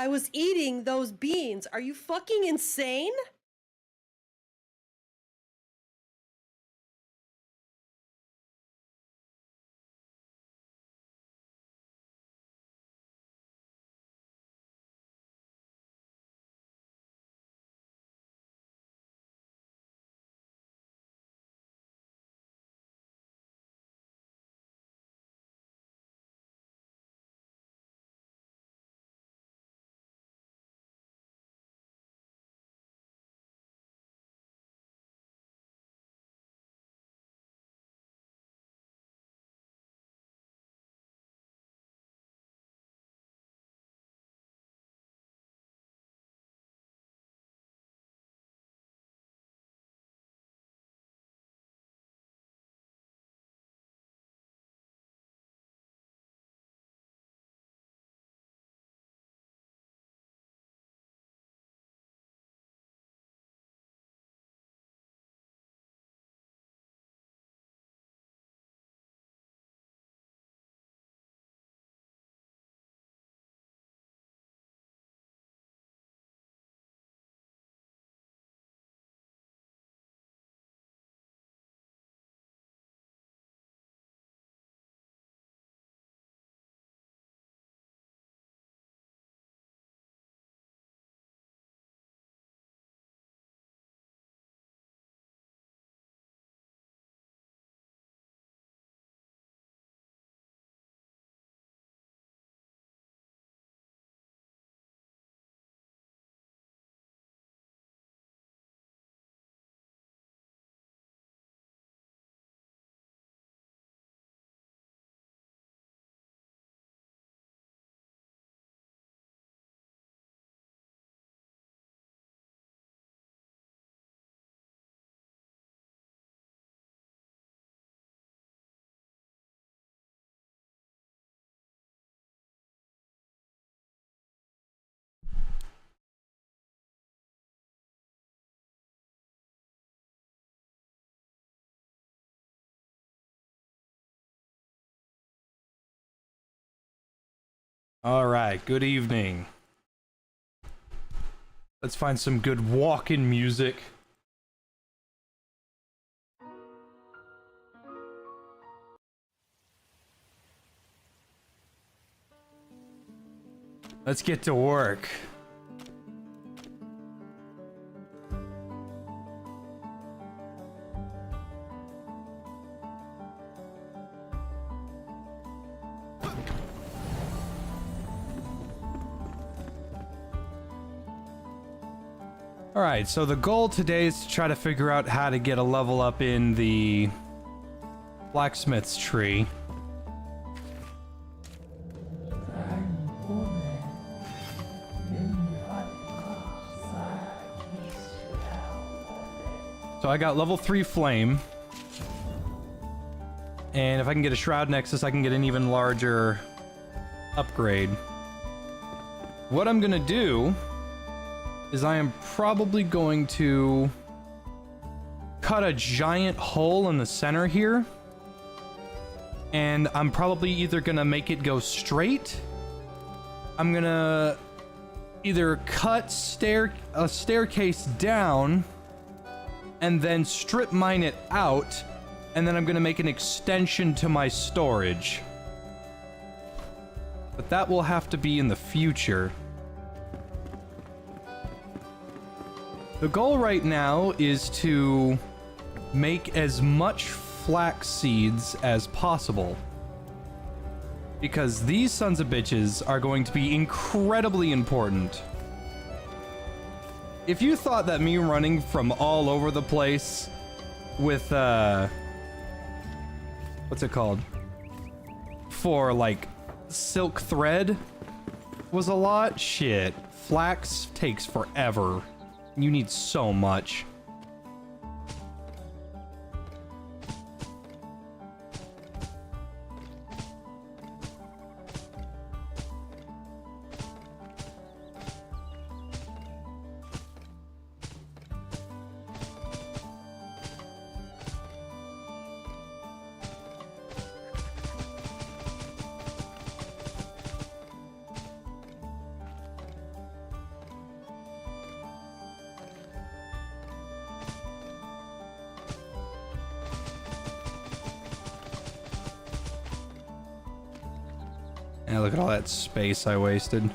I was eating those beans. Are you fucking insane? All right, good evening. Let's find some good walk-in music. Let's get to work. Alright, so the goal today is to try to figure out how to get a level up in the blacksmith's tree. So I got level 3 flame. And if I can get a shroud nexus, I can get an even larger upgrade. What I'm gonna do is I am probably going to cut a giant hole in the center here. And I'm probably either gonna make it go straight. I'm gonna either cut a staircase down and then strip mine it out, and then I'm gonna make an extension to my storage. But that will have to be in the future. The goal right now is to make as much flax seeds as possible, because these sons of bitches are going to be incredibly important. If you thought that me running from all over the place with, what's it called? For, like, silk thread was a lot, shit. Flax takes forever. You need so much. And look at all that space I wasted.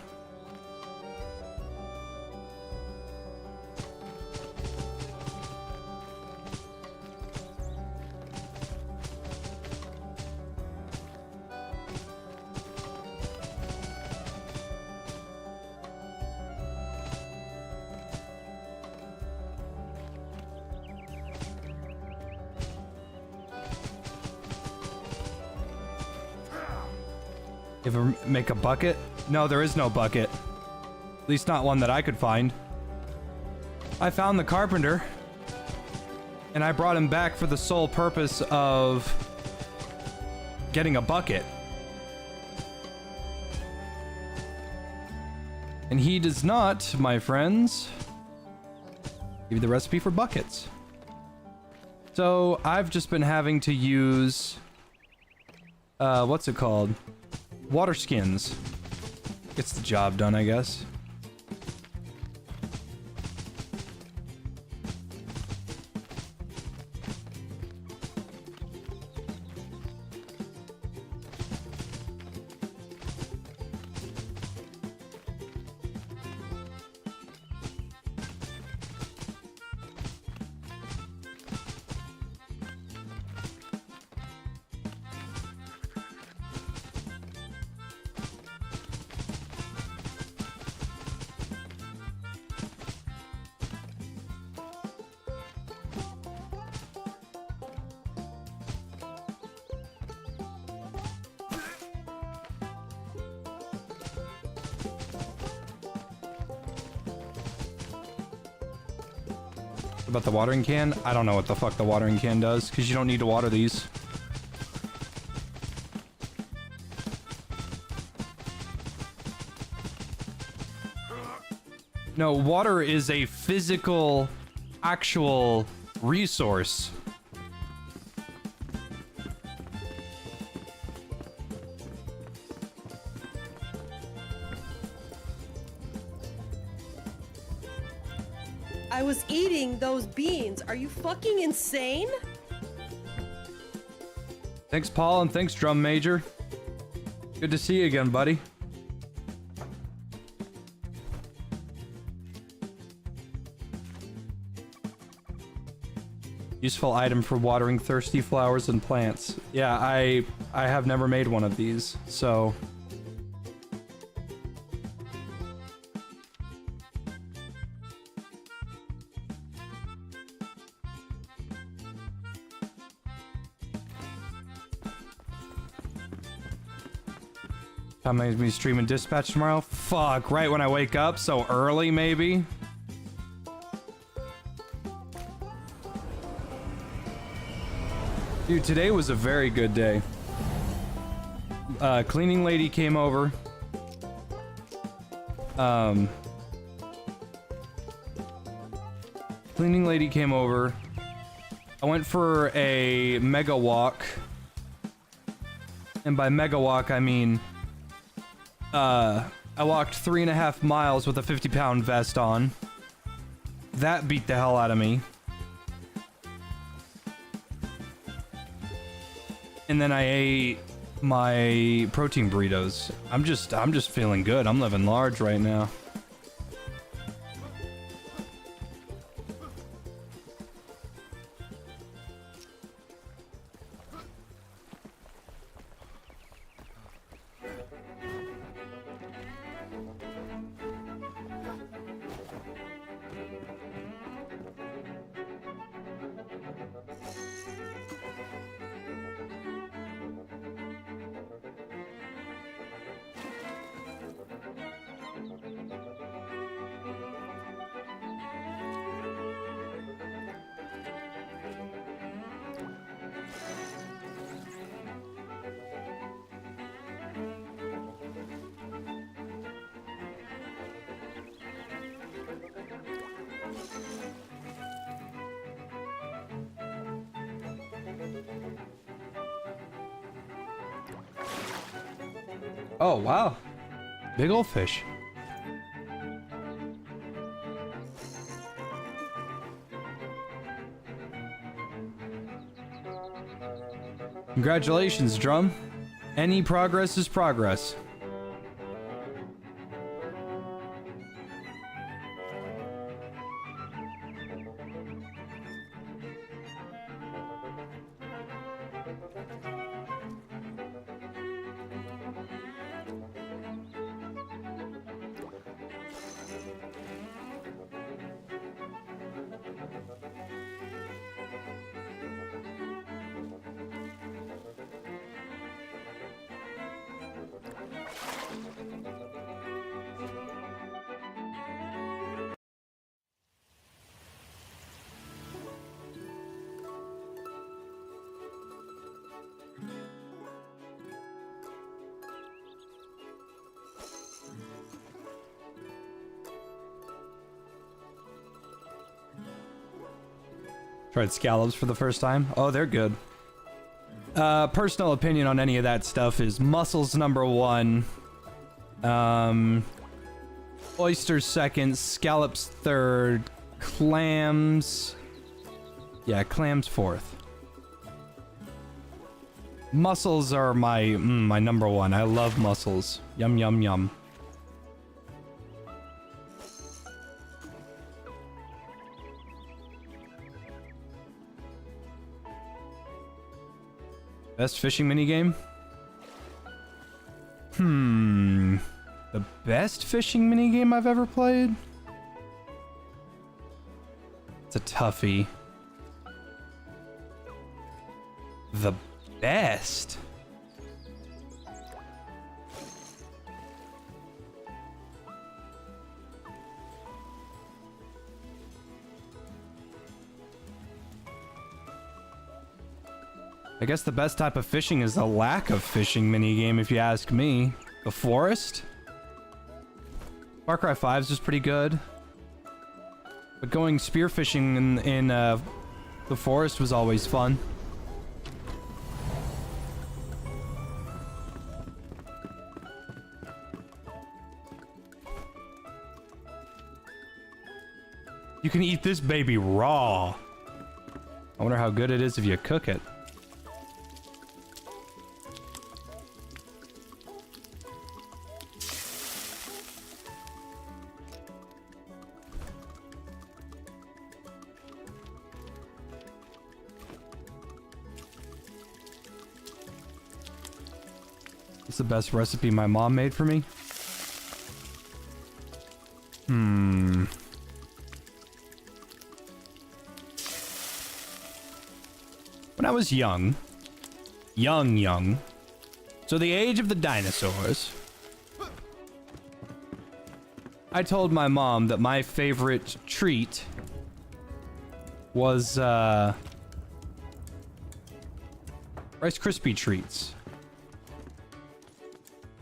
Ever make a bucket? No, there is no bucket. At least not one that I could find. I found the carpenter, and I brought him back for the sole purpose of getting a bucket. And he does not, my friends, give you the recipe for buckets. So I've just been having to use, what's it called? Water skins. Gets the job done, I guess. About the watering can? I don't know what the fuck the watering can does, because you don't need to water these. No, water is a physical, actual resource. I was eating those beans. Are you fucking insane? Thanks, Paul, and thanks, Drum Major. Good to see you again, buddy. Useful item for watering thirsty flowers and plants. Yeah, I have never made one of these, so... Time makes me streaming Dispatch tomorrow? Fuck, right when I wake up, so early maybe? Dude, today was a very good day. Cleaning lady came over. Cleaning lady came over. I went for a mega walk. And by mega walk, I mean... I walked 3.5 miles with a 50-pound vest on. That beat the hell out of me. And then I ate my protein burritos. I'm just feeling good. I'm living large right now. Oh, wow. Big old fish. Congratulations, Drum. Any progress is progress. Tried scallops for the first time. Oh, they're good. Personal opinion on any of that stuff is mussels number 1. Oysters second, scallops third, clams... Yeah, clams fourth. Mussels are my number 1. I love mussels. Yum, yum, yum. Best fishing minigame? The best fishing minigame I've ever played? It's a toughie. The best? I guess the best type of fishing is the lack of fishing minigame, if you ask me. The forest? Far Cry 5's was pretty good. But going spearfishing in the forest was always fun. You can eat this baby raw. I wonder how good it is if you cook it. What's the best recipe my mom made for me? When I was young, so the age of the dinosaurs, I told my mom that my favorite treat was, Rice Krispie treats.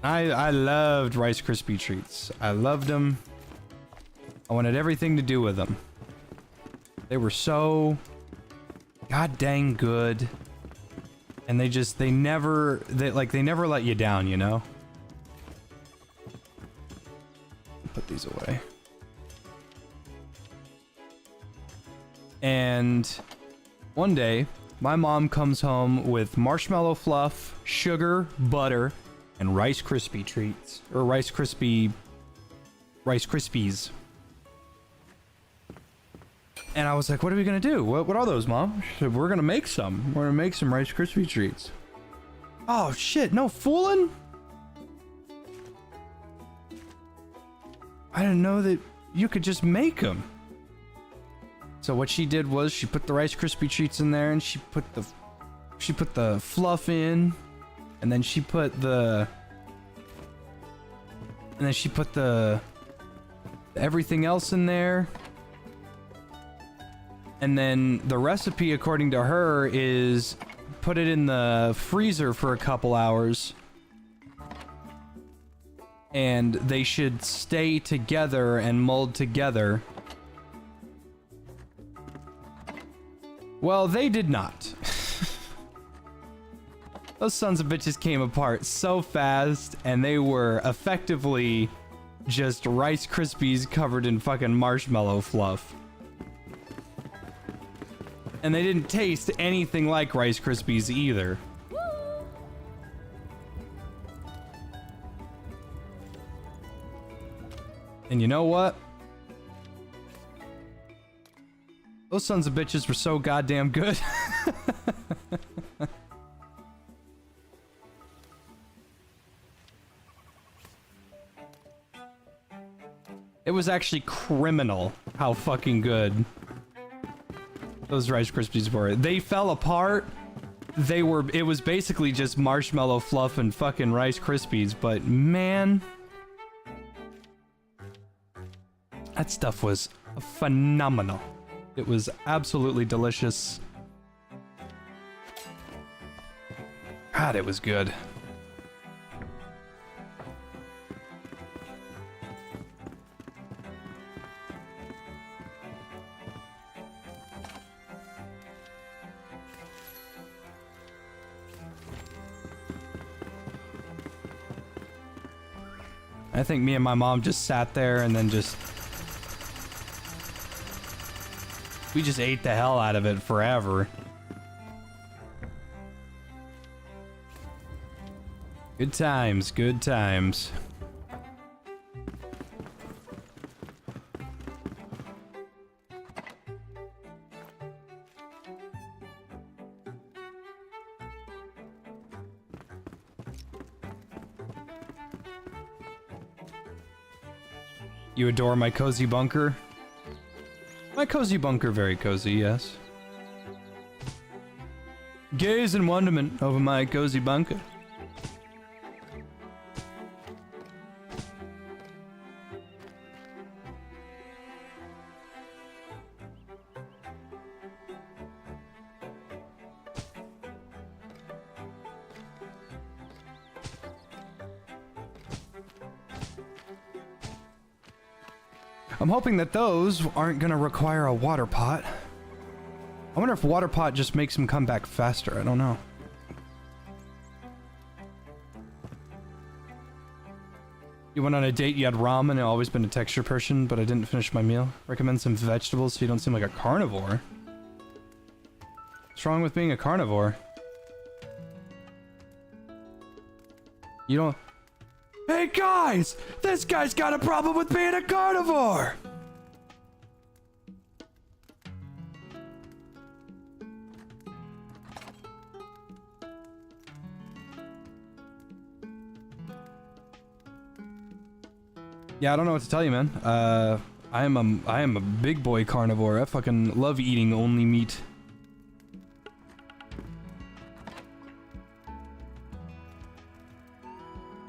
I loved Rice Krispie treats. I loved them. I wanted everything to do with them. They were so god dang good. And they never let you down, you know? Put these away. And one day, my mom comes home with marshmallow fluff, sugar, butter, and Rice Krispie treats. Or Rice Krispies. And I was like, what are we gonna do? What are those, Mom? She said, we're gonna make some. We're gonna make some Rice Krispie treats. Oh shit, no fooling? I didn't know that you could just make them. So what she did was she put the Rice Krispie treats in there, and she put the fluff in, and then she put the everything else in there. And then the recipe, according to her, is put it in the freezer for a couple hours. And they should stay together and mold together. Well, they did not. Those sons of bitches came apart so fast, and they were effectively just Rice Krispies covered in fucking marshmallow fluff. And they didn't taste anything like Rice Krispies either. And you know what? Those sons of bitches were so goddamn good. It was actually criminal how fucking good those Rice Krispies were. They fell apart. It was basically just marshmallow fluff and fucking Rice Krispies, but man, that stuff was phenomenal. It was absolutely delicious. God, it was good. I think me and my mom just sat there and then we just ate the hell out of it forever. Good times, good times. You adore my cozy bunker? My cozy bunker, very cozy, yes. Gaze in wonderment over my cozy bunker. I'm hoping that those aren't gonna require a water pot. I wonder if water pot just makes them come back faster. I don't know. You went on a date, you had ramen, and always been a texture person, but I didn't finish my meal. Recommend some vegetables so you don't seem like a carnivore. What's wrong with being a carnivore? You don't... Hey guys! This guy's got a problem with being a carnivore! Yeah, I don't know what to tell you, man. I am a big boy carnivore. I fucking love eating only meat.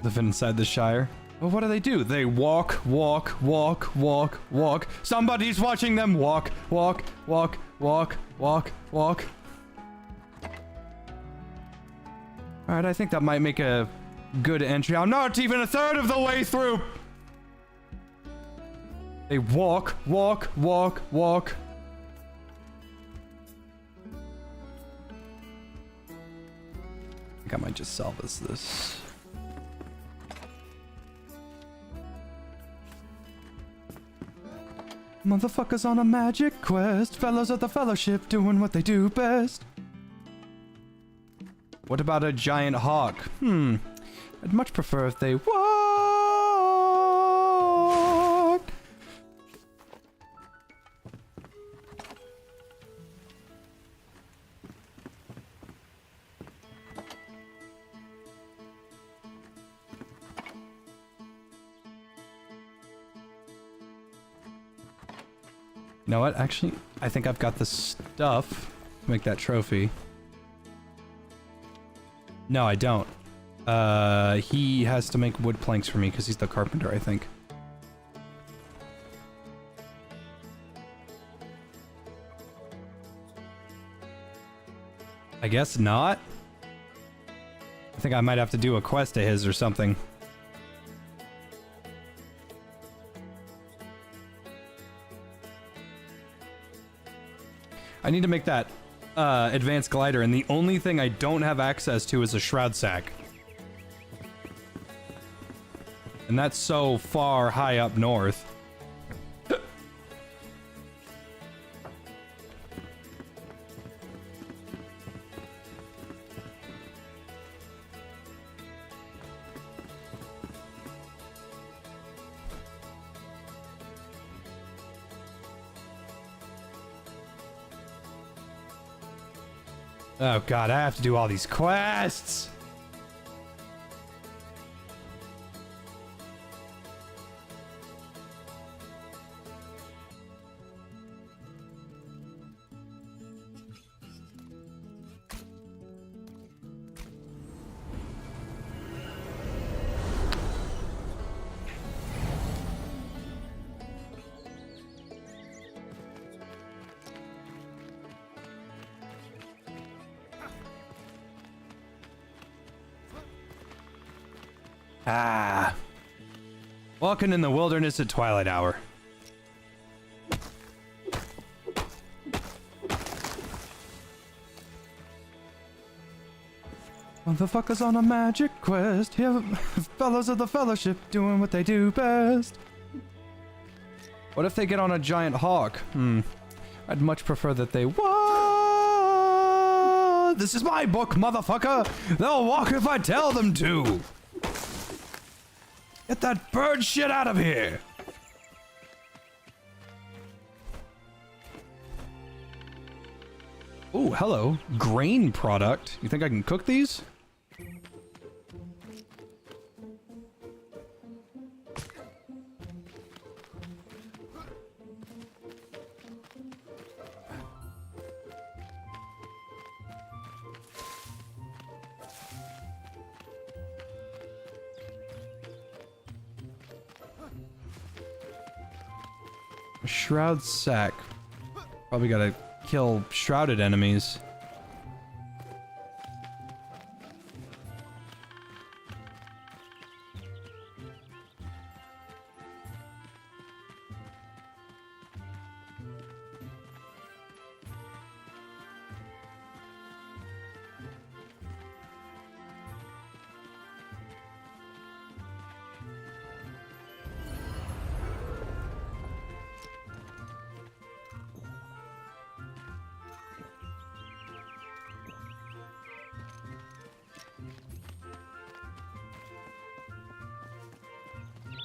Living inside the Shire. Well, what do? They walk, walk, walk, walk, walk. Somebody's watching them walk, walk, walk, walk, walk, walk. Alright, I think that might make a good entry. I'm not even a third of the way through! They walk, walk, walk, walk. I think I might just salvage this. Motherfuckers on a magic quest. Fellows of the Fellowship doing what they do best. What about a giant hawk? I'd much prefer if they walked. You know what? Actually, I think I've got the stuff to make that trophy. No, I don't. He has to make wood planks for me because he's the carpenter, I think. I guess not. I think I might have to do a quest of his or something. I need to make that advanced glider, and the only thing I don't have access to is a shroud sack. And that's so far high up north. Oh god, I have to do all these quests! Ah. Walking in the wilderness at twilight hour. Motherfuckers on a magic quest. Here, fellows of the fellowship doing what they do best. What if they get on a giant hawk? I'd much prefer that they walk. This is my book, motherfucker. They'll walk if I tell them to. Get that bird shit out of here. Oh, hello. Grain product. You think I can cook these? A shroud sack. Probably gotta kill shrouded enemies.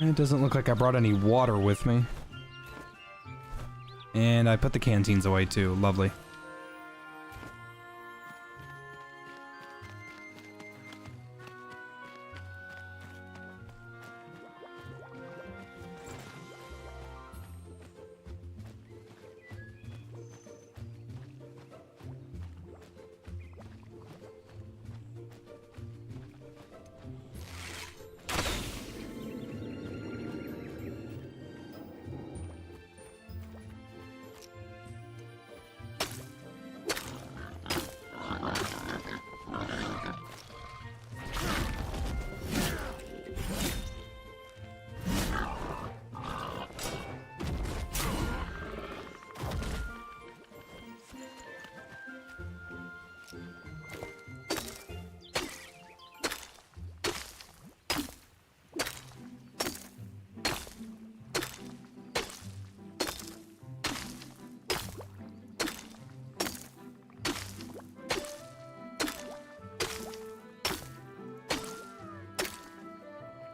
It doesn't look like I brought any water with me. And I put the canteens away too. Lovely.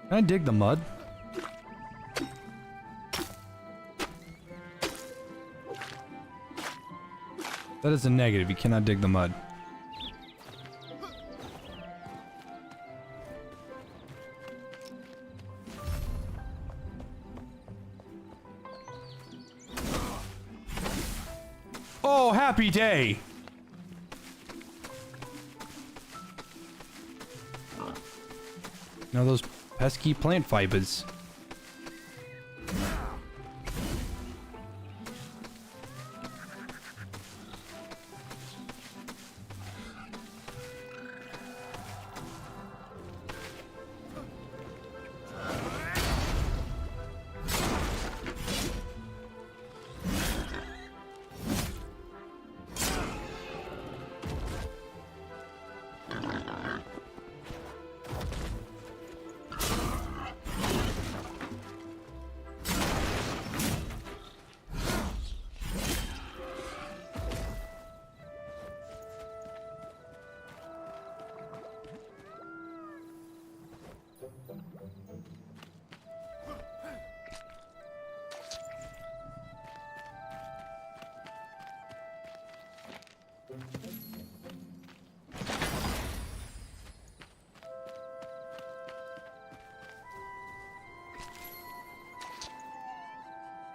Can I dig the mud? That is a negative. You cannot dig the mud. Oh, happy day! Now those pesky plant fibers.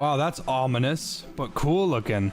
Wow, that's ominous, but cool looking.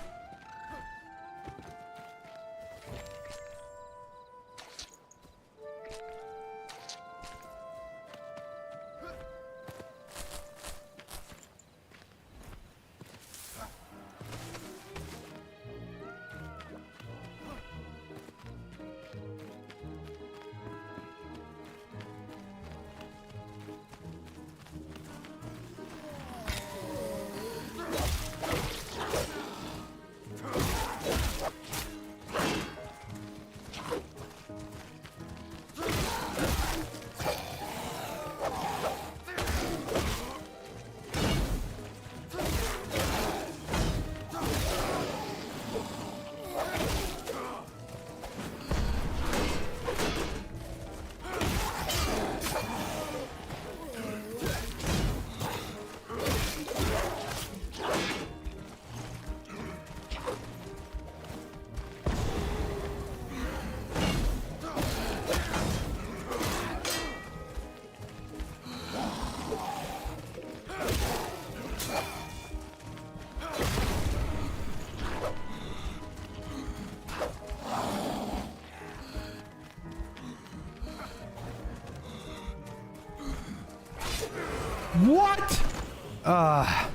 What? I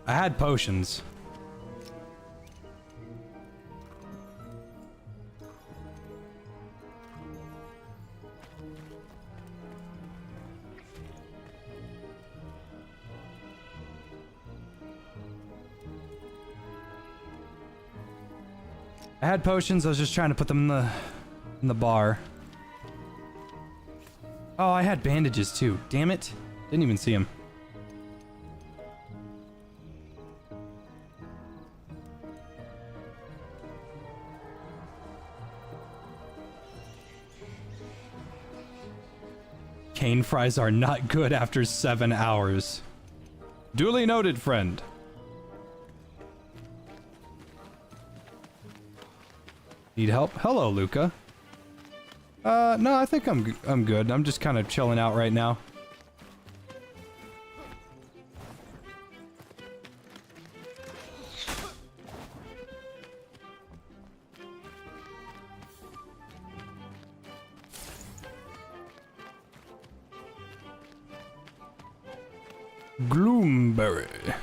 had potions. I had potions, I was just trying to put them in the bar. Oh, I had bandages too. Damn it. Didn't even see them. Cane fries are not good after 7 hours. Duly noted, friend. Need help? Hello, Luca. No, I think I'm good. I'm just kind of chilling out right now. Gloomberry.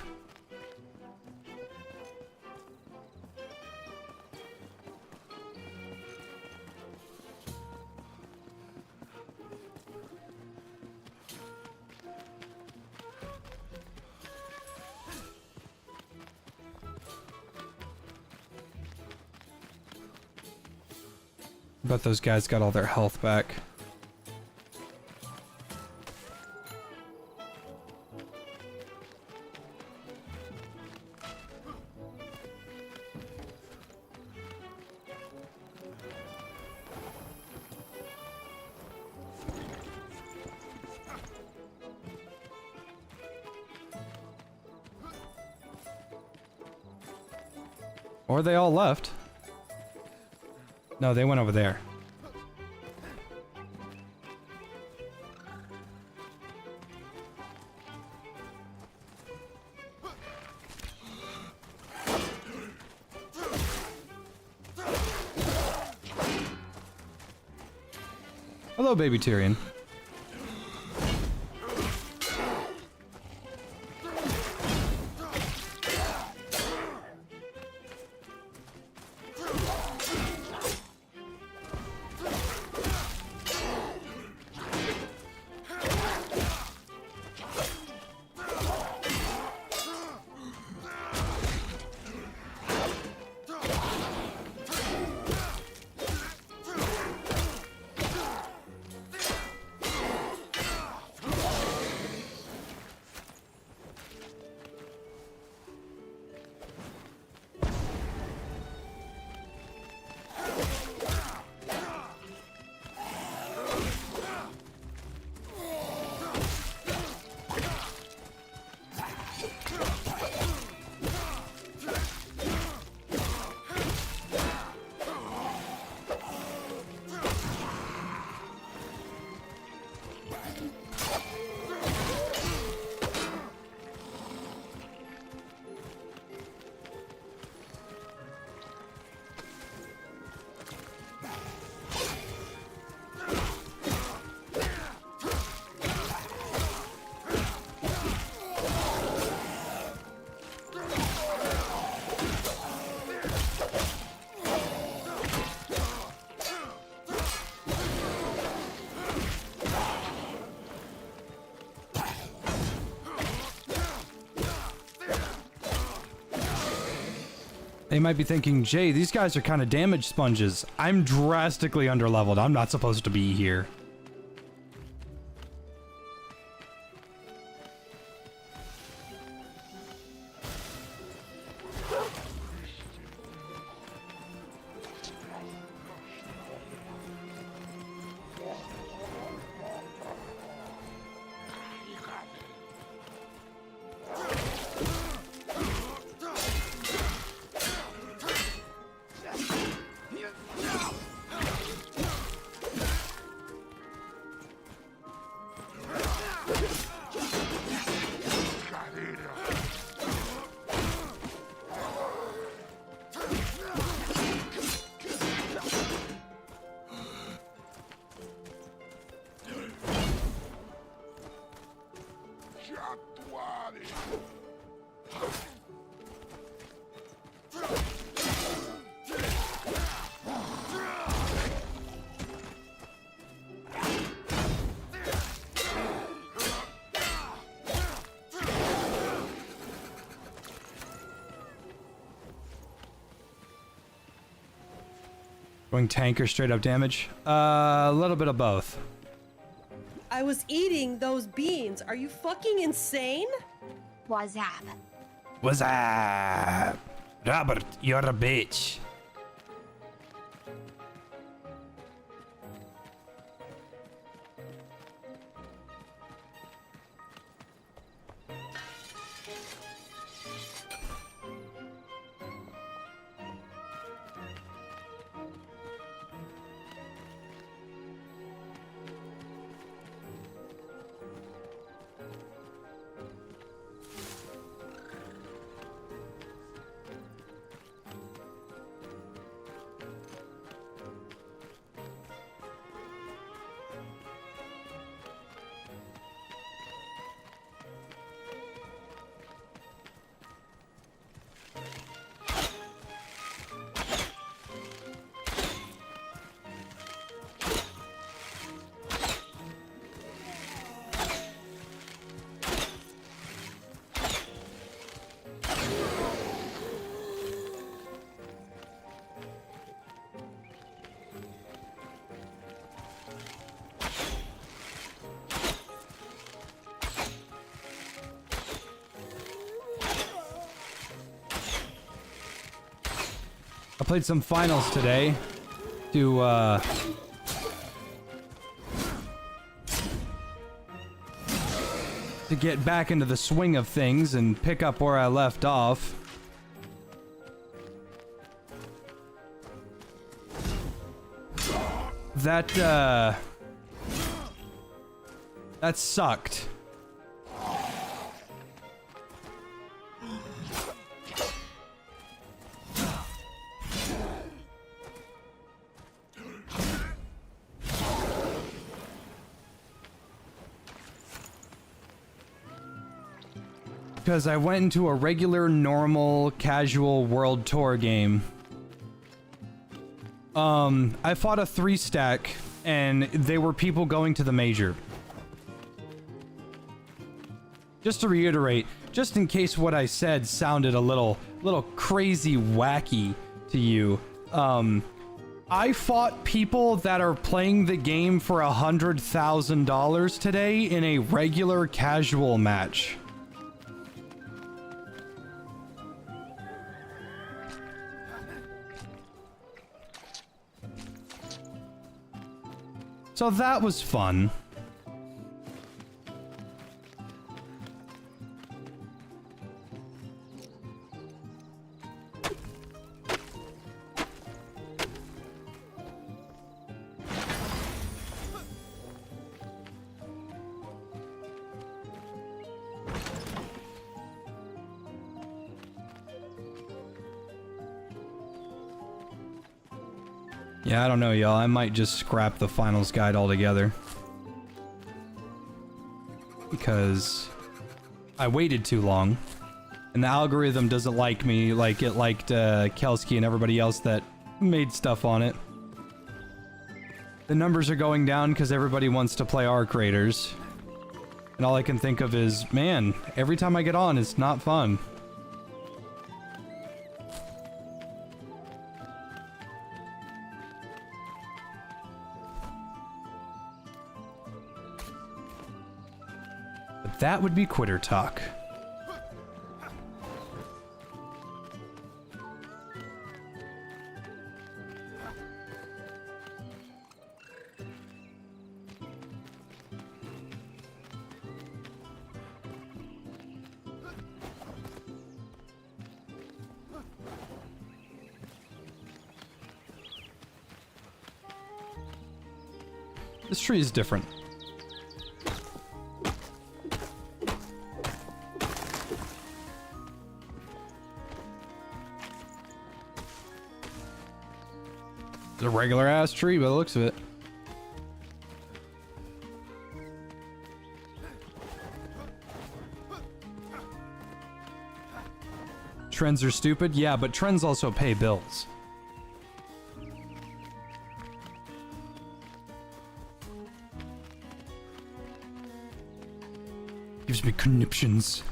Bet those guys got all their health back. Or they all left. No, they went over there. Hello, baby Tyrion. They might be thinking, Jay, these guys are kind of damage sponges. I'm drastically underleveled. I'm not supposed to be here. Going tank or straight up damage? A little bit of both. I was eating those beans. Are you fucking insane? What's up? What's up? Robert, you're a bitch. I played some finals today to get back into the swing of things and pick up where I left off. That sucked. Because I went into a regular, normal, casual World Tour game. I fought a 3-stack, and they were people going to the major. Just to reiterate, just in case what I said sounded a little crazy wacky to you, I fought people that are playing the game for $100,000 today in a regular casual match. So that was fun. Yeah, I don't know, y'all. I might just scrap the finals guide altogether. Because I waited too long. And the algorithm doesn't like me like it liked Kelsky and everybody else that made stuff on it. The numbers are going down because everybody wants to play Arc Raiders. And all I can think of is, man, every time I get on, it's not fun. That would be quitter talk. This tree is different. A regular ass tree by the looks of it. Trends are stupid? Yeah, but trends also pay bills. Gives me conniptions.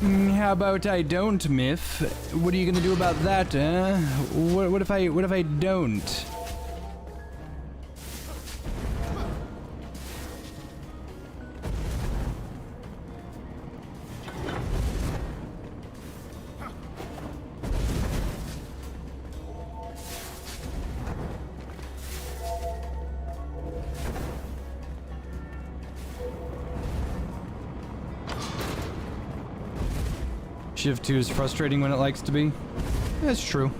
How about I don't, Miff? What are you gonna do about that, huh? What if I don't? Shiv 2 is frustrating when it likes to be. That's true.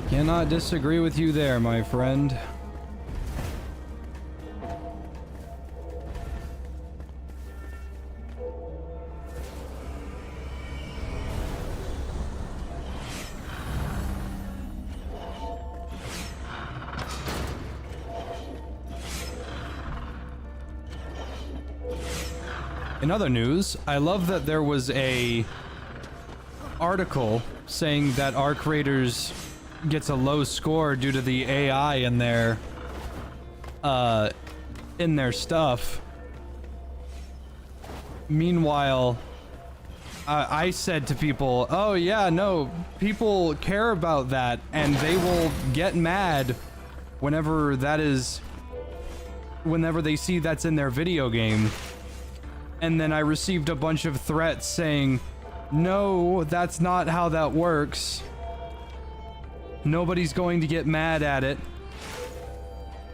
Cannot disagree with you there, my friend. In other news, I love that there was a article saying that Arc Raiders gets a low score due to the AI in their stuff. Meanwhile, I said to people, oh yeah, no, people care about that and they will get mad whenever they see that's in their video game. And then I received a bunch of threats saying, no, that's not how that works. Nobody's going to get mad at it.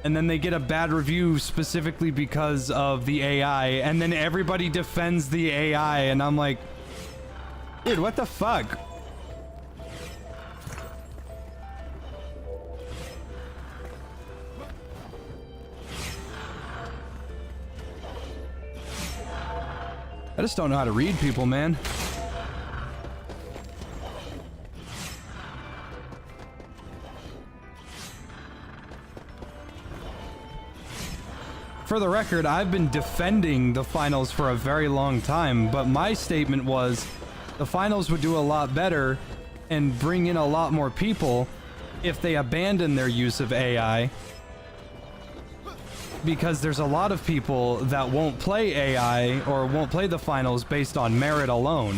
And then they get a bad review specifically because of the AI, and then everybody defends the AI, and I'm like, dude, what the fuck? I just don't know how to read people, man. For the record, I've been defending the finals for a very long time, but my statement was the finals would do a lot better and bring in a lot more people if they abandon their use of AI. Because there's a lot of people that won't play AI or won't play the finals based on merit alone.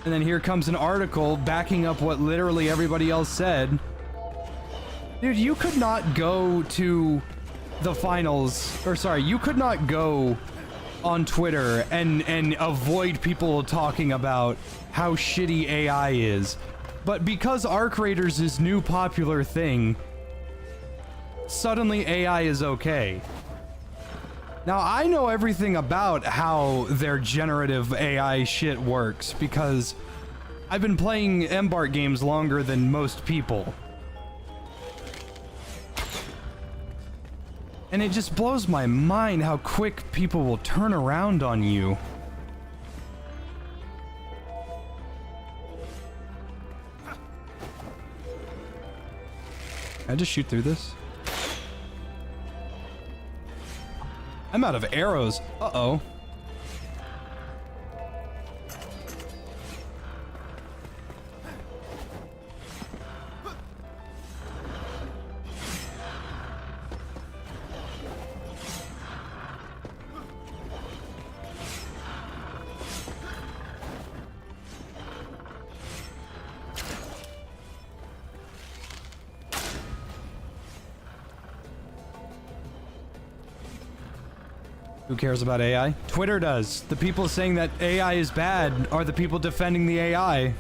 And then here comes an article backing up what literally everybody else said. Dude, you could not go to the finals, or sorry, you could not go on Twitter and avoid people talking about how shitty AI is. But because Arc Raiders is new popular thing, suddenly AI is okay. Now, I know everything about how their generative AI shit works because I've been playing Embark games longer than most people. And it just blows my mind how quick people will turn around on you. Can I just shoot through this? I'm out of arrows. Uh-oh. Who cares about AI? Twitter does. The people saying that AI is bad are the people defending the AI.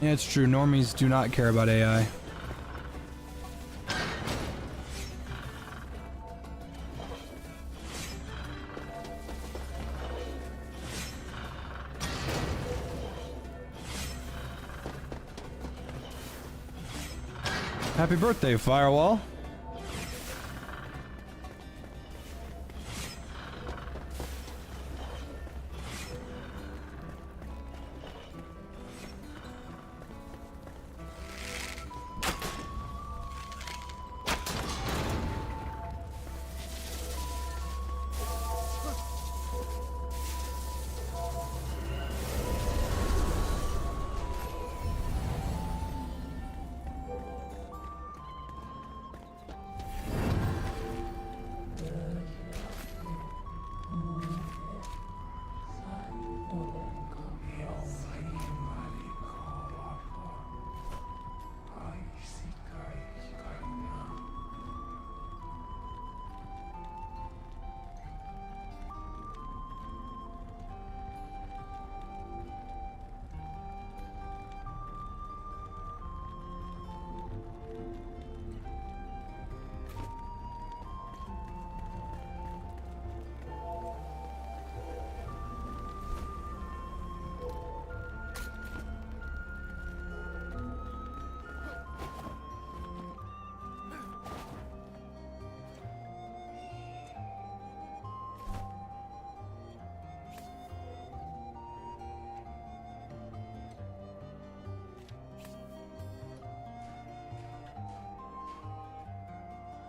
Yeah, it's true. Normies do not care about AI. Happy birthday, Firewall.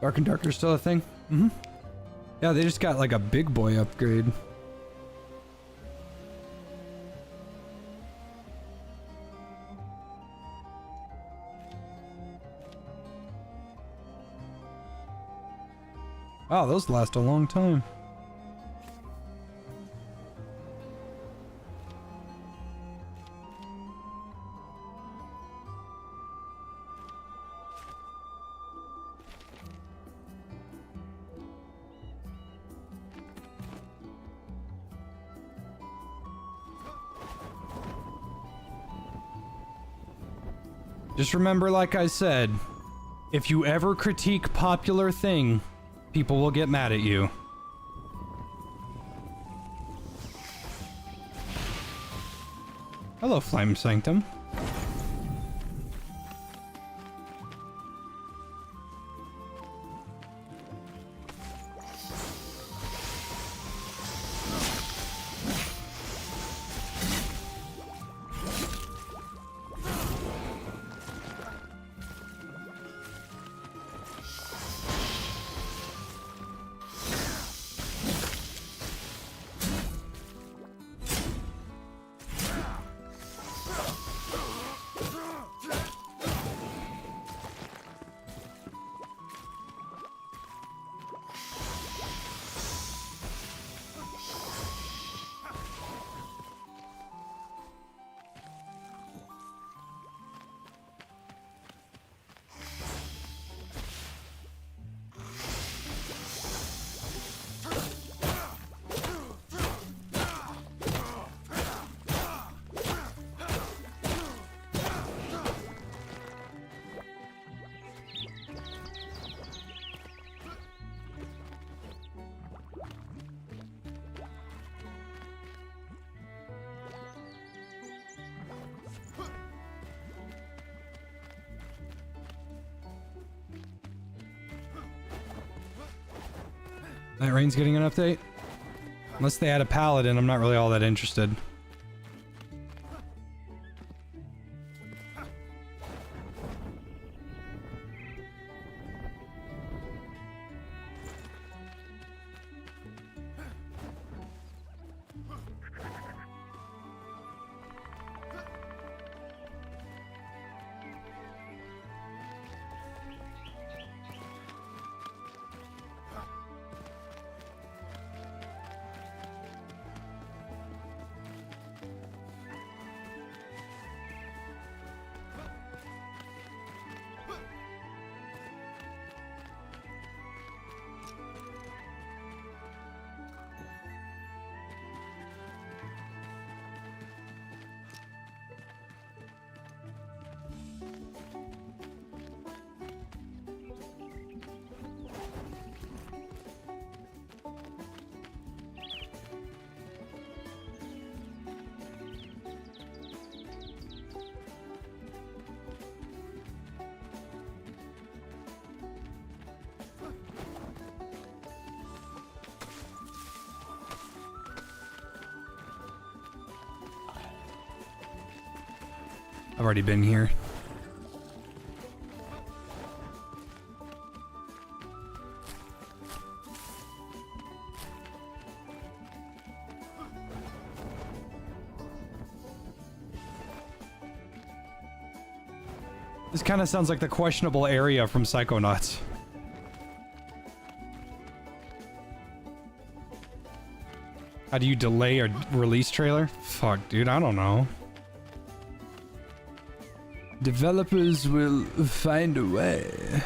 Dark and Darker still a thing? Mm-hmm. Yeah, they just got like a big boy upgrade. Wow, those last a long time. Just remember, like I said, if you ever critique popular thing, people will get mad at you. Hello, Flame Sanctum. Night Rain's getting an update? Unless they add a paladin, I'm not really all that interested. I've already been here. This kind of sounds like the questionable area from Psychonauts. How do you delay a release trailer? Fuck, dude, I don't know. Developers will find a way.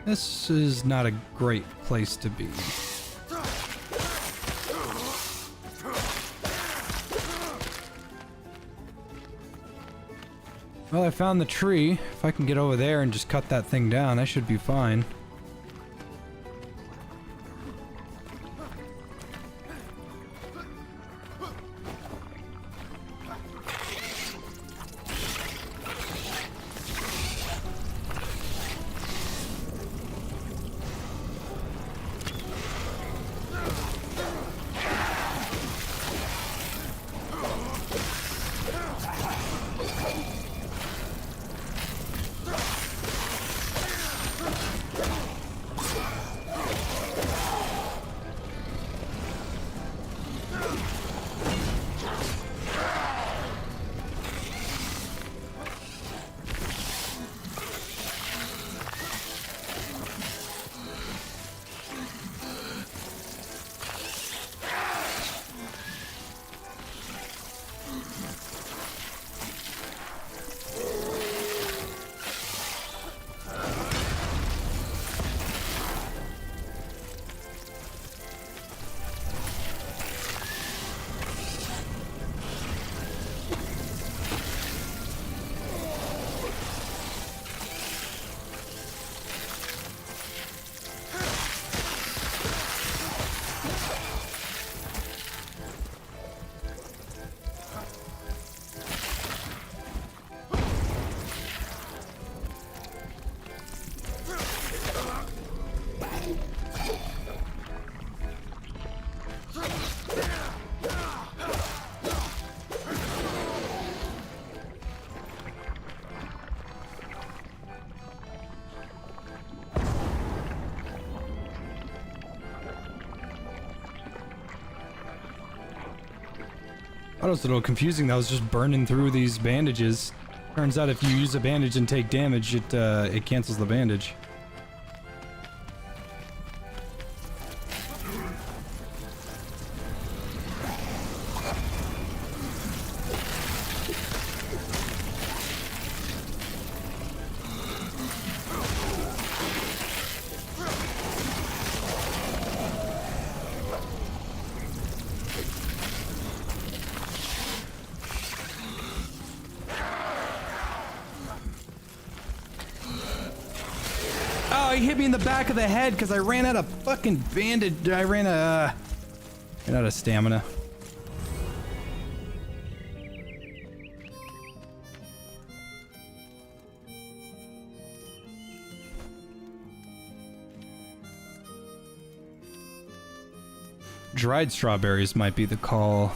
This is not a great place to be. Well, I found the tree. If I can get over there and just cut that thing down, that should be fine. I was a little confusing. That was just burning through these bandages. Turns out if you use a bandage and take damage, it cancels the bandage. Oh, he hit me in the back of the head because I ran out of fucking bandage. I ran out of stamina. Dried strawberries might be the call.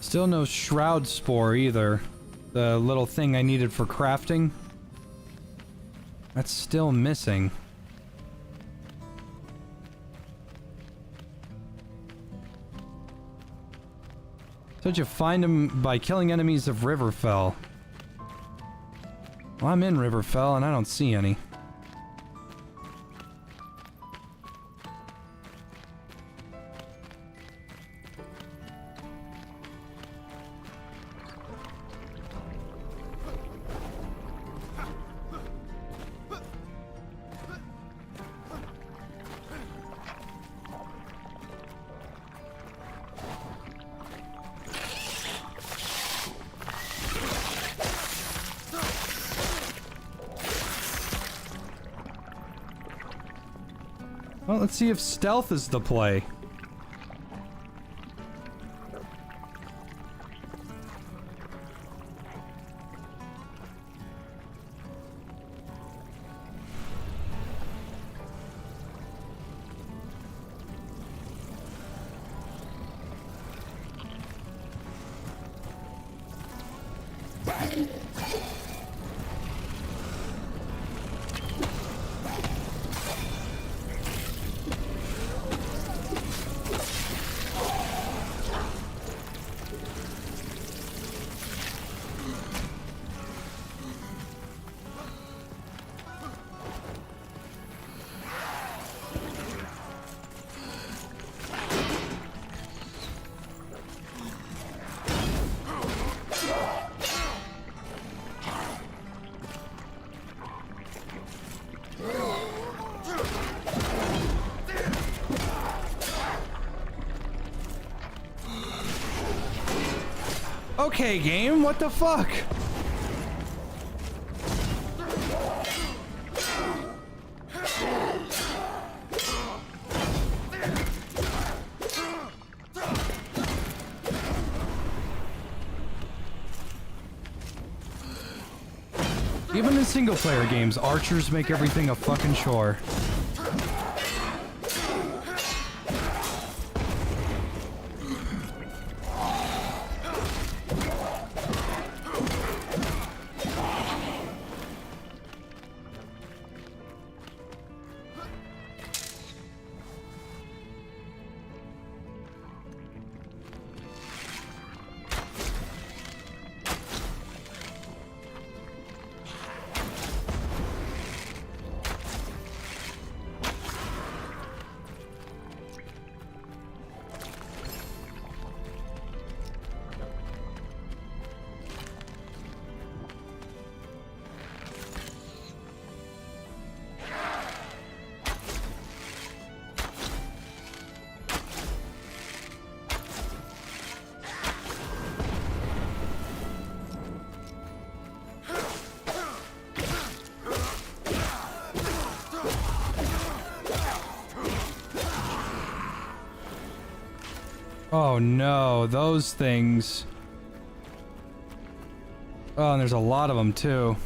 Still no shroud spore either. The little thing I needed for crafting. That's still missing. Said you find them by killing enemies of Riverfell. Well, I'm in Riverfell and I don't see any. Well, let's see if stealth is the play. Okay, game, what the fuck? Even in single-player games, archers make everything a fucking chore. Oh no, those things. Oh, and there's a lot of them too.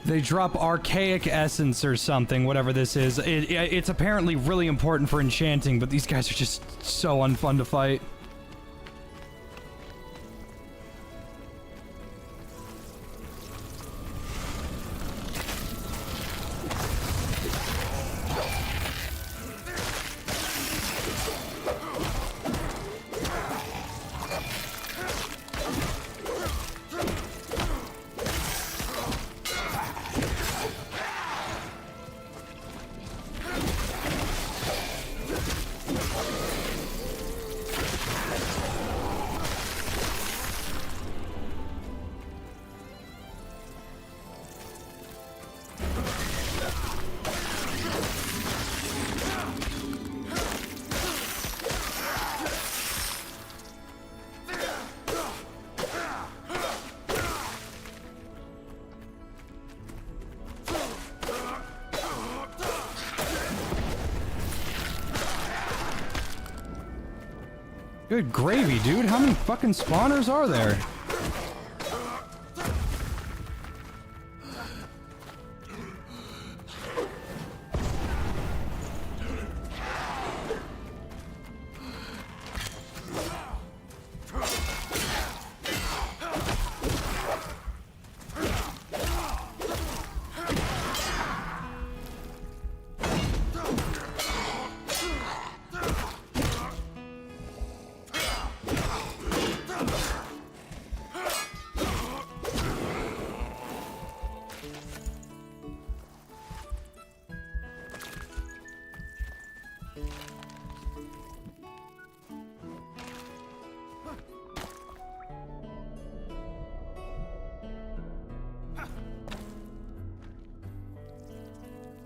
They drop archaic essence or something, whatever this is. It's apparently really important for enchanting, but these guys are just so unfun to fight. Good gravy, dude. How many fucking spawners are there?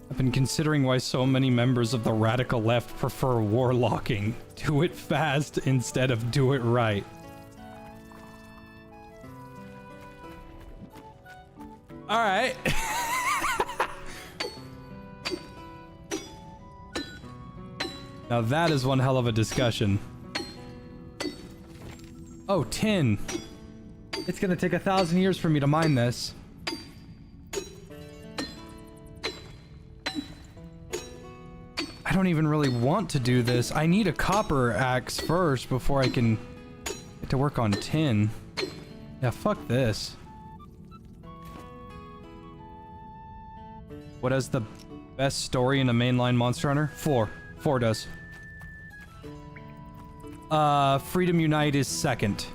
I've been considering why so many members of the radical left prefer warlocking. Do it fast instead of do it right. Alright. Now that is one hell of a discussion. Oh, tin. It's gonna take 1,000 years for me to mine this. I don't even really want to do this. I need a copper axe first before I can get to work on tin. Yeah, fuck this. What has the best story in a mainline Monster Hunter? 4. 4 does. Freedom Unite is second.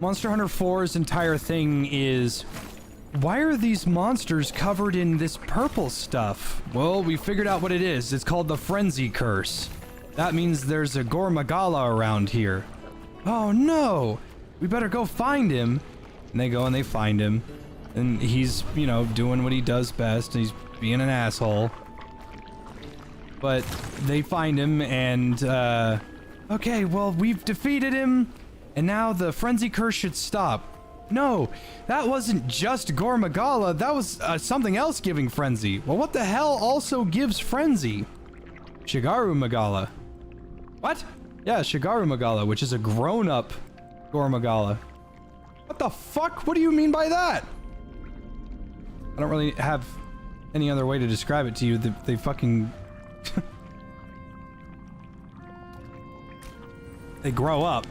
Monster Hunter 4's entire thing is, why are these monsters covered in this purple stuff? Well, we figured out what it is. It's called the Frenzy Curse. That means there's a Gormagala around here. Oh no! We better go find him. And they go and they find him. And he's, you know, doing what he does best. He's being an asshole. But they find him and, okay, well, we've defeated him. And now the Frenzy Curse should stop. No, that wasn't just Gormagala, that was something else giving Frenzy. Well, what the hell also gives Frenzy? Shigaru Magala. What? Yeah, Shigaru Magala, which is a grown-up Gormagala. What the fuck? What do you mean by that? I don't really have any other way to describe it to you. They fucking... they grow up.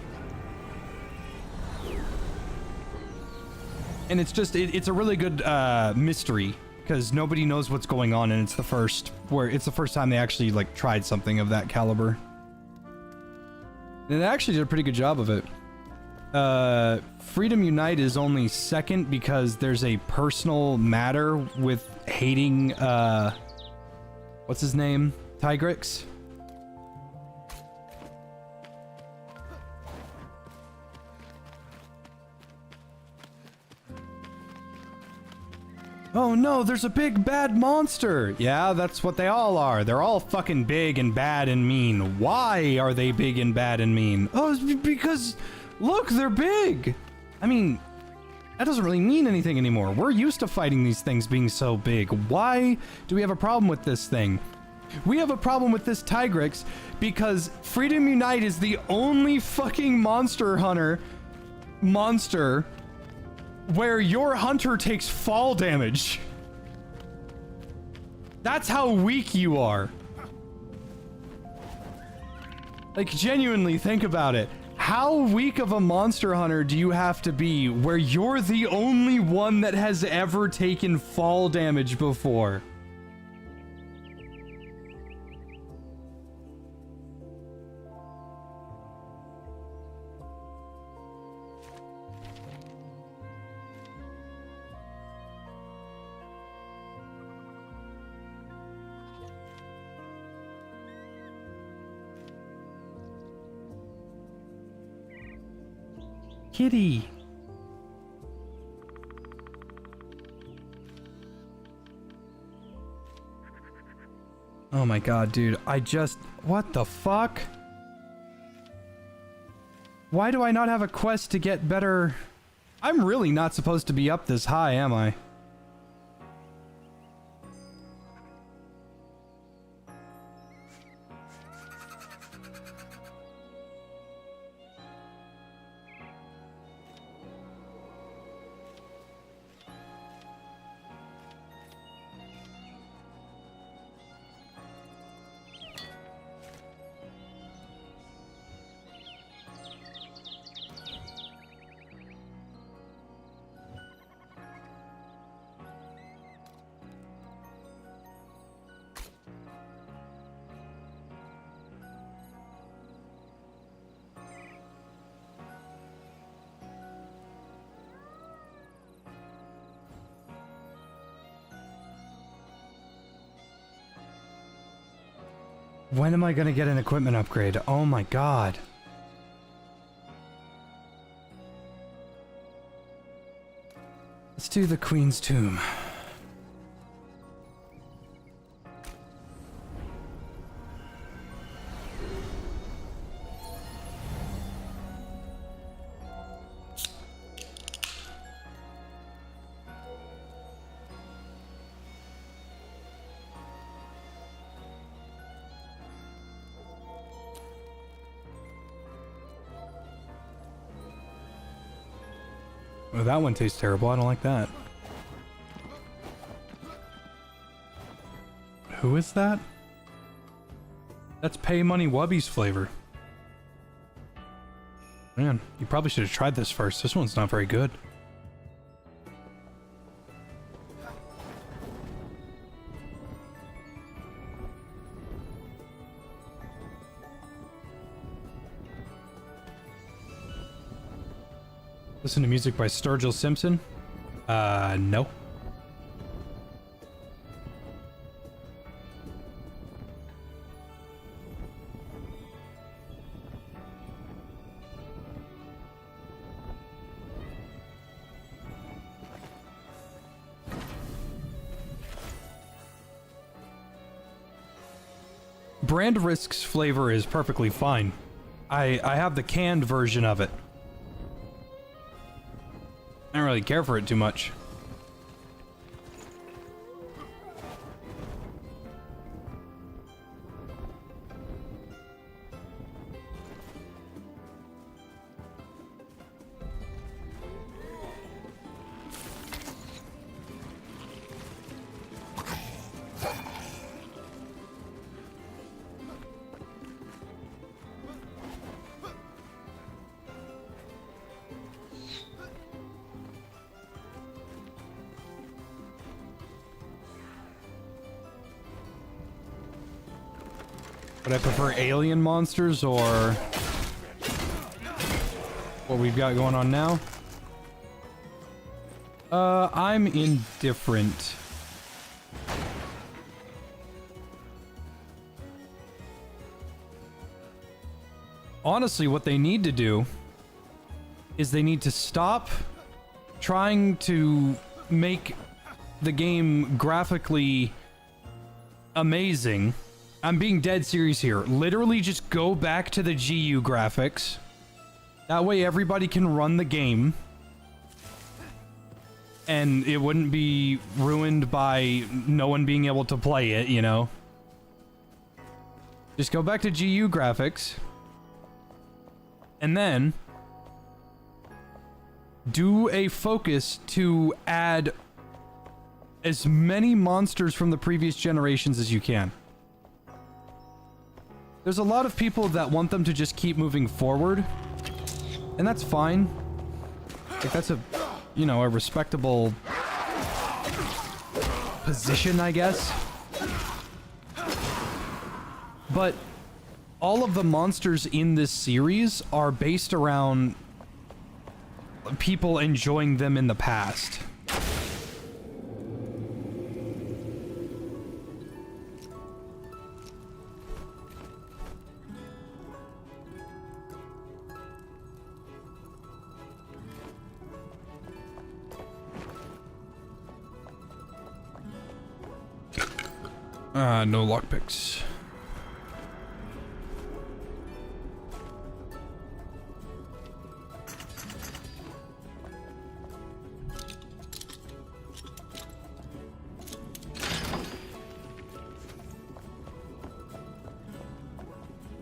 And it's just, it's a really good mystery because nobody knows what's going on, and it's the first time they actually like tried something of that caliber. And it actually did a pretty good job of it. Freedom Unite is only second because there's a personal matter with hating, what's his name? Tigrix? Oh no, there's a big bad monster! Yeah, that's what they all are. They're all fucking big and bad and mean. Why are they big and bad and mean? Oh, it's because, look, they're big! I mean, that doesn't really mean anything anymore. We're used to fighting these things being so big. Why do we have a problem with this thing? We have a problem with this Tigrix because Freedom Unite is the only fucking monster hunter monster where your hunter takes fall damage. That's how weak you are. Like, genuinely think about it. How weak of a monster hunter do you have to be where you're the only one that has ever taken fall damage before? Kitty. Oh my god, dude. What the fuck? Why do I not have a quest to get better? I'm really not supposed to be up this high, am I? When am I gonna get an equipment upgrade? Oh my god. Let's do the Queen's Tomb. Oh, that one tastes terrible. I don't like that. Who is that? That's Pay Money Wubby's flavor. Man, you probably should have tried this first. This one's not very good. Listen to music by Sturgill Simpson? No. Brand Risk's flavor is perfectly fine. I have the canned version of it. I don't really care for it too much. Would I prefer alien monsters or what we've got going on now? I'm indifferent. Honestly, what they need to do is they need to stop trying to make the game graphically amazing. I'm being dead serious here. Literally just go back to the GU graphics. That way everybody can run the game. And it wouldn't be ruined by no one being able to play it, you know? Just go back to GU graphics. And then do a focus to add as many monsters from the previous generations as you can. There's a lot of people that want them to just keep moving forward, and that's fine. Like, that's a, you know, a respectable position, I guess. But all of the monsters in this series are based around people enjoying them in the past. No lockpicks.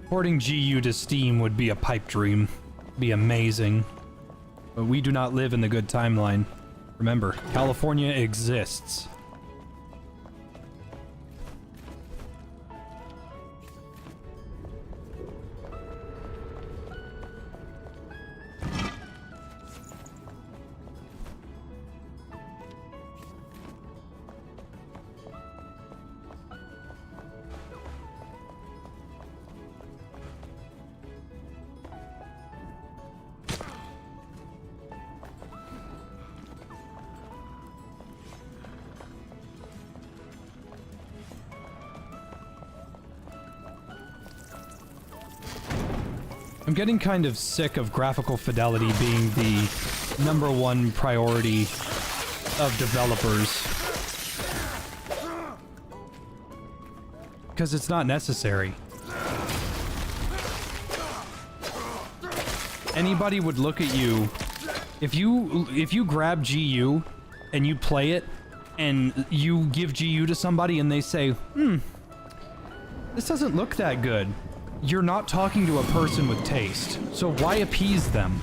Porting GU to Steam would be a pipe dream. Be amazing. But we do not live in the good timeline. Remember, California exists. I'm getting kind of sick of graphical fidelity being the #1 priority of developers. Because it's not necessary. Anybody would look at you if you grab GU and you play it and you give GU to somebody and they say, this doesn't look that good. You're not talking to a person with taste, so why appease them?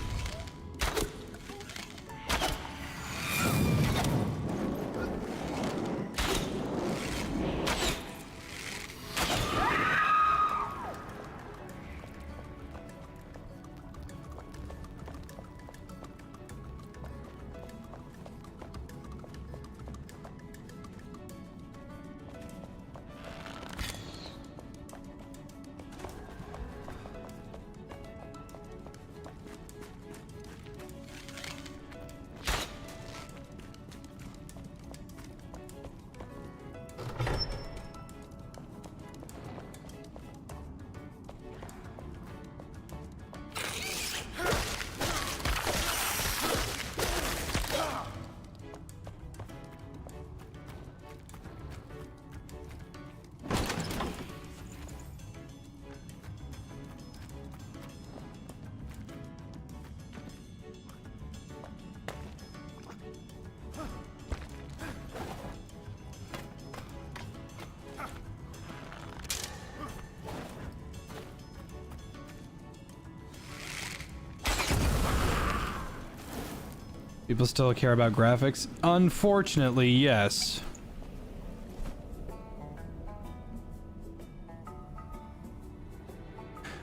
People still care about graphics? Unfortunately, yes.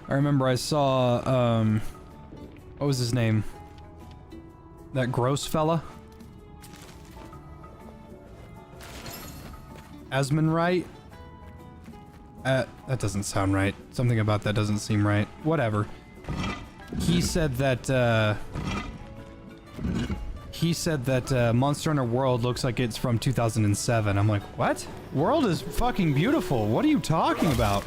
I remember I saw, what was his name? That gross fella? Asmonwright? That doesn't sound right. Something about that doesn't seem right. Whatever. He said that, Monster Hunter World looks like it's from 2007. I'm like, what? World is fucking beautiful. What are you talking about?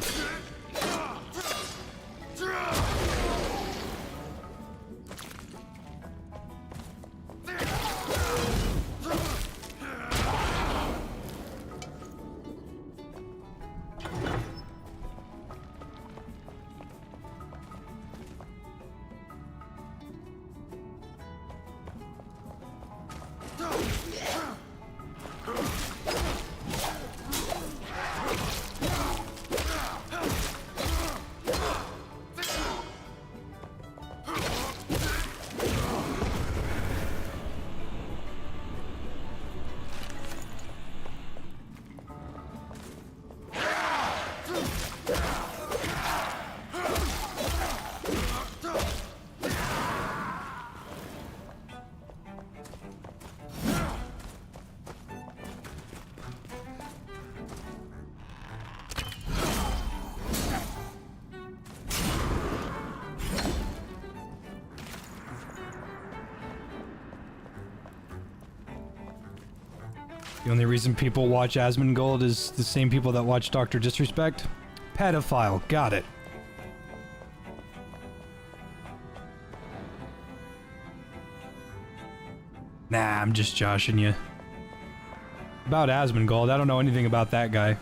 The only reason people watch Asmongold is the same people that watch Dr. Disrespect. Pedophile, got it. Nah, I'm just joshing you. About Asmongold, I don't know anything about that guy.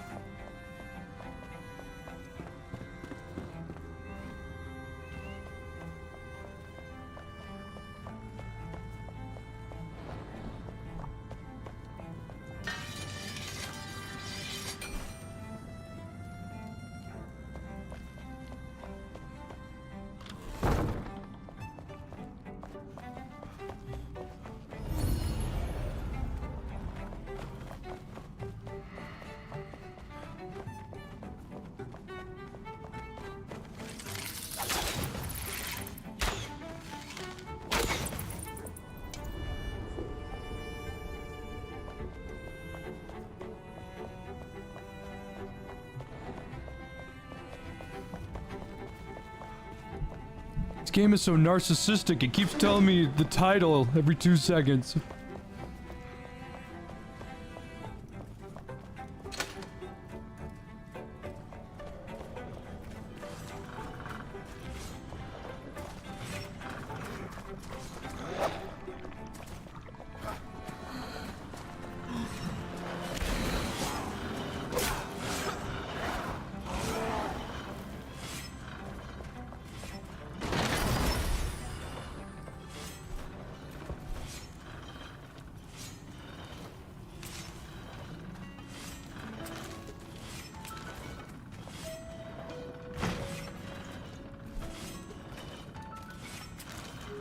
This game is so narcissistic, it keeps telling me the title every 2 seconds.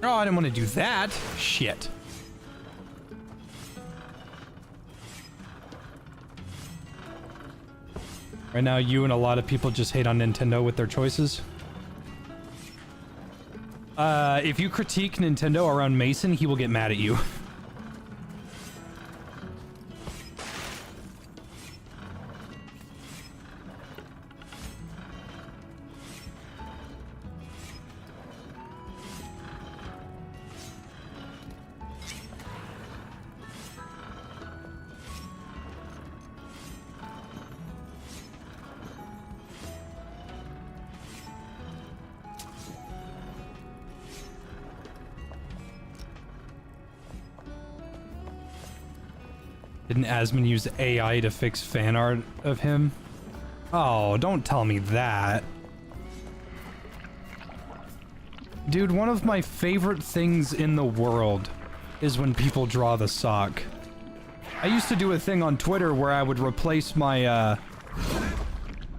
Oh, I didn't want to do that. Shit. Right now, you and a lot of people just hate on Nintendo with their choices. If you critique Nintendo around Mason, he will get mad at you. Didn't Asmon use AI to fix fan art of him? Oh, don't tell me that. Dude, one of my favorite things in the world is when people draw the sock. I used to do a thing on Twitter where I would replace my,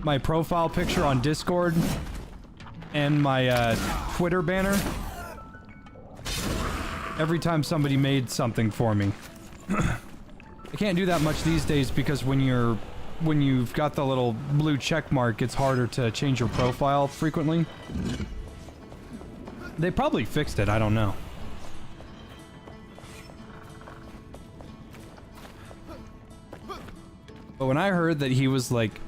my profile picture on Discord and my, Twitter banner every time somebody made something for me. I can't do that much these days because when you've got the little blue check mark, it's harder to change your profile frequently. They probably fixed it, I don't know. But when I heard that he was like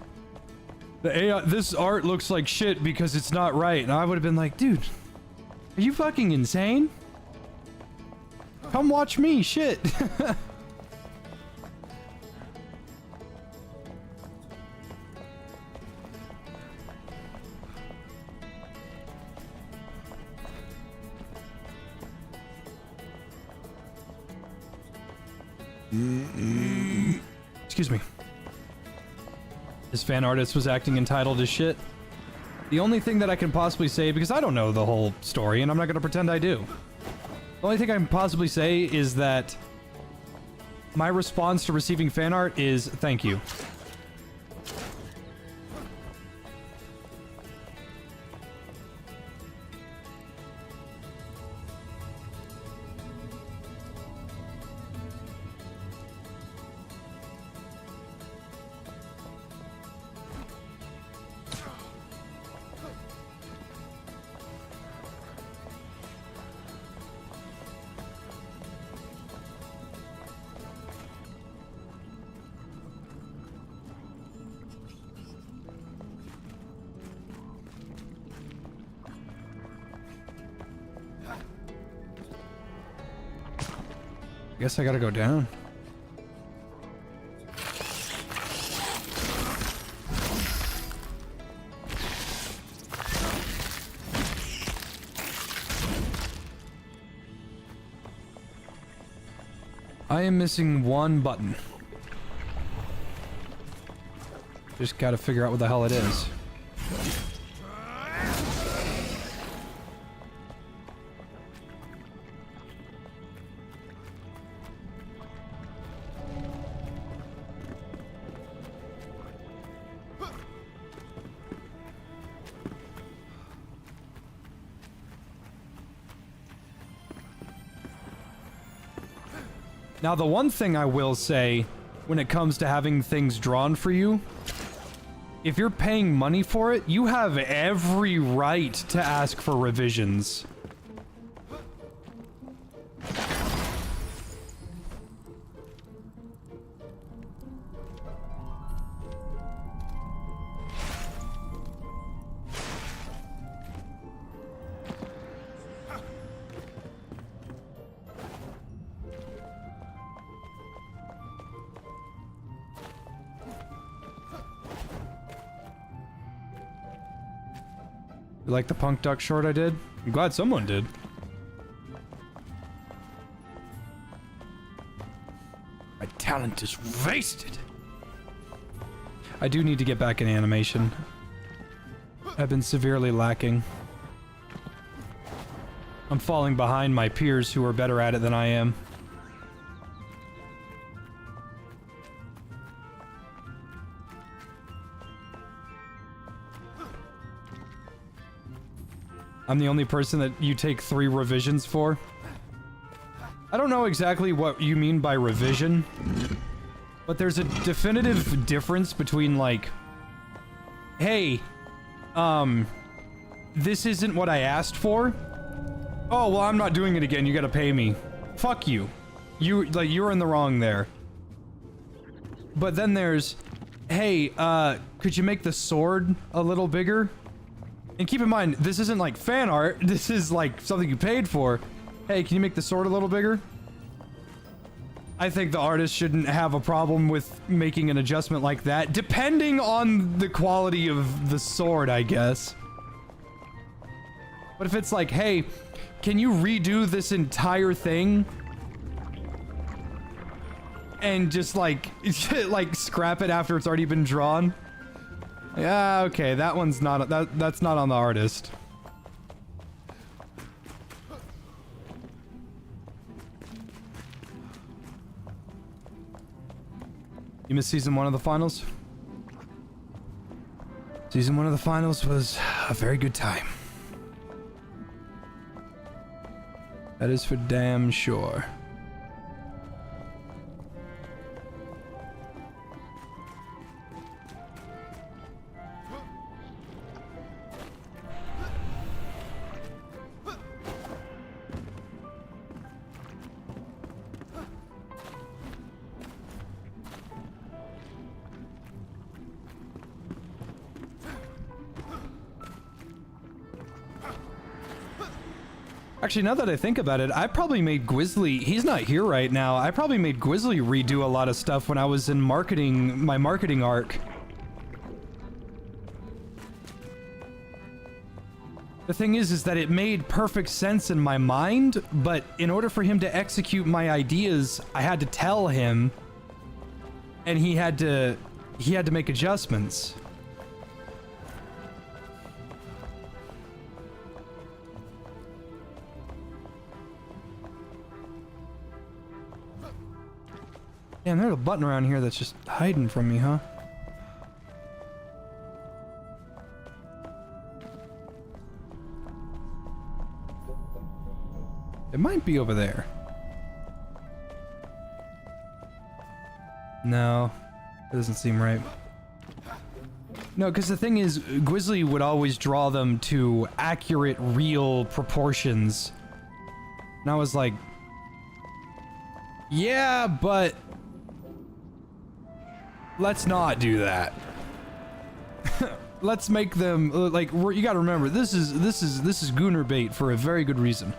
The AI, this art looks like shit because it's not right. And I would have been like, dude, are you fucking insane? Come watch me, shit. Excuse me. This fan artist was acting entitled as shit. The only thing that I can possibly say, because I don't know the whole story, and I'm not going to pretend I do. The only thing I can possibly say is that my response to receiving fan art is thank you. I guess I gotta go down. I am missing one button. Just gotta figure out what the hell it is. Now, the one thing I will say when it comes to having things drawn for you, if you're paying money for it, you have every right to ask for revisions. You like the punk duck short I did? I'm glad someone did. My talent is wasted. I do need to get back in animation. I've been severely lacking. I'm falling behind my peers who are better at it than I am. I'm the only person that you take 3 revisions for. I don't know exactly what you mean by revision, but there's a definitive difference between like, hey, this isn't what I asked for. Oh, well, I'm not doing it again. You gotta pay me. Fuck you. You're in the wrong there. But then there's, hey, could you make the sword a little bigger? And keep in mind, this isn't like fan art. This is like something you paid for. Hey, can you make the sword a little bigger? I think the artist shouldn't have a problem with making an adjustment like that, depending on the quality of the sword, I guess. But if it's like, hey, can you redo this entire thing? And just like, like scrap it after it's already been drawn? Yeah, okay, that one's not, that's not on the artist. You missed season 1 of the finals? Season 1 of the finals was a very good time. That is for damn sure. Actually, now that I think about it, I probably made Gwizzly, he's not here right now, I probably made Gwizzly redo a lot of stuff when I was in marketing, my marketing arc. The thing is that it made perfect sense in my mind, but in order for him to execute my ideas, I had to tell him, and he had to make adjustments. Damn, there's a button around here that's just hiding from me, huh? It might be over there. No, it doesn't seem right. No, because the thing is, Gwizzly would always draw them to accurate, real proportions. And I was like, yeah, but let's not do that. Let's make them like, you gotta remember, this is Gooner bait for a very good reason.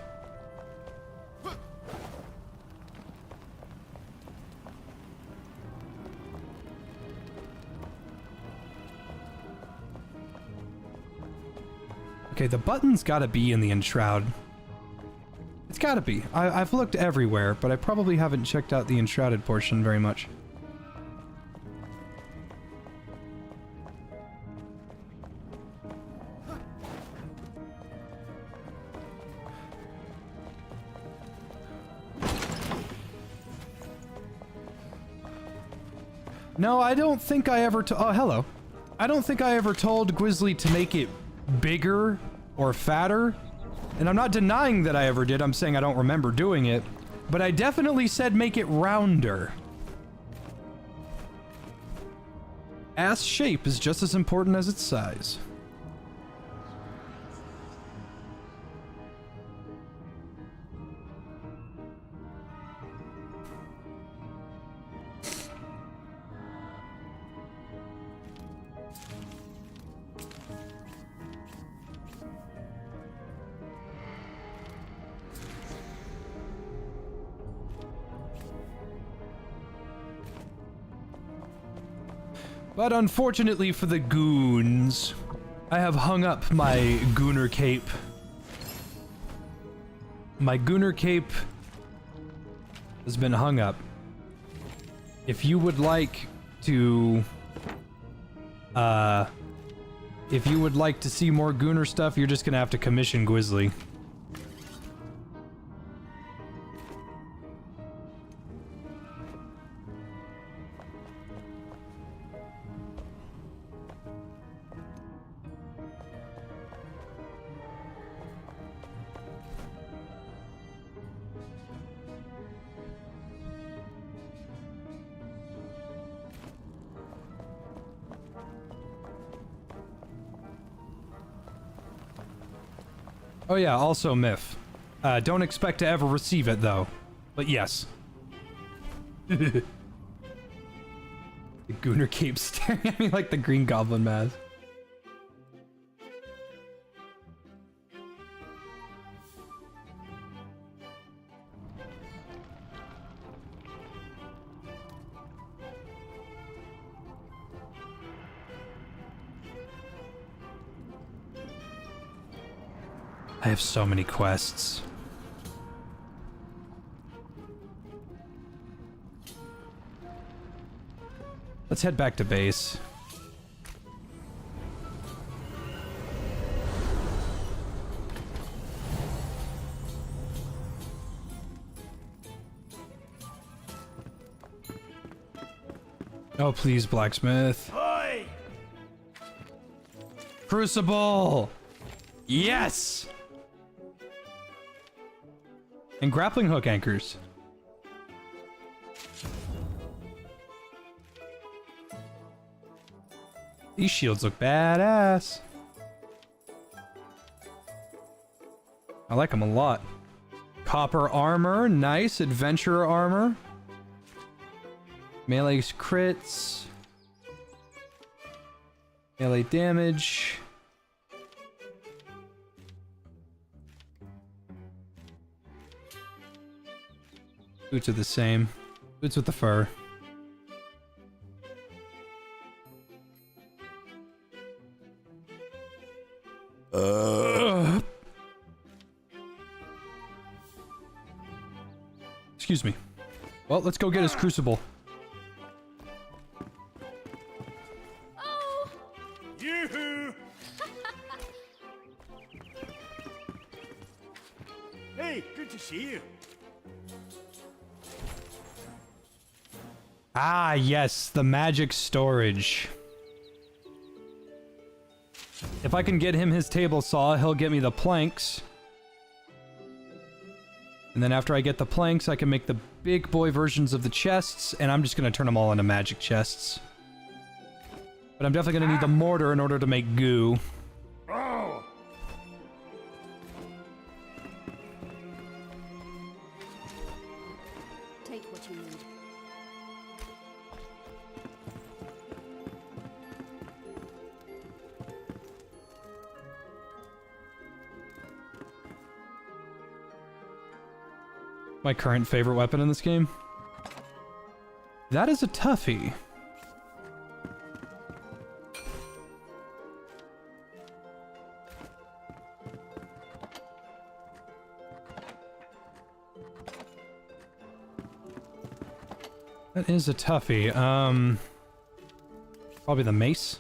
Okay, the button's gotta be in the Enshroud. It's gotta be. I've looked everywhere, but I probably haven't checked out the Enshrouded portion very much. No, I don't think I ever oh, hello. I don't think I ever told Gwizzly to make it bigger or fatter. And I'm not denying that I ever did, I'm saying I don't remember doing it. But I definitely said make it rounder. Ass shape is just as important as its size. But unfortunately for the goons, I have hung up my Gooner cape. My Gooner cape has been hung up. If you would like to, if you would like to see more Gooner stuff, you're just gonna have to commission Gwizzly. Oh yeah, also myth. Don't expect to ever receive it though. But yes. The Gooner keeps staring at me like the Green Goblin mask. I have so many quests. Let's head back to base. Oh, please, blacksmith. Oi! Crucible! Yes! And grappling hook anchors. These shields look badass. I like them a lot. Copper armor, nice. Adventurer armor. Melee crits. Melee damage. Boots are the same. Boots with the fur. Excuse me. Well, let's go get his crucible. Oh! Yoo-hoo! Hey, good to see you. Ah, yes, the magic storage. If I can get him his table saw, he'll get me the planks. And then after I get the planks, I can make the big boy versions of the chests, and I'm just gonna turn them all into magic chests. But I'm definitely gonna need the mortar in order to make goo. Oh! Take what you need. My current favorite weapon in this game. That is a toughie. That is a toughie. Probably the mace.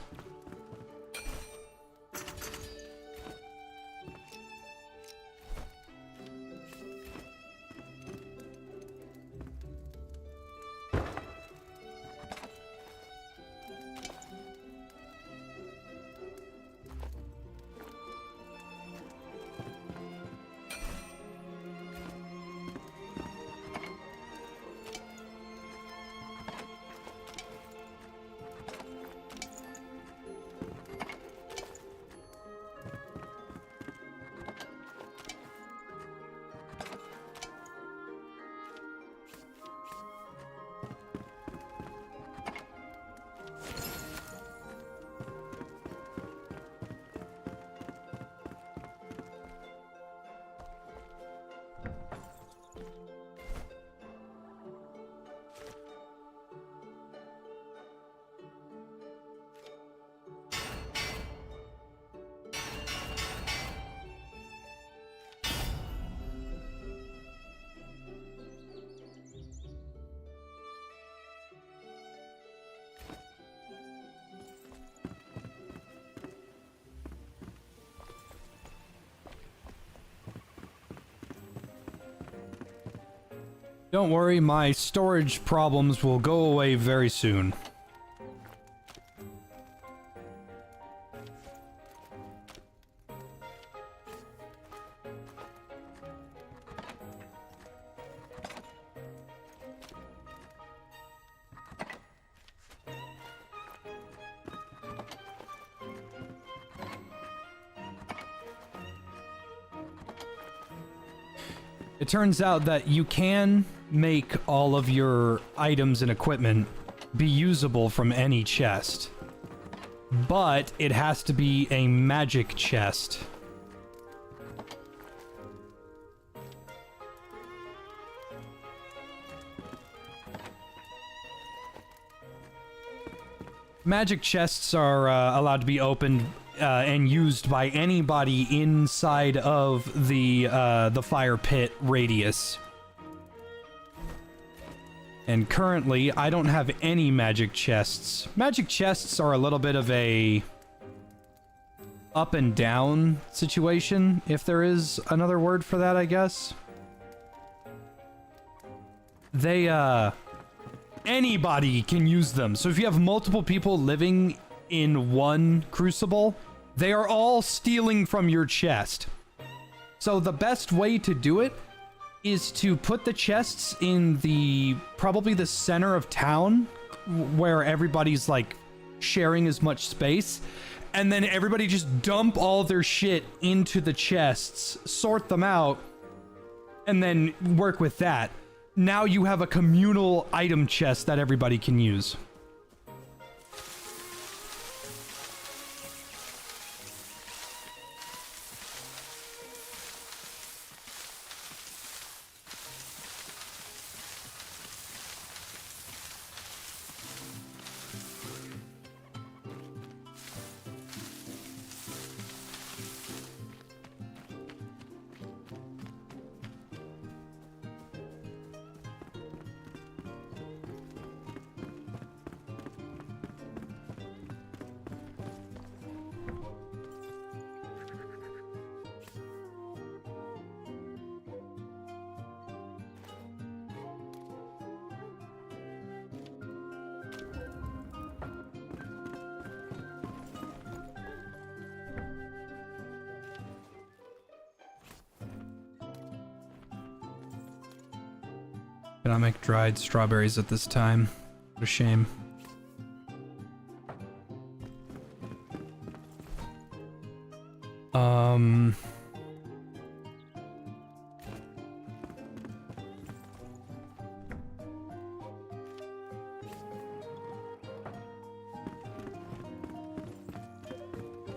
Don't worry, my storage problems will go away very soon. It turns out that you can make all of your items and equipment be usable from any chest. But it has to be a magic chest. Magic chests are allowed to be opened and used by anybody inside of the fire pit radius. And currently, I don't have any magic chests. Magic chests are a little bit of a up and down situation, if there is another word for that, I guess. They, anybody can use them. So if you have multiple people living in one crucible, they are all stealing from your chest. So the best way to do it is to put the chests in probably the center of town where everybody's like sharing as much space, and then everybody just dump all their shit into the chests, sort them out, and then work with that. Now you have a communal item chest that everybody can use. Cannot make dried strawberries at this time. What a shame.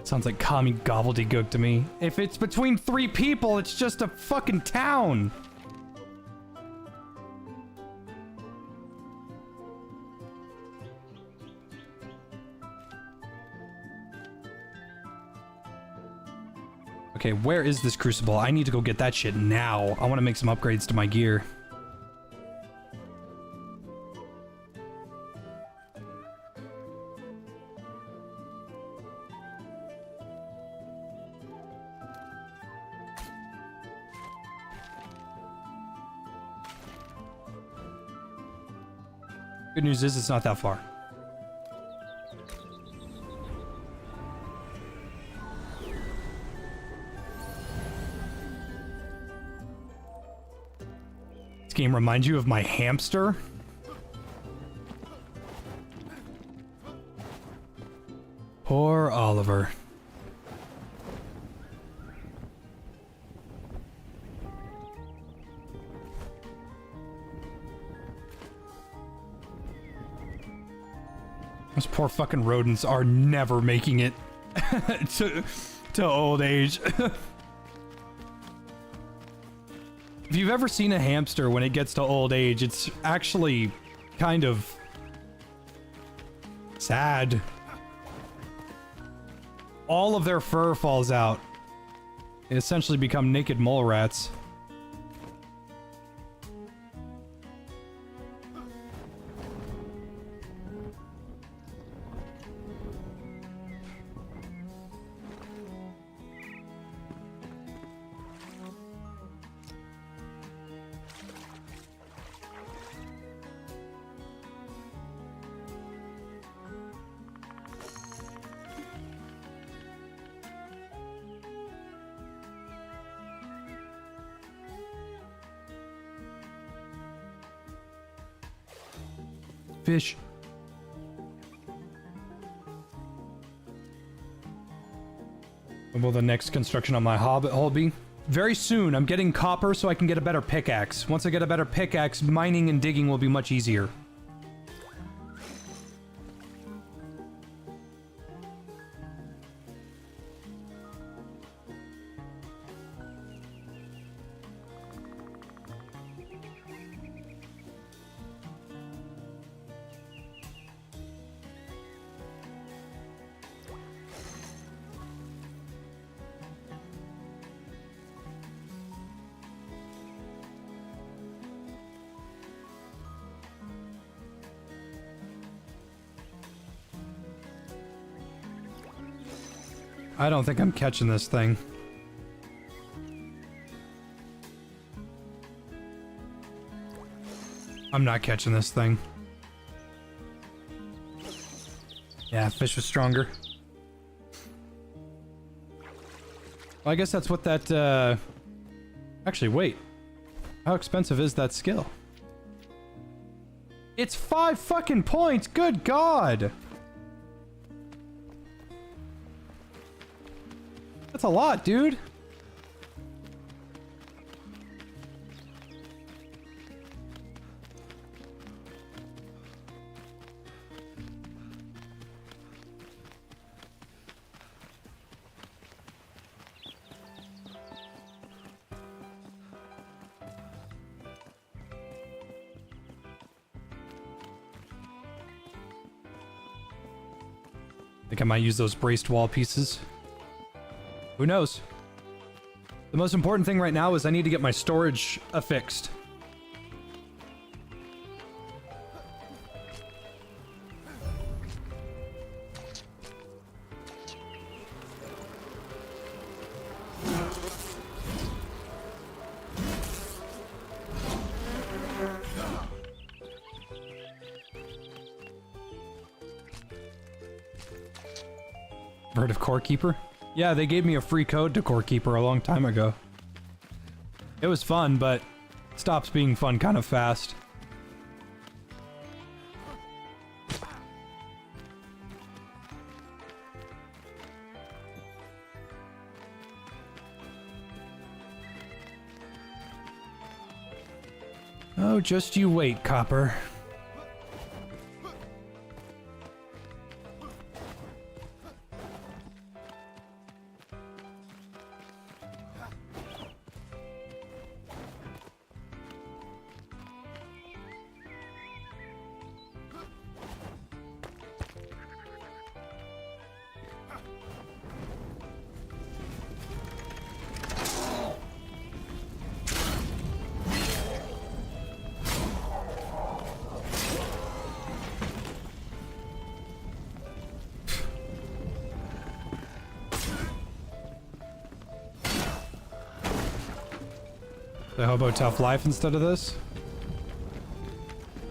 Sounds like commie gobbledygook to me. If it's between 3 people, it's just a fucking town. Okay, where is this crucible? I need to go get that shit now. I want to make some upgrades to my gear. Good news is it's not that far. This game reminds you of my hamster? Poor Oliver. Those poor fucking rodents are never making it to old age. If you've ever seen a hamster when it gets to old age, it's actually kind of sad. All of their fur falls out. They essentially become naked mole rats. Fish. When will the next construction on my hobbit hole be? Very soon. I'm getting copper so I can get a better pickaxe. Once I get a better pickaxe, mining and digging will be much easier. I don't think I'm catching this thing. I'm not catching this thing. Yeah, fish was stronger. Well, I guess that's what that, Actually, wait. How expensive is that skill? It's 5 fucking points! Good God! That's a lot, dude. Think I might use those braced wall pieces. Who knows? The most important thing right now is I need to get my storage affixed. Heard of Core Keeper? Yeah, they gave me a free code to Core Keeper a long time ago. It was fun, but it stops being fun kind of fast. Oh, just you wait, Copper. The Hobo Tough Life instead of this?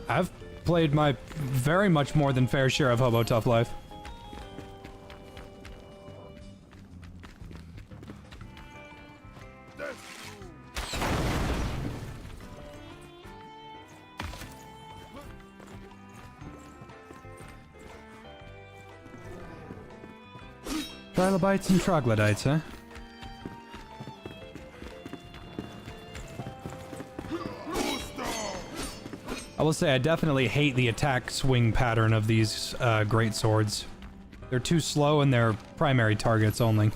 I've played my very much more than fair share of Hobo Tough Life. Trilobites and troglodytes, huh? I will say I definitely hate the attack swing pattern of these great swords. They're too slow and they're primary targets only.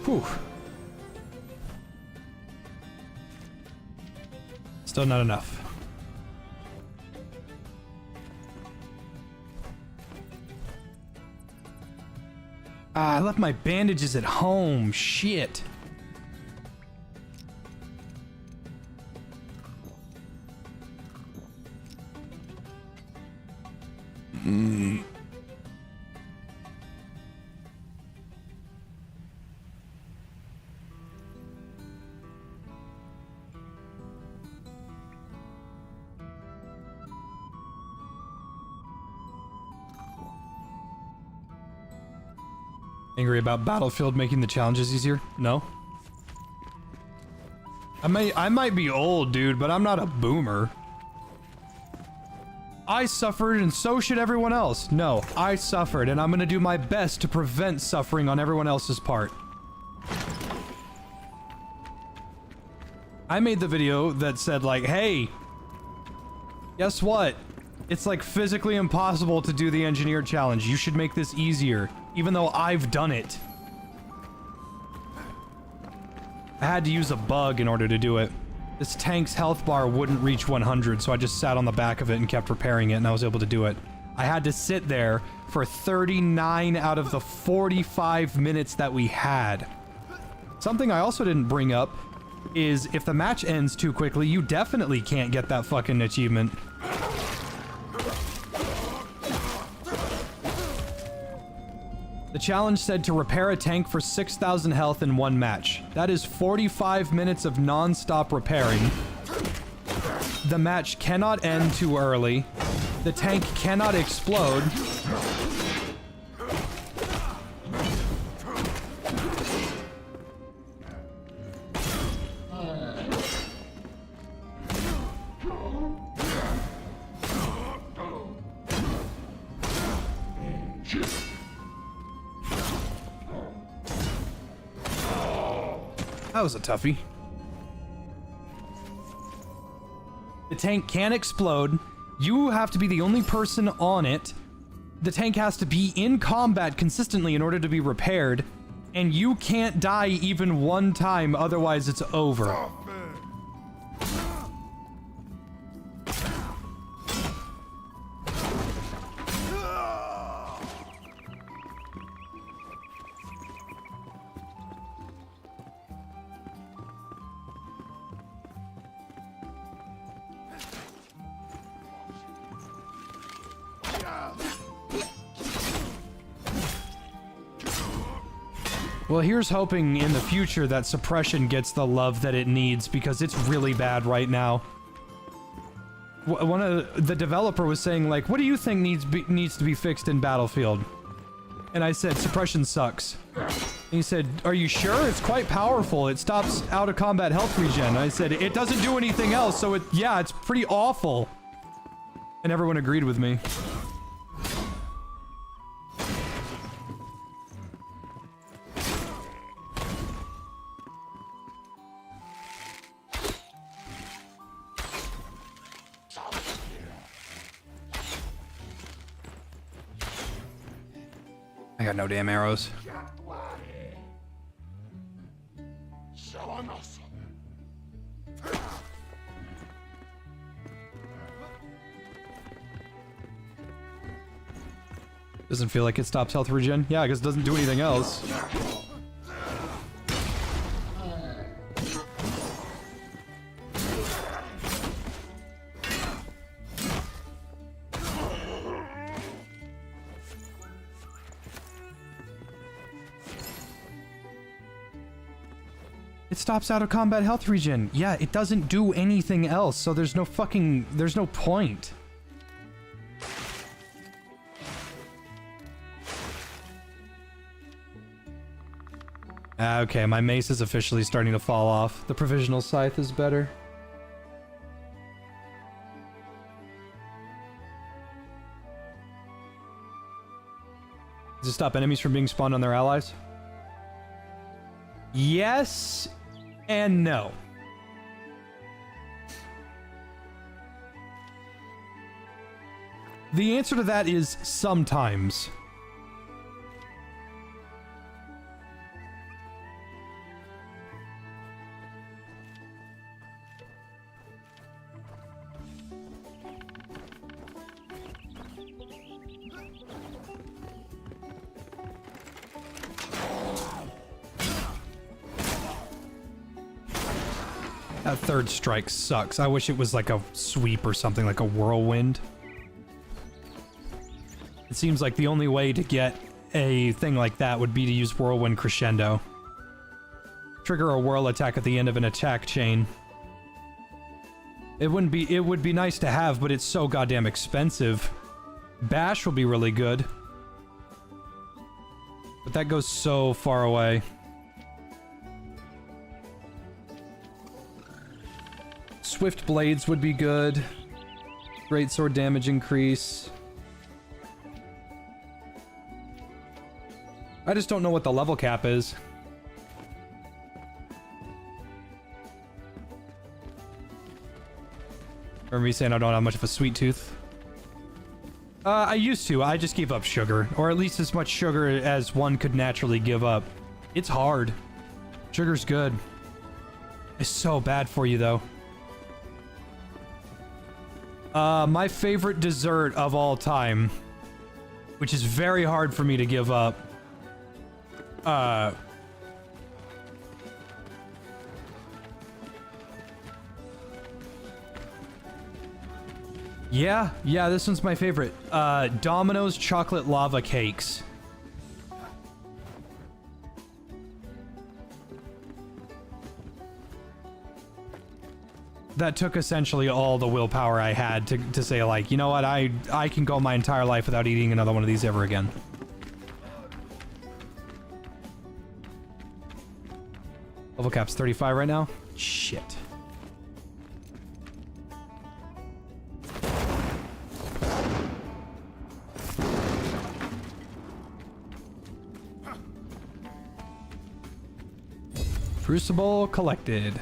Whew. Still not enough. Ah, I left my bandages at home. Shit. Angry about Battlefield making the challenges easier? No. I might be old, dude, but I'm not a boomer. I suffered and so should everyone else. No, I suffered and I'm gonna do my best to prevent suffering on everyone else's part. I made the video that said like, hey, guess what? It's like physically impossible to do the engineer challenge. You should make this easier, even though I've done it. I had to use a bug in order to do it. This tank's health bar wouldn't reach 100, so I just sat on the back of it and kept repairing it, and I was able to do it. I had to sit there for 39 out of the 45 minutes that we had. Something I also didn't bring up is if the match ends too quickly, you definitely can't get that fucking achievement. The challenge said to repair a tank for 6,000 health in one match. That is 45 minutes of non-stop repairing. The match cannot end too early. The tank cannot explode. That was a toughie. The tank can explode. You have to be the only person on it. The tank has to be in combat consistently in order to be repaired. And you can't die even one time, otherwise it's over. Well, here's hoping in the future that suppression gets the love that it needs, because it's really bad right now. One of the developer was saying, like, what do you think needs to be fixed in Battlefield? And I said, suppression sucks. And he said, are you sure? It's quite powerful. It stops out of combat health regen. I said, it doesn't do anything else, so yeah, it's pretty awful. And everyone agreed with me. I got no damn arrows. Doesn't feel like it stops health regen. Yeah, because it doesn't do anything else. It stops out of combat health regen. Yeah, it doesn't do anything else, so there's no point. Okay, my mace is officially starting to fall off. The provisional scythe is better. Does it stop enemies from being spawned on their allies? Yes and no. The answer to that is sometimes. That third strike sucks. I wish it was like a sweep or something, like a whirlwind. It seems like the only way to get a thing like that would be to use whirlwind crescendo. Trigger a whirl attack at the end of an attack chain. It would be nice to have, but it's so goddamn expensive. Bash will be really good. But that goes so far away. Swift blades would be good. Great sword damage increase. I just don't know what the level cap is. Remember me saying I don't have much of a sweet tooth? I used to. I just gave up sugar. Or at least as much sugar as one could naturally give up. It's hard. Sugar's good. It's so bad for you, though. My favorite dessert of all time, which is very hard for me to give up. Yeah, this one's my favorite. Domino's chocolate lava cakes. That took essentially all the willpower I had to say, like, you know what, I can go my entire life without eating another one of these ever again. Level cap's 35 right now? Shit. Crucible collected.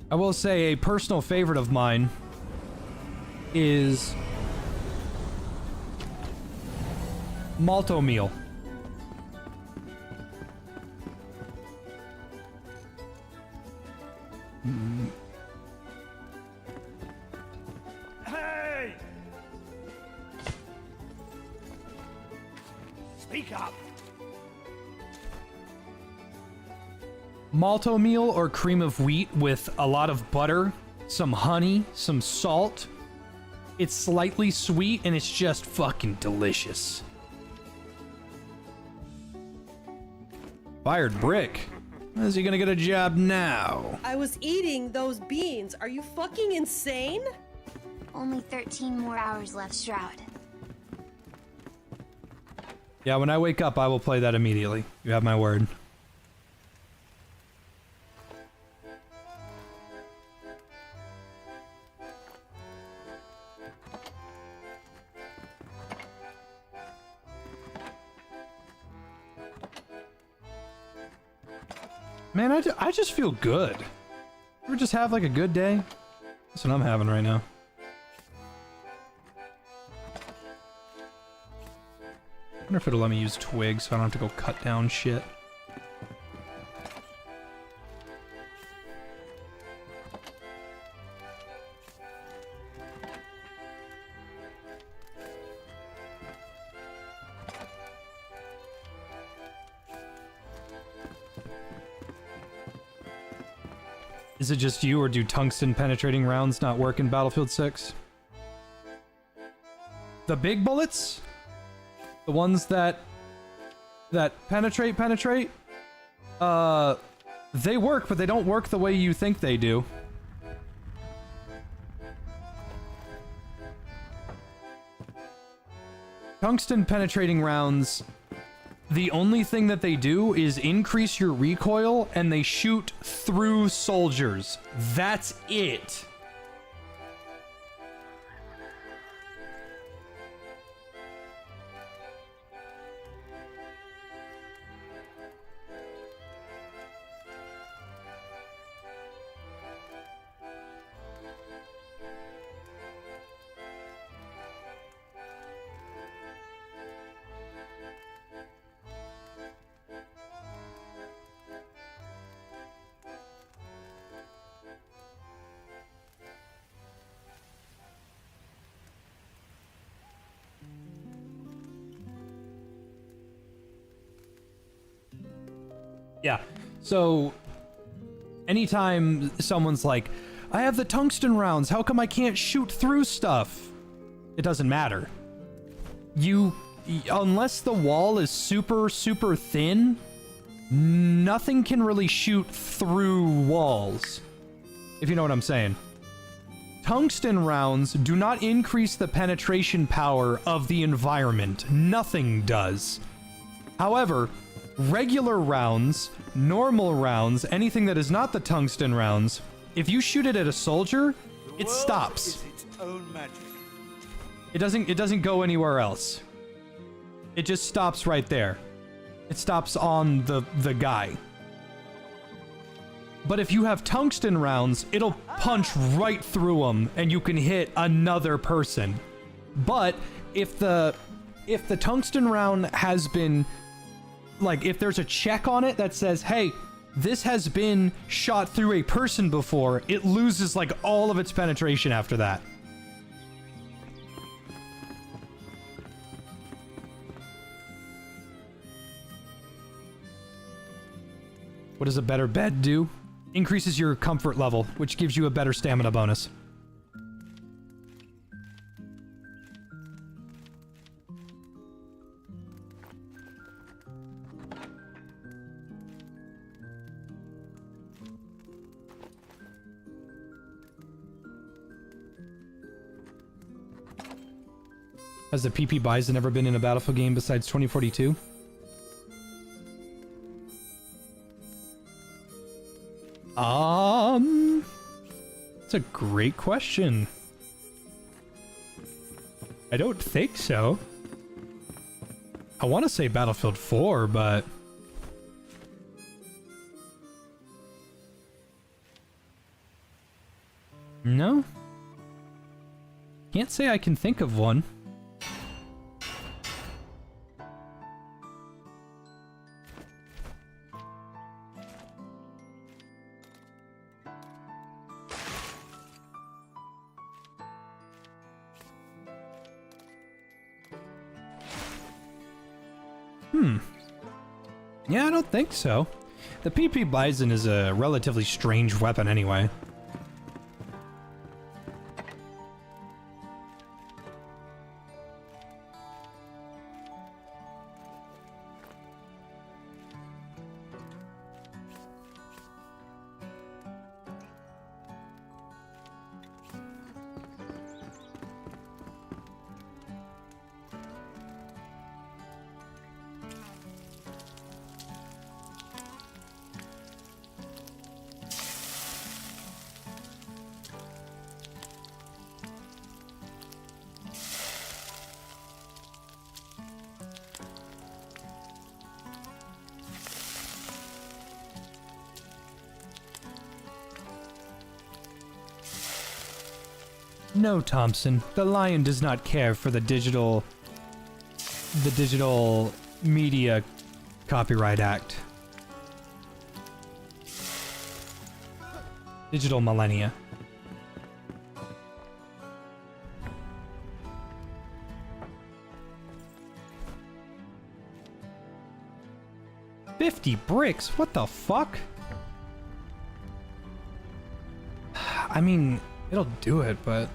I will say a personal favorite of mine is malto meal. Hey! malto meal or cream of wheat with a lot of butter, some honey, some salt. It's slightly sweet and it's just fucking delicious. Fired Brick. Is he gonna get a job now? I was eating those beans. Are you fucking insane? Only 13 more hours left, Shroud. Yeah, when I wake up, I will play that immediately. You have my word. Man, I just feel good. You ever just have like a good day? That's what I'm having right now. I wonder if it'll let me use twigs so I don't have to go cut down shit. Is it just you, or do tungsten penetrating rounds not work in Battlefield 6? The big bullets? The ones that penetrate? They work, but they don't work the way you think they do. Tungsten penetrating rounds, the only thing that they do is increase your recoil, and they shoot through soldiers. That's it. Yeah, so anytime someone's like, I have the tungsten rounds, how come I can't shoot through stuff? It doesn't matter. Unless the wall is super, super thin, nothing can really shoot through walls, if you know what I'm saying. Tungsten rounds do not increase the penetration power of the environment. Nothing does. However, regular rounds, normal rounds, anything that is not the tungsten rounds, if you shoot it at a soldier, it stops. Is its own magic. It doesn't go anywhere else. It just stops right there. It stops on the guy. But if you have tungsten rounds, it'll punch right through them and you can hit another person. But if the tungsten round has been, like, if there's a check on it that says, hey, this has been shot through a person before, it loses like all of its penetration after that. What does a better bed do? Increases your comfort level, which gives you a better stamina bonus. Has the PP Bison ever been in a Battlefield game besides 2042? That's a great question. I don't think so. I want to say Battlefield 4, but... No? Can't say I can think of one. Yeah, I don't think so. The PP Bison is a relatively strange weapon anyway. No, Thompson. The Lion does not care for the digital Media Copyright Act. Digital Millennia. $50 bricks? What the fuck? I mean, it'll do it, but...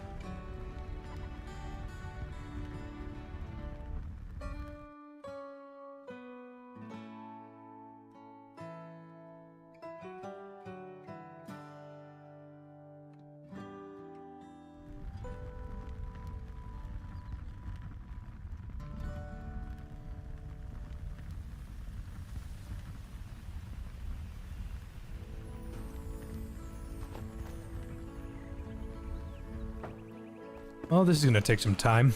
Well, this is gonna take some time.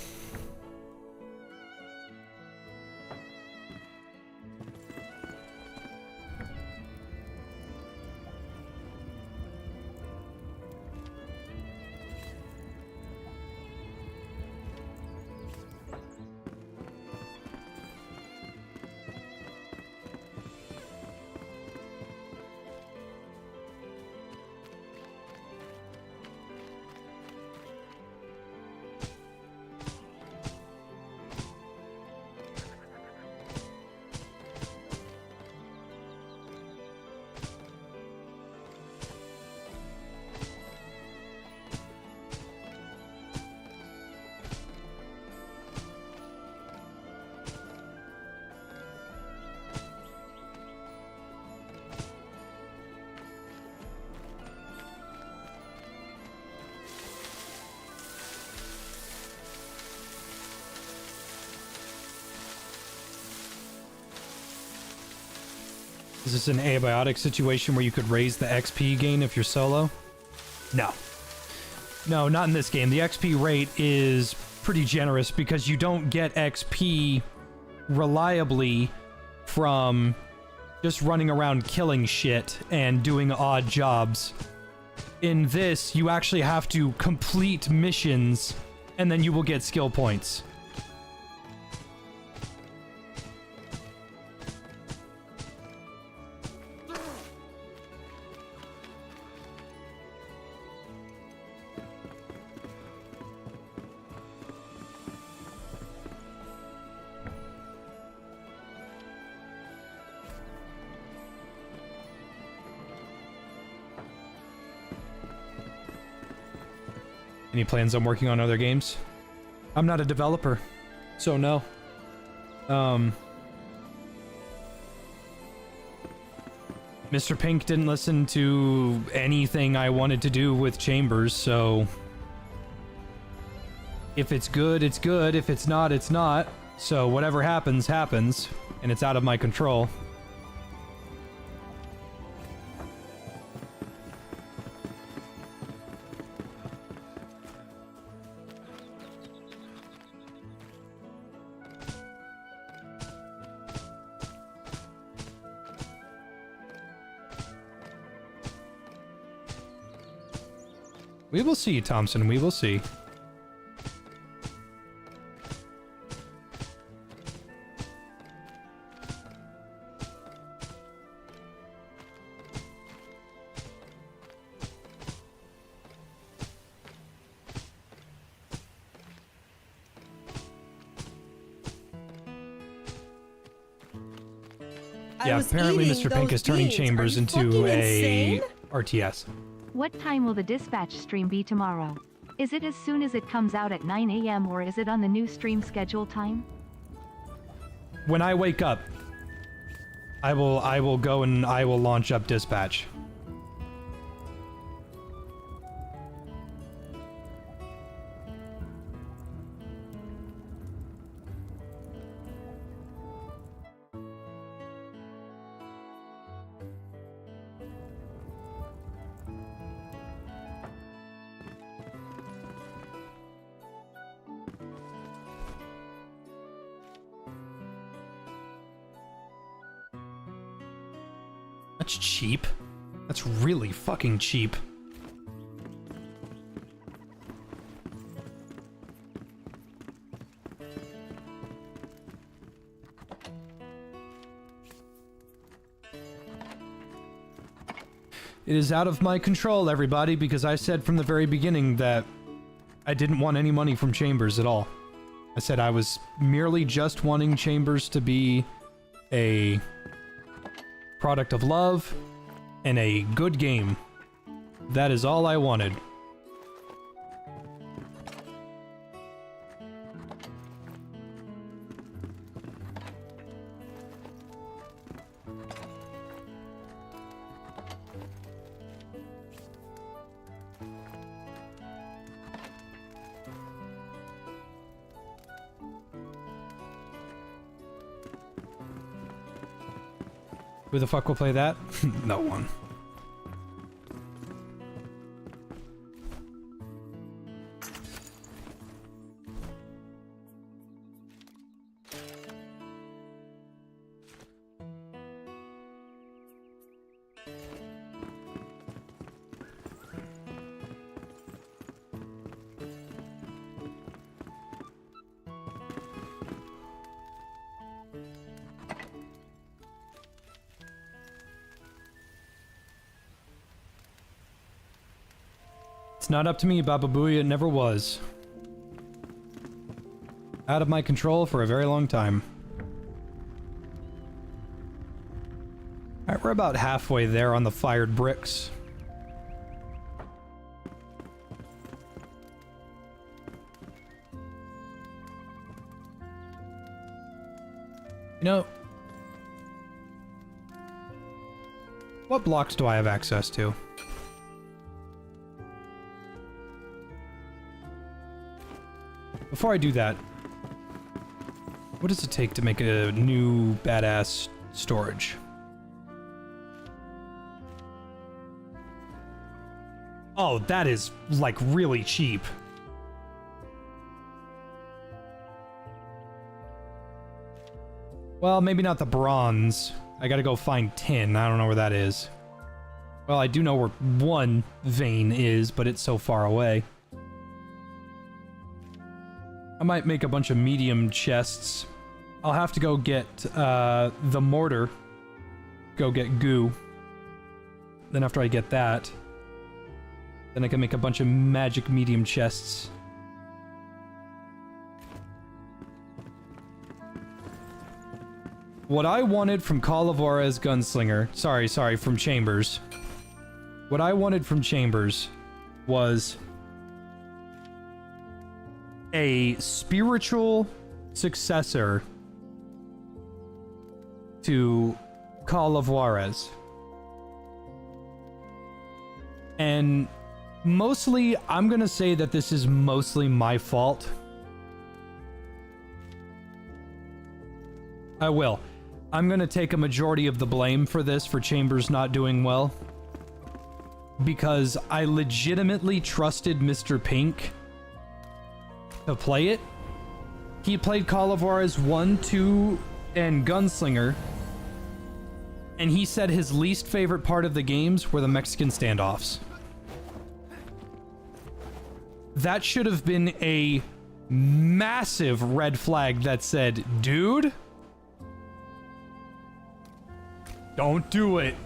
Is this an abiotic situation where you could raise the XP gain if you're solo? No. No, not in this game. The XP rate is pretty generous because you don't get XP reliably from just running around killing shit and doing odd jobs. In this, you actually have to complete missions and then you will get skill points. Any plans on working on other games? I'm not a developer, so no. Mr. Pink didn't listen to anything I wanted to do with Chambers, so... If it's good, it's good. If it's not, it's not. So whatever happens, happens. And it's out of my control. We will see, Thompson. We will see. Yeah, was apparently eating Mr. Pink those is turning beans. Chambers Are you into fucking a insane? RTS. What time will the dispatch stream be tomorrow? Is it as soon as it comes out at 9 a.m. or is it on the new stream schedule time? When I wake up, I will go and I will launch up dispatch. That's cheap. That's really fucking cheap. It is out of my control, everybody, because I said from the very beginning that I didn't want any money from Chambers at all. I said I was merely just wanting Chambers to be a product of love and a good game. That is all I wanted. Who the fuck will play that? No one. It's not up to me, Baba Booey, it never was. Out of my control for a very long time. Alright, we're about halfway there on the fired bricks. You know, what blocks do I have access to? Before I do that, what does it take to make a new badass storage? Oh, that is, like, really cheap. Well, maybe not the bronze. I gotta go find tin. I don't know where that is. Well, I do know where one vein is, but it's so far away. I might make a bunch of medium chests. I'll have to go get the mortar. Go get goo. Then after I get that, then I can make a bunch of magic medium chests. What I wanted from Call of Juarez Gunslinger, sorry, from Chambers. What I wanted from Chambers was a spiritual successor to Call of Juarez. And mostly, I'm gonna say that this is mostly my fault. I will. I'm gonna take a majority of the blame for this, for Chambers not doing well. Because I legitimately trusted Mr. Pink to play it. He played Call of Juarez 1, 2, and Gunslinger. And he said his least favorite part of the games were the Mexican standoffs. That should have been a massive red flag that said, dude, don't do it.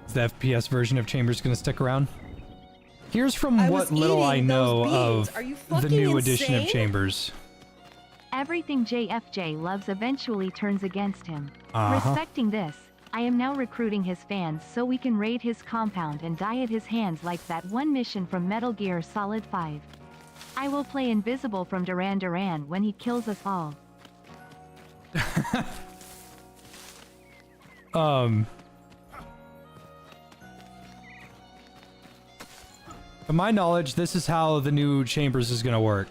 Is the FPS version of Chambers gonna stick around? Here's from I what was little I eating know those beans. of Are you the fucking new edition of insane? Chambers. Everything JFJ loves eventually turns against him. Uh-huh. Respecting this, I am now recruiting his fans so we can raid his compound and die at his hands like that one mission from Metal Gear Solid 5. I will play invisible from Duran Duran when he kills us all. To my knowledge, this is how the new Chambers is gonna work.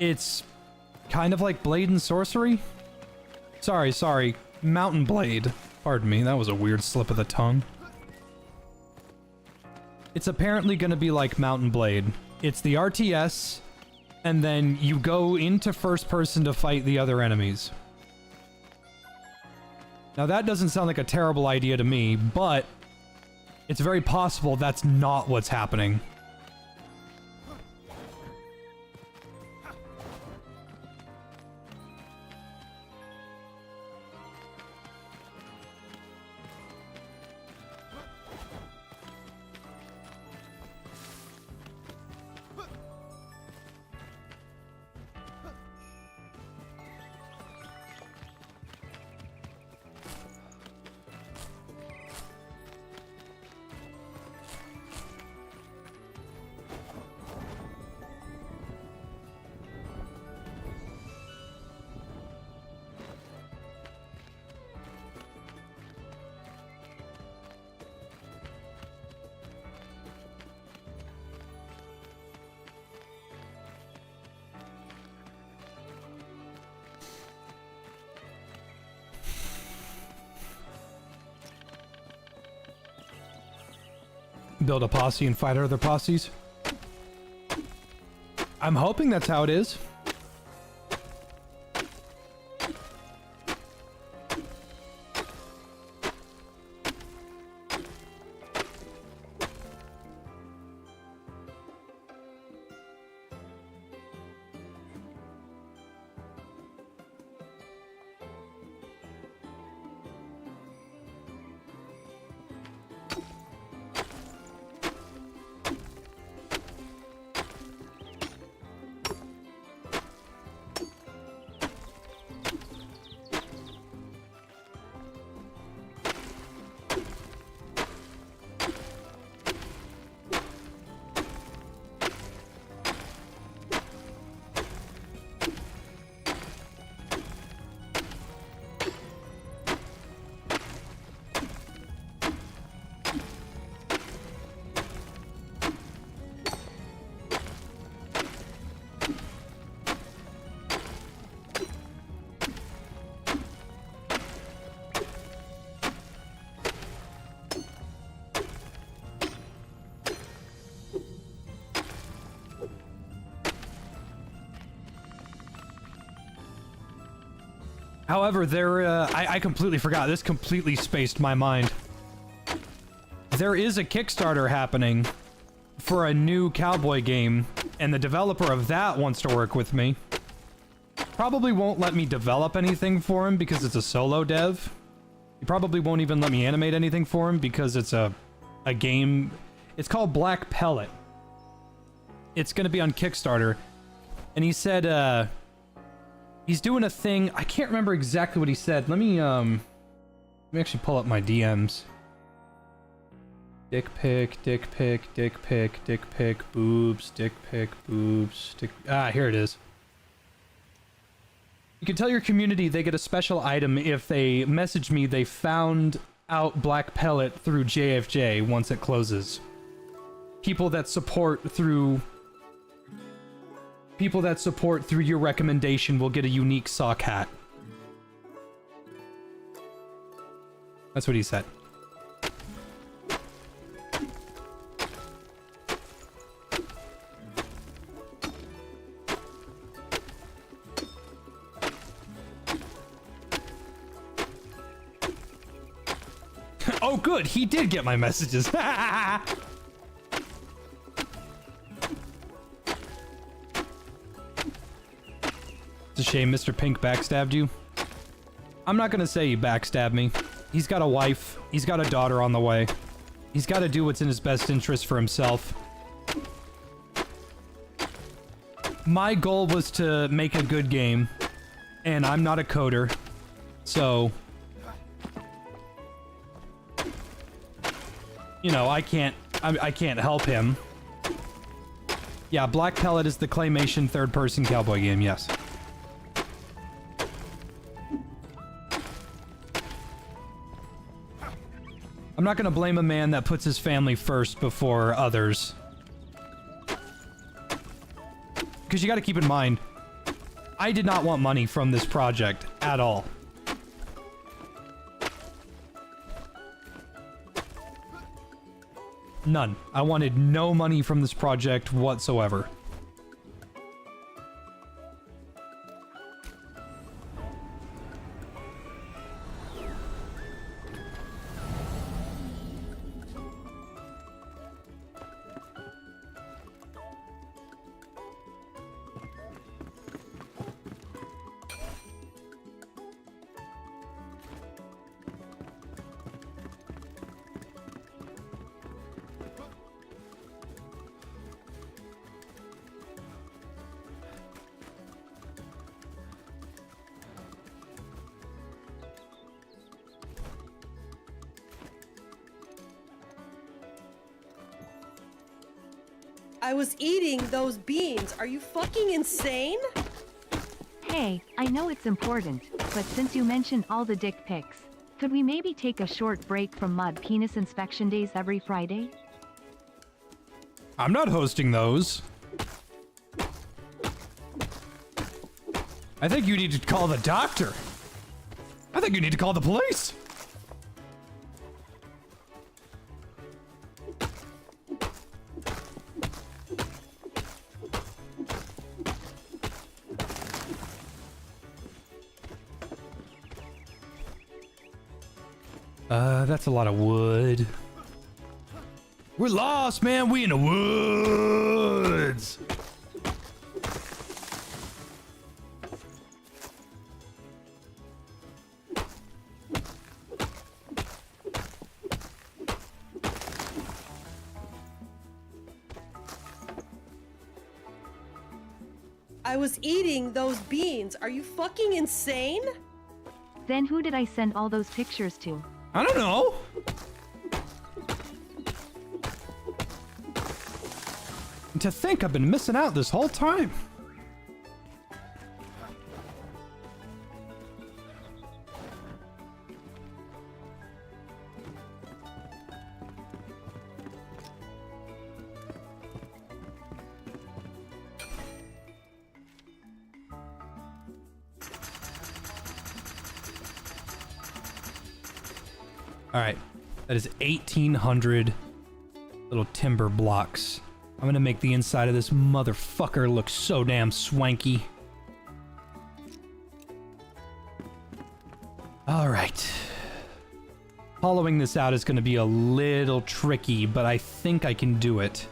It's kind of like Blade and Sorcery? Sorry, Mountain Blade. Pardon me, that was a weird slip of the tongue. It's apparently gonna be like Mountain Blade. It's the RTS, and then you go into first person to fight the other enemies. Now that doesn't sound like a terrible idea to me, but it's very possible that's not what's happening. Build a posse and fight other posses. I'm hoping that's how it is. However, I completely forgot. This completely spaced my mind. There is a Kickstarter happening for a new cowboy game, and the developer of that wants to work with me. Probably won't let me develop anything for him because it's a solo dev. He probably won't even let me animate anything for him because it's a game. It's called Black Pellet. It's going to be on Kickstarter. And he said, he's doing a thing. I can't remember exactly what he said. Let me actually pull up my DMs. Dick pic, dick pic, dick pic, dick pic, boobs, dick pic, boobs, dick... Ah, here it is. You can tell your community they get a special item if they message me they found out Black Pellet through JFJ once it closes. People that support through your recommendation will get a unique sock hat. That's what he said. Oh, good. He did get my messages. It's a shame Mr. Pink backstabbed you. I'm not gonna say you backstabbed me. He's got a wife. He's got a daughter on the way. He's got to do what's in his best interest for himself. My goal was to make a good game, and I'm not a coder, so... You know, I can't help him. Yeah, Black Pellet is the claymation third-person cowboy game, yes. I'm not gonna blame a man that puts his family first before others. Because you gotta keep in mind, I did not want money from this project at all. None. I wanted no money from this project whatsoever. I was eating those beans. Are you fucking insane? Hey, I know it's important, but since you mentioned all the dick pics, could we maybe take a short break from Mud Penis Inspection Days every Friday? I'm not hosting those. I think you need to call the doctor. I think you need to call the police. That's a lot of wood. We're lost, man. We in the woods. I was eating those beans. Are you fucking insane? Then who did I send all those pictures to? I don't know. To think I've been missing out this whole time. All right, that is 1,800 little timber blocks. I'm gonna make the inside of this motherfucker look so damn swanky. All right. Hollowing this out is gonna be a little tricky, but I think I can do it.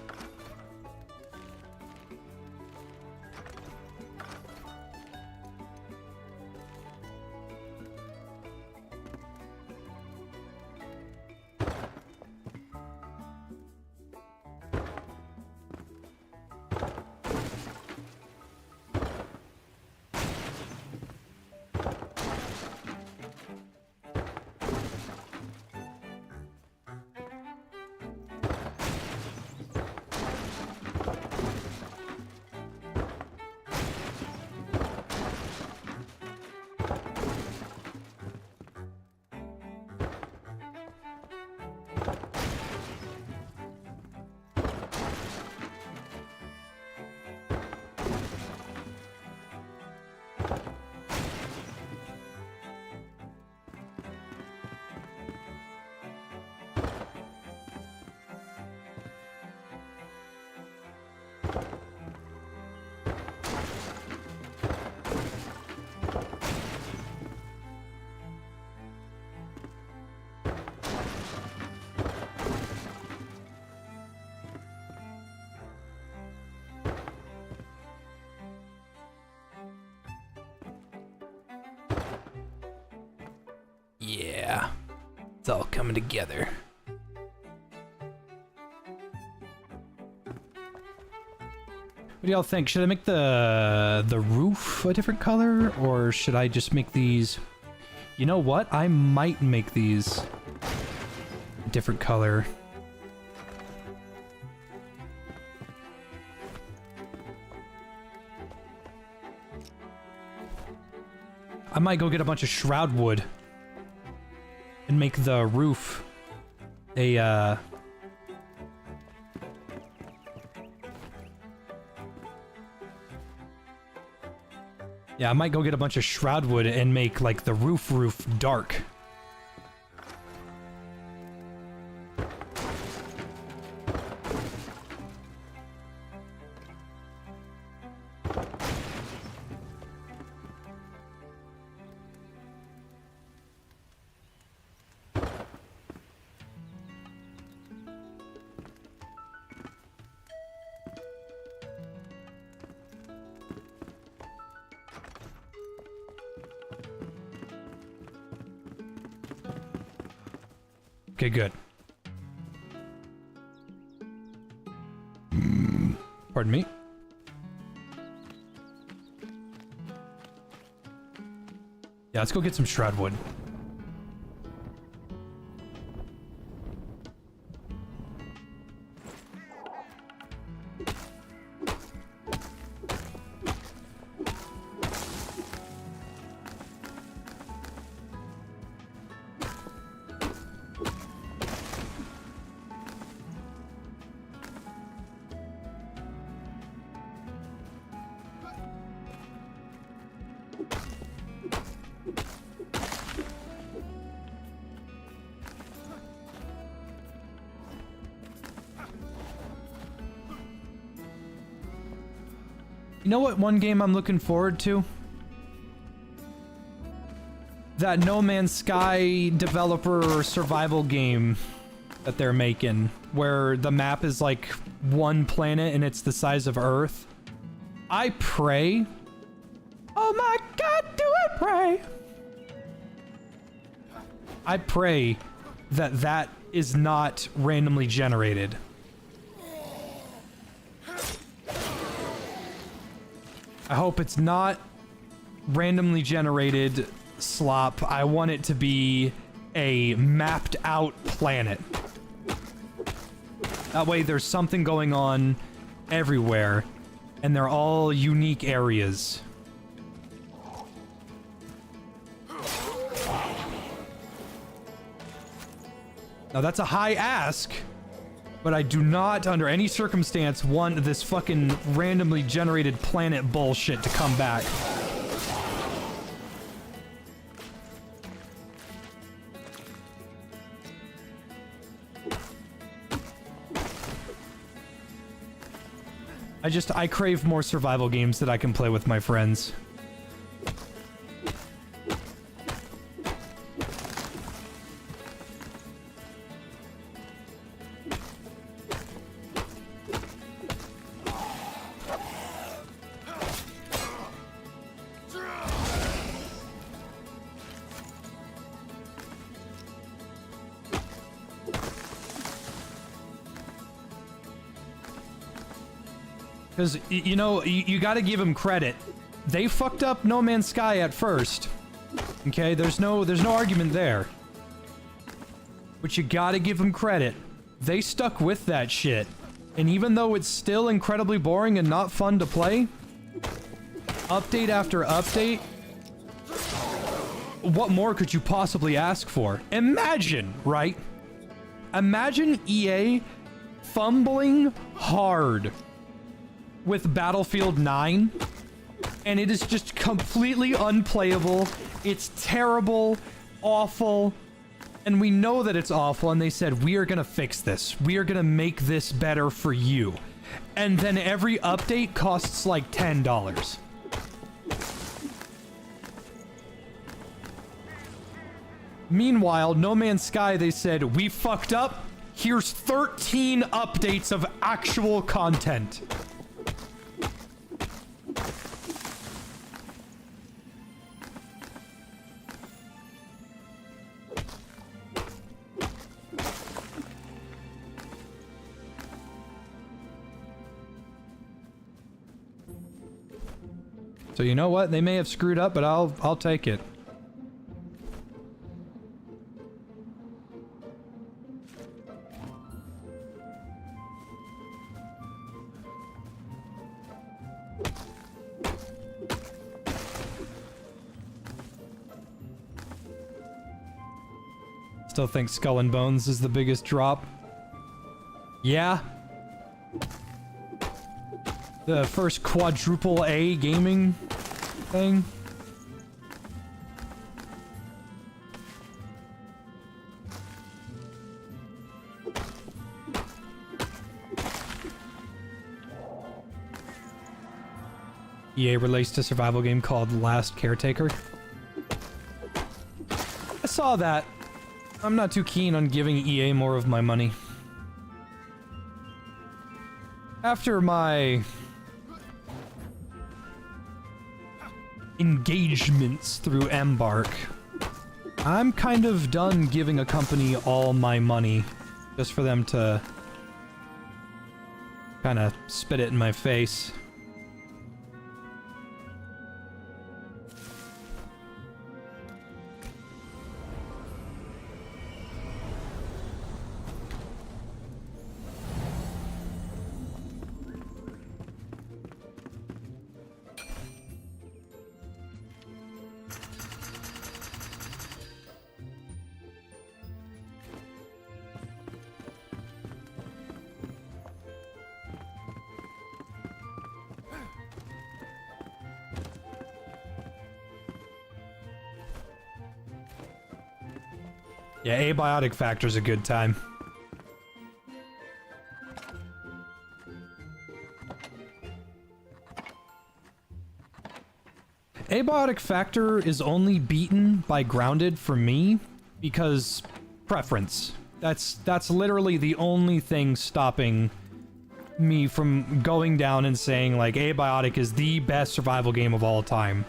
Yeah. It's all coming together. What do y'all think? Should I make the roof a different color, or should I just make these? You know what? I might make these a different color. I might go get a bunch of shroud wood and make the roof a yeah, I might go get a bunch of shroud wood and make like the roof dark. Okay, good. Pardon me. Yeah, let's go get some shroud wood. You know what one game I'm looking forward to? That No Man's Sky developer survival game that they're making, where the map is like one planet and it's the size of Earth. I pray. Oh my God, do I pray? I pray that that is not randomly generated. I hope it's not randomly generated slop. I want it to be a mapped out planet. That way there's something going on everywhere, and they're all unique areas. Now that's a high ask, but I do not, under any circumstance, want this fucking randomly generated planet bullshit to come back. I crave more survival games that I can play with my friends. Because, you know, you gotta give them credit. They fucked up No Man's Sky at first. Okay, there's no argument there. But you gotta give them credit. They stuck with that shit. And even though it's still incredibly boring and not fun to play, update after update, what more could you possibly ask for? Imagine, right? Imagine EA fumbling hard with Battlefield 9, and it is just completely unplayable. It's terrible, awful, and we know that it's awful, and they said, we are gonna fix this. We are gonna make this better for you. And then every update costs like $10. Meanwhile, No Man's Sky, they said, we fucked up. Here's 13 updates of actual content. So you know what? They may have screwed up, but I'll take it. Still think Skull and Bones is the biggest drop. Yeah. The first quadruple A gaming thing. EA released a survival game called Last Caretaker. I saw that. I'm not too keen on giving EA more of my money. After my engagements through Embark, I'm kind of done giving a company all my money just for them to kind of spit it in my face. Yeah, abiotic factor's a good time. Abiotic factor is only beaten by grounded for me because preference. That's literally the only thing stopping me from going down and saying like abiotic is the best survival game of all time.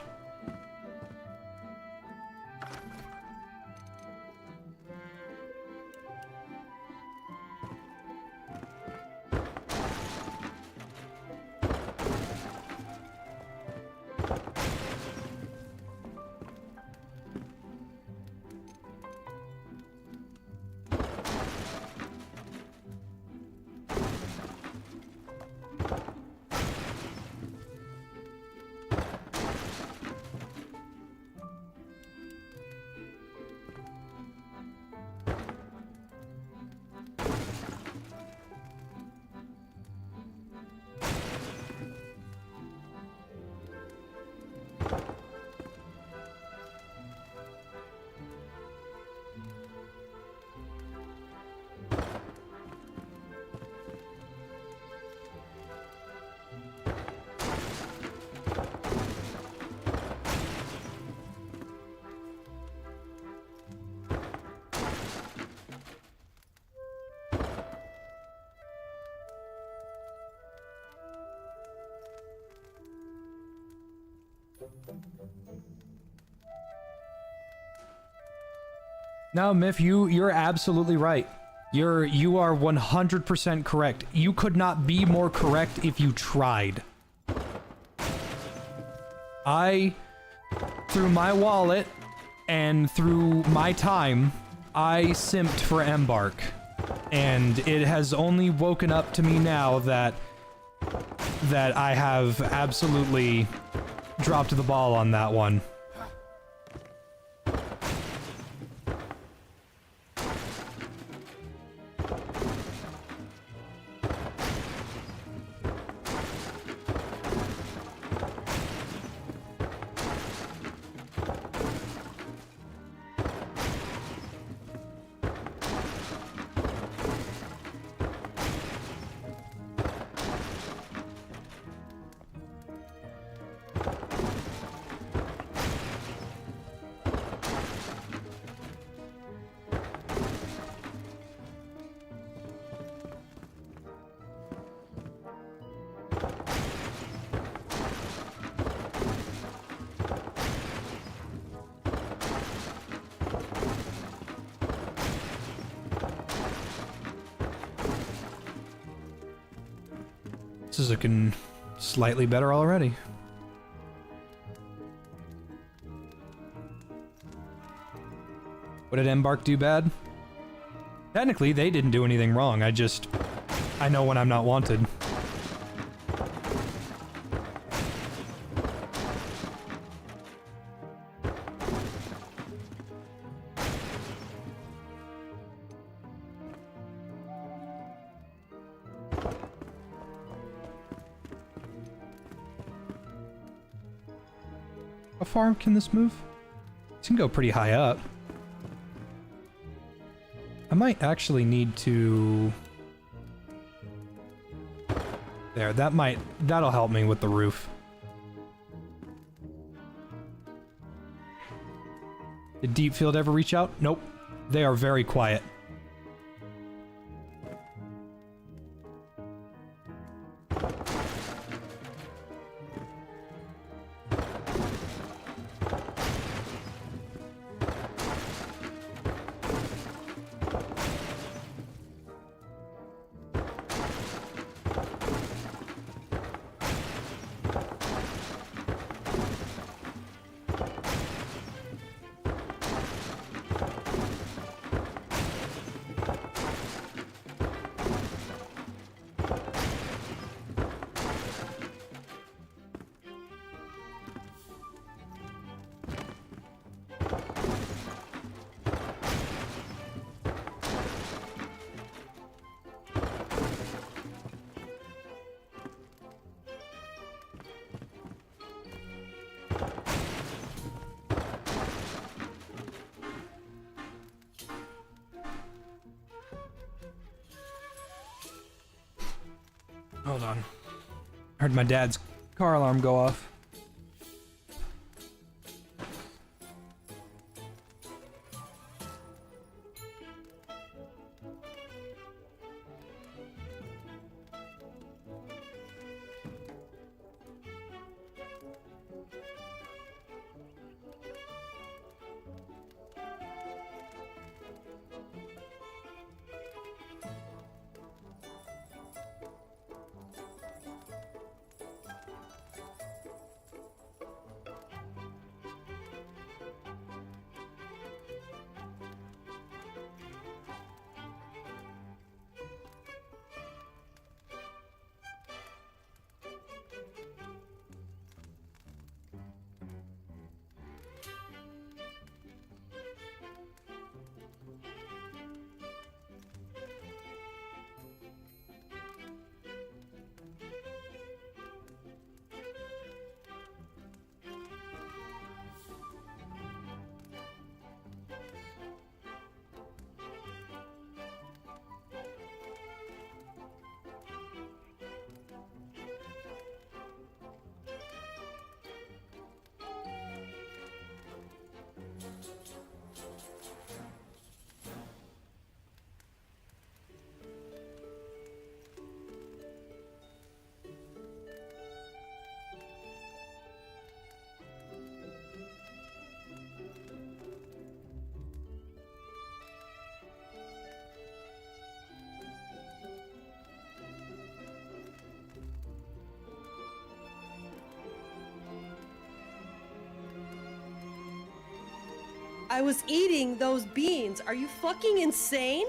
No, Miff, you're absolutely right. You are 100% correct. You could not be more correct if you tried. Through my wallet and through my time, I simped for Embark. And it has only woken up to me now that I have absolutely dropped the ball on that one. This is looking slightly better already. What did Embark do bad? Technically, they didn't do anything wrong. I know when I'm not wanted. How far can this move? It can go pretty high up. I might actually need to... There, that'll help me with the roof. Did Deep Field ever reach out? Nope. They are very quiet. Hold on. Heard my dad's car alarm go off. I was eating those beans. Are you fucking insane?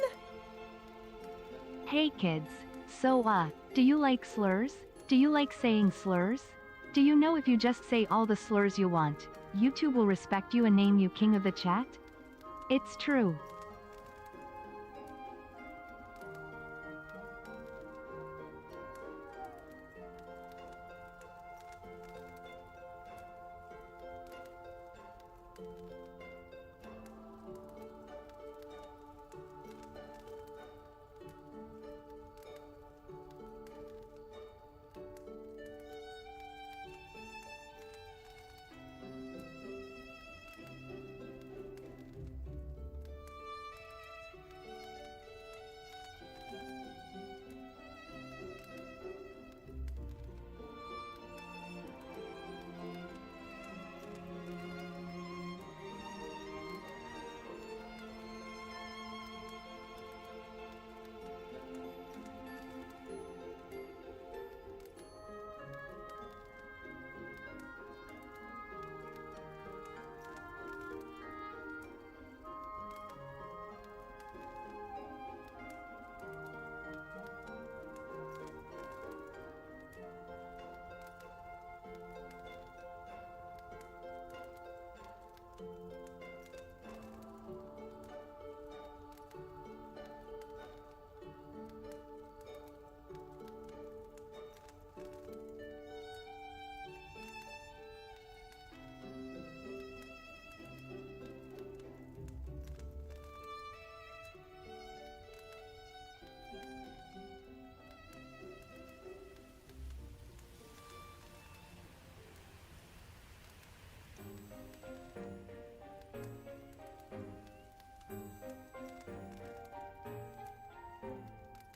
Hey kids, so do you like slurs? Do you like saying slurs? Do you know if you just say all the slurs you want, YouTube will respect you and name you king of the chat? It's true.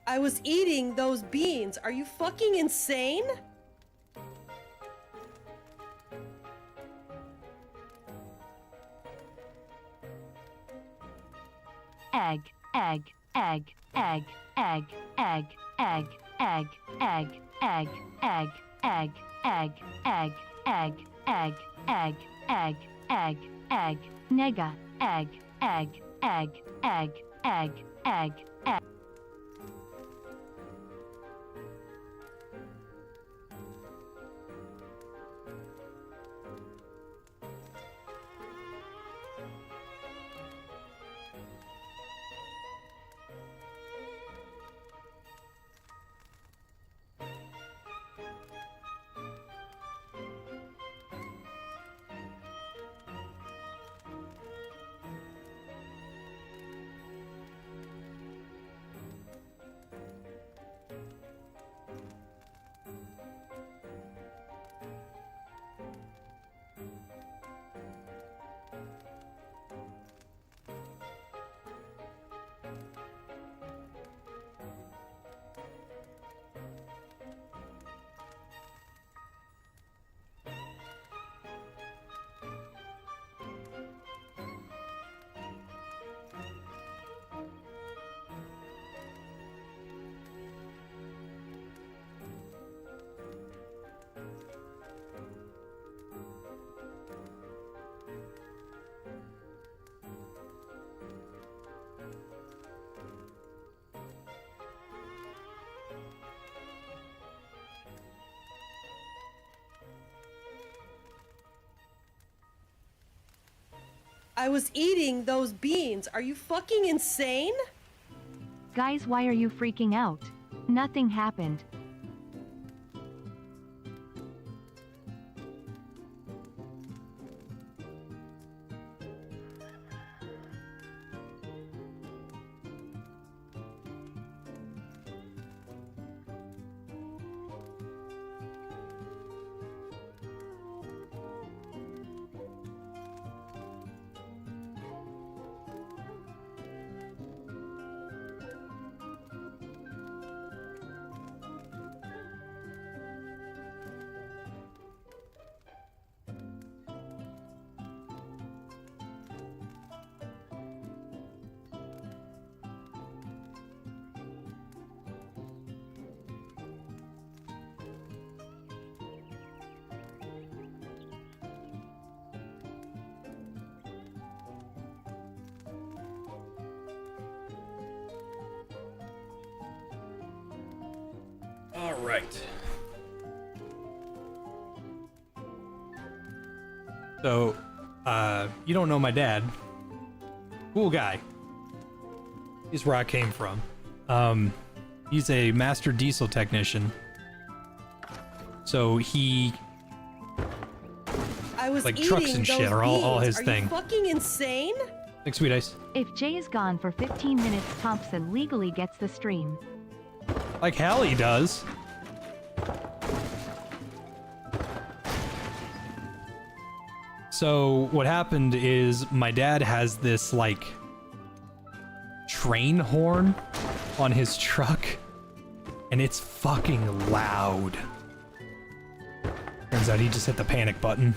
I was eating those beans. Are you fucking insane? Egg, egg, egg, egg, egg, egg, egg, egg, egg, egg, egg, egg, egg, egg, egg, egg, egg, egg, egg, egg, nega, egg, egg, egg, egg, egg, egg, egg. I was eating those beans. Are you fucking insane? Guys, why are you freaking out? Nothing happened. All right. So, you don't know my dad. Cool guy. He's where I came from. He's a master diesel technician. So he, I was like, eating trucks and shit those are all beans. his Are thing. you fucking insane? Thanks, Sweet Ice. If Jay is gone for 15 minutes, Thompson legally gets the stream. Like hell he does. So what happened is my dad has this like train horn on his truck and it's fucking loud. Turns out he just hit the panic button.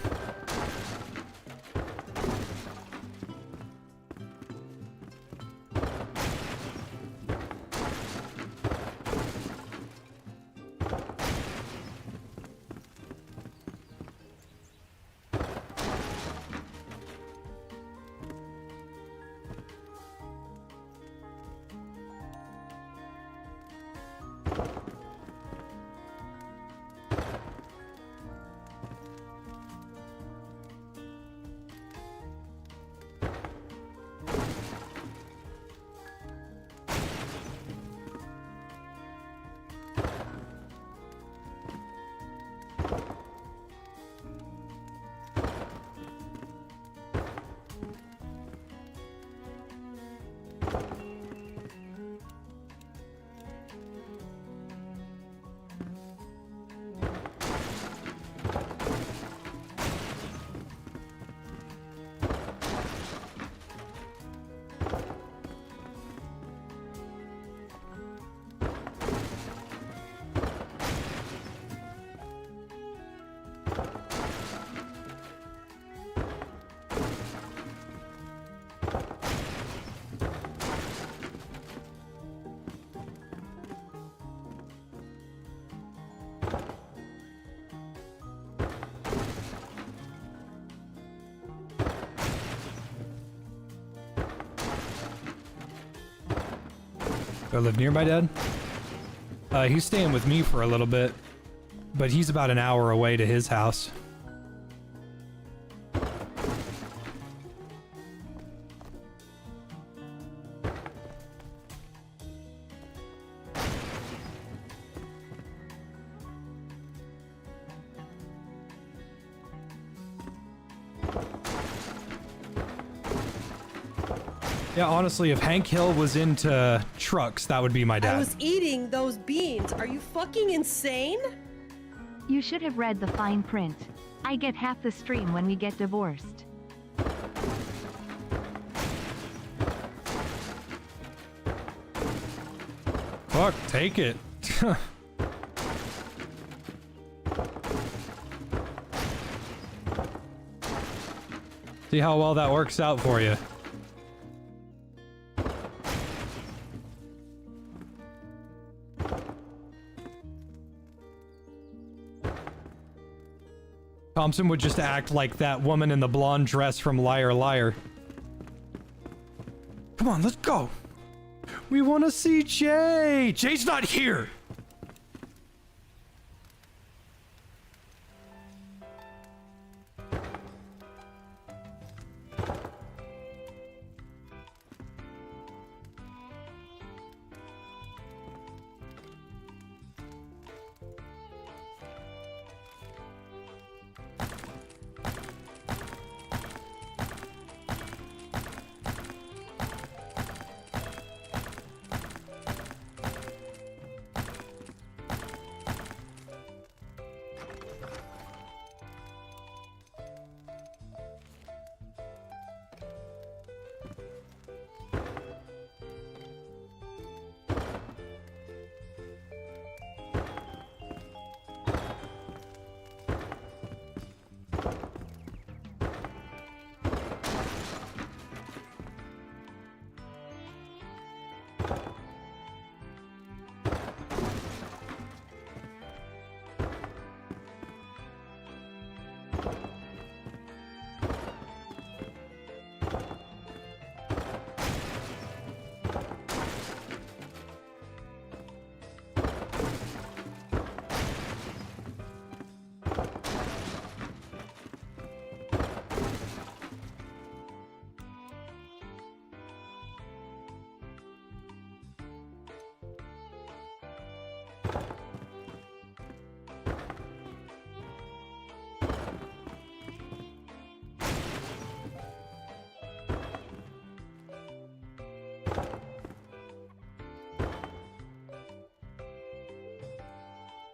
Do I live near my dad? He's staying with me for a little bit, but he's about an hour away to his house. Yeah, honestly, if Hank Hill was into trucks, that would be my dad. I was eating those beans. Are you fucking insane? You should have read the fine print. I get half the stream when we get divorced. Fuck, take it. See how well that works out for you. Thompson would just act like that woman in the blonde dress from Liar Liar. Come on, let's go. We want to see Jay. Jay's not here.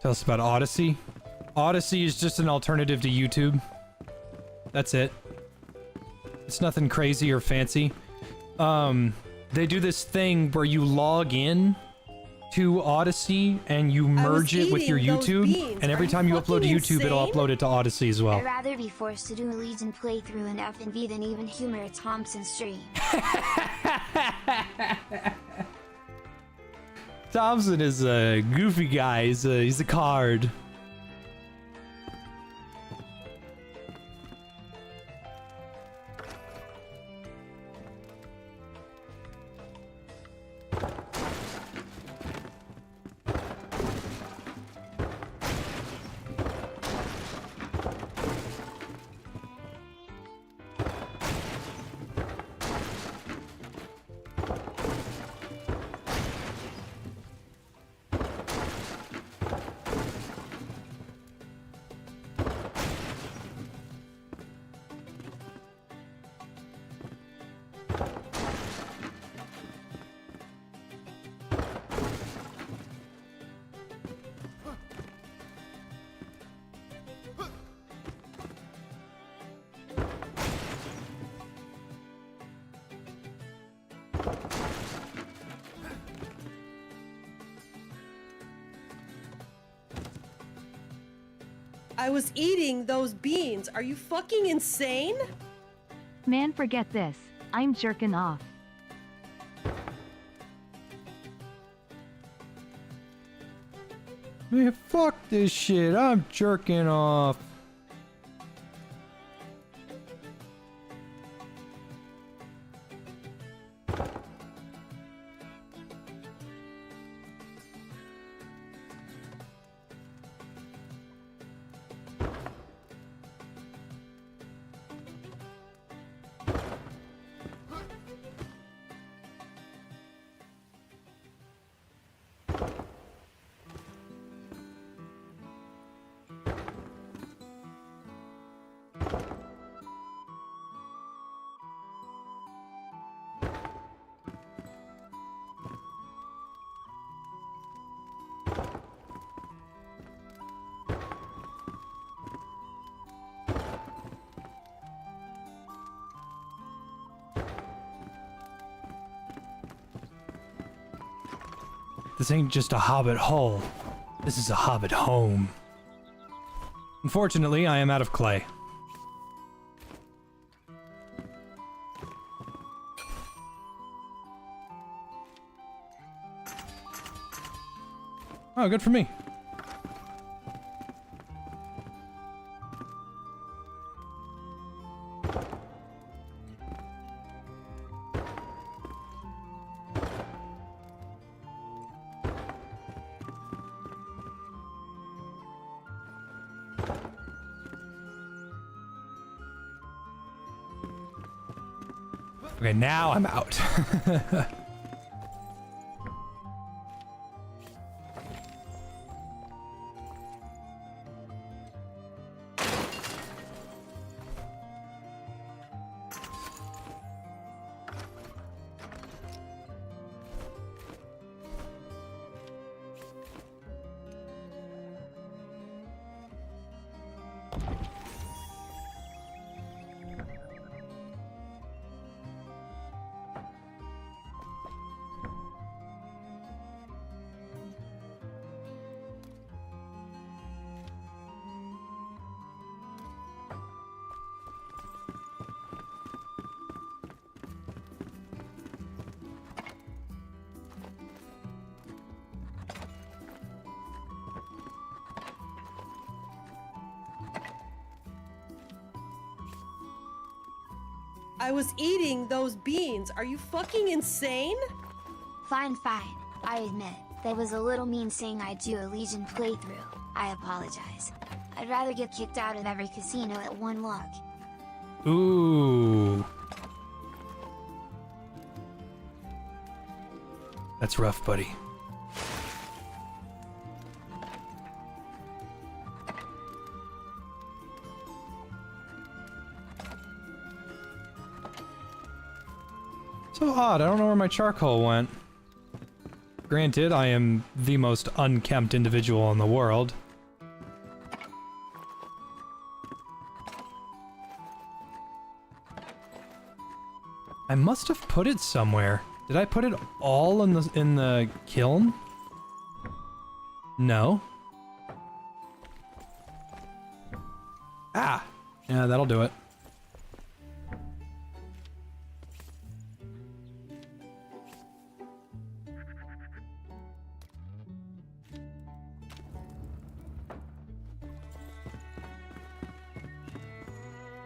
Tell us about Odyssey. Odyssey is just an alternative to YouTube. That's it. It's nothing crazy or fancy. They do this thing where you log in to Odyssey and you merge it with your YouTube, and every time you upload to YouTube, it'll upload it to Odyssey as well. I'd rather be forced to do a Legion playthrough in FNV than even humor a Thompson stream. Thompson is a goofy guy. He's a card. I was eating those beans. Are you fucking insane? Man, forget this. I'm jerking off. Man, fuck this shit. I'm jerking off. This ain't just a hobbit hole. This is a hobbit home. Unfortunately, I am out of clay. Oh, good for me. Okay, now I'm out. I was eating those beans. Are you fucking insane? Fine, fine. I admit, that was a little mean saying I'd do a Legion playthrough. I apologize. I'd rather get kicked out of every casino at one look. Ooh. That's rough, buddy. So odd, I don't know where my charcoal went. Granted, I am the most unkempt individual in the world. I must have put it somewhere. Did I put it all in the kiln? No. Ah! Yeah, that'll do it.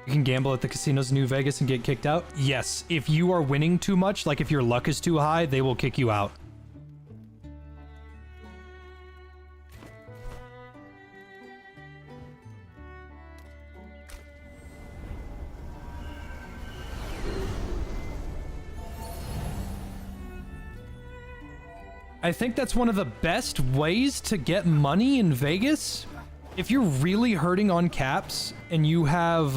You can gamble at the casinos in New Vegas and get kicked out? Yes, if you are winning too much, like if your luck is too high, they will kick you out. I think that's one of the best ways to get money in Vegas. If you're really hurting on caps and you have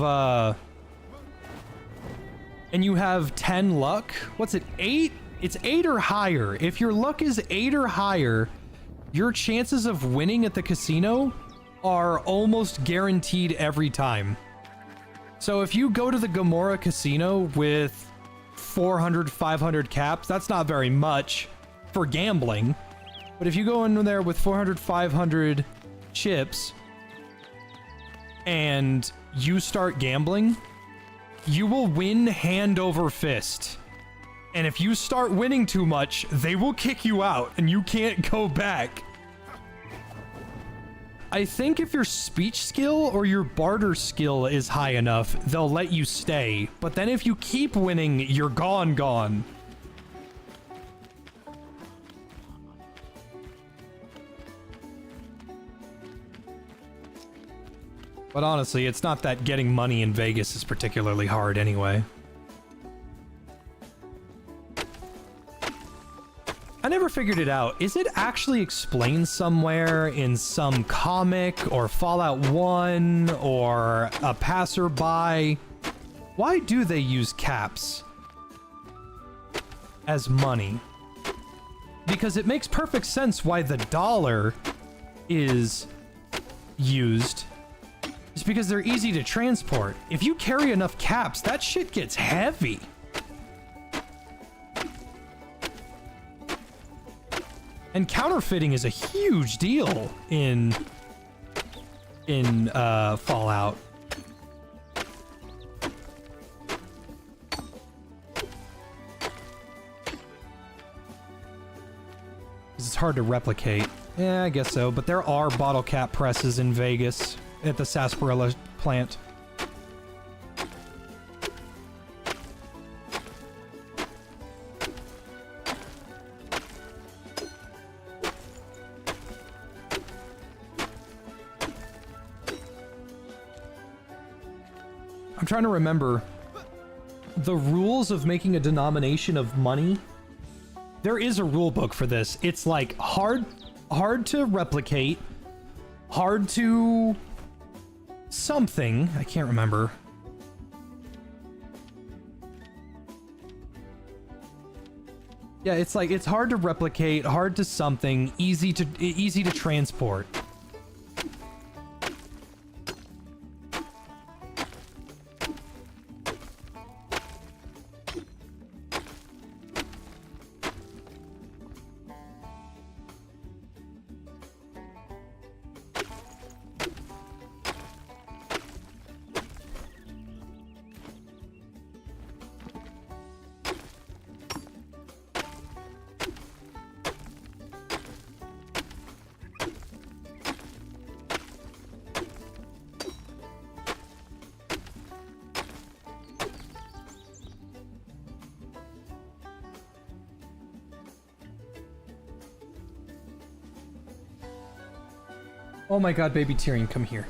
10 luck, what's it, 8? It's 8 or higher. If your luck is 8 or higher, your chances of winning at the casino are almost guaranteed every time. So if you go to the Gamora casino with 400, 500 caps, that's not very much for gambling. But if you go in there with 400, 500 chips, and you start gambling, you will win hand over fist. And if you start winning too much, they will kick you out and you can't go back. I think if your speech skill or your barter skill is high enough, they'll let you stay. But then if you keep winning, you're gone. But honestly, it's not that getting money in Vegas is particularly hard anyway. I never figured it out. Is it actually explained somewhere in some comic or Fallout 1 or a passerby? Why do they use caps as money? Because it makes perfect sense why the dollar is used. It's because they're easy to transport. If you carry enough caps, that shit gets heavy. And counterfeiting is a huge deal in Fallout. It's hard to replicate. Yeah, I guess so, but there are bottle cap presses in Vegas at the sarsaparilla plant. I'm trying to remember the rules of making a denomination of money. There is a rule book for this. It's like hard to replicate, hard to something. I can't remember. Yeah, it's like it's hard to replicate, hard to something, easy to transport. Oh my god, baby Tyrion, come here.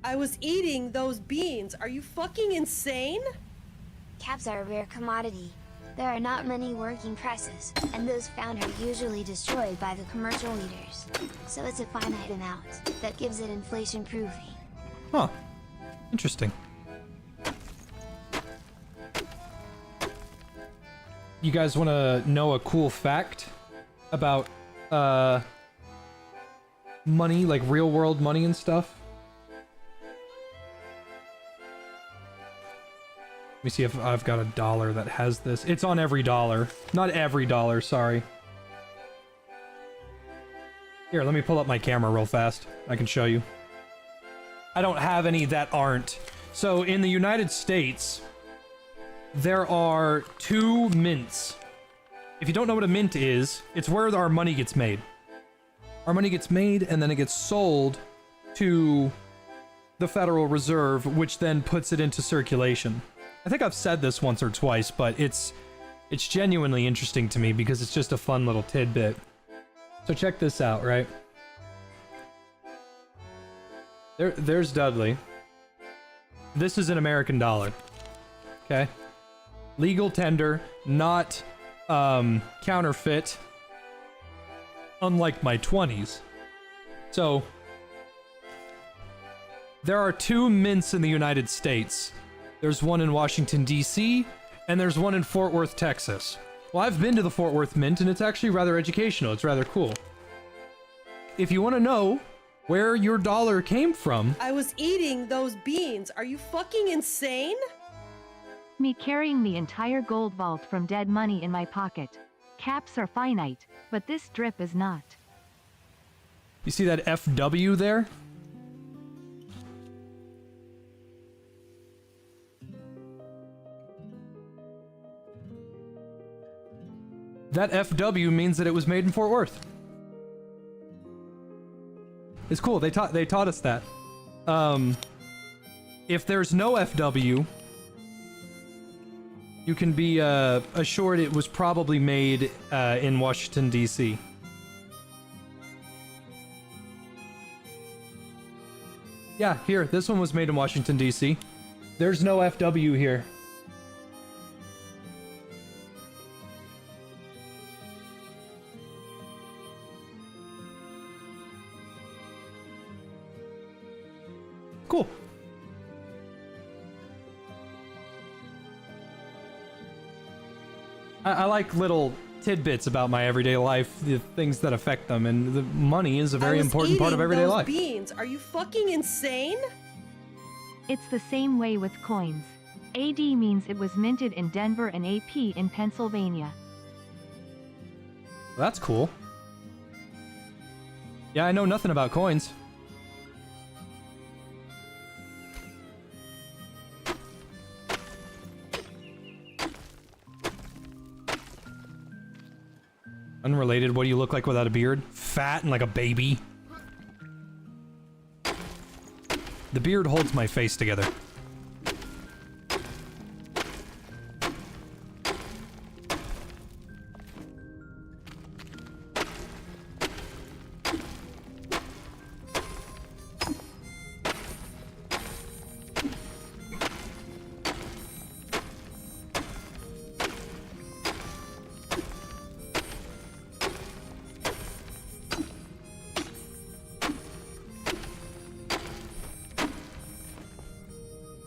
I was eating those beans. Are you fucking insane? Caps are a rare commodity. There are not many working presses, and those found are usually destroyed by the commercial leaders. So it's a finite amount that gives it inflation proofing. Huh. Interesting. You guys want to know a cool fact about money, like real world money and stuff? Let me see if I've got a dollar that has this. It's on every dollar. Not every dollar, sorry. Here, let me pull up my camera real fast. I can show you. I don't have any that aren't. So in the United States, there are 2 mints. If you don't know what a mint is, it's where our money gets made. Our money gets made and then it gets sold to the Federal Reserve, which then puts it into circulation. I think I've said this once or twice, but it's genuinely interesting to me because it's just a fun little tidbit. So check this out, right? There's Dudley. This is an American dollar. Okay? Legal tender, not counterfeit, unlike my 20s. So there are 2 mints in the United States. There's one in Washington, D.C., and there's one in Fort Worth, Texas. Well, I've been to the Fort Worth Mint, and it's actually rather educational. It's rather cool. If you want to know where your dollar came from... I was eating those beans. Are you fucking insane? Me carrying the entire gold vault from dead money in my pocket. Caps are finite, but this drip is not. You see that FW there? That FW means that it was made in Fort Worth. It's cool. They taught us that. If there's no FW, you can be assured it was probably made in Washington, D.C. Yeah, here. This one was made in Washington, D.C. There's no FW here. Cool. I like little tidbits about my everyday life, the things that affect them, and the money is a very important part of everyday life. Beans. Are you fucking insane? It's the same way with coins. AD means it was minted in Denver and AP in Pennsylvania. That's cool. Yeah, I know nothing about coins. Unrelated, what do you look like without a beard? Fat and like a baby. The beard holds my face together.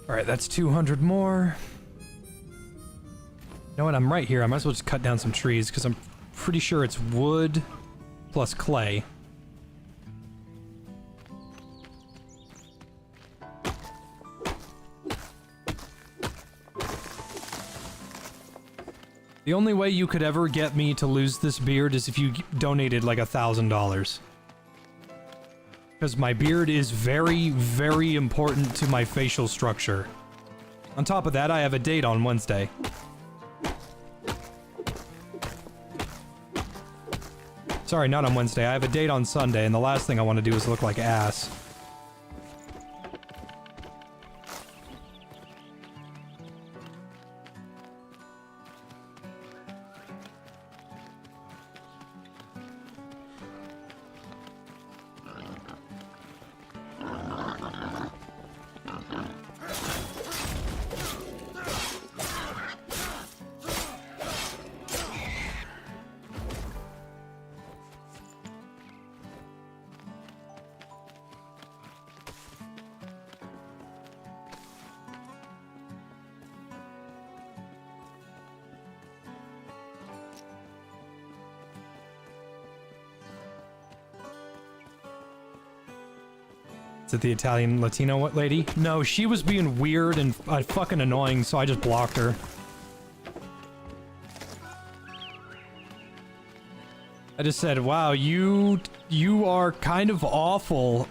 Alright, that's 200 more. You know what, I'm right here. I might as well just cut down some trees, because I'm pretty sure it's wood plus clay. The only way you could ever get me to lose this beard is if you donated like $1,000. Because my beard is very, very important to my facial structure. On top of that, I have a date on Wednesday. Sorry, not on Wednesday. I have a date on Sunday, and the last thing I want to do is look like ass. Is it the Italian Latino lady? No, she was being weird and fucking annoying, so I just blocked her. I just said, wow, you are kind of awful.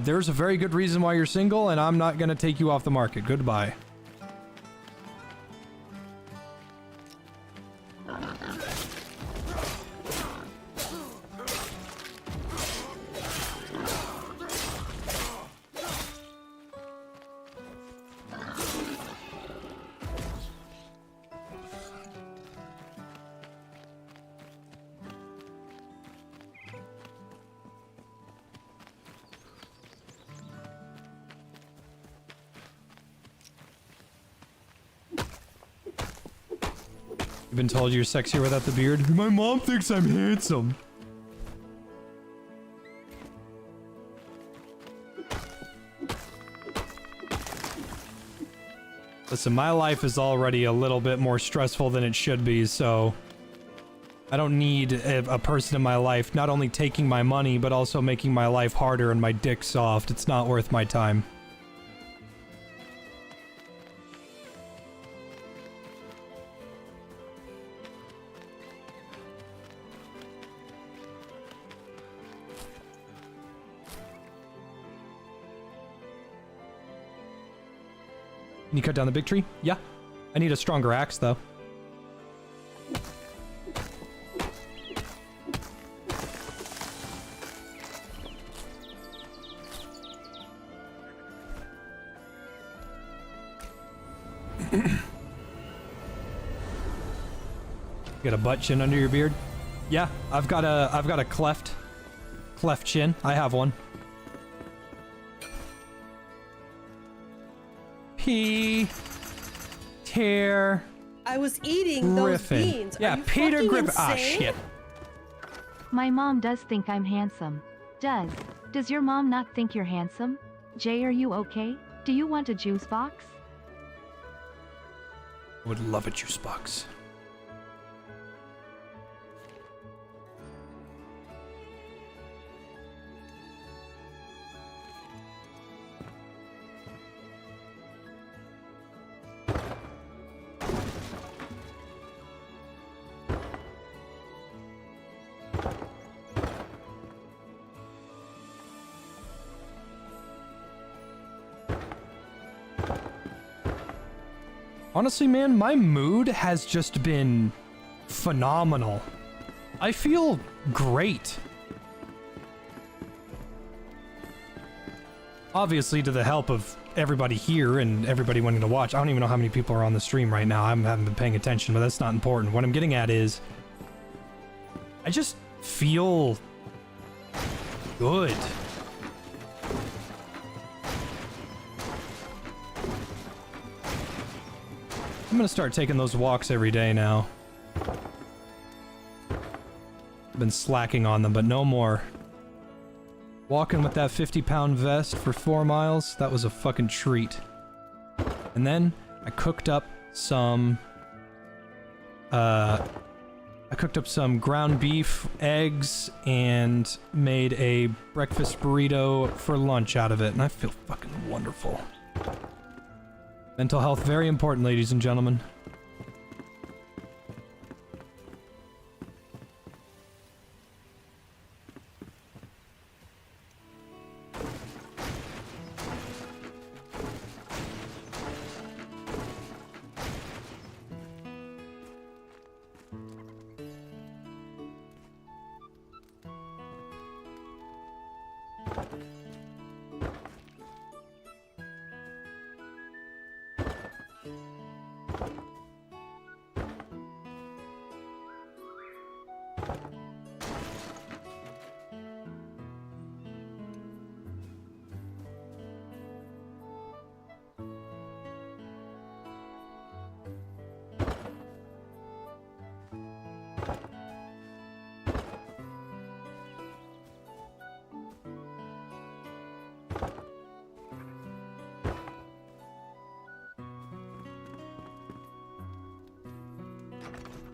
There's a very good reason why you're single, and I'm not gonna take you off the market. Goodbye. You've been told you're sexier without the beard? My mom thinks I'm handsome. Listen, my life is already a little bit more stressful than it should be, so I don't need a person in my life not only taking my money, but also making my life harder and my dick soft. It's not worth my time. Can you cut down the big tree? Yeah. I need a stronger axe, though. Got a butt chin under your beard? Yeah, I've got a cleft chin. I have one. Peter I was eating those Griffin. beans. Yeah, Are you Peter fucking Griffin. Ah, insane? shit. My mom does think I'm handsome. Does your mom not think you're handsome? Jay, are you okay? Do you want a juice box? I would love a juice box. Honestly, man, my mood has just been phenomenal. I feel great. Obviously, to the help of everybody here and everybody wanting to watch. I don't even know how many people are on the stream right now. I haven't been paying attention, but that's not important. What I'm getting at is, I just feel good. I'm gonna start taking those walks every day now. I've been slacking on them, but no more. Walking with that 50-pound vest for 4 miles, that was a fucking treat. And then I cooked up some ground beef, eggs, and made a breakfast burrito for lunch out of it, and I feel fucking wonderful. Mental health, very important, ladies and gentlemen.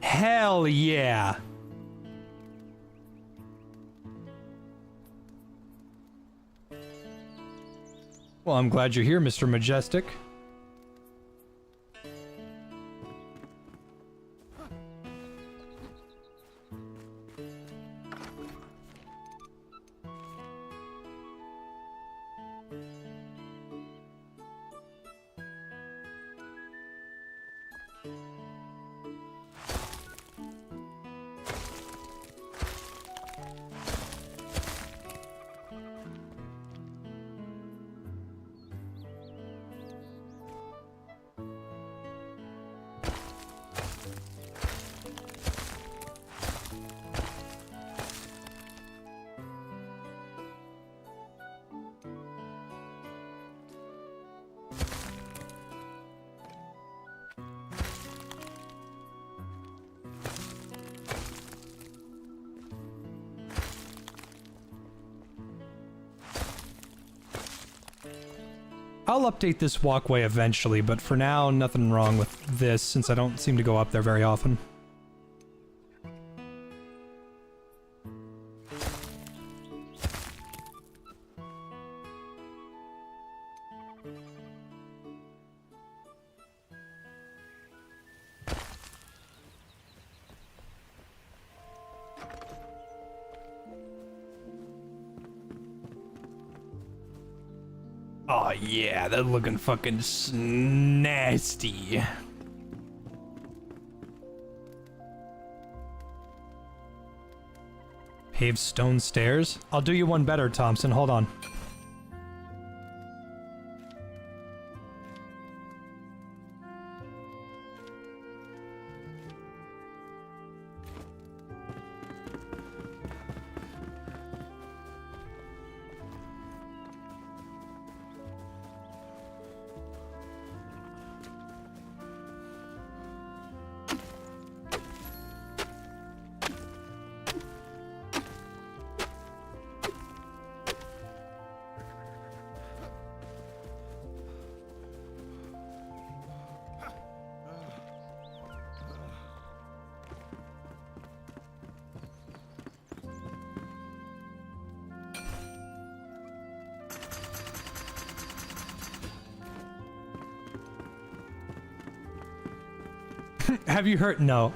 Hell yeah! Well, I'm glad you're here, Mr. Majestic. I'll update this walkway eventually, but for now, nothing wrong with this since I don't seem to go up there very often. Oh yeah, they're looking fucking nasty. Paved stone stairs? I'll do you one better, Thompson. Hold on. Have you heard? No.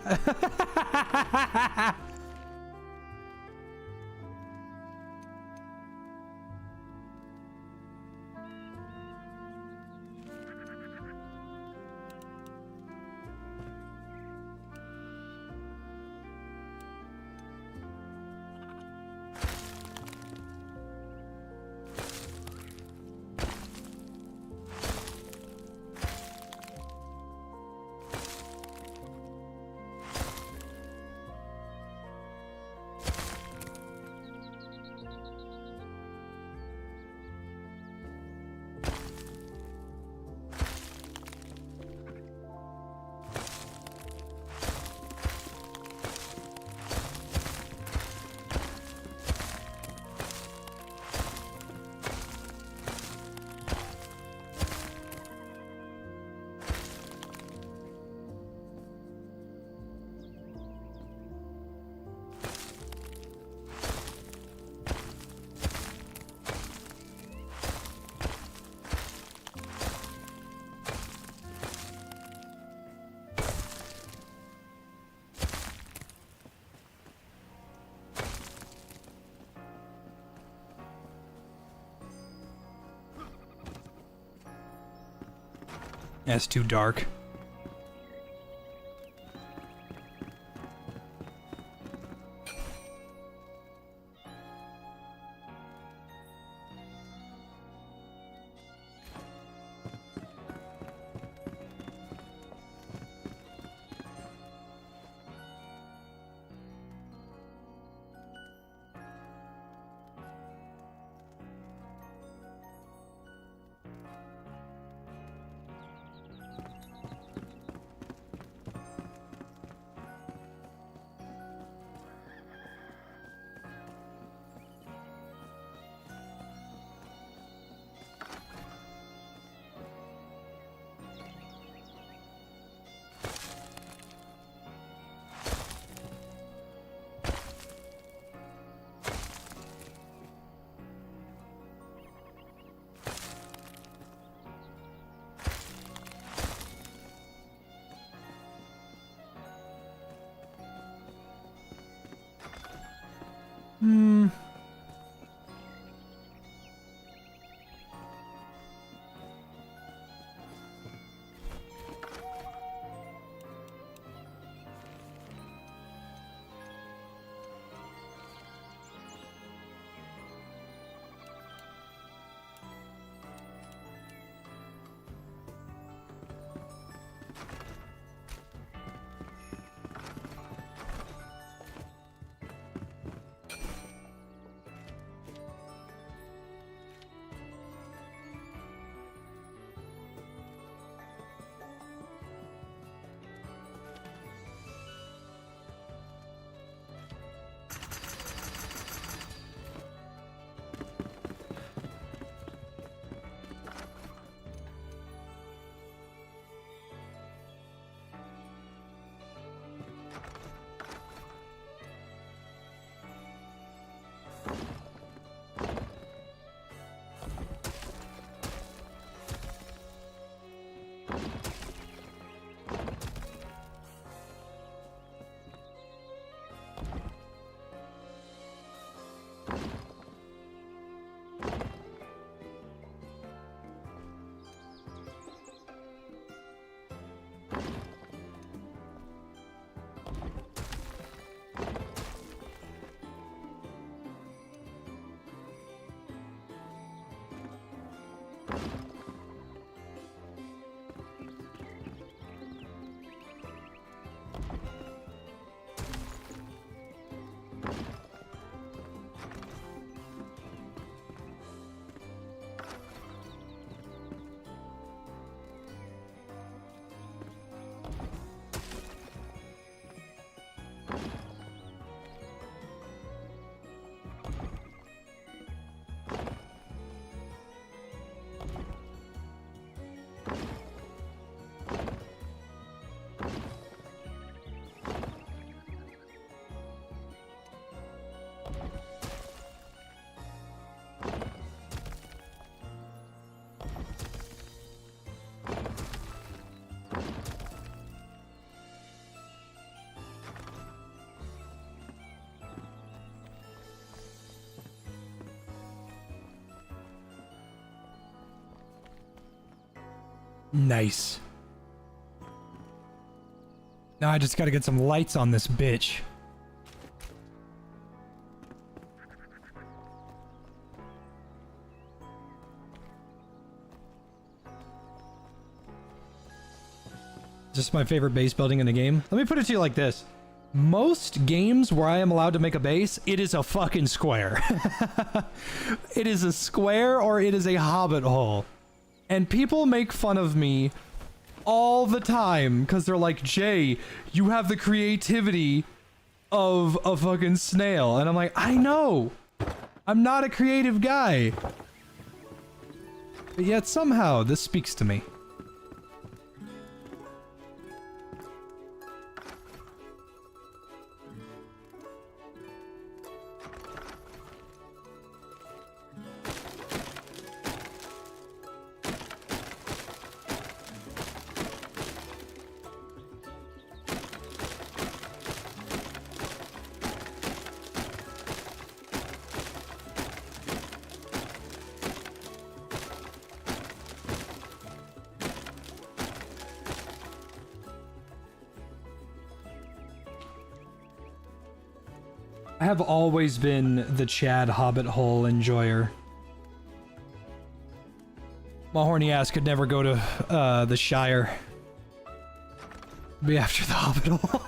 That's too dark. Nice. Now I just gotta get some lights on this bitch. This is my favorite base building in the game. Let me put it to you like this. Most games where I am allowed to make a base, it is a fucking square. It is a square or it is a hobbit hole. And people make fun of me all the time because they're like, Jay, you have the creativity of a fucking snail. And I'm like, I know. I'm not a creative guy. But yet somehow this speaks to me. I have always been the Chad Hobbit Hole enjoyer. My horny ass could never go to the Shire. Be after the Hobbit Hole.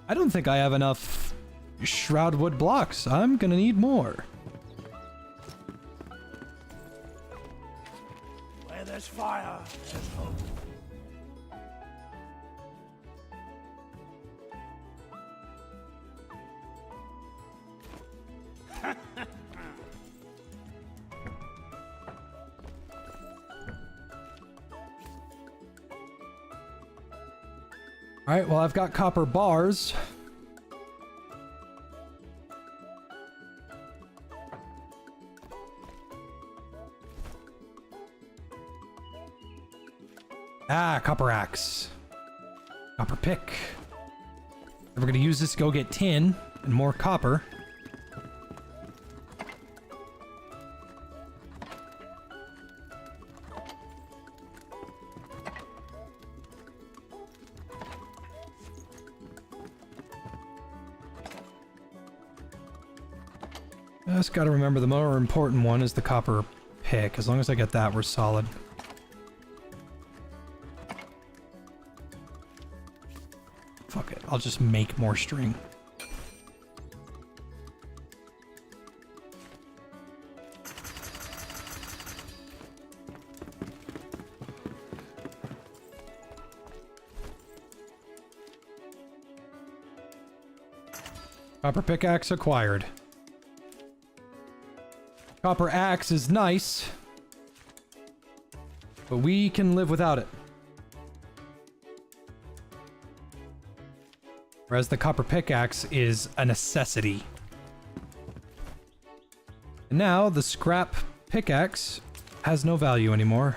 I don't think I have enough Shroudwood blocks. I'm gonna need more. Where there's fire, there's hope. Alright, well I've got copper bars. Ah, copper axe. Copper pick. And we're gonna use this to go get tin and more copper. I just gotta remember the more important one is the copper pick. As long as I get that, we're solid. Fuck it, I'll just make more string. Copper pickaxe acquired. Copper axe is nice, but we can live without it. Whereas the copper pickaxe is a necessity. And now the scrap pickaxe has no value anymore.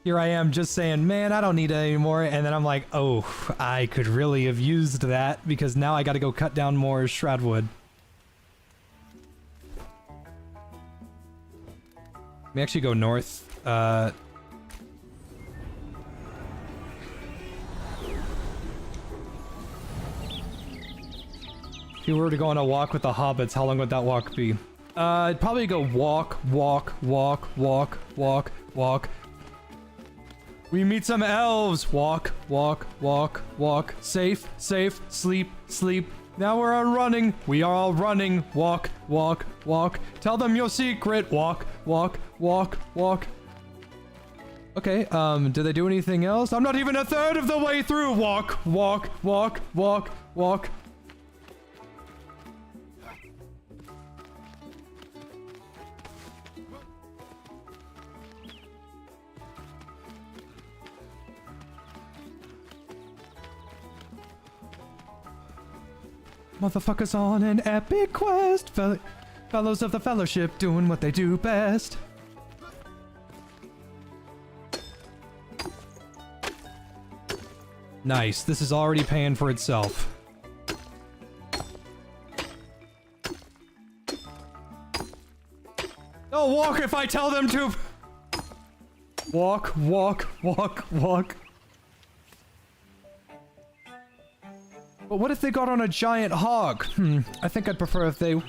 Here I am just saying, man, I don't need it anymore. And then I'm like, oh, I could really have used that because now I got to go cut down more shroudwood. Let me actually go north. If you were to go on a walk with the hobbits, how long would that walk be? I'd probably go walk, walk, walk, walk, walk, walk. We meet some elves. Walk, walk, walk, walk. Safe, safe, sleep, sleep. Now we're all running. We are all running. Walk, walk, walk. Tell them your secret. Walk, walk, walk, walk. Okay, did they do anything else? I'm not even a third of the way through. Walk, walk, walk, walk, walk. Motherfuckers on an epic quest. Fellows of the Fellowship doing what they do best. Nice. This is already paying for itself. They'll walk if I tell them to. Walk, walk, walk, walk. But what if they got on a giant hog? I think I'd prefer if they walk.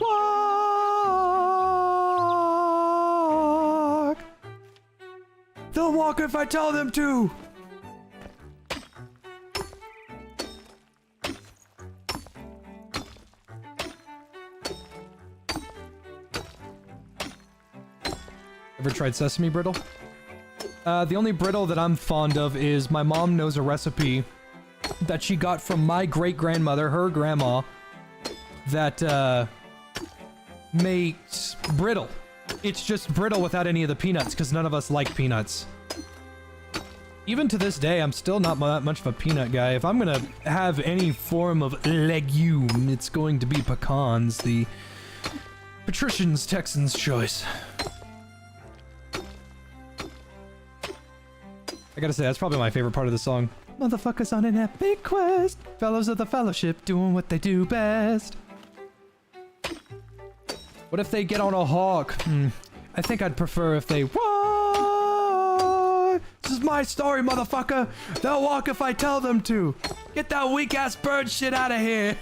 They'll walk if I tell them to. Ever tried sesame brittle? The only brittle that I'm fond of is my mom knows a recipe that she got from my great-grandmother, her grandma, that makes brittle. It's just brittle without any of the peanuts, because none of us like peanuts. Even to this day, I'm still not that much of a peanut guy. If I'm gonna have any form of legume, it's going to be pecans, the patrician's Texan's choice. I gotta say, that's probably my favorite part of the song. Motherfuckers on an epic quest. Fellows of the Fellowship doing what they do best. What if they get on a hawk? I think I'd prefer if they walk. This is my story, motherfucker. They'll walk if I tell them to. Get that weak-ass bird shit out of here.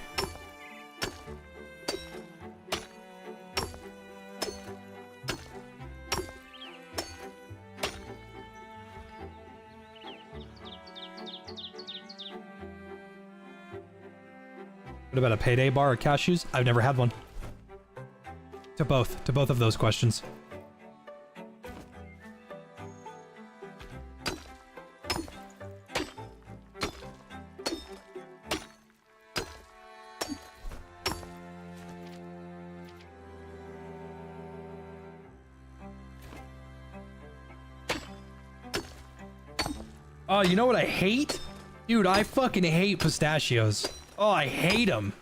What about a payday bar or cashews? I've never had one. To both of those questions. Oh, you know what I hate? Dude, I fucking hate pistachios. Oh, I hate them.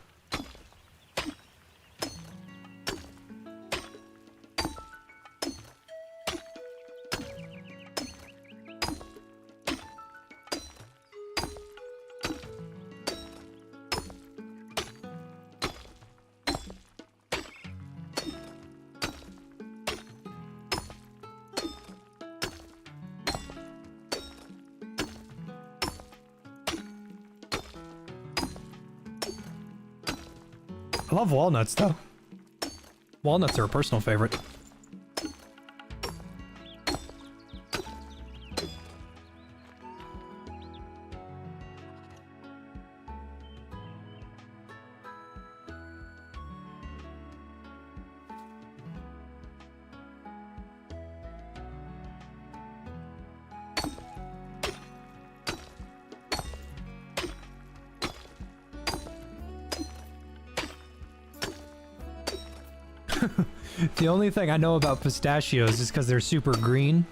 I love walnuts, though. Walnuts are a personal favorite. The only thing I know about pistachios is because they're super green.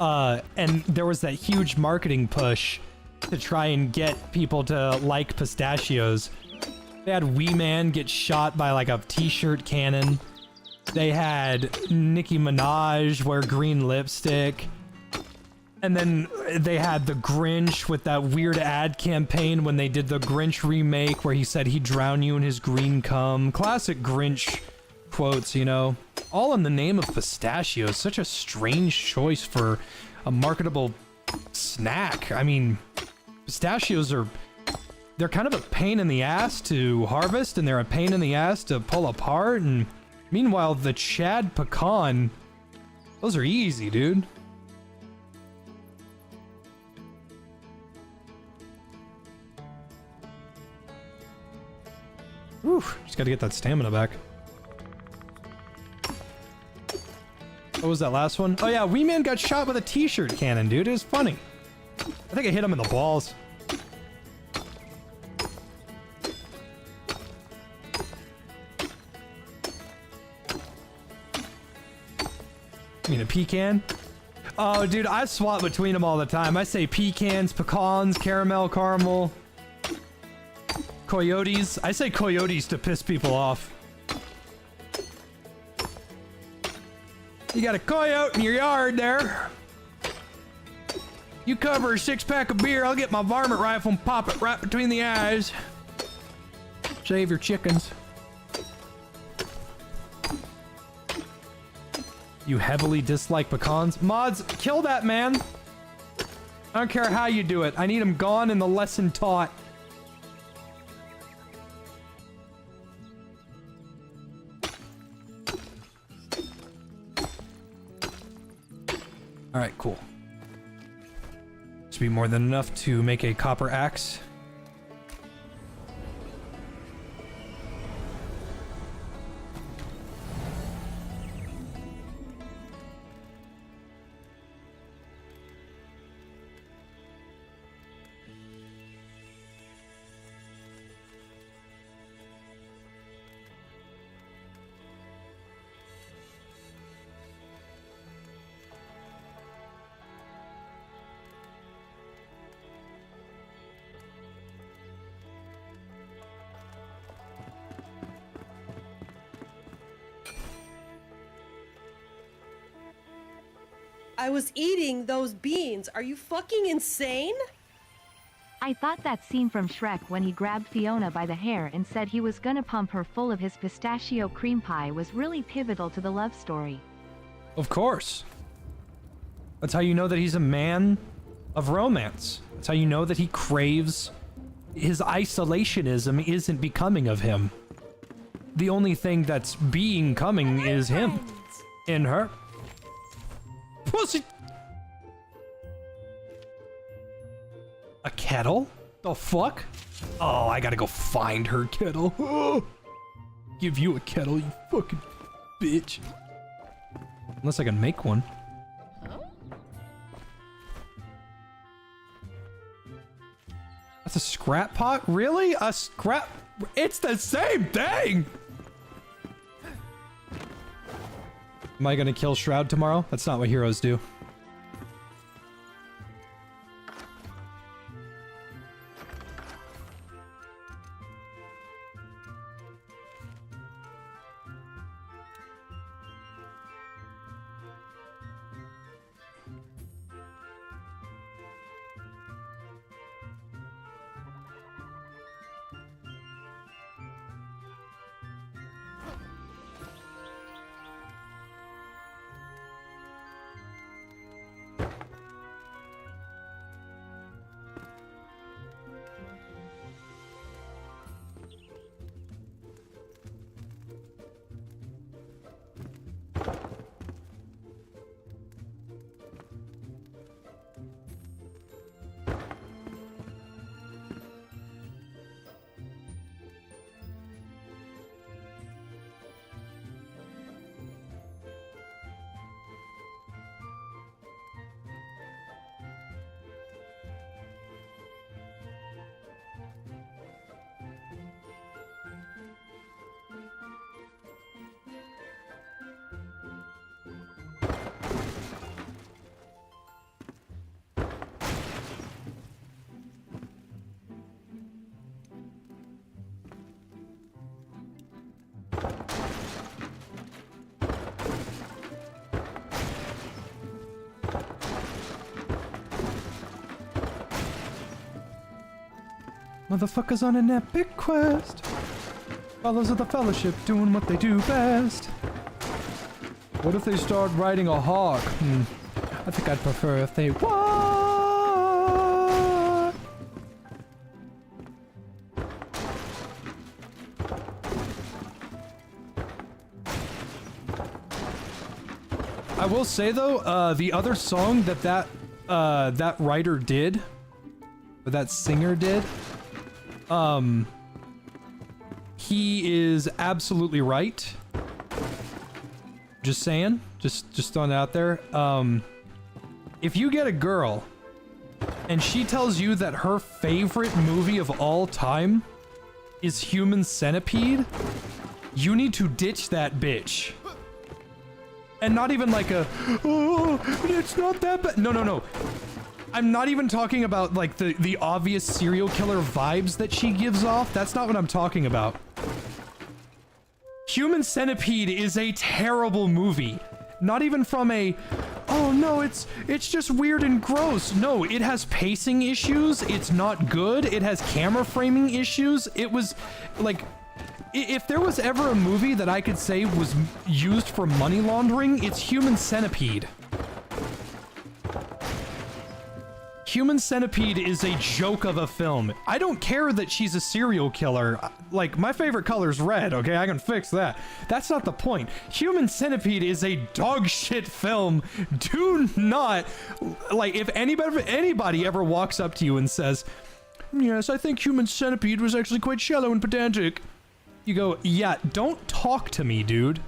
And there was that huge marketing push to try and get people to like pistachios. They had Wee Man get shot by like a t-shirt cannon. They had Nicki Minaj wear green lipstick. And then they had the Grinch with that weird ad campaign when they did the Grinch remake where he said he'd drown you in his green cum. Classic Grinch quotes, you know. All in the name of pistachios. Such a strange choice for a marketable snack. I mean, pistachios are... they're kind of a pain in the ass to harvest, and they're a pain in the ass to pull apart, and meanwhile, the Chad pecan, those are easy, dude. Whew, just gotta get that stamina back. What was that last one? Oh yeah, Wee Man got shot with a t-shirt cannon, dude. It was funny. I think I hit him in the balls. You mean a pecan? Oh, dude, I swap between them all the time. I say pecans, pecans, caramel, caramel. Coyotes. I say coyotes to piss people off. You got a coyote in your yard there. You cover a 6-pack of beer, I'll get my varmint rifle and pop it right between the eyes. Save your chickens. You heavily dislike pecans? Mods, kill that man! I don't care how you do it. I need him gone and the lesson taught. Alright, cool. Should be more than enough to make a copper axe. I was eating those beans. Are you fucking insane? I thought that scene from Shrek when he grabbed Fiona by the hair and said he was gonna pump her full of his pistachio cream pie was really pivotal to the love story. Of course. That's how you know that he's a man of romance. That's how you know that he craves. His isolationism isn't becoming of him. The only thing that's becoming is him. In her. Pussy. A kettle? The fuck? Oh, I gotta go find her kettle. Oh. Give you a kettle, you fucking bitch. Unless I can make one. That's a scrap pot? Really? A scrap? It's the same thing! Am I gonna kill Shroud tomorrow? That's not what heroes do. Motherfuckers on an epic quest. Followers of the Fellowship doing what they do best. What if they start riding a hawk? I think I'd prefer if they walk. I will say though, the other song that writer did, or that singer did, he is absolutely right. Just saying, just throwing it out there. If you get a girl and she tells you that her favorite movie of all time is Human Centipede, you need to ditch that bitch. And not even like a, oh, it's not that bad. No. I'm not even talking about like the obvious serial killer vibes that she gives off. That's not what I'm talking about. Human Centipede is a terrible movie. Not even from a, oh no, it's just weird and gross. No, it has pacing issues. It's not good. It has camera framing issues. It was like, if there was ever a movie that I could say was used for money laundering, it's Human Centipede. Human Centipede is a joke of a film. I don't care that she's a serial killer. Like, my favorite color's red, okay? I can fix that. That's not the point. Human Centipede is a dog shit film. Do not, like, if anybody ever walks up to you and says, yes, I think Human Centipede was actually quite shallow and pedantic. You go, yeah, don't talk to me, dude.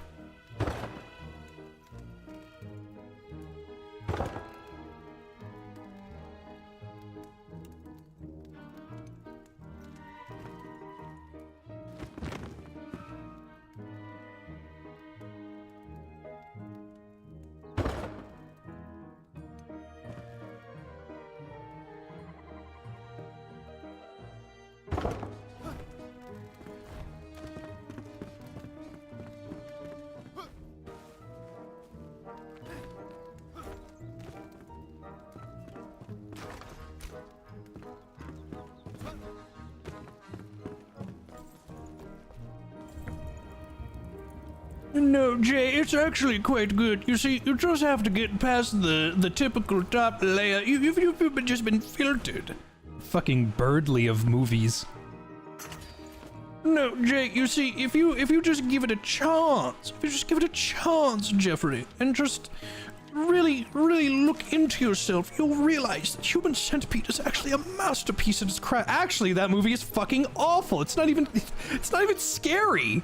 No, Jay, it's actually quite good. You see, you just have to get past the typical top layer. You've just been filtered. Fucking Birdly of movies. No, Jay, you see, if you just give it a chance, Jeffrey, and just really look into yourself, you'll realize that Human Centipede is actually a masterpiece in its craft. Actually, that movie is fucking awful. It's not even scary.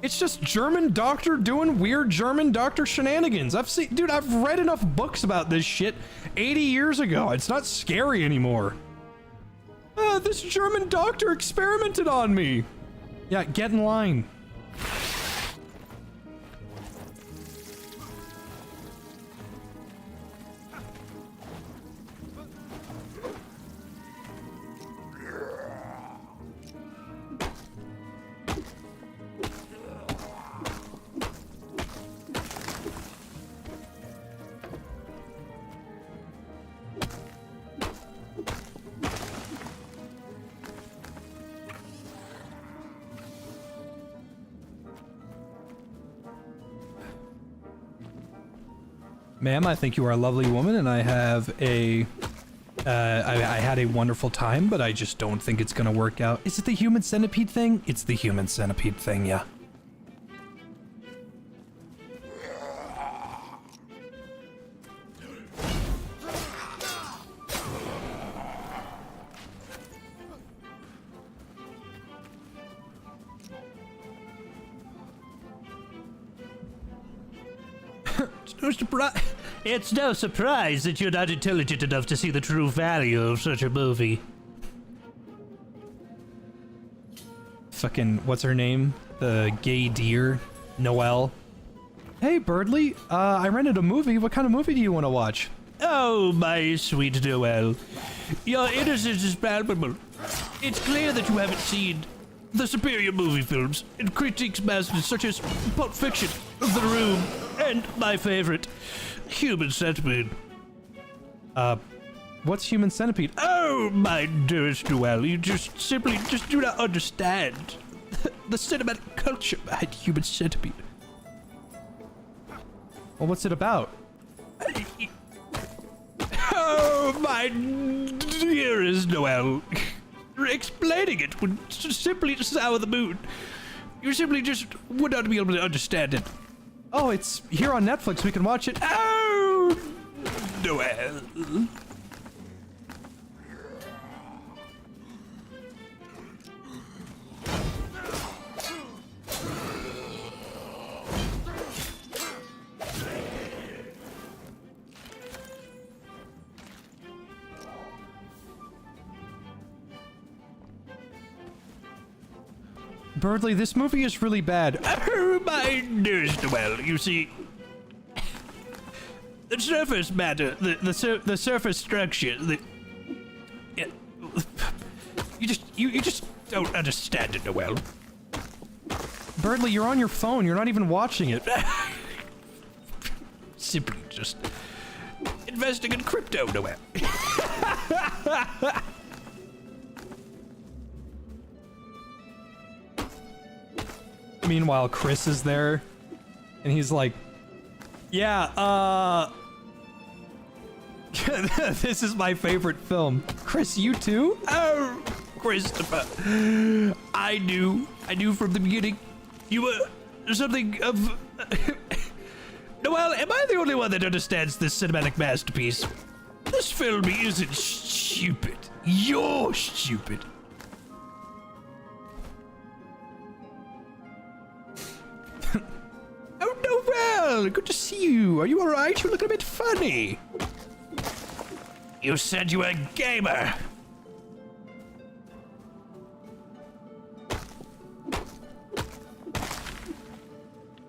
It's just German doctor doing weird German doctor shenanigans. I've read enough books about this shit 80 years ago. It's not scary anymore. This German doctor experimented on me. Yeah, get in line. Ma'am, I think you are a lovely woman, and I have I had a wonderful time, but I just don't think it's gonna work out. Is it the Human Centipede thing? It's the Human Centipede thing, yeah. It's no surprise that you're not intelligent enough to see the true value of such a movie. Fucking, what's her name? The gay deer? Noelle. Hey, Birdly, I rented a movie. What kind of movie do you want to watch? Oh, my sweet Noelle. Your innocence is palpable. It's clear that you haven't seen the superior movie films and critiques masters such as Pulp Fiction, The Room, and my favorite, Human Centipede. What's Human Centipede? Oh, my dearest Noelle, you simply do not understand the cinematic culture behind Human Centipede. Well, what's it about? Oh, my dearest Noelle. Explaining it would simply sour the mood. You simply just would not be able to understand it. Oh, it's here on Netflix. We can watch it. Oh, Noelle. Birdly, this movie is really bad. Oh, my dearest Noelle, you see, the surface matter, the surface structure, you just don't understand it, Noelle. Birdly, you're on your phone. You're not even watching it. Simply just investing in crypto nowhere. Meanwhile, Chris is there, and he's like, yeah, this is my favorite film. Chris, you too? Oh, Christopher. I knew from the beginning you were something of... Noel, am I the only one that understands this cinematic masterpiece? This film isn't stupid. You're stupid. Oh, Noel, good to see you. Are you alright? You look a bit funny. You said you were a gamer.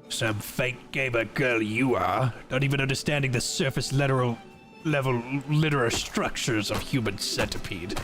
Some fake gamer girl you are, not even understanding the surface level literal structures of human centipede.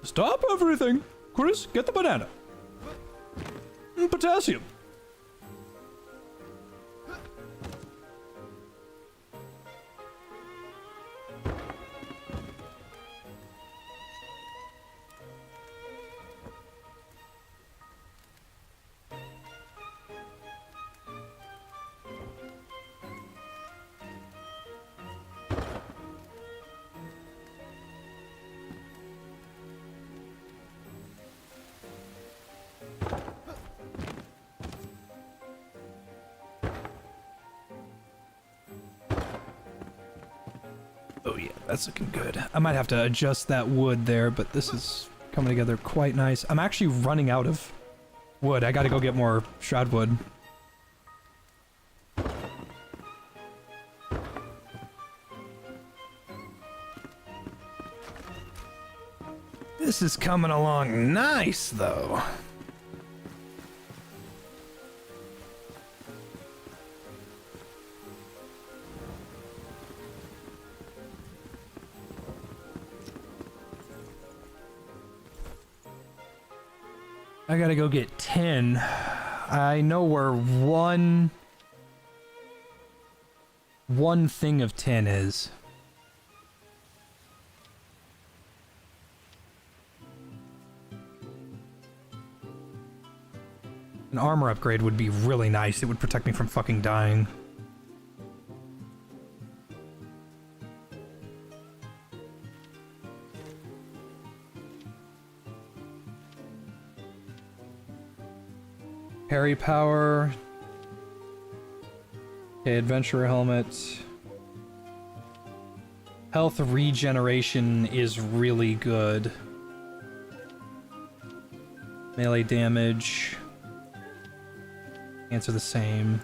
Stop everything! Chris, get the banana. Potassium. Oh yeah, that's looking good. I might have to adjust that wood there, but this is coming together quite nice. I'm actually running out of wood. I gotta go get more shroud wood. This is coming along nice, though. I gotta go get 10. I know where one thing of 10 is. An armor upgrade would be really nice. It would protect me from fucking dying. Parry power. Okay, adventurer helmet. Health regeneration is really good. Melee damage. Answer the same.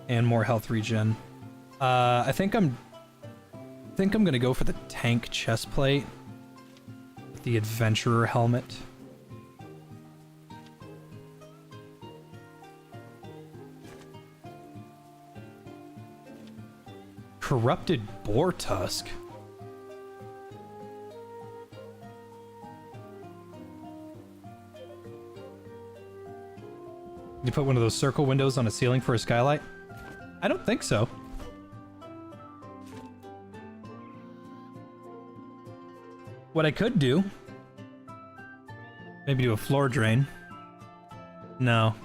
And more health regen. I think I'm gonna go for the tank chest plate. With the adventurer helmet. Corrupted boar tusk. You put one of those circle windows on a ceiling for a skylight? I don't think so. What I could do, maybe do a floor drain. No.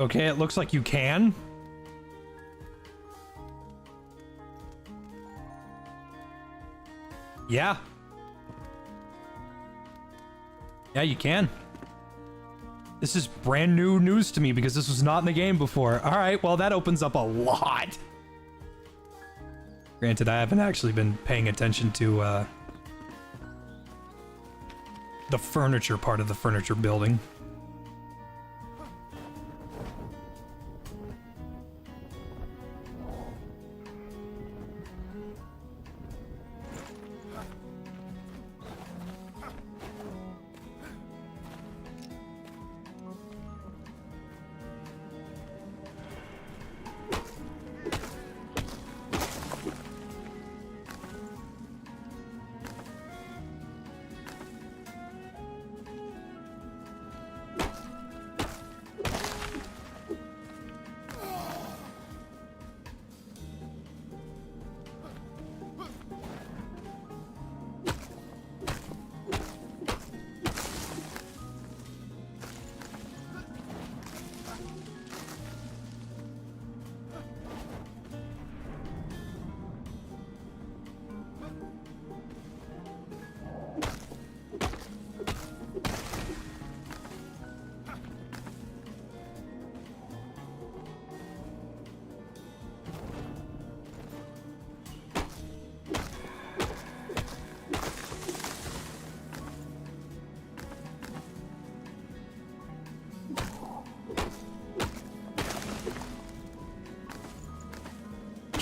Okay, it looks like you can. Yeah. Yeah, you can. This is brand new news to me because this was not in the game before. All right, well, that opens up a lot. Granted, I haven't actually been paying attention to the furniture part of the furniture building.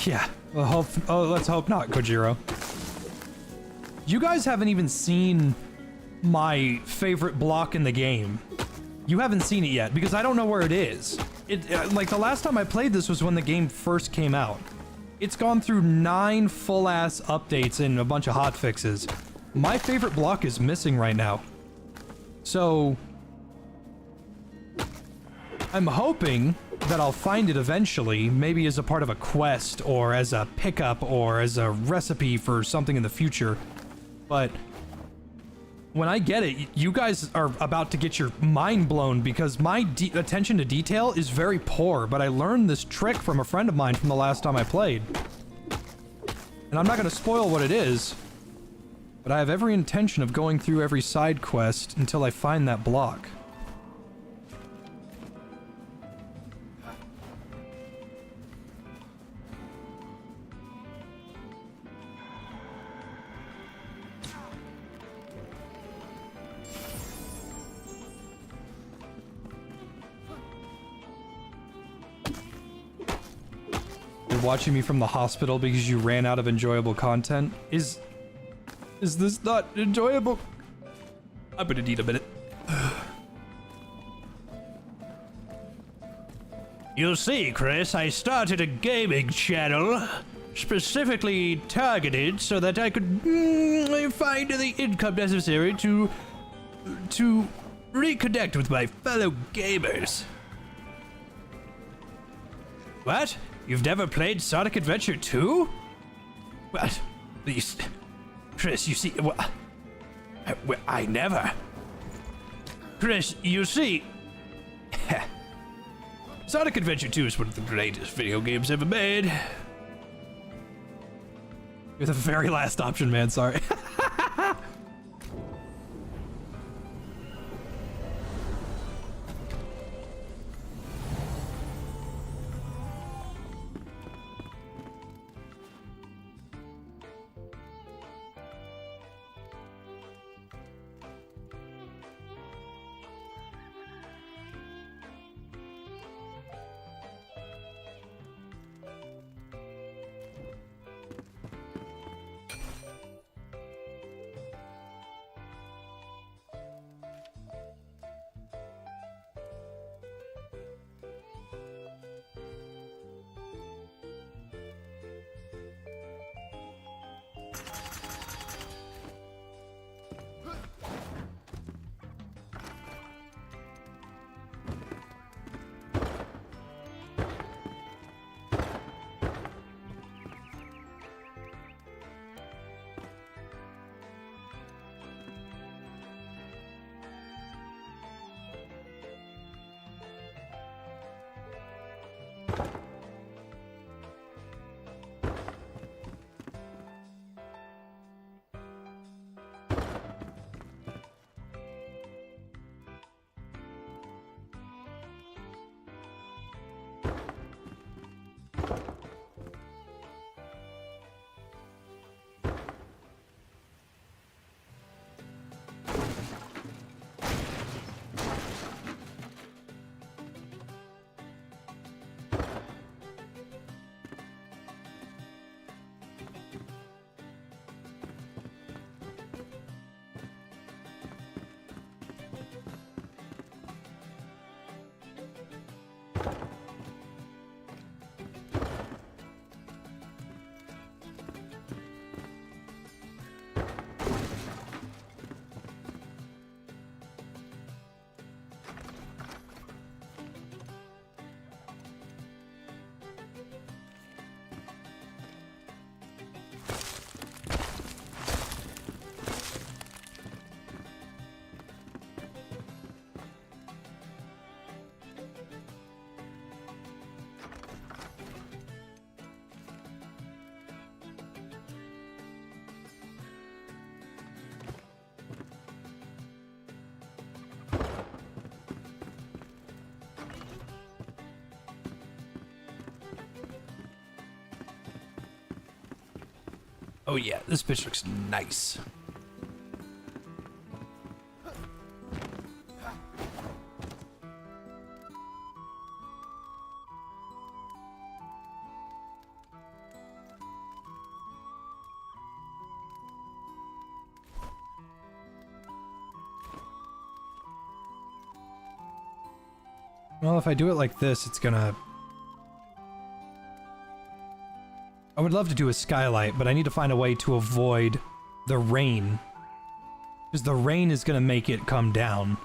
Yeah, well, let's hope not, Kojiro. You guys haven't even seen my favorite block in the game. You haven't seen it yet, because I don't know where it is. Like, the last time I played this was when the game first came out. It's gone through 9 full-ass updates and a bunch of hotfixes. My favorite block is missing right now. So I'm hoping that I'll find it eventually, maybe as a part of a quest, or as a pickup, or as a recipe for something in the future. But when I get it, you guys are about to get your mind blown, because my attention to detail is very poor, but I learned this trick from a friend of mine from the last time I played. And I'm not going to spoil what it is, but I have every intention of going through every side quest until I find that block. Watching me from the hospital because you ran out of enjoyable content? Is this not enjoyable? I'm gonna need a minute. You see, Chris, I started a gaming channel specifically targeted so that I could find the income necessary to to reconnect with my fellow gamers. What? You've never played Sonic Adventure 2? What? Please, Chris, you see, well, I never. Chris, you see, Sonic Adventure 2 is one of the greatest video games ever made. You're the very last option, man. Sorry. Oh yeah, this bitch looks nice. Well, if I do it like this, it's gonna... I would love to do a skylight, but I need to find a way to avoid the rain. Because the rain is gonna make it come down.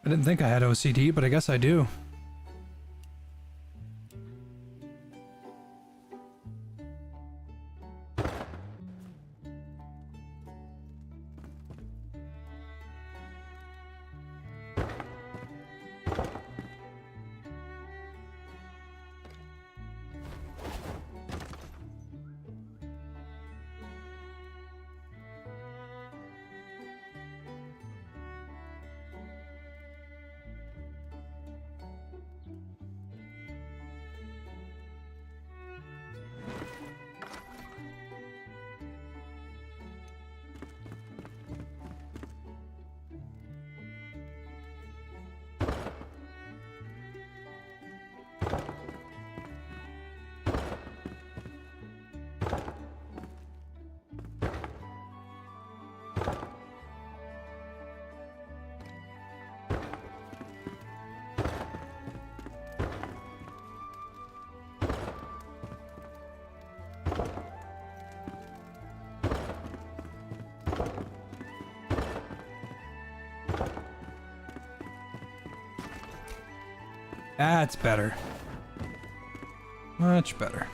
I didn't think I had OCD, but I guess I do. That's better. Much better.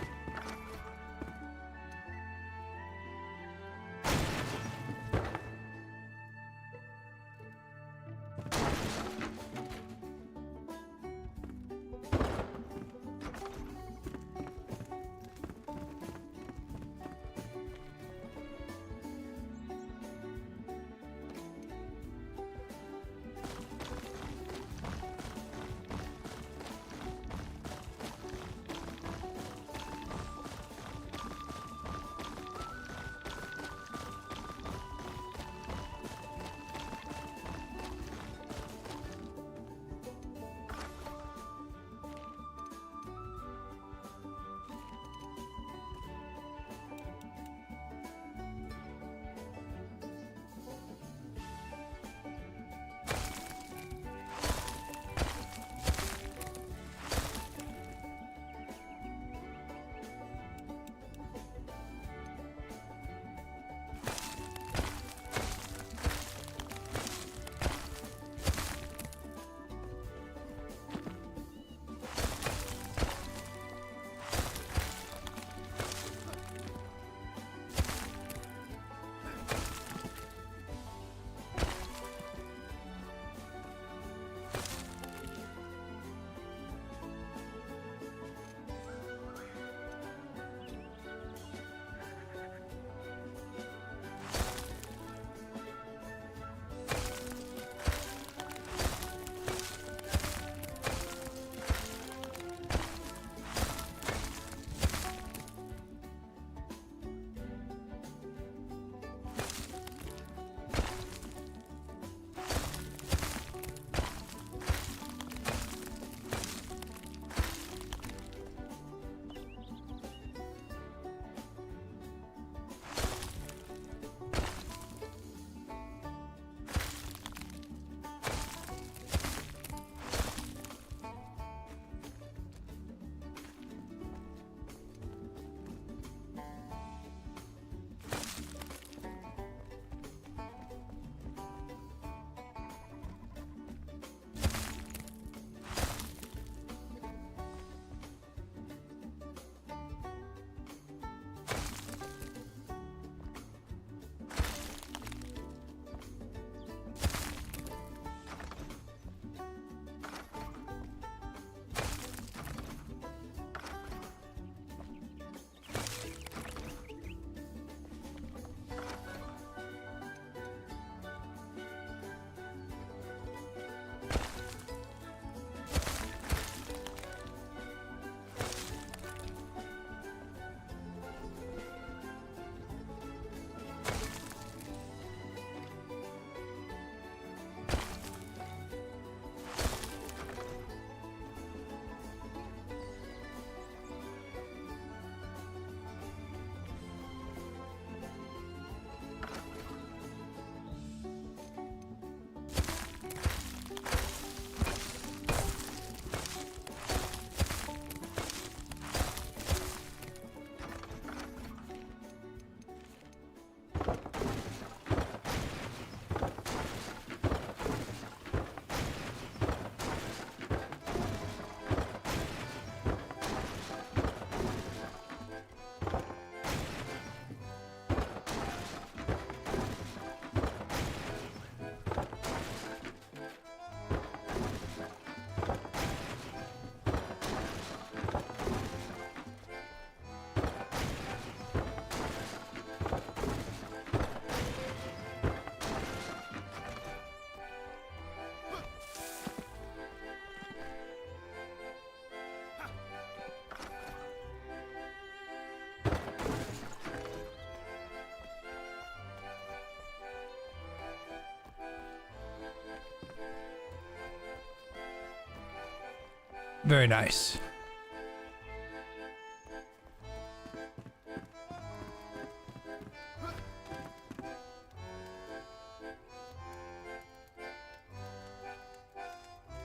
Very nice.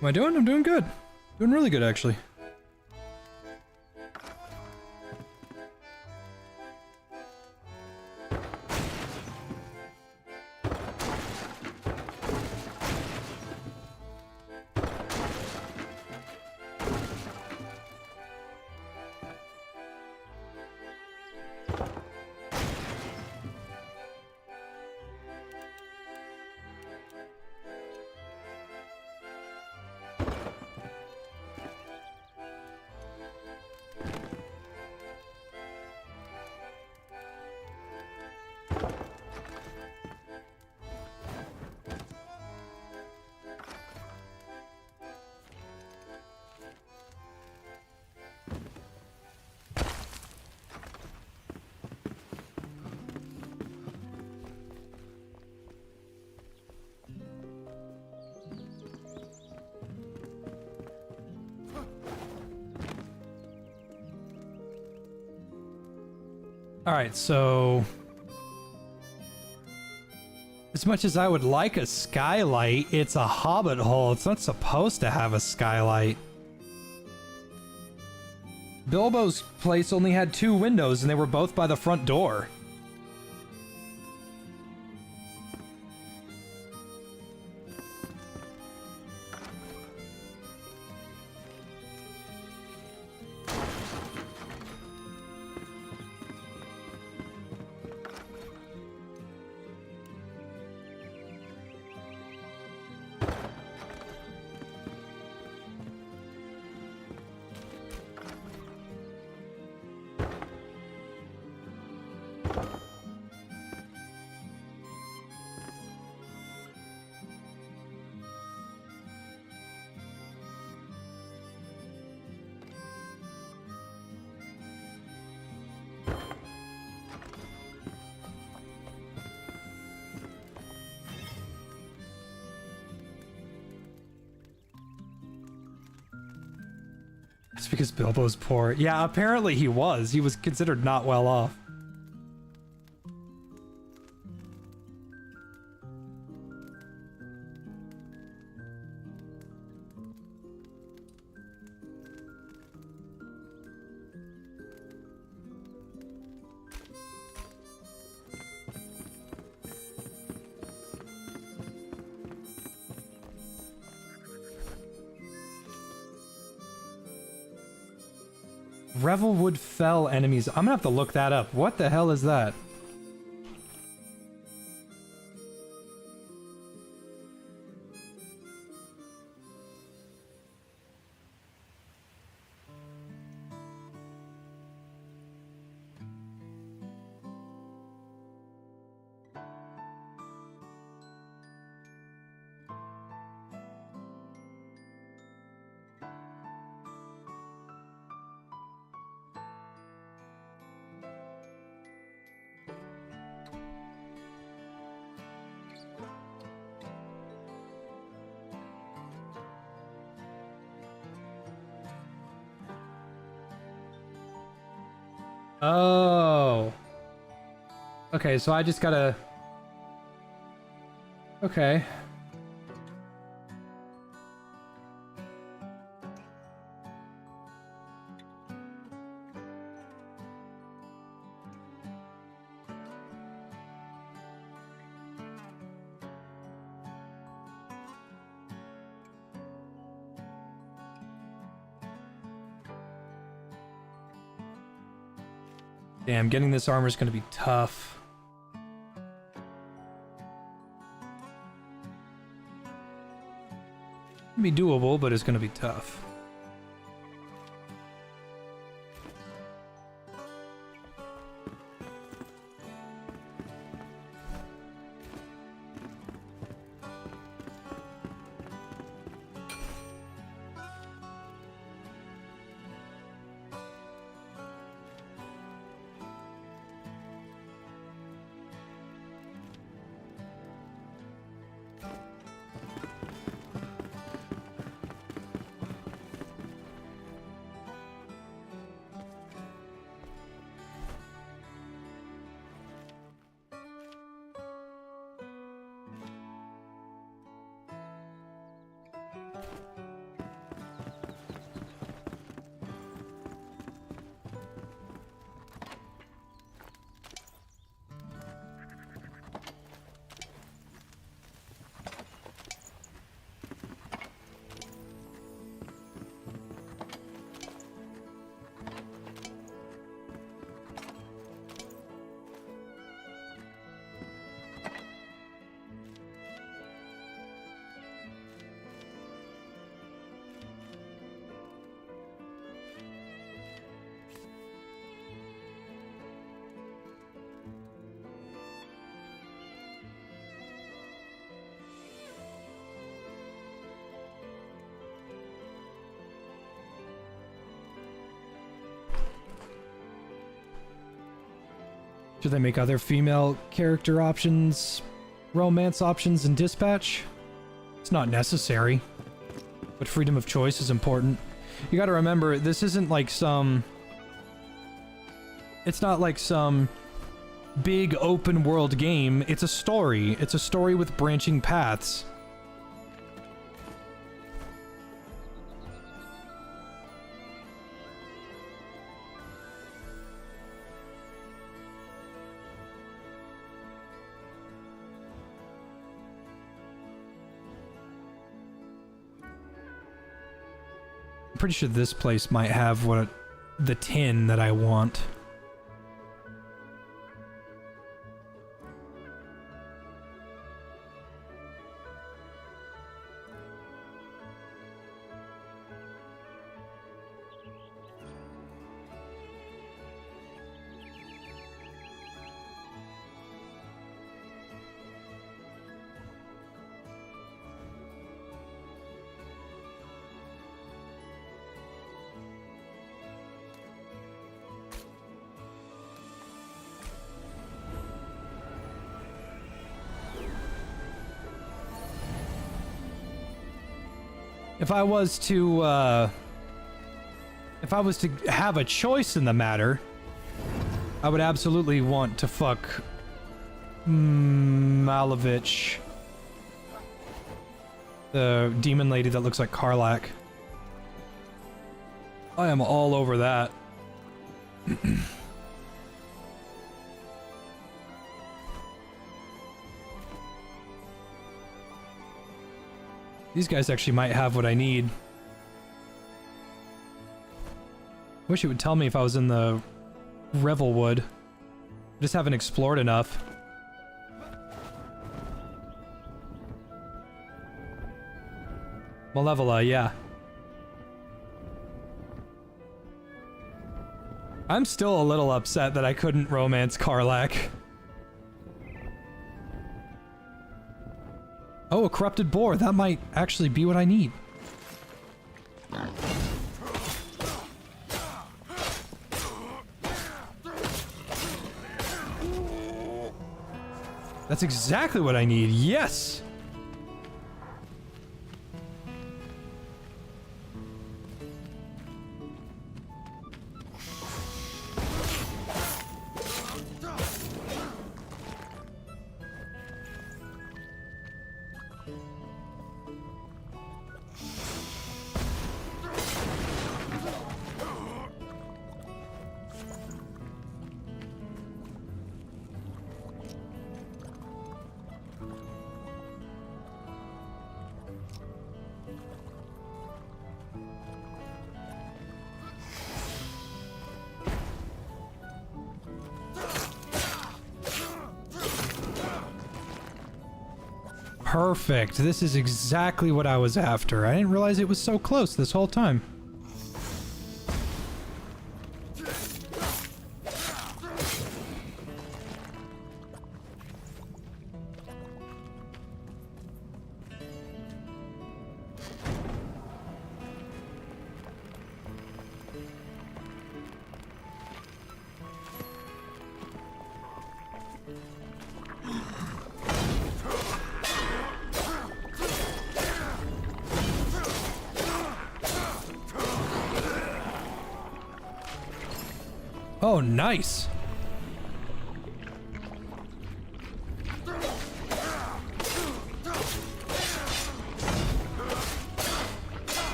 Am I doing? I'm doing good. Doing really good, actually. Alright, so... as much as I would like a skylight, it's a hobbit hole. It's not supposed to have a skylight. Bilbo's place only had 2 windows, and they were both by the front door. It's because Bilbo's poor. Yeah, apparently he was. He was considered not well off. Revelwood Fell enemies. I'm gonna have to look that up. What the hell is that? Oh. Okay, so I just gotta... Okay. Damn, getting this armor is gonna be tough. It'll be doable, but it's gonna be tough. Should they make other female character options, romance options in Dispatch? It's not necessary, but freedom of choice is important. You gotta remember, this isn't like some... It's not like some big open world game. It's a story. It's a story with branching paths. I'm pretty sure this place might have the tin that I want. If I was to have a choice in the matter, I would absolutely want to fuck Malovich, the demon lady that looks like Karlach. I am all over that. These guys actually might have what I need. Wish it would tell me if I was in the Revelwood. Just haven't explored enough. Malevola, yeah. I'm still a little upset that I couldn't romance Karlach. Oh, a corrupted boar. That might actually be what I need. That's exactly what I need. Yes! Perfect. This is exactly what I was after. I didn't realize it was so close this whole time. Oh, nice.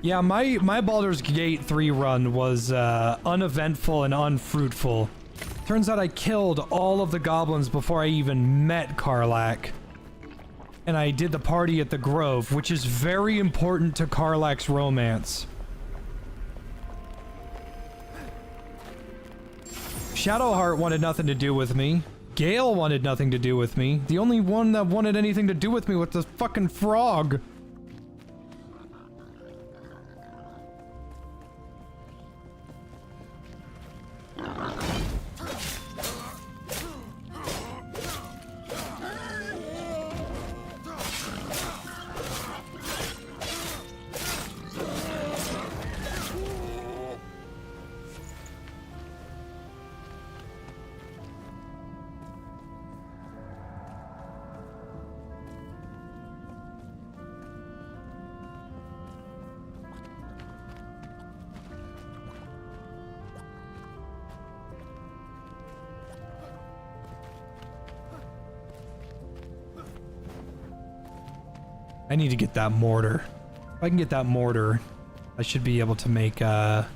Yeah, my Baldur's Gate 3 run was uneventful and unfruitful. Turns out I killed all of the goblins before I even met Karlach. And I did the party at the Grove, which is very important to Karlach's romance. Shadowheart wanted nothing to do with me. Gale wanted nothing to do with me. The only one that wanted anything to do with me was the fucking frog. I need to get that mortar. If I can get that mortar, I should be able to make, goo.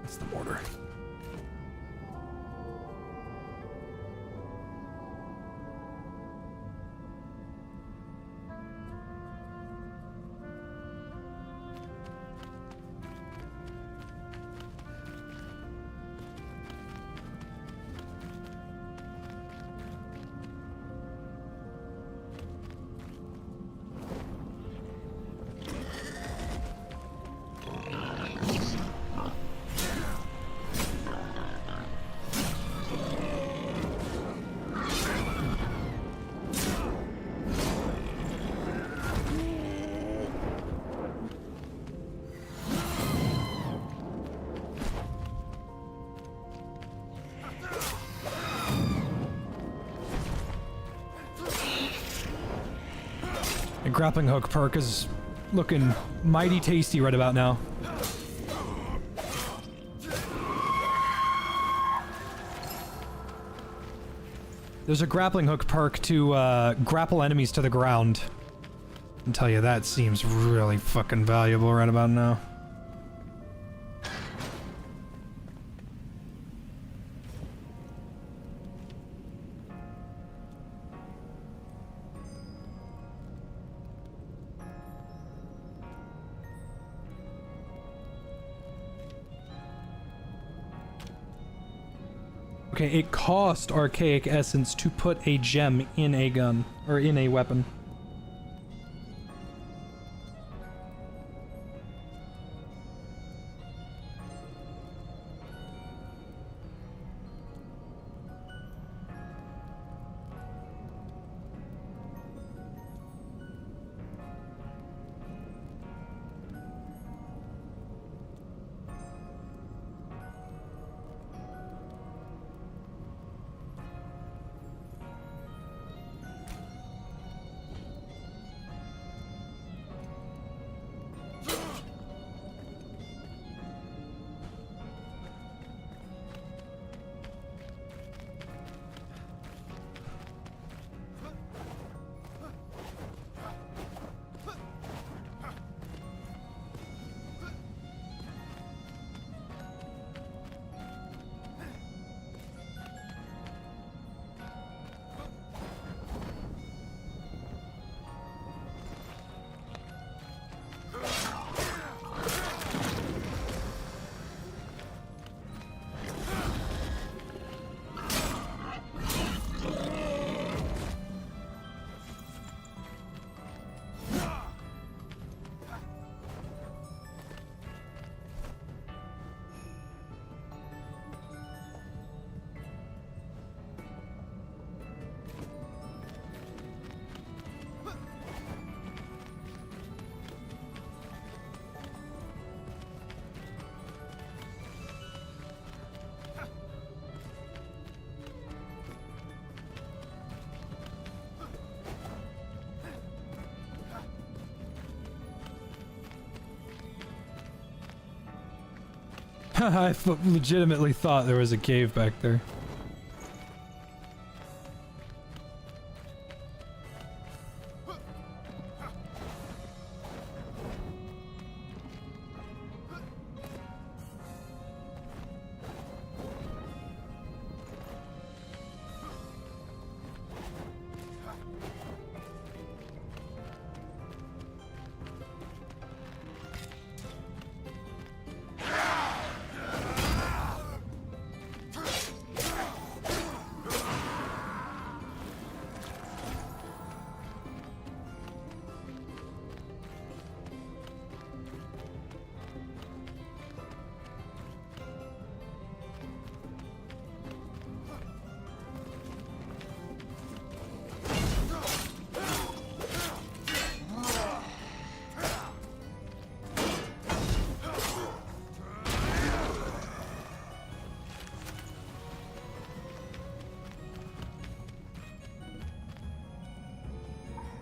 That's the mortar. The grappling hook perk is looking mighty tasty right about now. There's a grappling hook perk to grapple enemies to the ground. I can tell you that seems really fucking valuable right about now. Okay, it cost Archaic Essence to put a gem in a gun, or in a weapon. I legitimately thought there was a cave back there.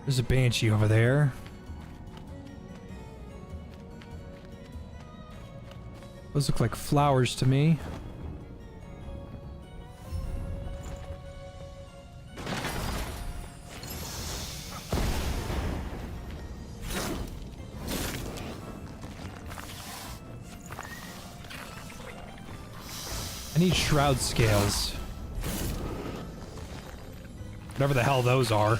There's a banshee over there. Those look like flowers to me. I need shroud scales. Whatever the hell those are.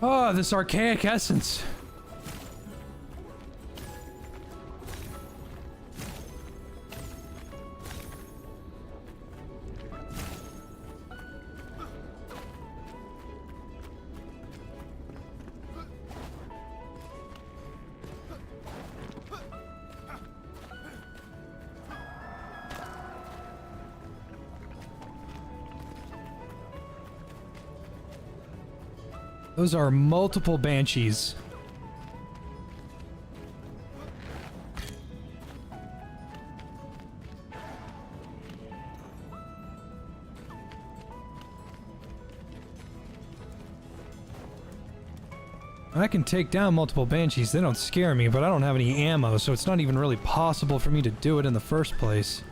Oh, this archaic essence. Those are multiple banshees. I can take down multiple banshees, they don't scare me, but I don't have any ammo, so it's not even really possible for me to do it in the first place.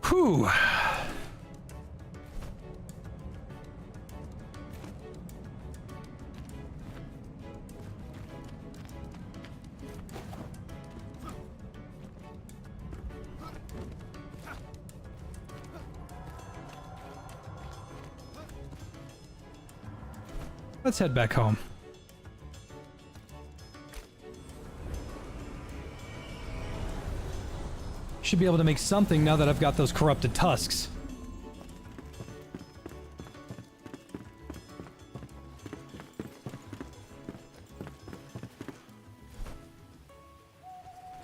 Whew. Let's head back home. Should be able to make something now that I've got those corrupted tusks.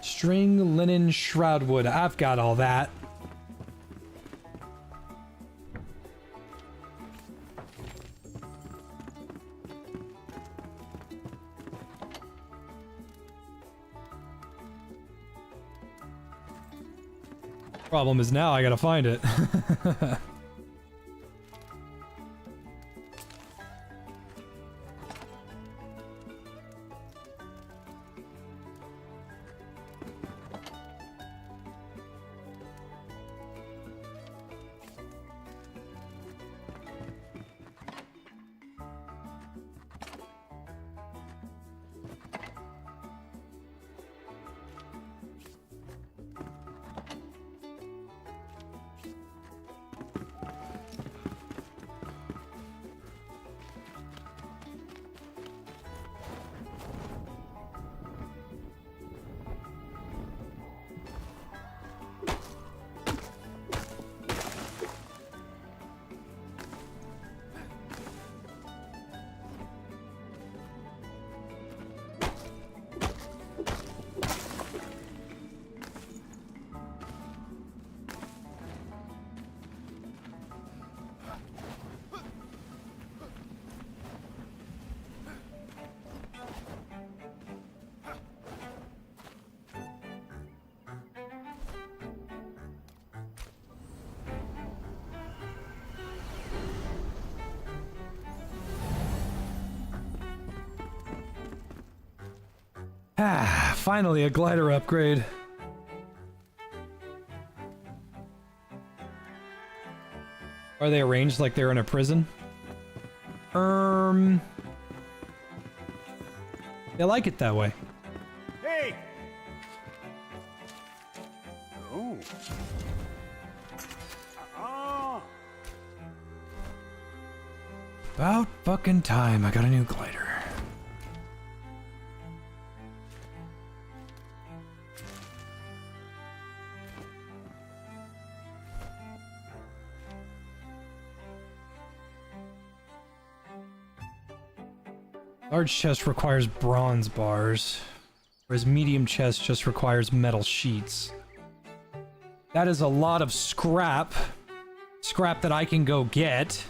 String, linen, shroud wood. I've got all that. Problem is now I gotta find it. Ah, finally a glider upgrade. Are they arranged like they're in a prison? They like it that way. Hey! Oh. About fucking time I got a new glider. Large chest requires bronze bars, whereas medium chest just requires metal sheets. That is a lot of scrap. Scrap that I can go get.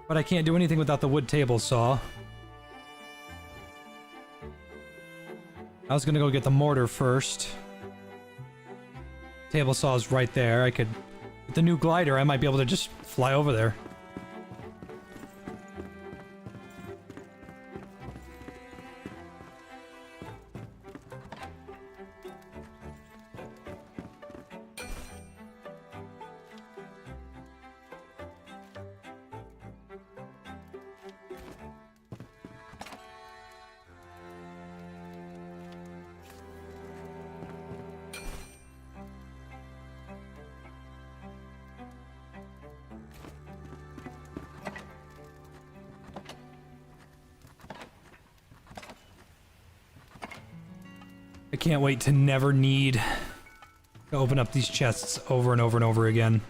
But I can't do anything without the wood table saw. I was gonna go get the mortar first. Table saw is right there. I could... With the new glider, I might be able to just fly over there. I can't wait to never need to open up these chests over and over and over again.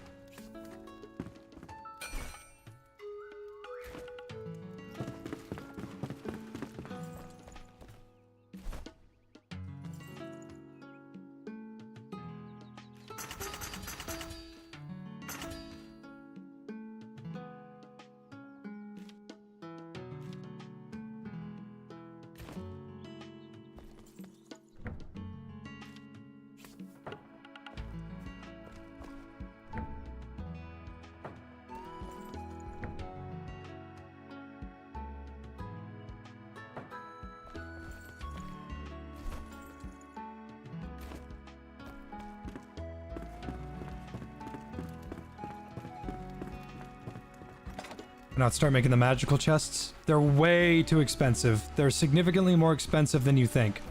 Not start making the magical chests. They're way too expensive. They're significantly more expensive than you think.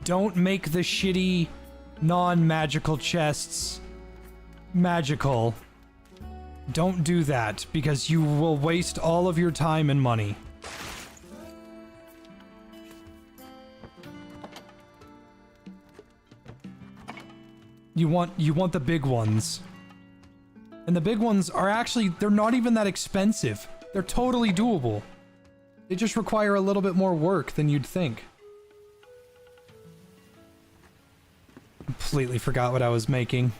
Don't make the shitty non-magical chests magical. Don't do that because you will waste all of your time and money. You want the big ones. And the big ones are actually, they're not even that expensive. They're totally doable. They just require a little bit more work than you'd think. Completely forgot what I was making.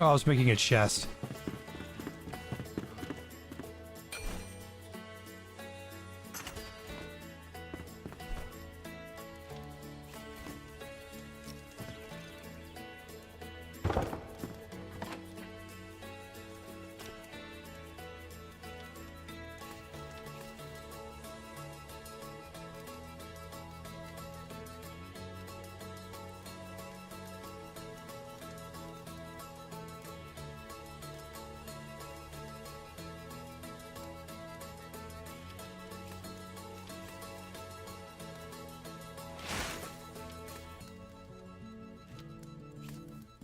Oh, I was making a chest.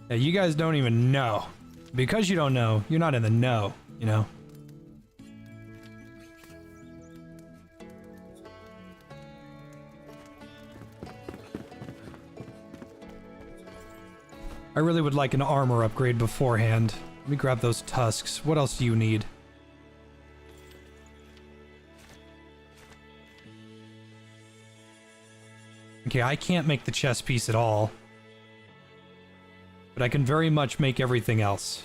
Yeah, you guys don't even know. Because you don't know, you're not in the know, you know? I really would like an armor upgrade beforehand. Let me grab those tusks. What else do you need? Okay, I can't make the chess piece at all. But I can very much make everything else.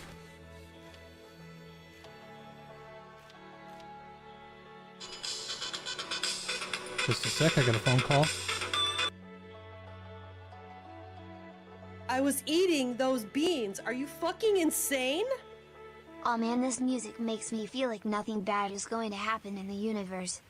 Just a sec, I got a phone call. I was eating those beans. Are you fucking insane? Aw man, this music makes me feel like nothing bad is going to happen in the universe.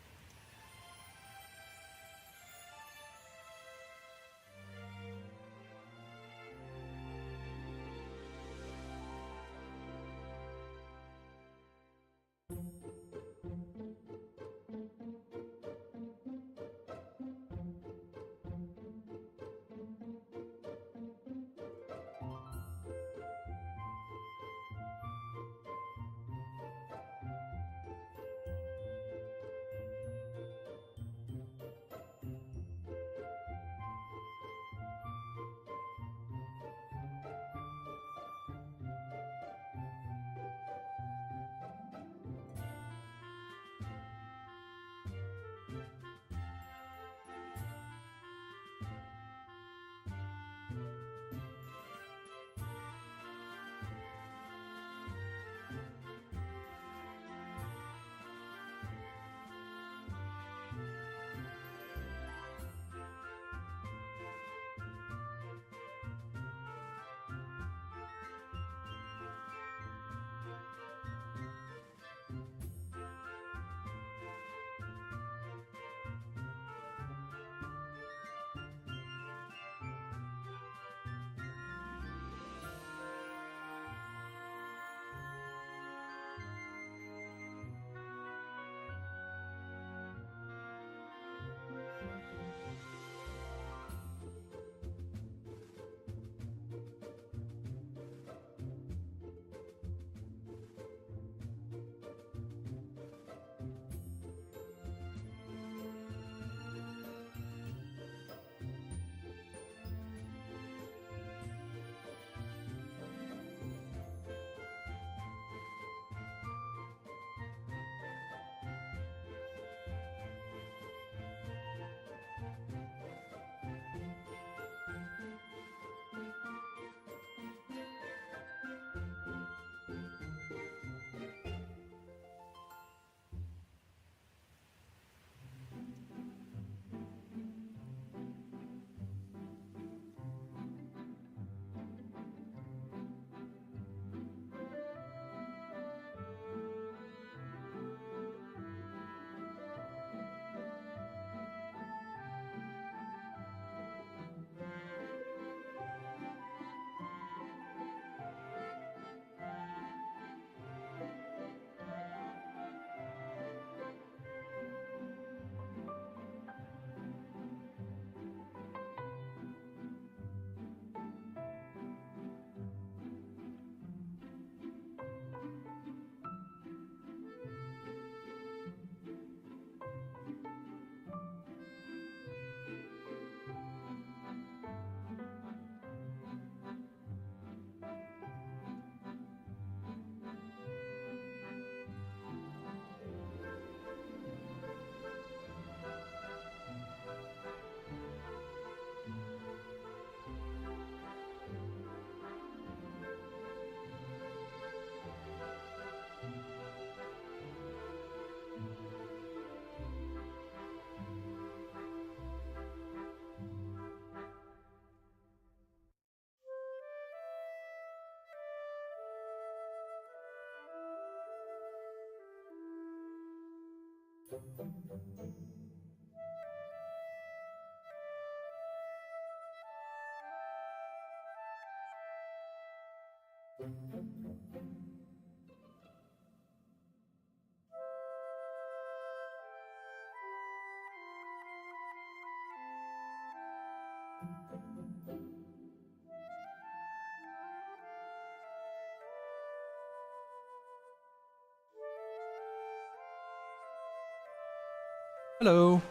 Hello.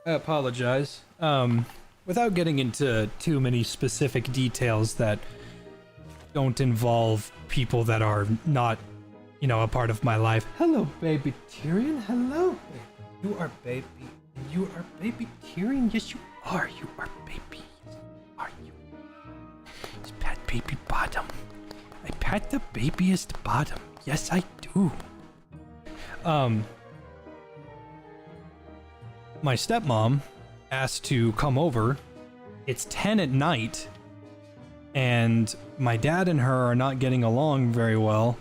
I apologize. Without getting into too many specific details that don't involve people that are not, you know, a part of my life. Hello, baby Tyrion. Hello, baby. You are baby. You are baby Tyrion. Yes, you are. You are baby. Are you? Just pat baby bottom. I pat the babiest bottom. Yes, I do. My stepmom asked to come over. It's 10 at night, and my dad and her are not getting along very well.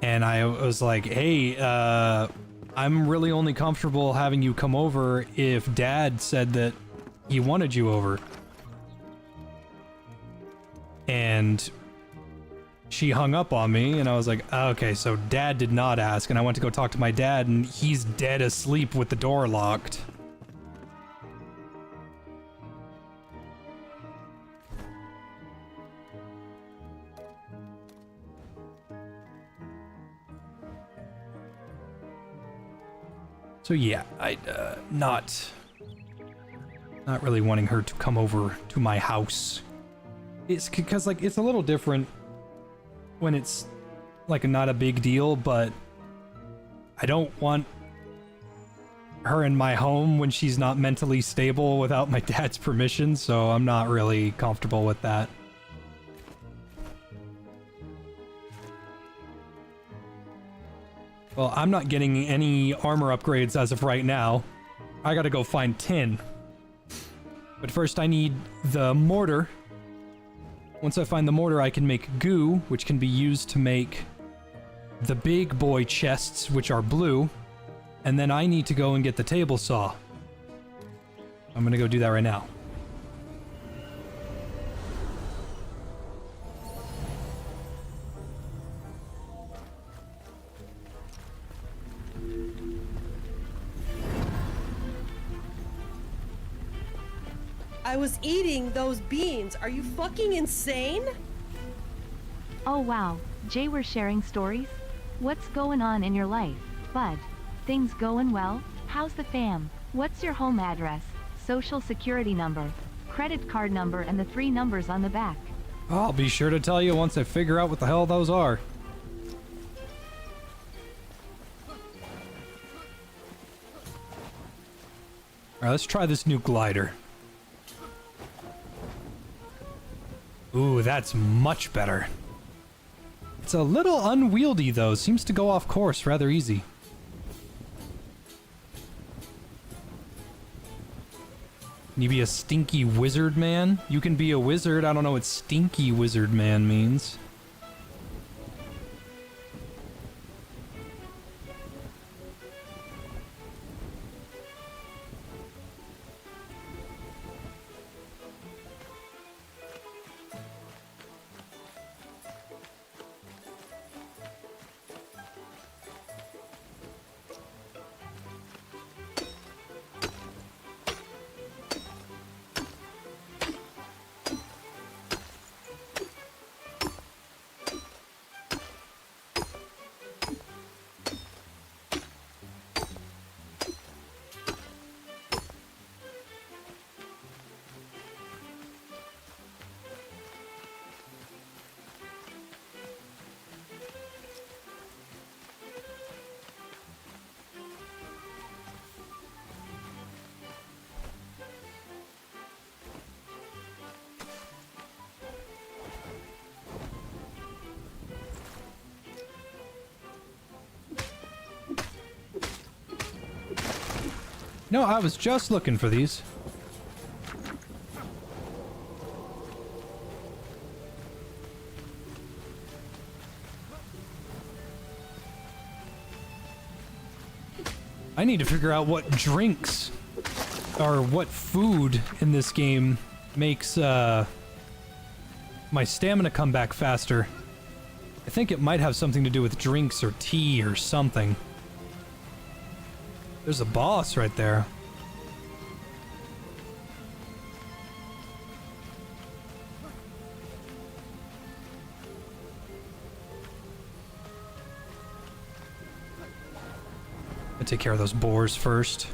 And I was like, hey, I'm really only comfortable having you come over if Dad said that he wanted you over. And she hung up on me, and I was like, okay, so Dad did not ask. And I went to go talk to my dad, and he's dead asleep with the door locked. So yeah, not really wanting her to come over to my house. It's because, like, it's a little different when it's like not a big deal, but I don't want her in my home when she's not mentally stable without my dad's permission, so I'm not really comfortable with that. Well, I'm not getting any armor upgrades as of right now. I gotta go find tin. But first I need the mortar. Once I find the mortar, I can make goo, which can be used to make the big boy chests, which are blue. And then I need to go and get the table saw. I'm gonna go do that right now. I was eating those beans. Are you fucking insane? Oh wow, Jay, we're sharing stories? What's going on in your life, bud? Things going well? How's the fam? What's your home address, social security number, credit card number, and the 3 numbers on the back? I'll be sure to tell you once I figure out what the hell those are. Alright, let's try this new glider. Ooh, that's much better. It's a little unwieldy, though. Seems to go off course rather easy. Can you be a stinky wizard man? You can be a wizard. I don't know what stinky wizard man means. No, I was just looking for these. I need to figure out what drinks or what food in this game makes my stamina come back faster. I think it might have something to do with drinks or tea or something. There's a boss right there. I'll take care of those boars first.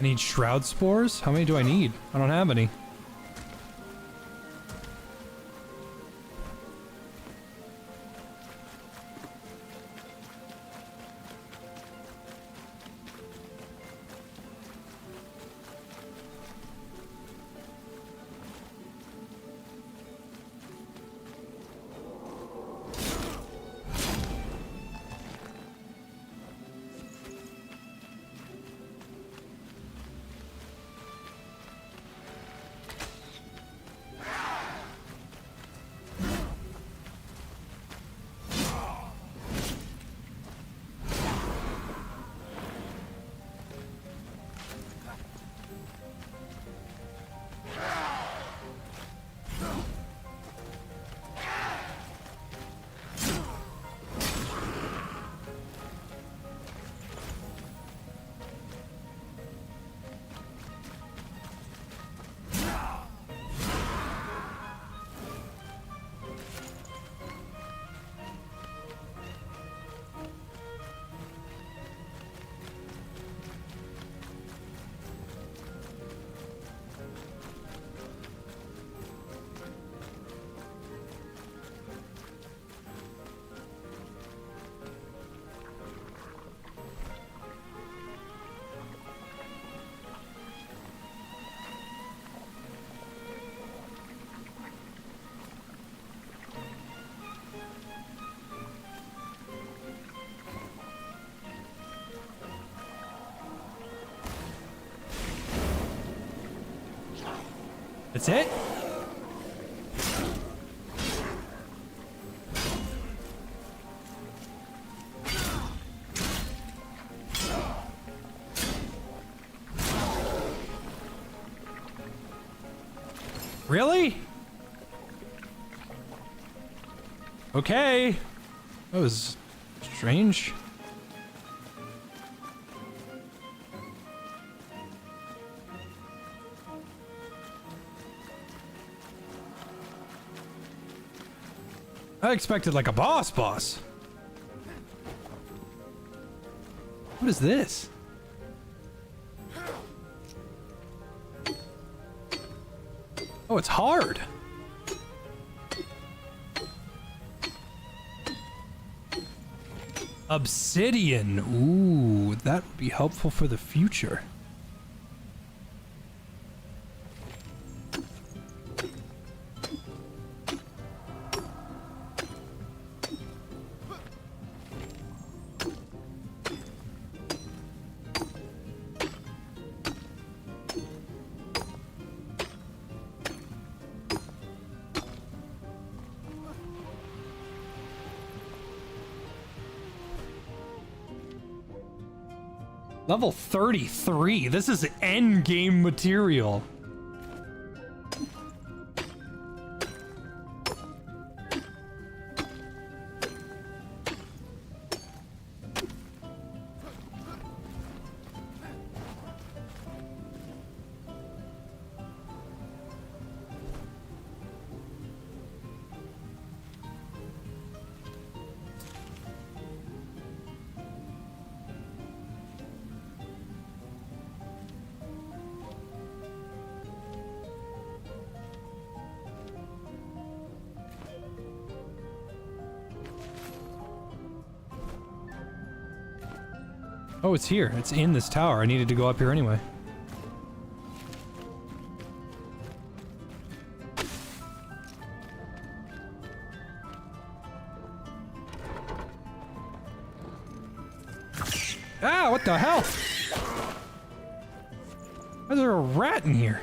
I need shroud spores? How many do I need? I don't have any. That's it? Really? Okay. That was strange. I expected like a boss. What is this? Oh, it's hard. Obsidian. Ooh, that would be helpful for the future. Level 33. This is end game material. Oh, it's here. It's in this tower. I needed to go up here anyway. Ah, what the hell? Why is there a rat in here?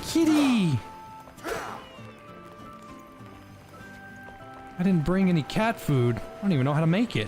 Kitty! I didn't bring any cat food. I don't even know how to make it.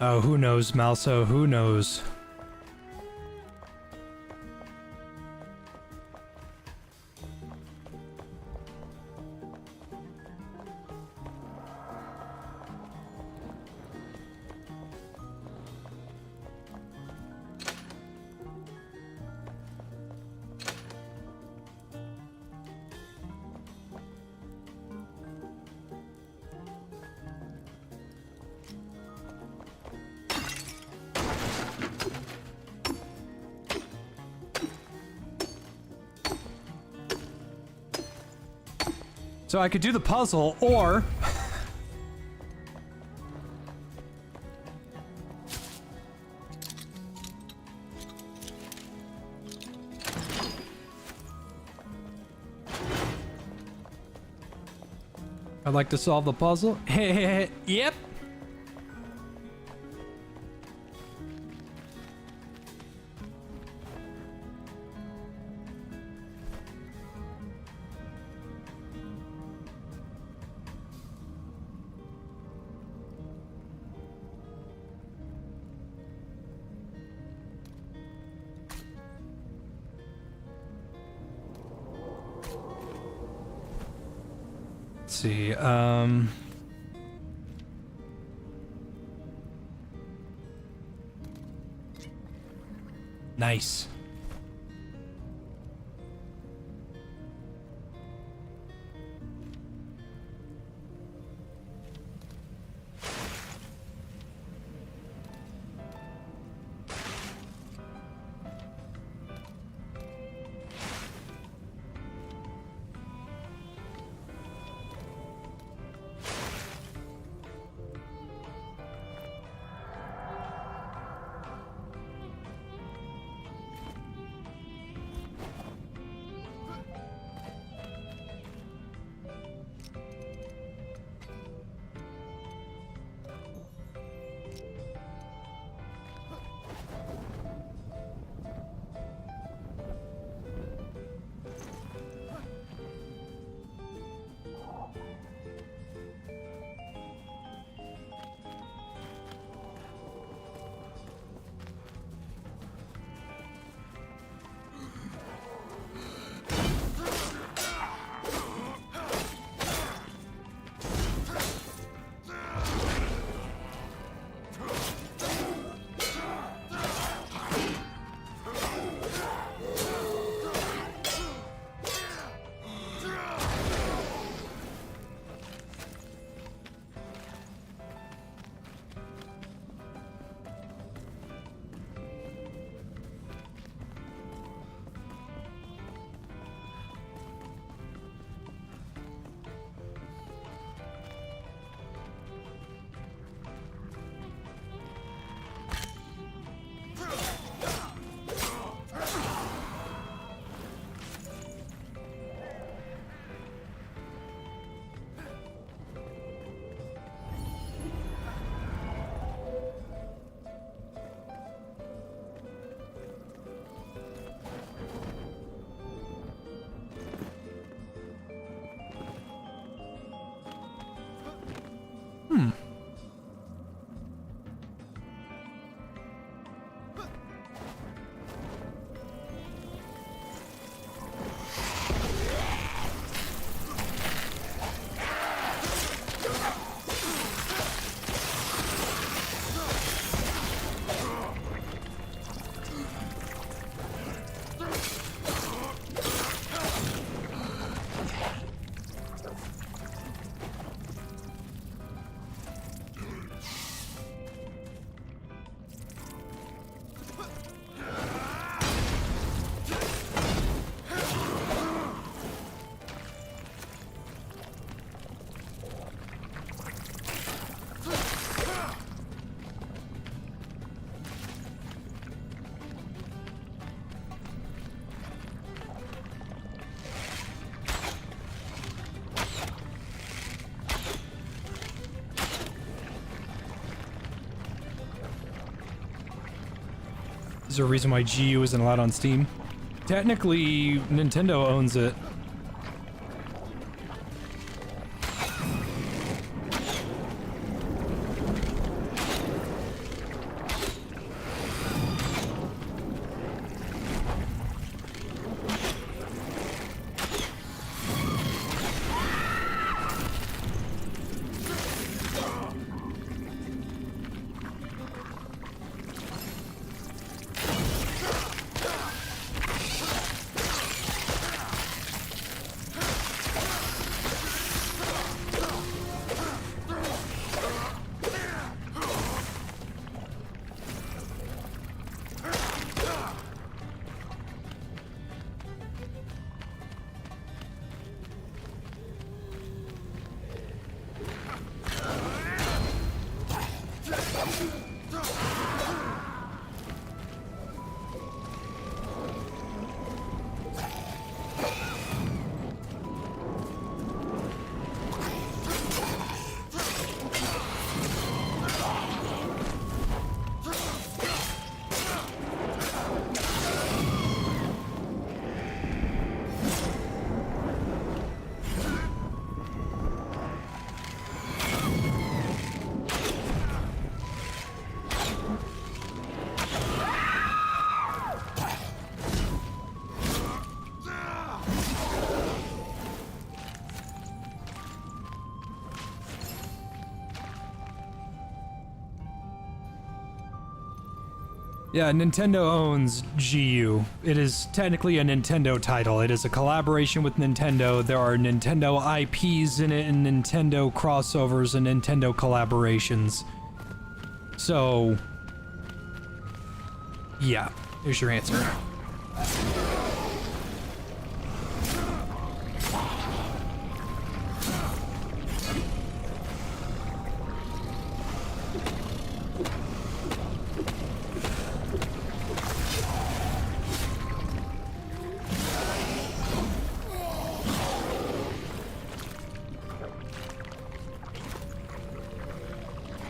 Oh, who knows, Malso? Who knows? So I could do the puzzle, or... I'd like to solve the puzzle. Yep. Let's see, nice. Is there a reason why GU isn't allowed on Steam? Technically, Nintendo owns it. Yeah, Nintendo owns GU. It is technically a Nintendo title. It is a collaboration with Nintendo. There are Nintendo IPs in it and Nintendo crossovers and Nintendo collaborations. So, yeah, here's your answer.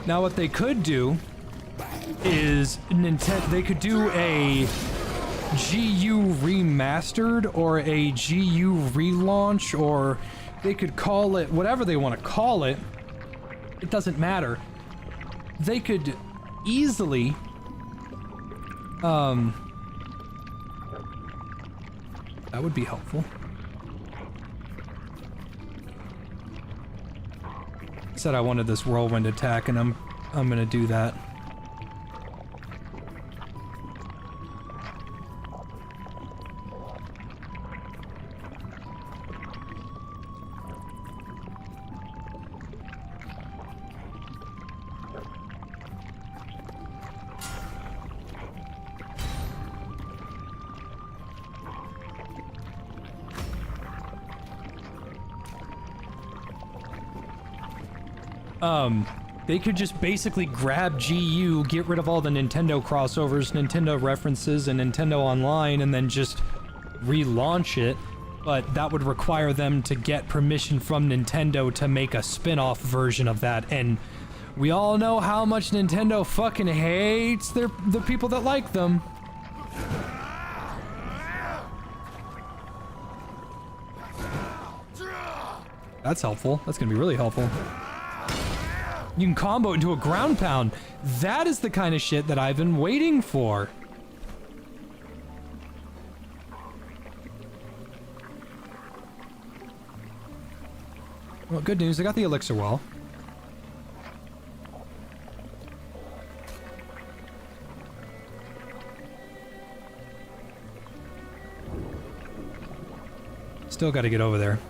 Now what they could do is they could do a GU remastered or a GU relaunch, or they could call it whatever they want to call it. It doesn't matter. They could easily that would be helpful. Said I wanted this whirlwind attack, and I'm gonna do that. They could just basically grab GU, get rid of all the Nintendo crossovers, Nintendo references, and Nintendo Online, and then just relaunch it. But that would require them to get permission from Nintendo to make a spin-off version of that. And we all know how much Nintendo fucking hates the people that like them. That's helpful. That's gonna be really helpful. You can combo into a ground pound. That is the kind of shit that I've been waiting for. Well, good news, I got the elixir well. Still got to get over there.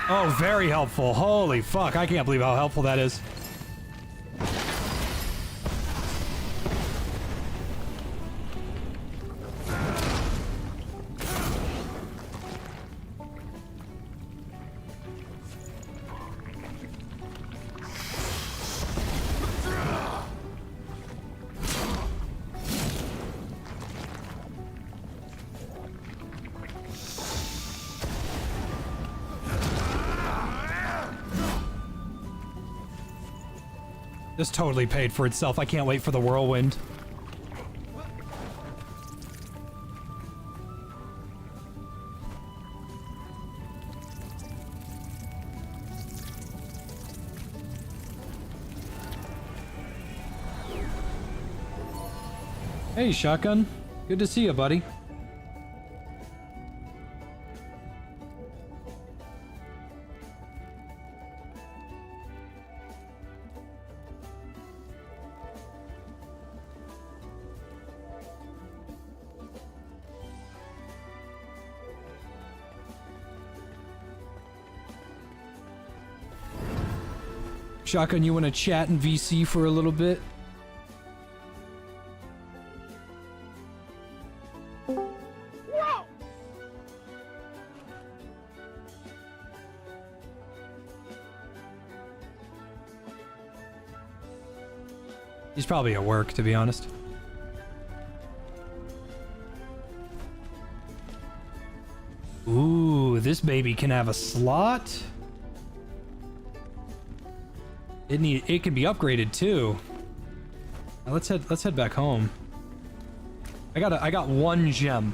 Oh, very helpful. Holy fuck, I can't believe how helpful that is. This totally paid for itself. I can't wait for the whirlwind. Hey, Shotgun. Good to see you, buddy. Shotgun, you want to chat in VC for a little bit? He's probably at work, to be honest. Ooh, this baby can have a slot. It can be upgraded too. Now let's head back home. I got 1 gem.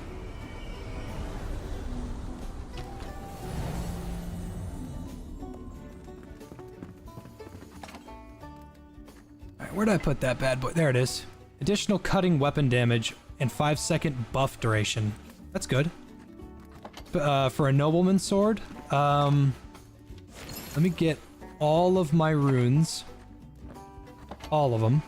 Alright, where did I put that bad boy? There it is. Additional cutting weapon damage and 5-second buff duration. That's good. For a nobleman's sword. Let me get all of my runes. All of them.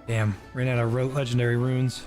Damn, ran out of legendary runes.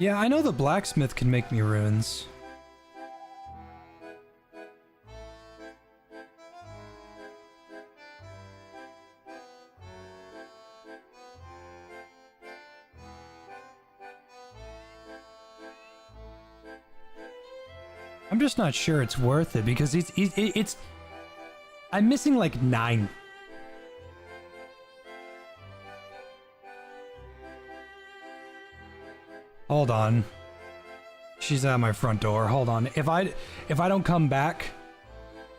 Yeah, I know the blacksmith can make me runes. I'm just not sure it's worth it because it's I'm missing like 9. Hold on. She's at my front door. Hold on. If I don't come back,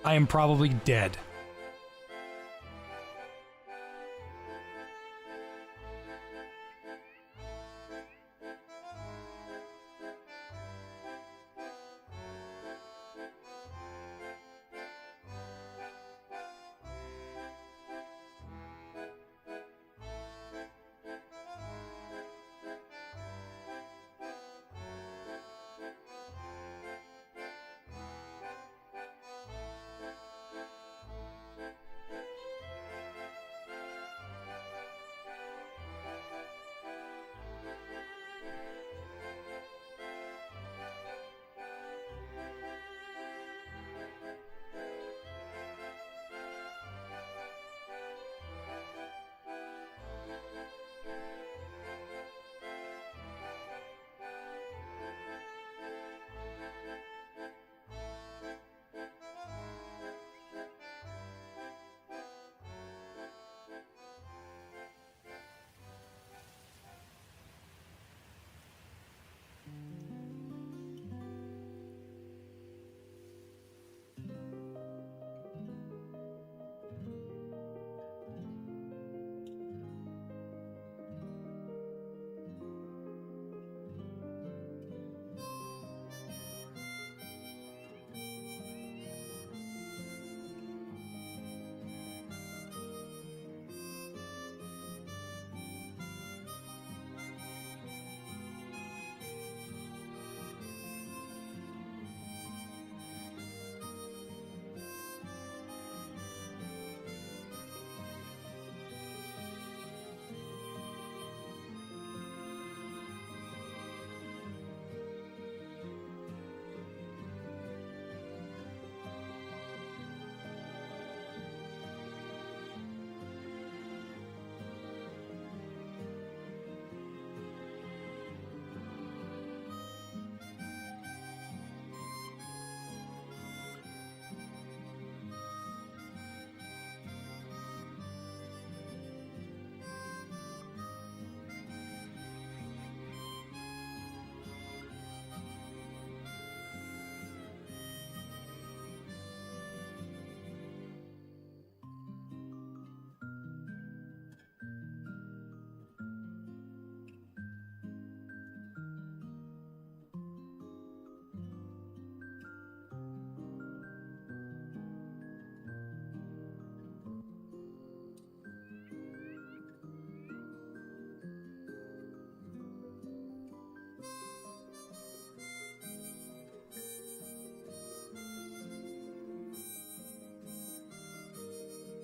I am probably dead.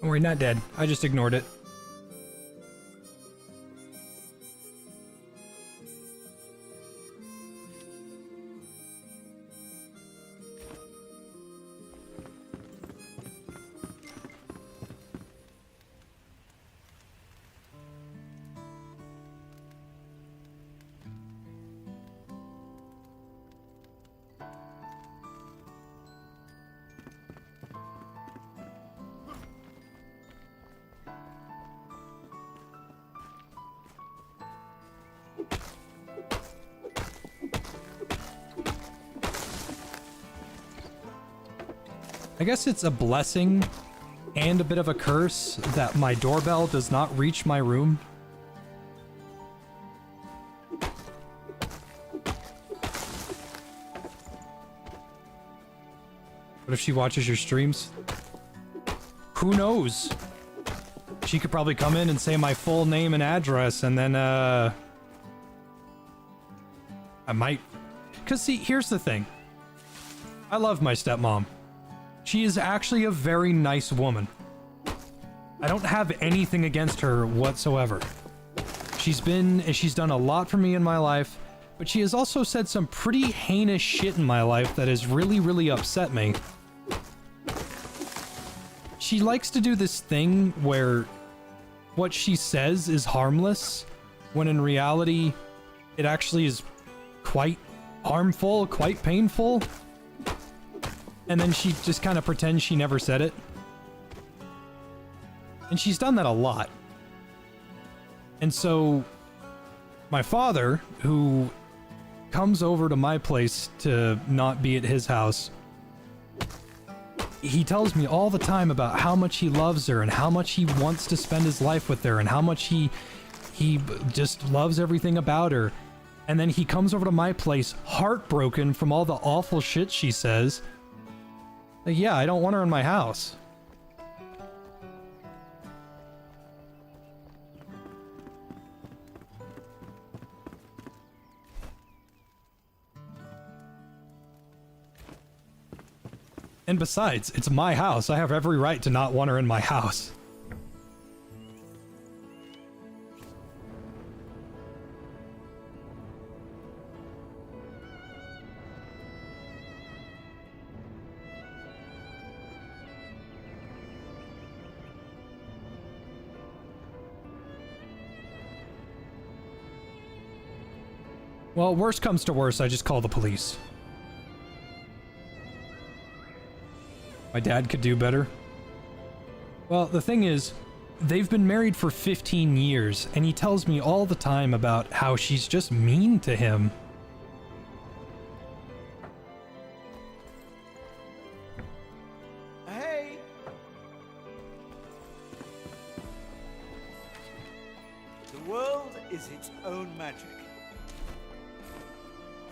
Don't worry, not dead. I just ignored it. I guess it's a blessing and a bit of a curse that my doorbell does not reach my room. What if she watches your streams? Who knows? She could probably come in and say my full name and address, and then, I might... Because, see, here's the thing. I love my stepmom. She is actually a very nice woman. I don't have anything against her whatsoever. She's done a lot for me in my life, but she has also said some pretty heinous shit in my life that has really, really upset me. She likes to do this thing where what she says is harmless, when in reality, it actually is quite harmful, quite painful. And then she just kind of pretends she never said it. And she's done that a lot. And so, my father, who comes over to my place to not be at his house, he tells me all the time about how much he loves her and how much he wants to spend his life with her and how much he just loves everything about her. And then he comes over to my place heartbroken from all the awful shit she says. Like, yeah, I don't want her in my house. And besides, it's my house. I have every right to not want her in my house. Well, worst comes to worst, I just call the police. My dad could do better. Well, the thing is, they've been married for 15 years, and he tells me all the time about how she's just mean to him. Hey! The world is its own magic.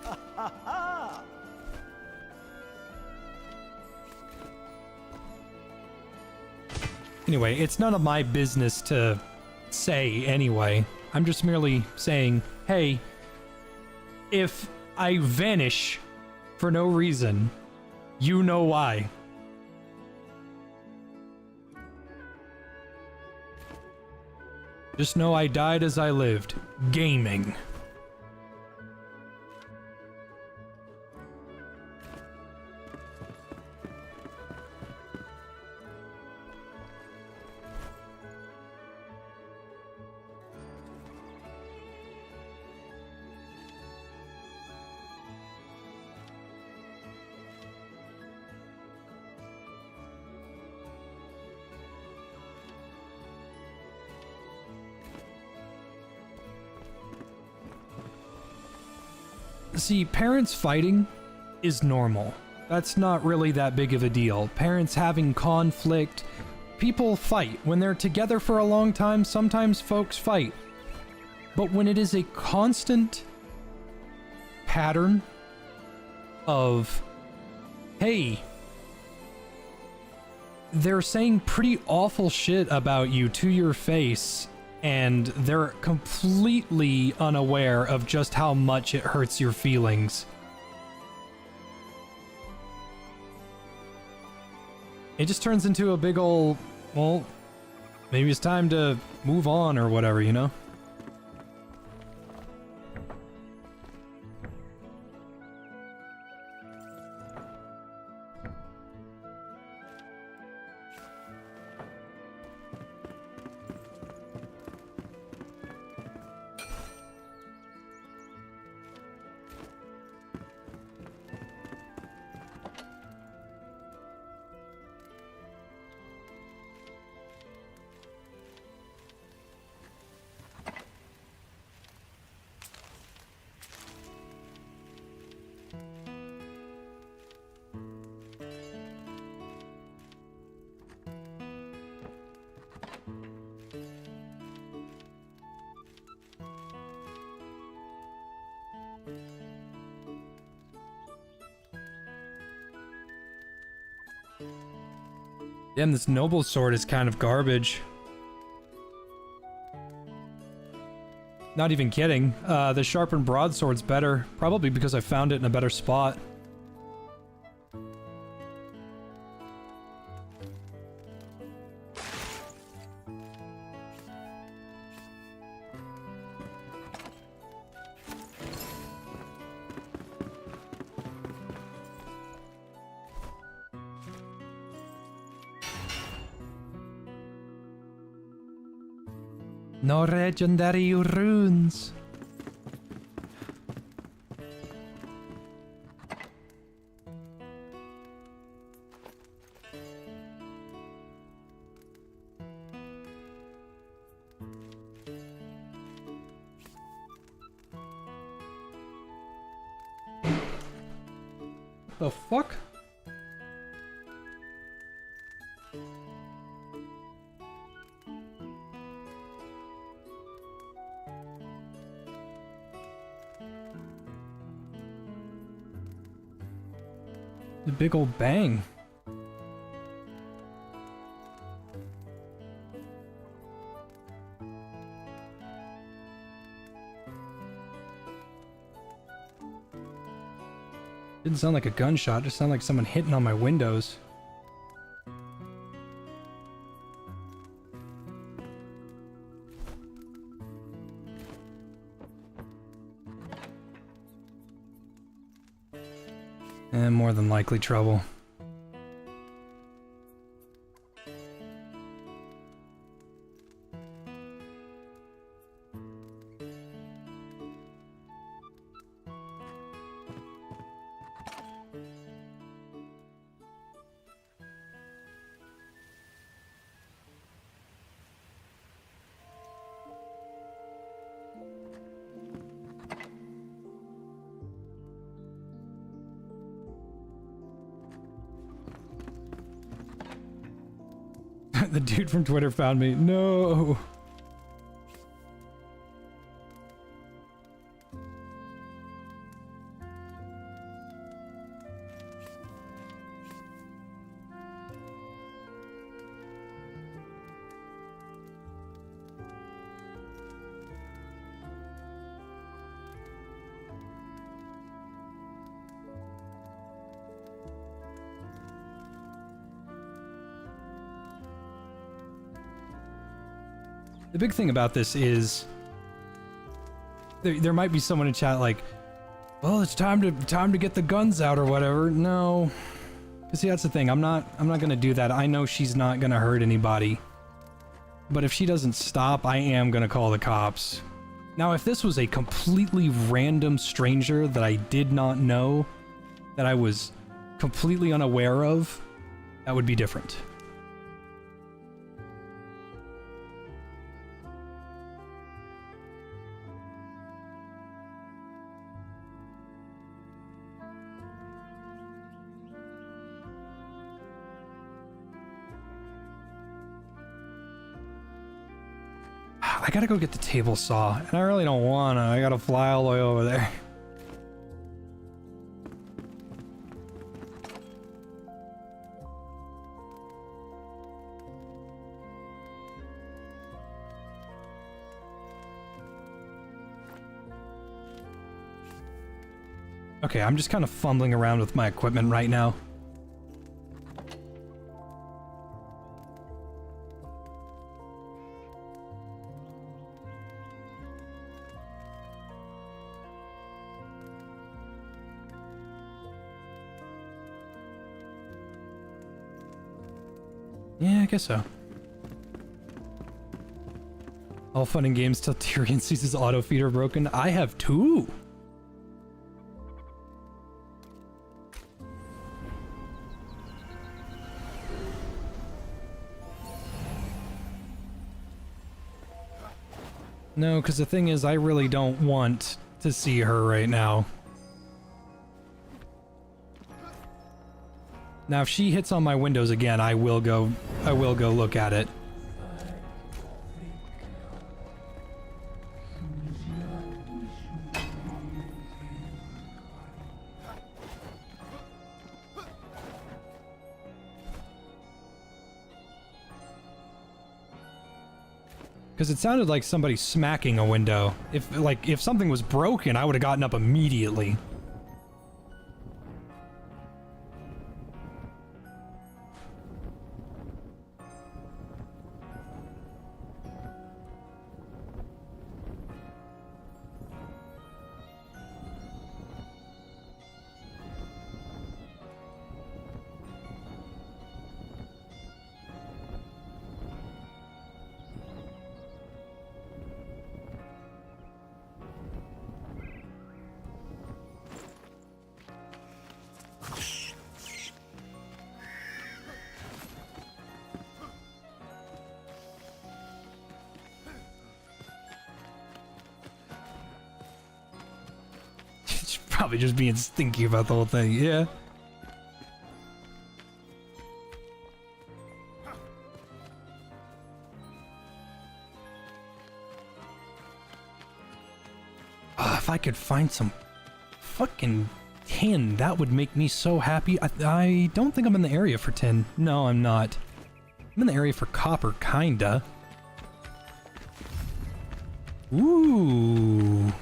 Ha ha ha! Anyway, it's none of my business to say anyway. I'm just merely saying, hey, if I vanish for no reason, you know why. Just know I died as I lived, gaming. See, parents fighting is normal. That's not really that big of a deal. Parents having conflict, people fight. When they're together for a long time, sometimes folks fight. But when it is a constant pattern of, hey, they're saying pretty awful shit about you to your face, and they're completely unaware of just how much it hurts your feelings. It just turns into a big ol', well, Maybe it's time to move on or whatever, you know? Damn, this noble sword is kind of garbage. Not even kidding. The sharpened broadsword's better. Probably because I found it in a better spot. No legendary runes. The fuck? The big old bang. Didn't sound like a gunshot, it just sounded like someone hitting on my windows. And more than likely trouble. The dude from Twitter found me. No. The big thing about this is there might be someone in chat like, well, it's time to get the guns out or whatever. No. 'Cause see, that's the thing. I'm not gonna do that. I know she's not gonna hurt anybody. But if she doesn't stop, I am gonna call the cops. Now, if this was a completely random stranger that I did not know, that I was completely unaware of, that would be different. I gotta go get the table saw, and I really don't wanna. I gotta fly all the way over there. Okay, I'm just kind of fumbling around with my equipment right now. Yeah, I guess so. All fun and games till Tyrion sees his auto feeder broken. I have 2. No, because the thing is, I really don't want to see her right now. Now, if she hits on my windows again, I will go look at it. Because it sounded like somebody smacking a window. If something was broken, I would have gotten up immediately. Probably just being stinky about the whole thing, yeah. If I could find some fucking tin, that would make me so happy. I don't think I'm in the area for tin. No, I'm not. I'm in the area for copper, kinda. Ooh.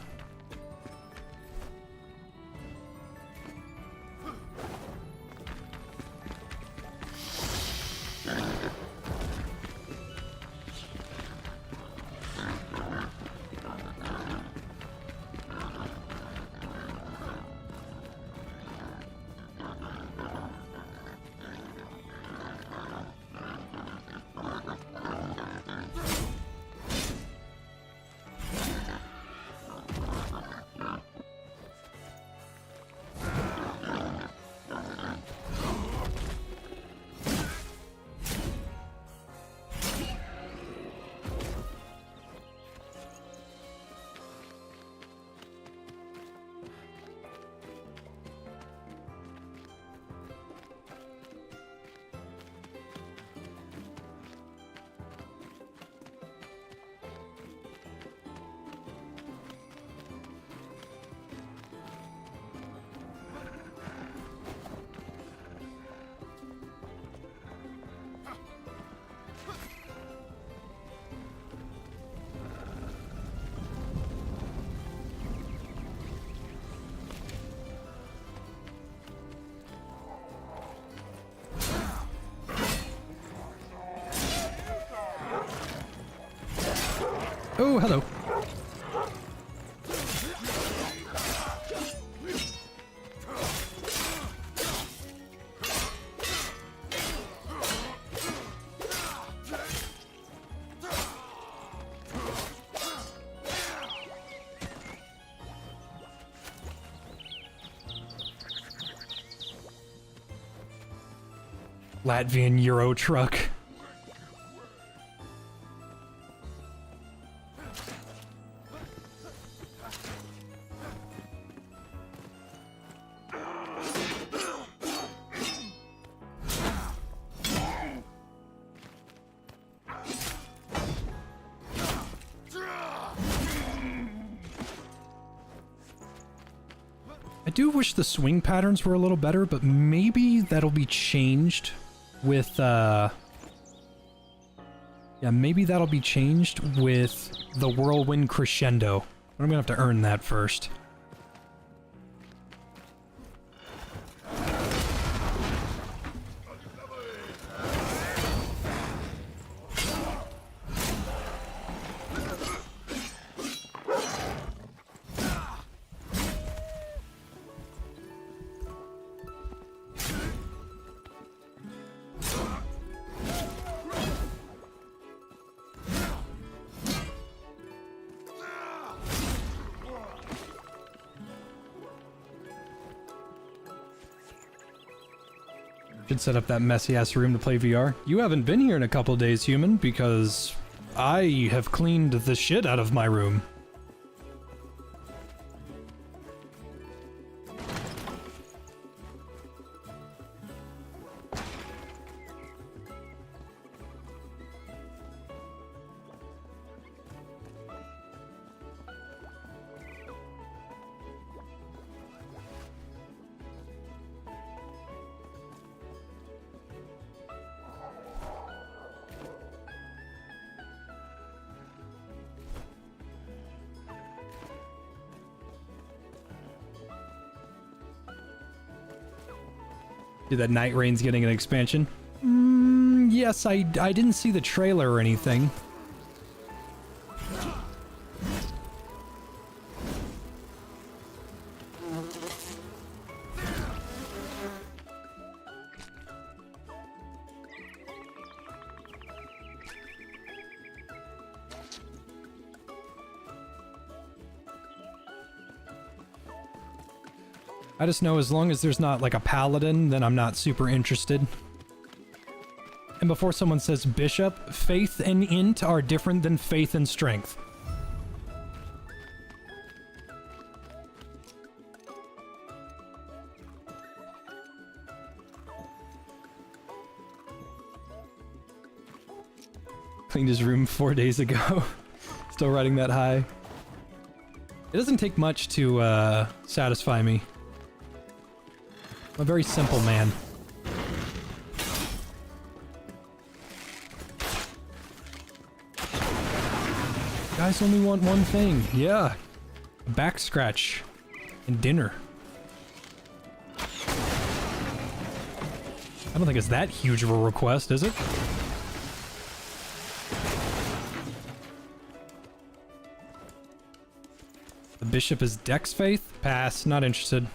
Oh, hello. Latvian Euro truck. I do wish the swing patterns were a little better, but maybe that'll be changed with, yeah, maybe that'll be changed with the Whirlwind Crescendo. I'm gonna have to earn that first. Should set up that messy ass room to play VR. You haven't been here in a couple days, human, because I have cleaned the shit out of my room. Dude, that Night Rain's getting an expansion. Yes, I didn't see the trailer or anything. I just know as long as there's not like a paladin, then I'm not super interested. And before someone says bishop, faith and int are different than faith and strength. Cleaned his room 4 days ago. Still riding that high. It doesn't take much to satisfy me. I'm a very simple man. Guys only want one thing. Yeah. A back scratch. And dinner. I don't think it's that huge of a request, is it? The bishop is Dex Faith? Pass. Not interested.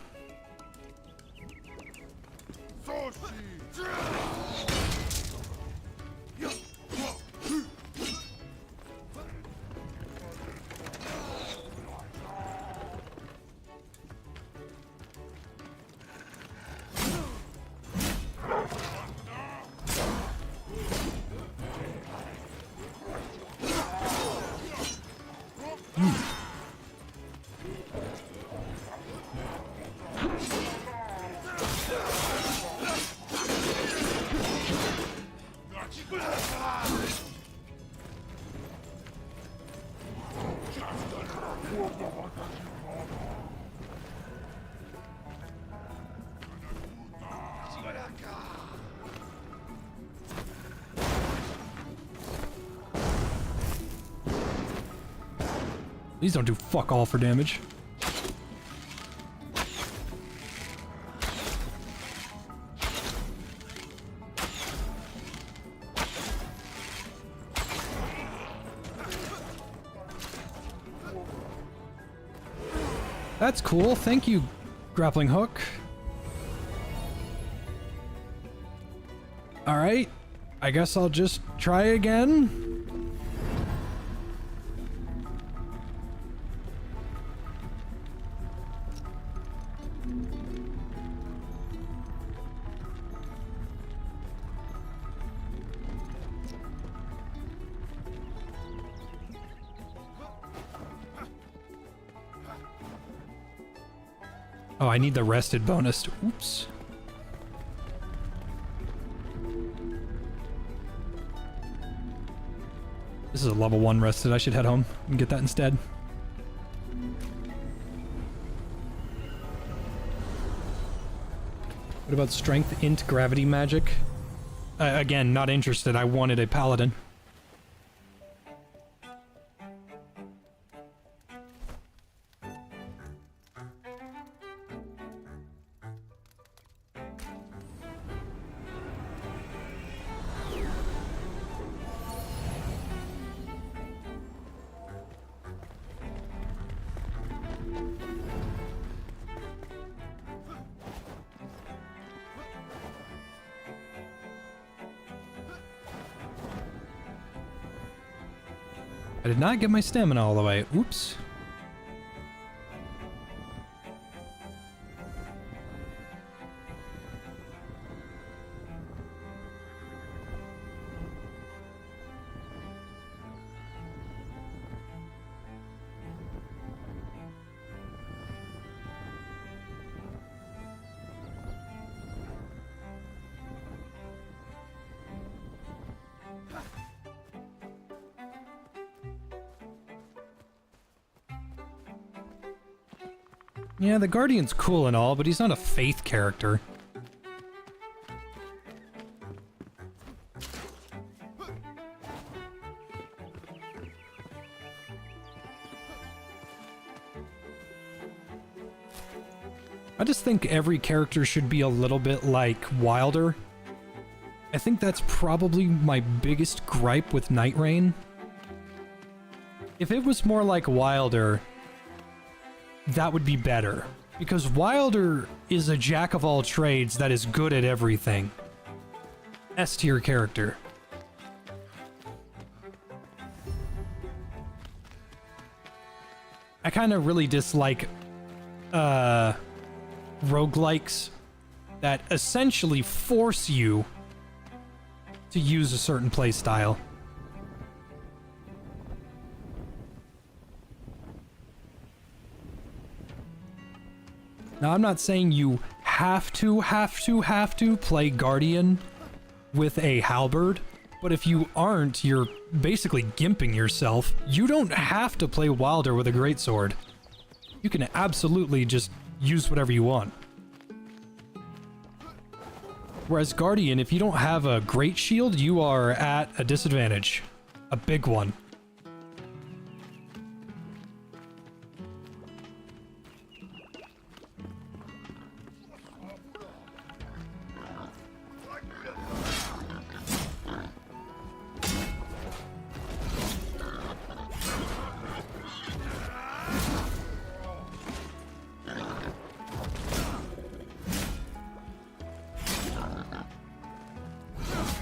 These don't do fuck all for damage. That's cool. Thank you, grappling hook. All right. I guess I'll just try again. Oh, I need the rested bonus. Oops. This is a level 1 rested. I should head home and get that instead. What about strength, int, gravity, magic? Again, not interested. I wanted a paladin. I did not get my stamina all the way. Oops. Yeah, the Guardian's cool and all, but he's not a faith character. I just think every character should be a little bit like Wilder. I think that's probably my biggest gripe with Night Rain. If it was more like Wilder, that would be better. Because Wilder is a jack of all trades that is good at everything. S-tier character. I kind of really dislike roguelikes that essentially force you to use a certain playstyle. Now, I'm not saying you have to play Guardian with a halberd, but if you aren't, you're basically gimping yourself. You don't have to play Wilder with a greatsword. You can absolutely just use whatever you want. Whereas Guardian, if you don't have a great shield, you are at a disadvantage. A big one.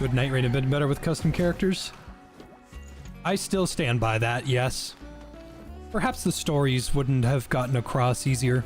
Would Night Rain have been better with custom characters? I still stand by that, yes. Perhaps the stories wouldn't have gotten across easier.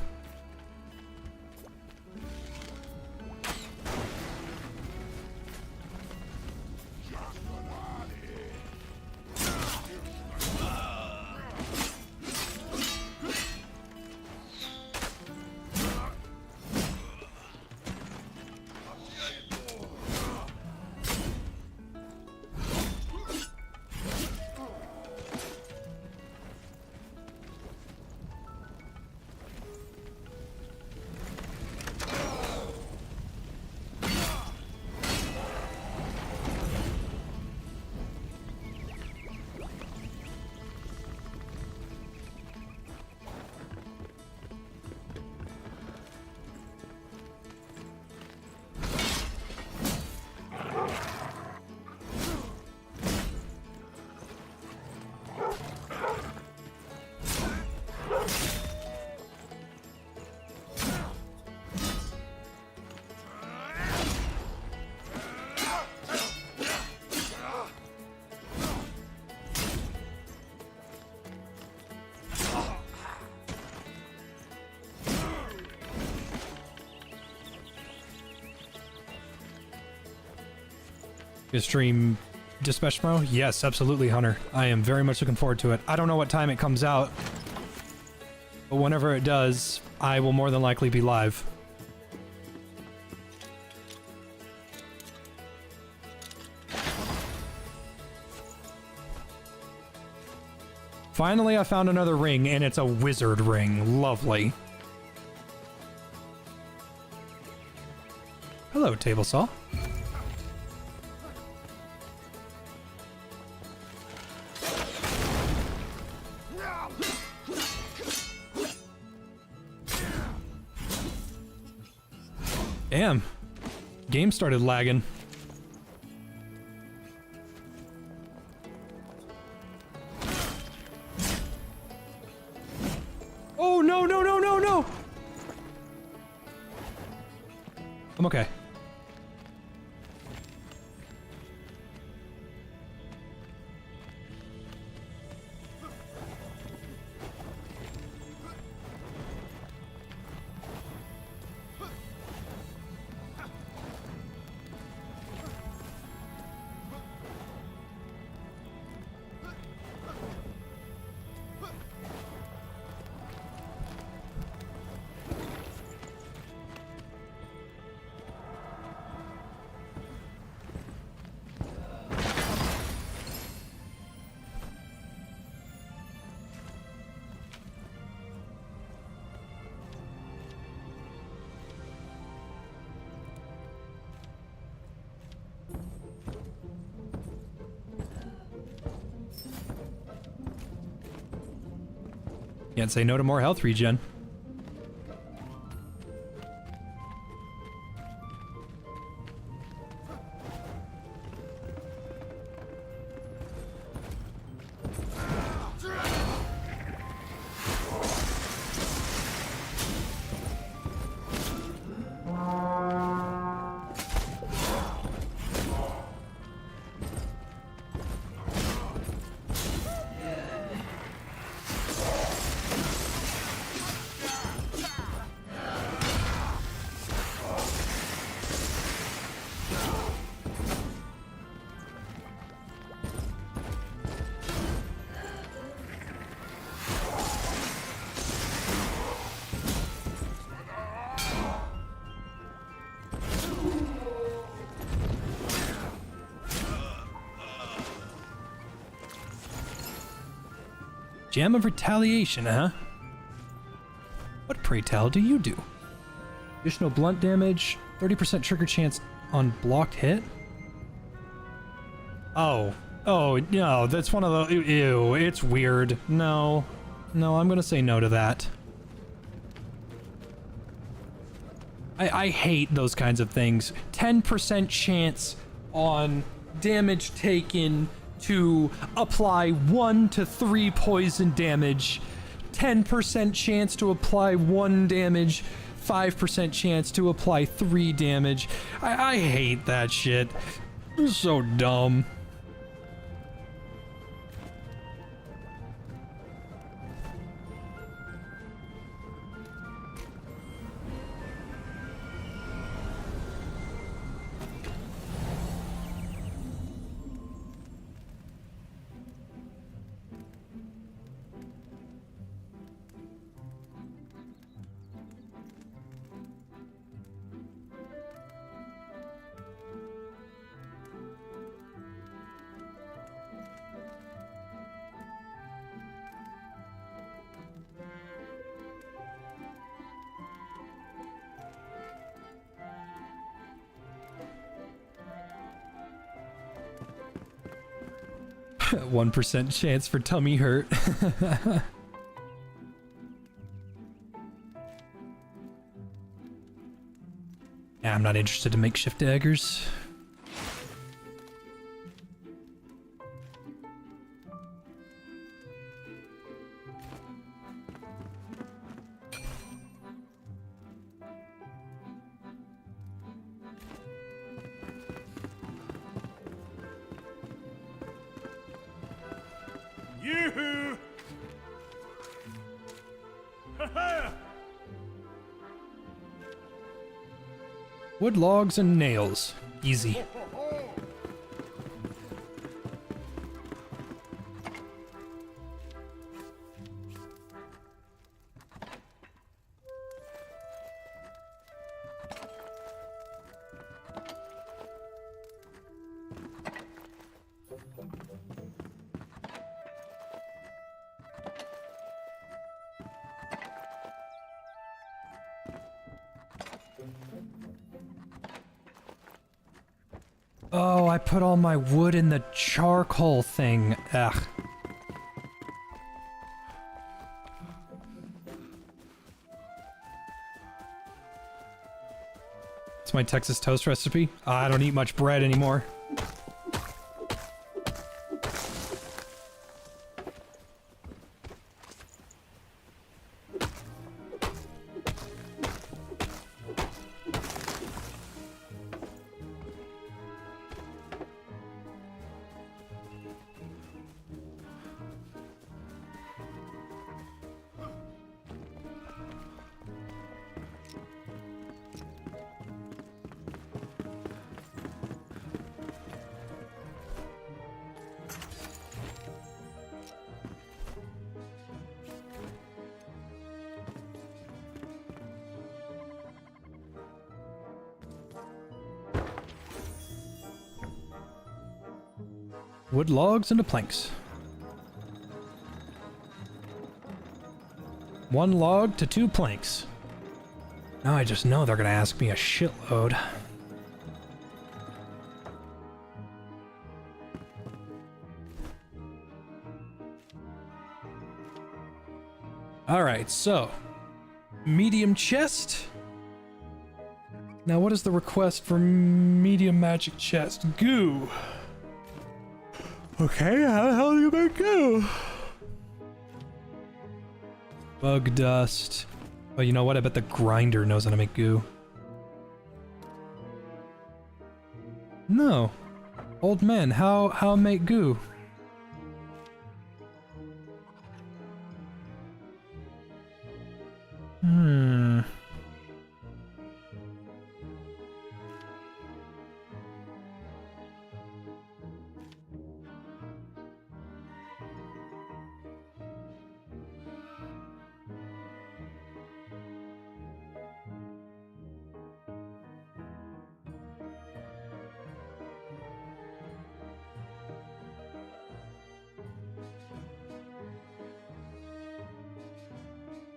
Gonna stream Dispatch tomorrow? Yes, absolutely, Hunter. I am very much looking forward to it. I don't know what time it comes out, but whenever it does, I will more than likely be live. Finally, I found another ring, and it's a wizard ring. Lovely. Hello, table saw. Damn. Game started lagging. Oh, no, no, no, no, no! I'm okay. Can't say no to more health regen. Gem of Retaliation, huh? What, pray tell, do you do? Additional blunt damage, 30% trigger chance on blocked hit? Oh, no, that's one of the... Ew, it's weird. No, I'm gonna say no to that. I hate those kinds of things. 10% chance on damage taken to apply 1 to 3 poison damage, 10% chance to apply 1 damage, 5% chance to apply 3 damage. I hate that shit. It's so dumb. One percent chance for tummy hurt. Yeah, I'm not interested in makeshift daggers. Yoo-hoo! Ha-ha! Wood, logs, and nails. Easy. Oh, I put all my wood in the charcoal thing. Ugh. It's my Texas toast recipe. I don't eat much bread anymore. Wood, logs, and planks. 1 log to 2 planks. Now I just know they're gonna ask me a shitload. Alright, so medium chest. Now what is the request for medium magic chest? Goo. Okay, how the hell do you make goo? Bug dust. Oh, you know what? I bet the grinder knows how to make goo. No. Old man, how make goo?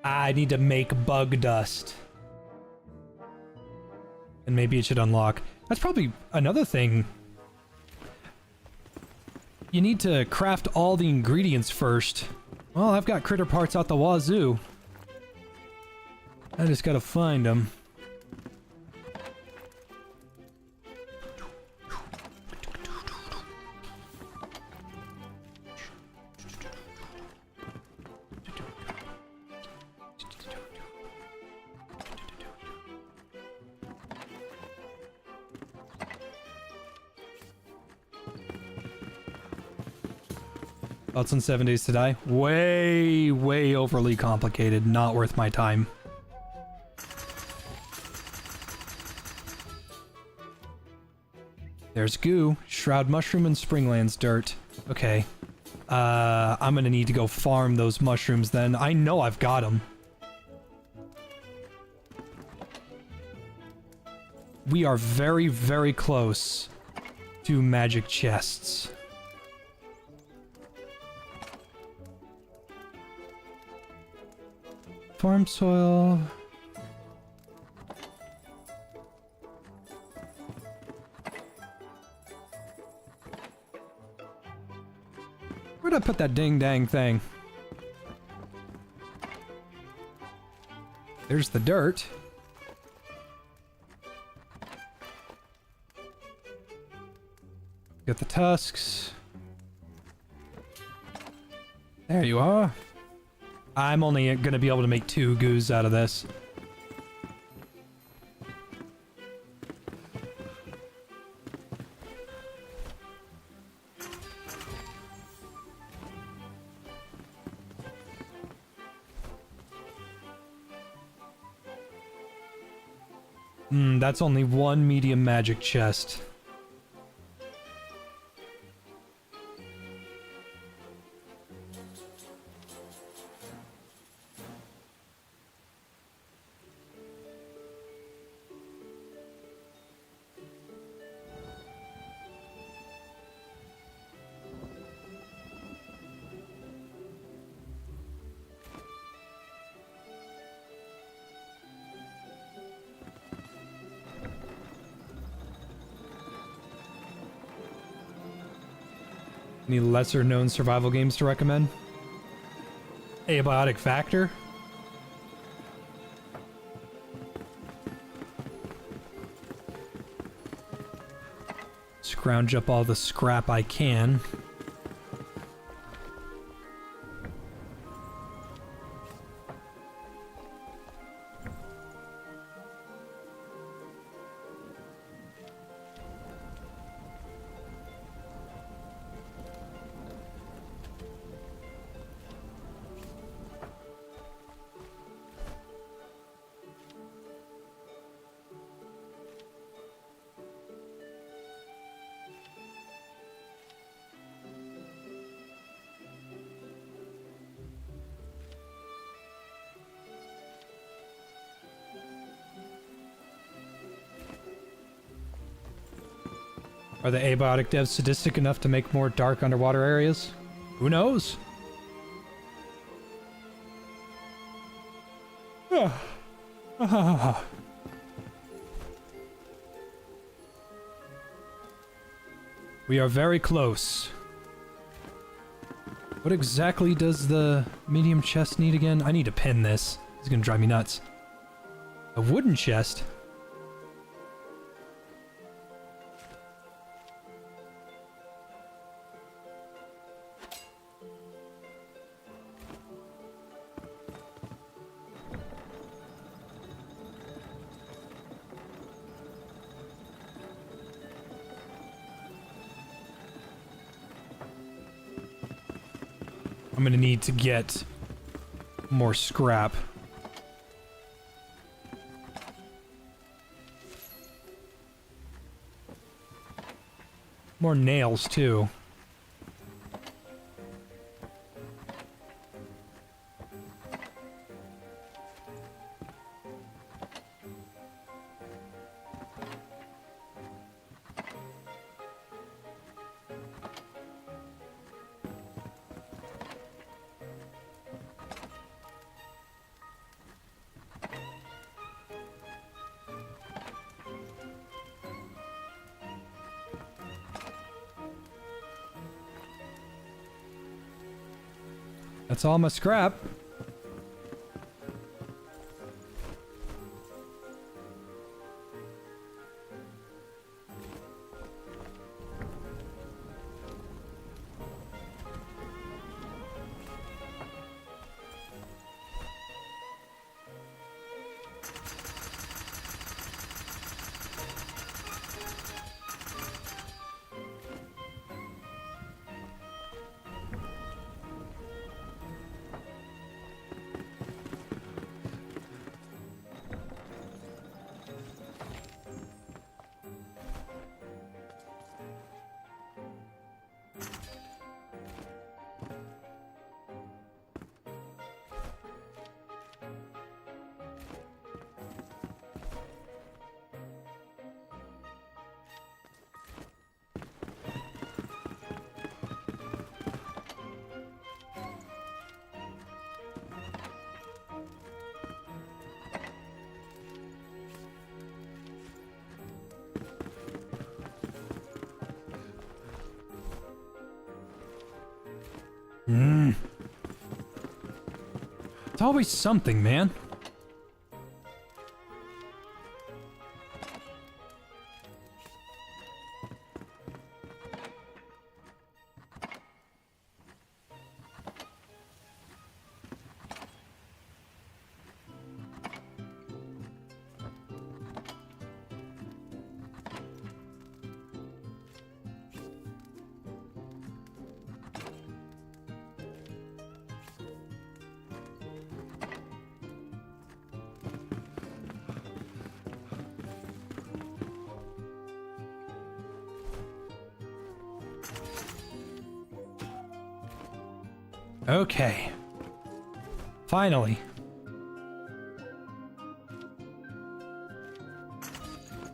I need to make bug dust. And maybe it should unlock. That's probably another thing. You need to craft all the ingredients first. Well, I've got critter parts out the wazoo. I just gotta find them. Thoughts on 7 Days to Die? Way overly complicated. Not worth my time. There's goo, shroud mushroom, and springlands dirt. Okay. I'm gonna need to go farm those mushrooms then. I know I've got them. We are very close to magic chests. Farm soil. Where'd I put that ding-dang thing? There's the dirt. Got the tusks. There you are. I'm only gonna be able to make 2 goos out of this. That's only 1 medium magic chest. Any lesser known survival games to recommend? Abiotic Factor? Scrounge up all the scrap I can. Are the abiotic devs sadistic enough to make more dark underwater areas? Who knows? We are very close. What exactly does the medium chest need again? I need to pin this. It's gonna drive me nuts. A wooden chest? I'm gonna need to get more scrap. More nails, too. That's all my scrap. It's always something, man. Okay. Finally.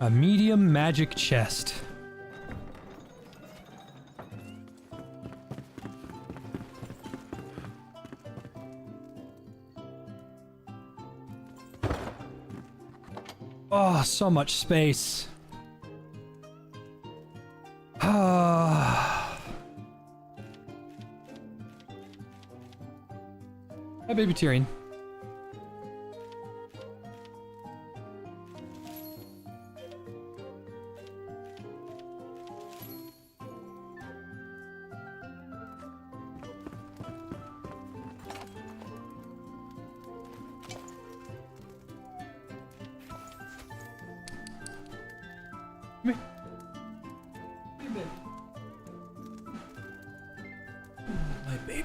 A medium magic chest. Oh, so much space. Hi, baby Tyrion. Come here. Hey, baby. My baby.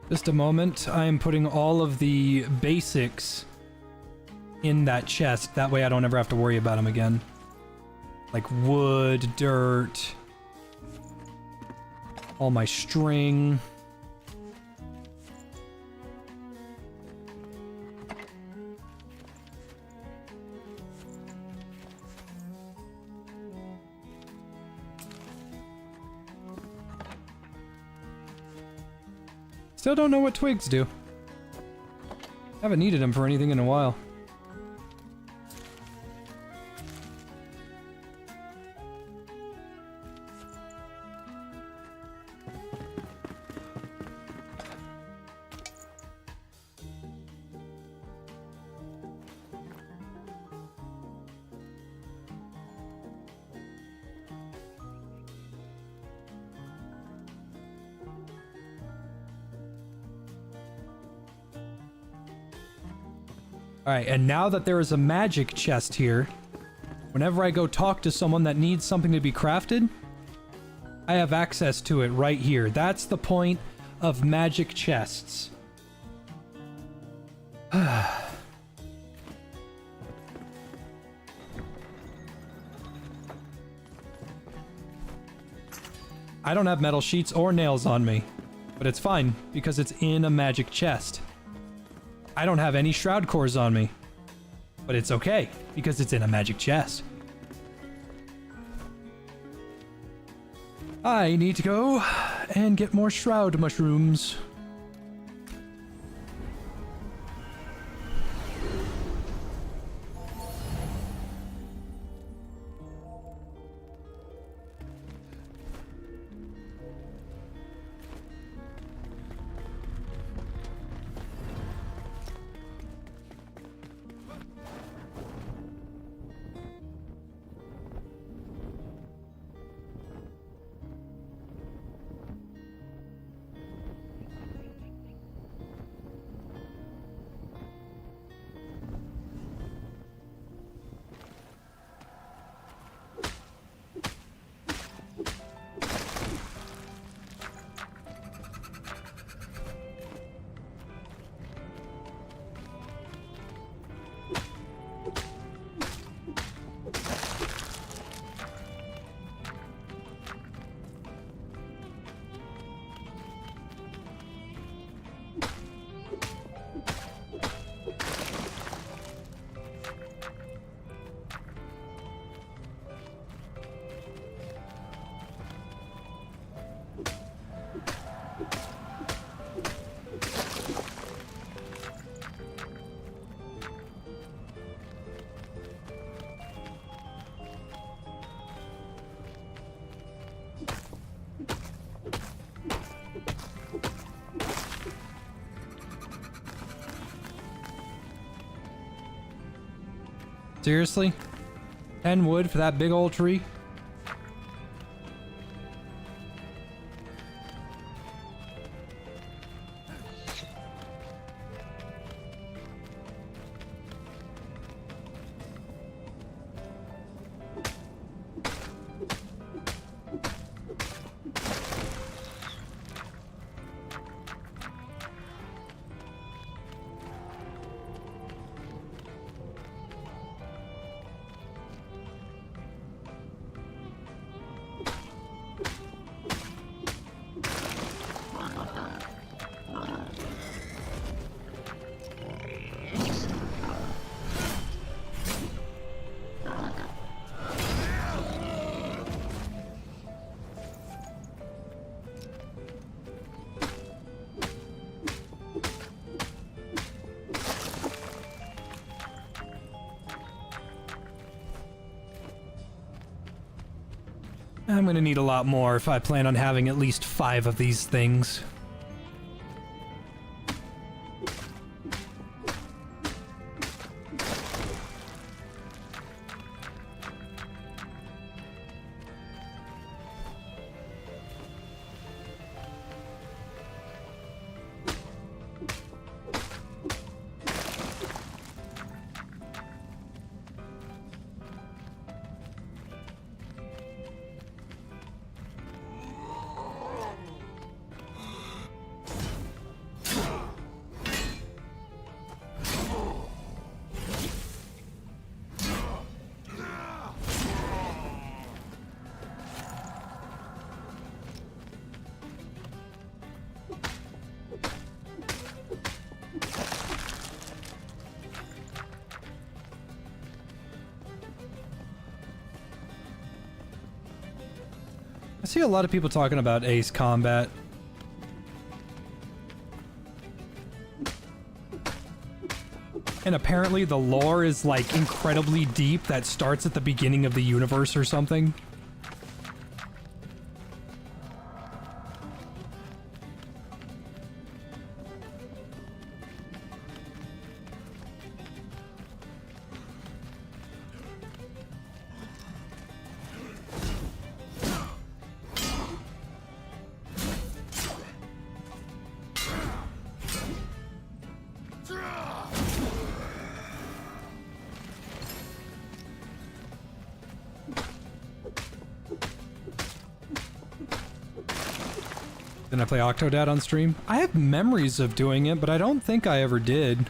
Just a moment. I am putting all of the basics in that chest. That way I don't ever have to worry about them again. Like wood, dirt, all my string. Still don't know what twigs do. Haven't needed them for anything in a while. Alright, and now that there is a magic chest here, whenever I go talk to someone that needs something to be crafted, I have access to it right here. That's the point of magic chests. I don't have metal sheets or nails on me, but it's fine because it's in a magic chest. I don't have any shroud cores on me, but it's okay because it's in a magic chest. I need to go and get more shroud mushrooms. Seriously? 10 wood for that big old tree? I'm gonna need a lot more if I plan on having at least 5 of these things. I see a lot of people talking about Ace Combat. And apparently the lore is like incredibly deep that starts at the beginning of the universe or something. Didn't I play Octodad on stream? I have memories of doing it, but I don't think I ever did.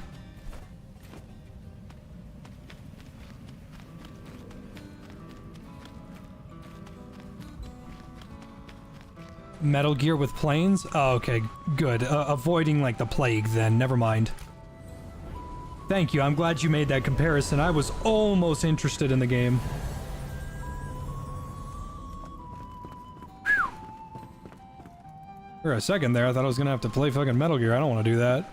Metal Gear with planes? Oh, okay, good. Avoiding, like, the plague, then. Never mind. Thank you, I'm glad you made that comparison. I was almost interested in the game. For a second there, I thought I was gonna have to play fucking Metal Gear. I don't want to do that.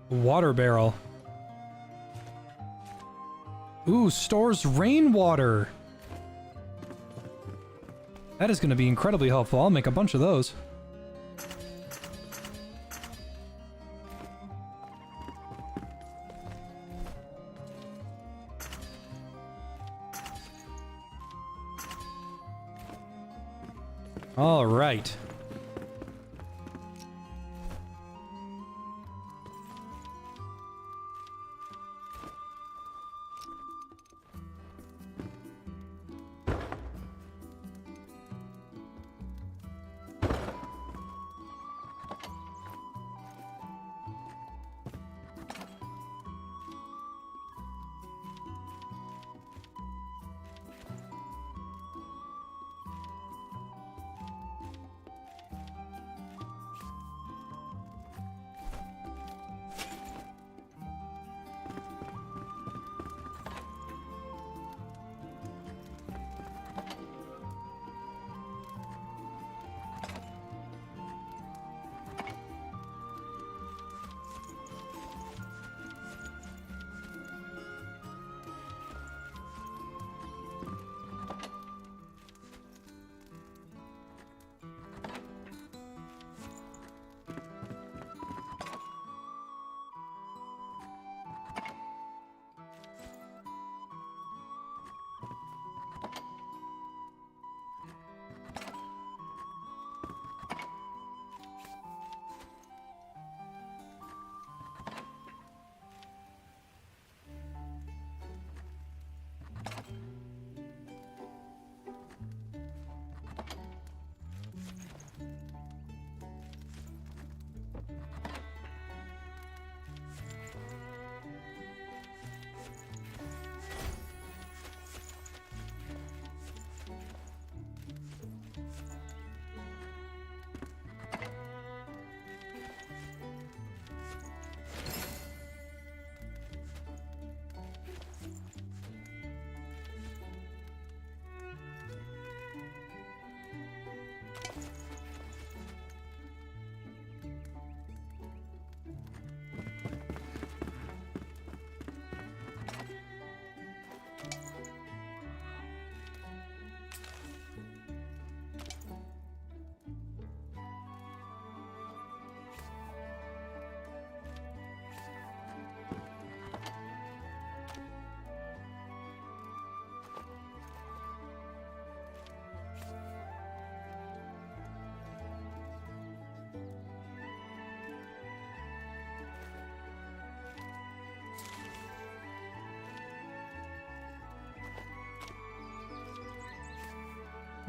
Water barrel. Ooh, stores rainwater. That is going to be incredibly helpful. I'll make a bunch of those. All right.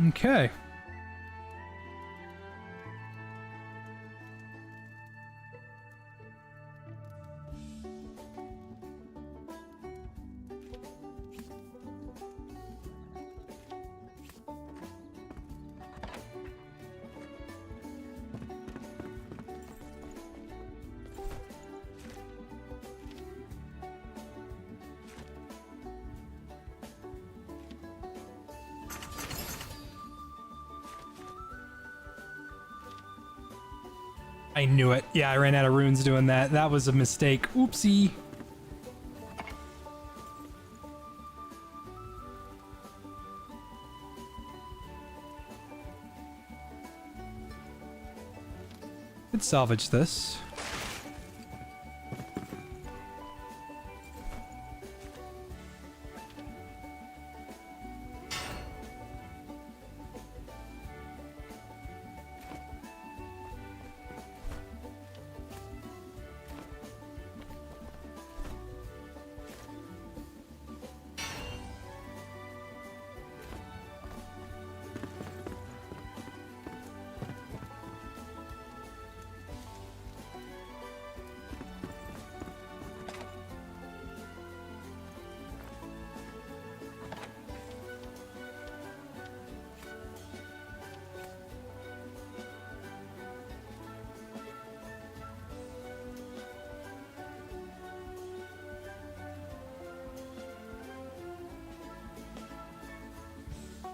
Okay. I knew it. Yeah, I ran out of runes doing that. That was a mistake. Oopsie. Could salvage this.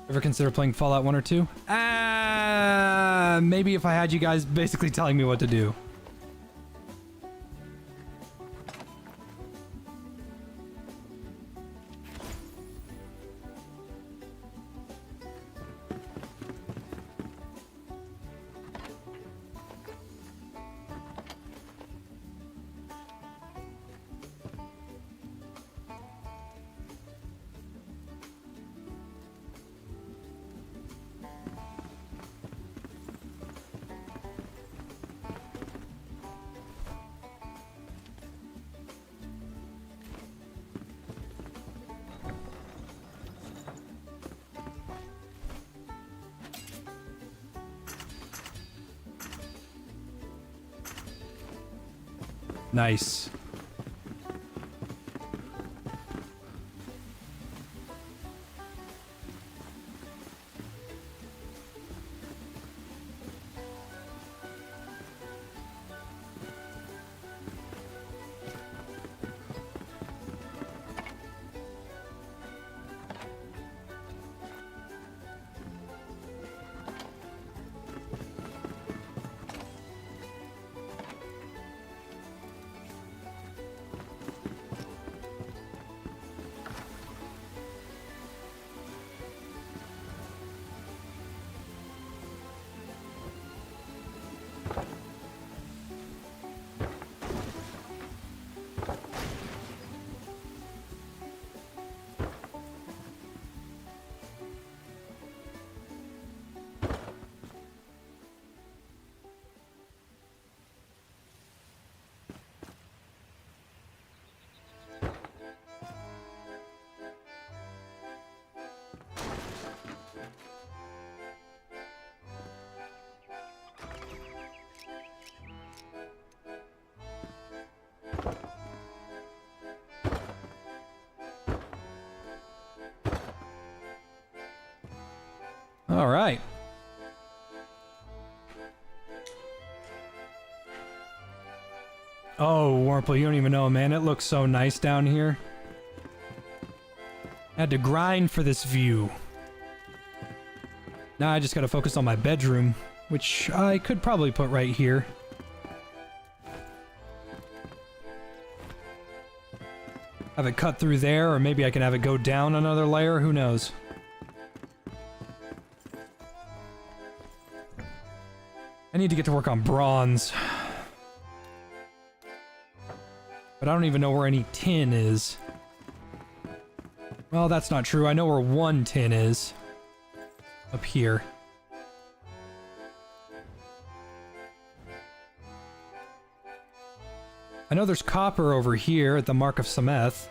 Ever consider playing Fallout 1 or 2? Maybe if I had you guys basically telling me what to do. Nice. All right. Oh, Warple, you don't even know, man. It looks so nice down here. Had to grind for this view. Now I just gotta focus on my bedroom, which I could probably put right here. Have it cut through there, or maybe I can have it go down another layer, who knows. I need to get to work on bronze. But I don't even know where any tin is. Well, that's not true. I know where one tin is. Up here. I know there's copper over here at the Mark of Sameth.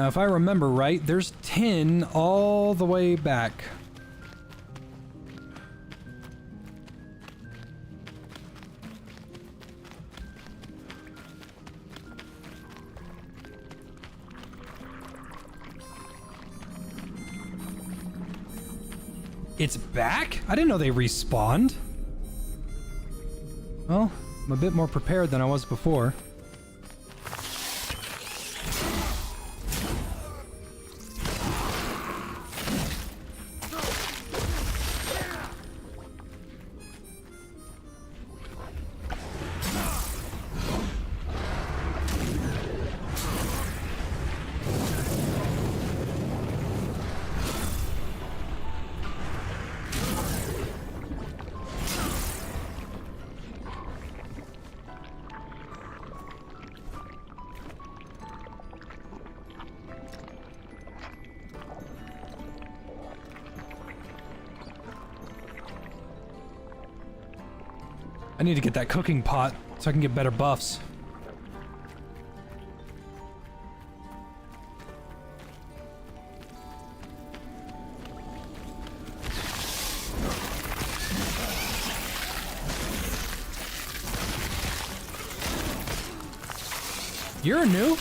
Now, if I remember right, there's tin all the way back. It's back? I didn't know they respawned. Well, I'm a bit more prepared than I was before. I need to get that cooking pot so I can get better buffs. You're new.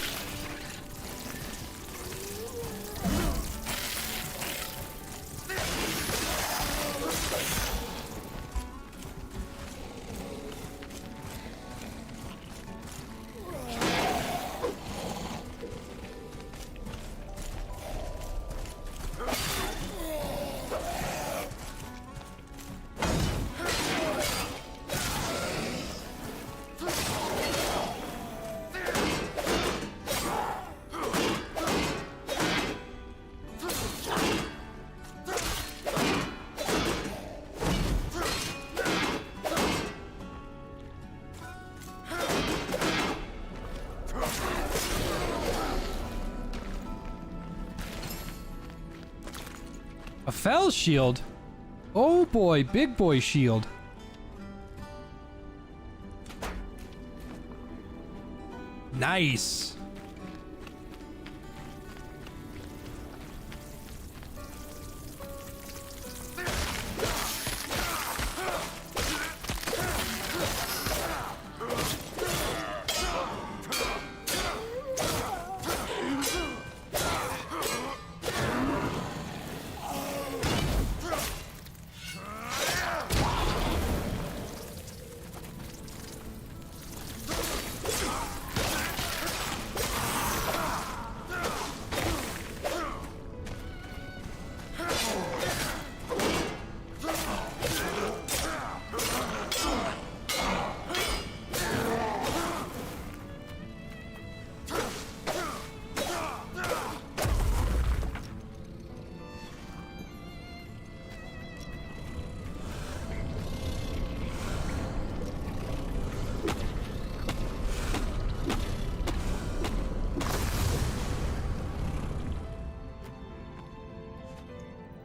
A fell shield? Oh boy, big boy shield. Nice.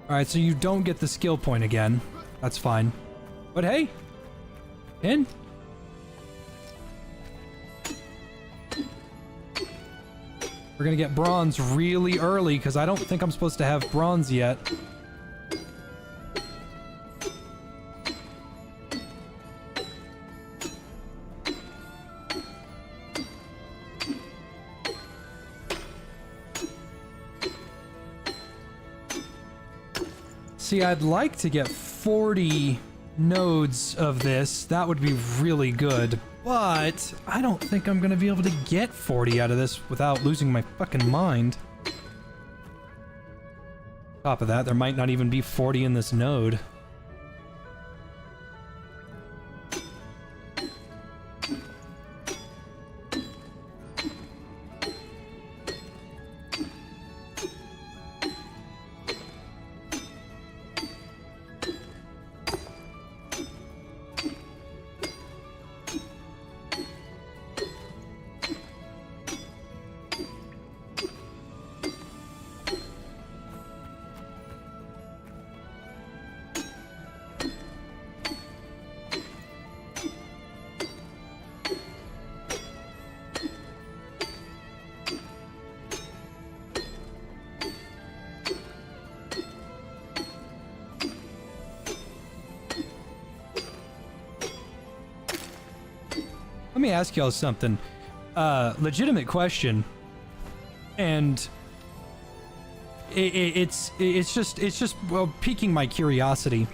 Alright, so you don't get the skill point again. That's fine. But hey! In? We're gonna get bronze really early, because I don't think I'm supposed to have bronze yet. See, I'd like to get 40 nodes of this. That would be really good. But I don't think I'm gonna be able to get 40 out of this without losing my fucking mind. Top of that, there might not even be 40 in this node. me ask y'all something. Legitimate question. And it's just well, piquing my curiosity.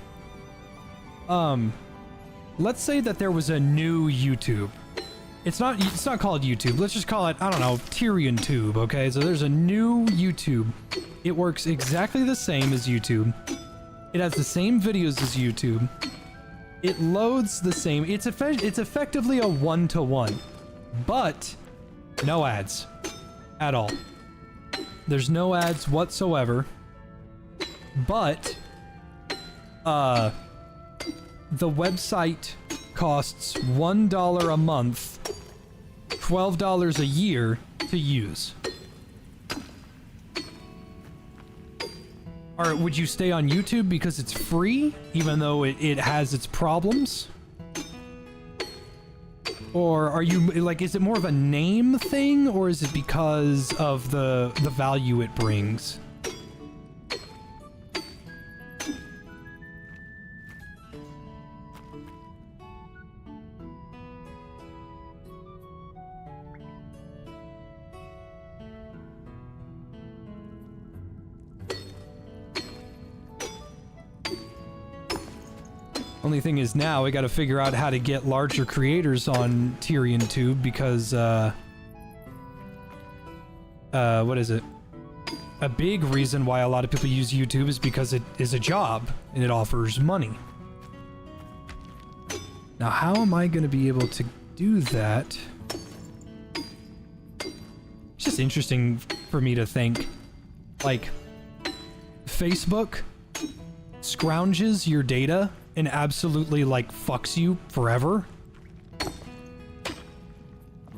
Let's say that there was a new YouTube. It's not called YouTube. Let's just call it, I don't know, Tyrion Tube, okay? So there's a new YouTube. It works exactly the same as YouTube. It has the same videos as YouTube. It loads the same. It's effectively a one-to-one, but no ads at all. There's no ads whatsoever. But the website costs $1 a month, $12 a year to use. Or would you stay on YouTube because it's free, even though it has its problems? Or are you, like, is it more of a name thing, or is it because of the value it brings? Only thing is now we gotta figure out how to get larger creators on Tyrion Tube because, what is it? A big reason why a lot of people use YouTube is because it is a job and it offers money. Now, how am I gonna be able to do that? It's just interesting for me to think, like, Facebook scrounges your data and absolutely, like, fucks you forever.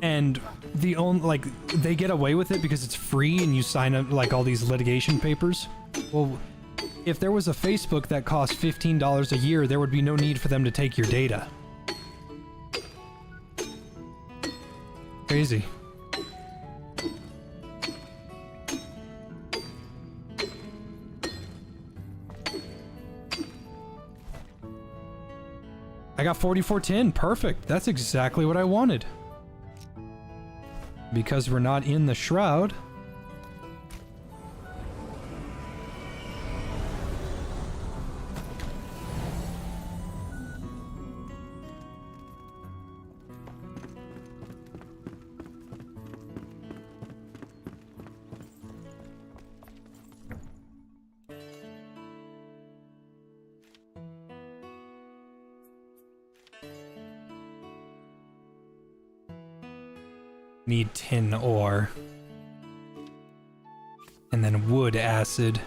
And the only, like, they get away with it because it's free and you sign up, like, all these litigation papers. Well, if there was a Facebook that cost $15 a year, there would be no need for them to take your data. Crazy. I got 4410. Perfect. That's exactly what I wanted. Because we're not in the shroud. Need tin ore. And then wood acid.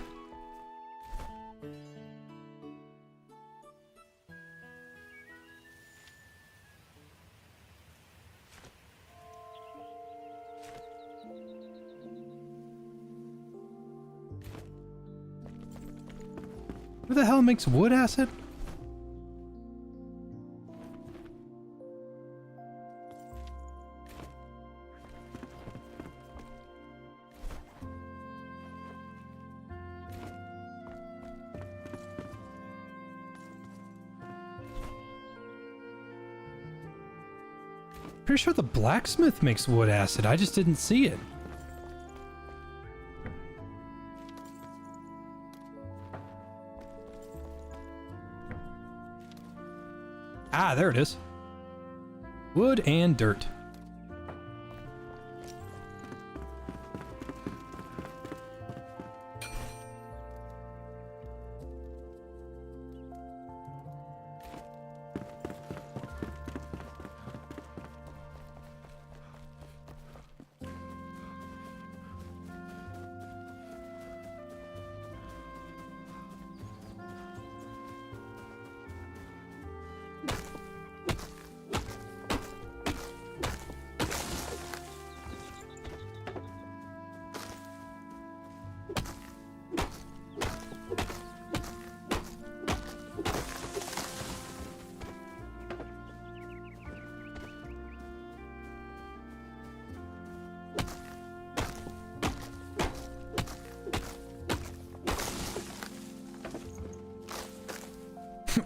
Who the hell makes wood acid? Pretty sure the blacksmith makes wood acid. I just didn't see it. Ah, there it is. Wood and dirt.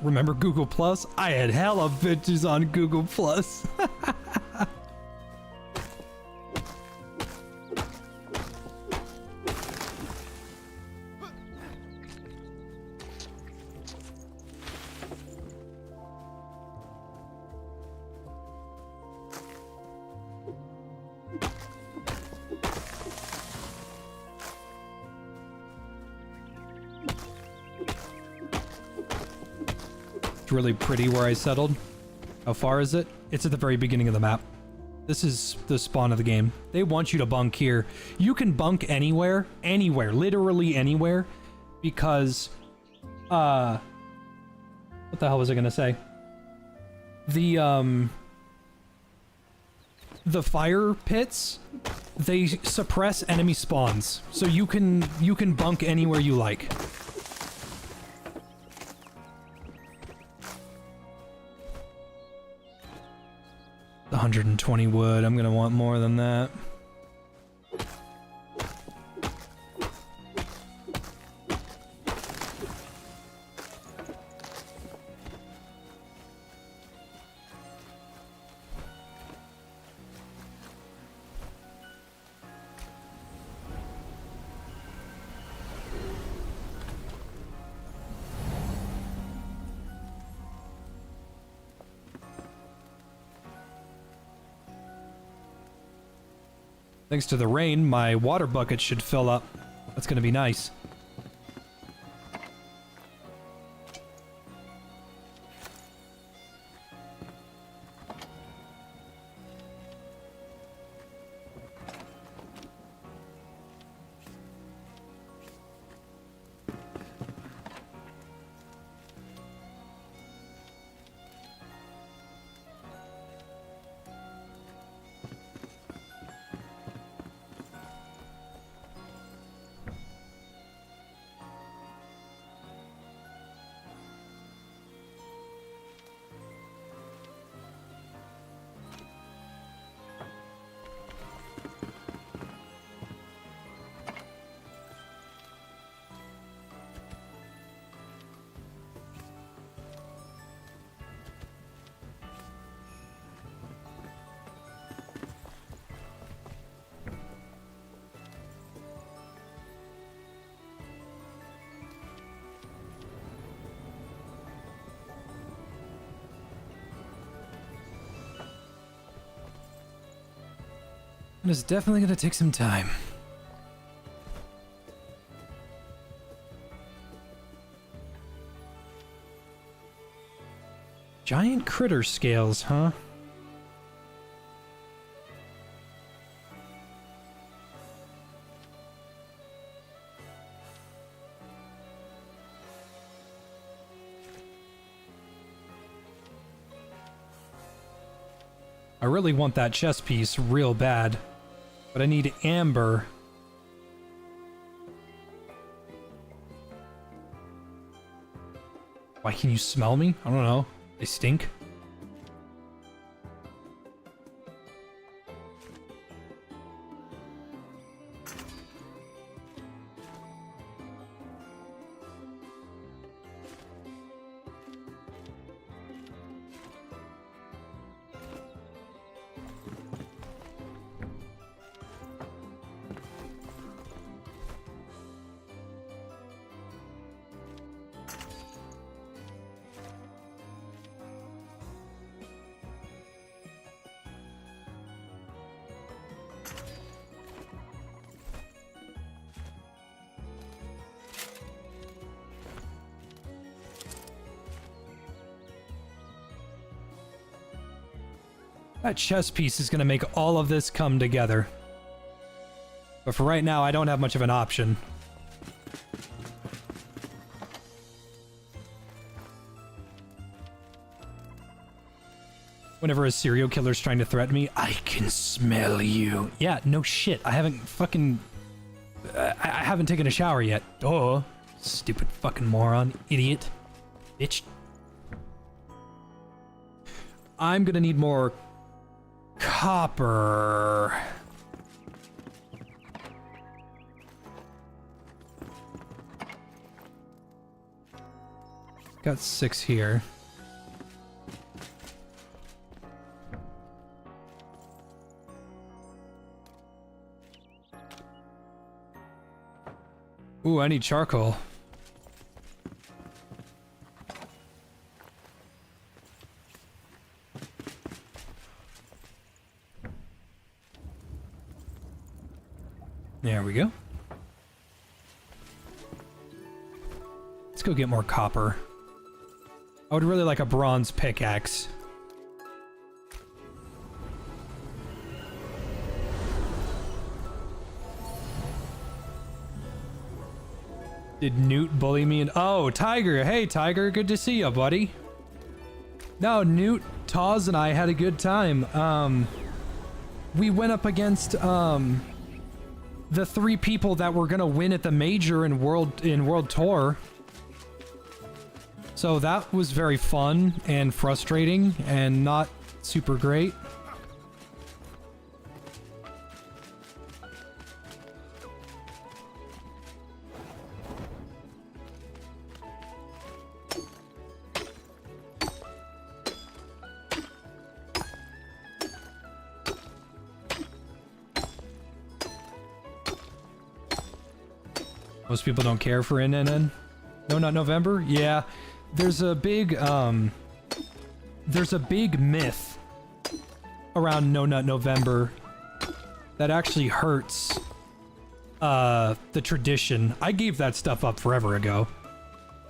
Remember Google Plus? I had hella bitches on Google Plus. looked really pretty where I settled. How far is it? It's at the very beginning of the map. This is the spawn of the game. They want you to bunk here. You can bunk anywhere, literally anywhere, because, what the hell was I gonna say? The fire pits, they suppress enemy spawns, so you can bunk anywhere you like. 120 wood, I'm gonna want more than that. Thanks to the rain, my water bucket should fill up. That's gonna be nice. And it's definitely gonna take some time. Giant critter scales, huh? I really want that chess piece real bad, but I need amber. Why can you smell me? I don't know. They stink. That chess piece is gonna make all of this come together. But for right now, I don't have much of an option. Whenever a serial killer's trying to threaten me, I can smell you. Yeah, no shit. I haven't fucking... I haven't taken a shower yet. Duh. Stupid fucking moron. Idiot. Bitch. I'm gonna need more... copper. Got 6 here. Ooh, I need charcoal. There we go. Let's go get more copper. I would really like a bronze pickaxe. Did Newt bully me? Oh, Tiger. Hey, Tiger. Good to see you, buddy. No, Newt, Taz, and I had a good time. We went up against, the 3 people that were gonna win at the major in World Tour. So that was very fun and frustrating and not super great. Most people don't care for NNN. No, not November? Yeah. There's a big myth around No Nut November that actually hurts the tradition. I gave that stuff up forever ago.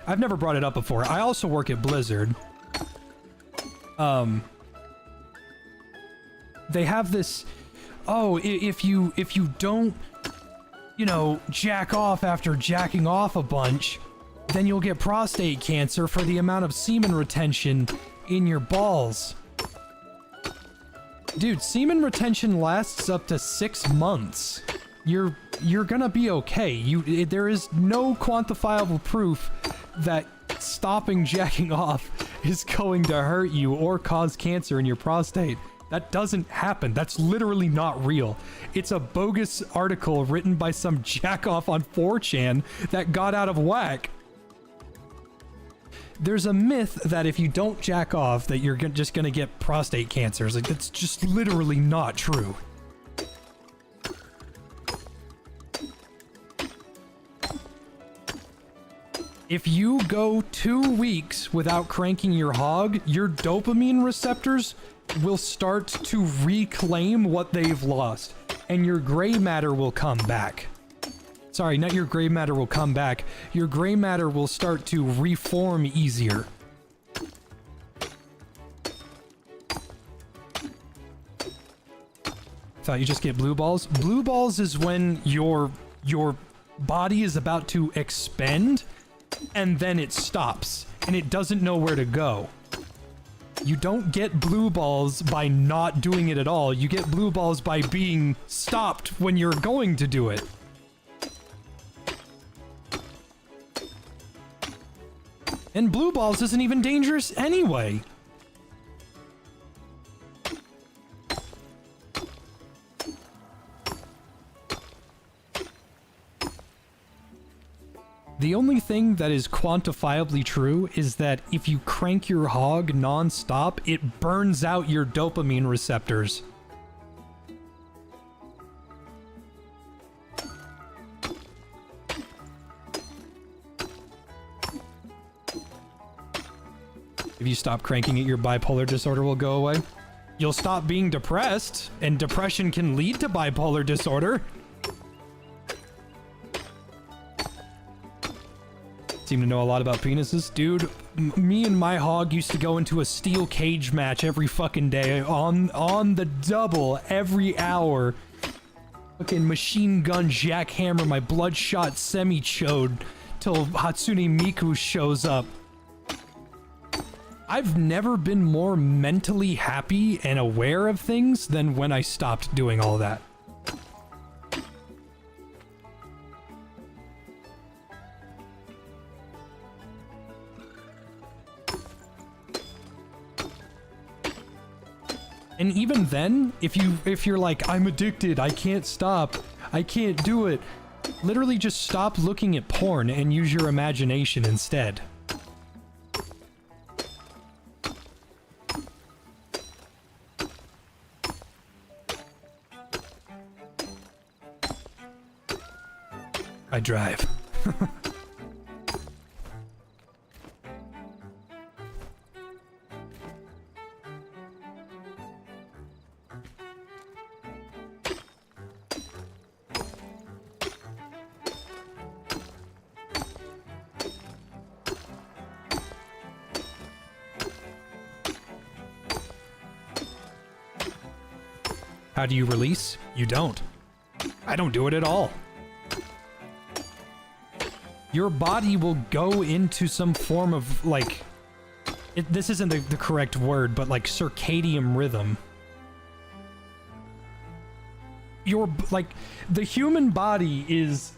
I've never brought it up before. I also work at Blizzard. They have this, oh, if you don't, you know, jack off after jacking off a bunch, then you'll get prostate cancer for the amount of semen retention in your balls. Dude, semen retention lasts up to 6 months. You're gonna be okay. There is no quantifiable proof that stopping jacking off is going to hurt you or cause cancer in your prostate. That doesn't happen. That's literally not real. It's a bogus article written by some jack-off on 4chan that got out of whack. There's a myth that if you don't jack off that you're just gonna get prostate cancer. Like, that's just literally not true. If you go 2 weeks without cranking your hog, your dopamine receptors will start to reclaim what they've lost, and your gray matter will come back. Sorry, not your gray matter will come back. Your gray matter will start to reform easier. Thought you just get blue balls? Blue balls is when your body is about to expend, and then it stops, and it doesn't know where to go. You don't get blue balls by not doing it at all. You get blue balls by being stopped when you're going to do it. And blue balls isn't even dangerous anyway. The only thing that is quantifiably true is that if you crank your hog non-stop, it burns out your dopamine receptors. If you stop cranking it, your bipolar disorder will go away. You'll stop being depressed, and depression can lead to bipolar disorder. Seem to know a lot about penises. Dude, me and my hog used to go into a steel cage match every fucking day on the double every hour. Fucking machine gun jackhammer my bloodshot semi-chode till Hatsune Miku shows up. I've never been more mentally happy and aware of things than when I stopped doing all that. And even then, if you're like, I'm addicted, I can't stop, I can't do it, literally just stop looking at porn and use your imagination instead. I drive. How do you release? You don't. I don't do it at all. Your body will go into some form of, like... this isn't the correct word, but like circadian rhythm. The human body is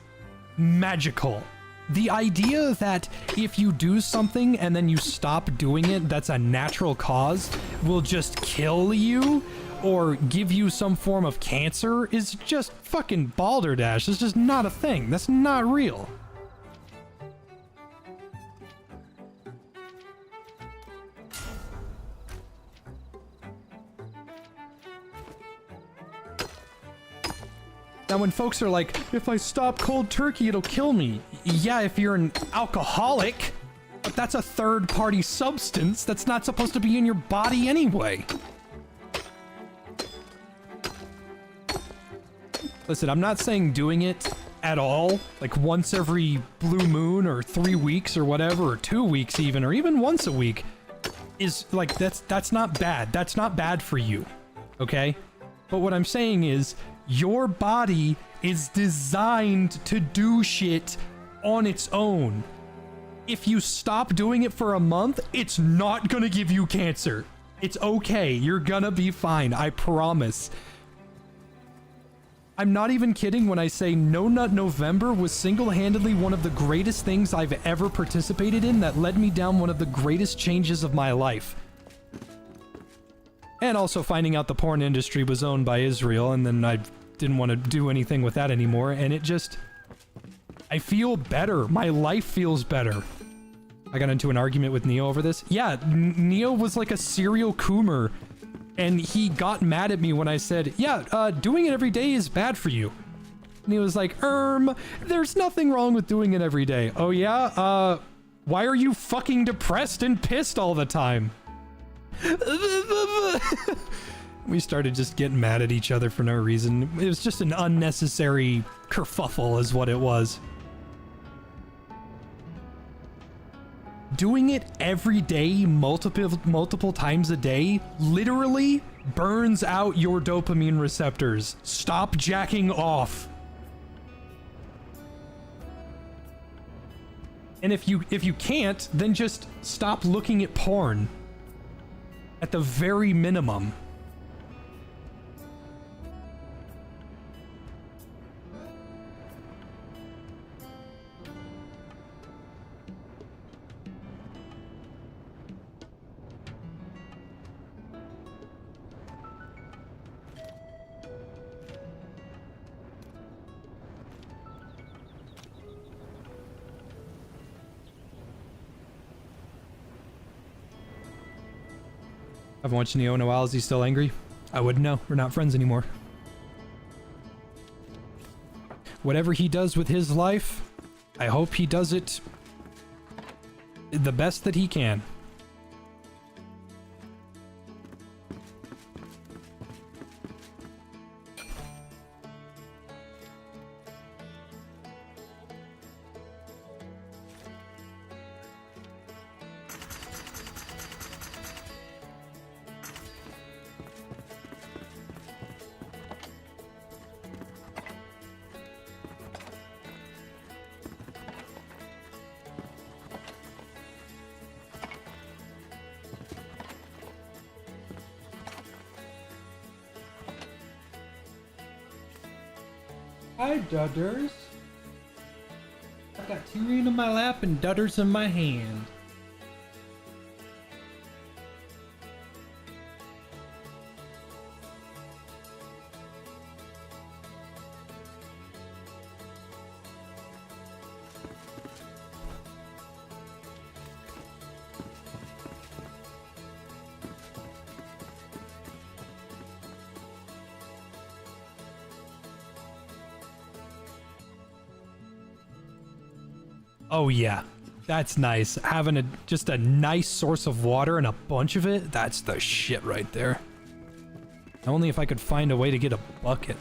magical. The idea that if you do something and then you stop doing it, that's a natural cause, will just kill you or give you some form of cancer is just fucking balderdash. It's just not a thing. That's not real. Now when folks are like, if I stop cold turkey, it'll kill me. Yeah, if you're an alcoholic, but that's a third-party substance that's not supposed to be in your body anyway. Listen, I'm not saying doing it at all, like once every blue moon or 3 weeks or whatever, or 2 weeks even, or even once a week, is like, that's not bad. That's not bad for you, okay? But what I'm saying is, your body is designed to do shit on its own. If you stop doing it for a month, it's not gonna give you cancer. It's okay. You're gonna be fine. I promise. I'm not even kidding when I say No Nut November was single-handedly one of the greatest things I've ever participated in that led me down one of the greatest changes of my life. And also finding out the porn industry was owned by Israel, and then I didn't want to do anything with that anymore, and it just... I feel better. My life feels better. I got into an argument with Neo over this. Yeah, Neo was like a serial coomer, and he got mad at me when I said, yeah, doing it every day is bad for you. And he was like, there's nothing wrong with doing it every day. Oh yeah? Why are you fucking depressed and pissed all the time? We started just getting mad at each other for no reason. It was just an unnecessary kerfuffle is what it was. Doing it every day, multiple times a day, literally burns out your dopamine receptors. Stop jacking off. And if you can't, then just stop looking at porn. At the very minimum. I haven't watched Neo in a while. Is he still angry? I wouldn't know. We're not friends anymore. Whatever he does with his life, I hope he does it the best that he can. Hi, Dudders. I got Tyrion in my lap and Dudders in my hand. Oh yeah, that's nice. Having just a nice source of water and a bunch of it, that's the shit right there. Only if I could find a way to get a bucket.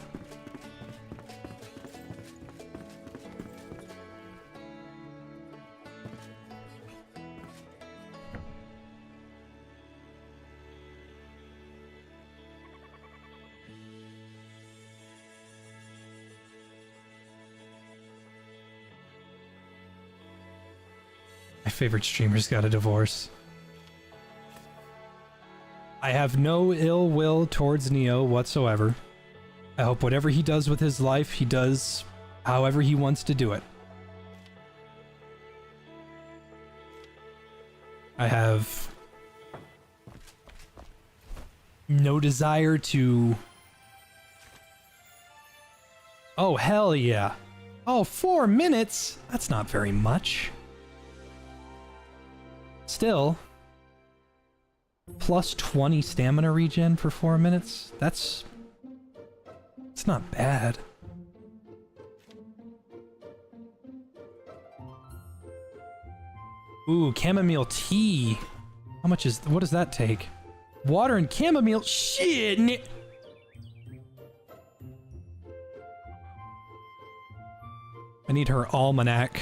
My favorite streamer's got a divorce. I have no ill will towards Neo whatsoever. I hope whatever he does with his life, he does however he wants to do it. I have no desire to... Oh, hell yeah. Oh, 4 minutes? That's not very much. Still, plus 20 stamina regen for 4 minutes? It's not bad. Ooh, chamomile tea. What does that take? Water and chamomile? Shit! I need her almanac.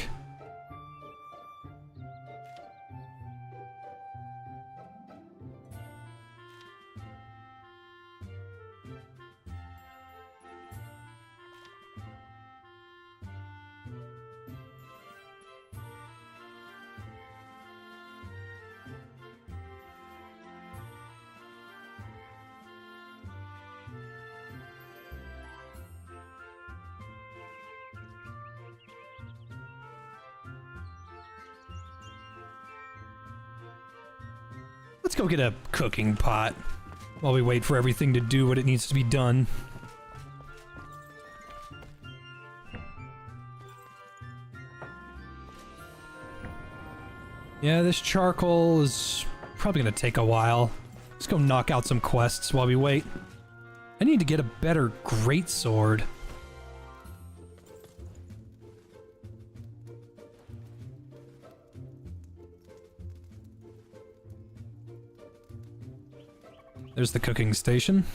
Let's go get a cooking pot while we wait for everything to do what it needs to be done. Yeah, this charcoal is probably gonna take a while. Let's go knock out some quests while we wait. I need to get a better greatsword. There's the cooking station.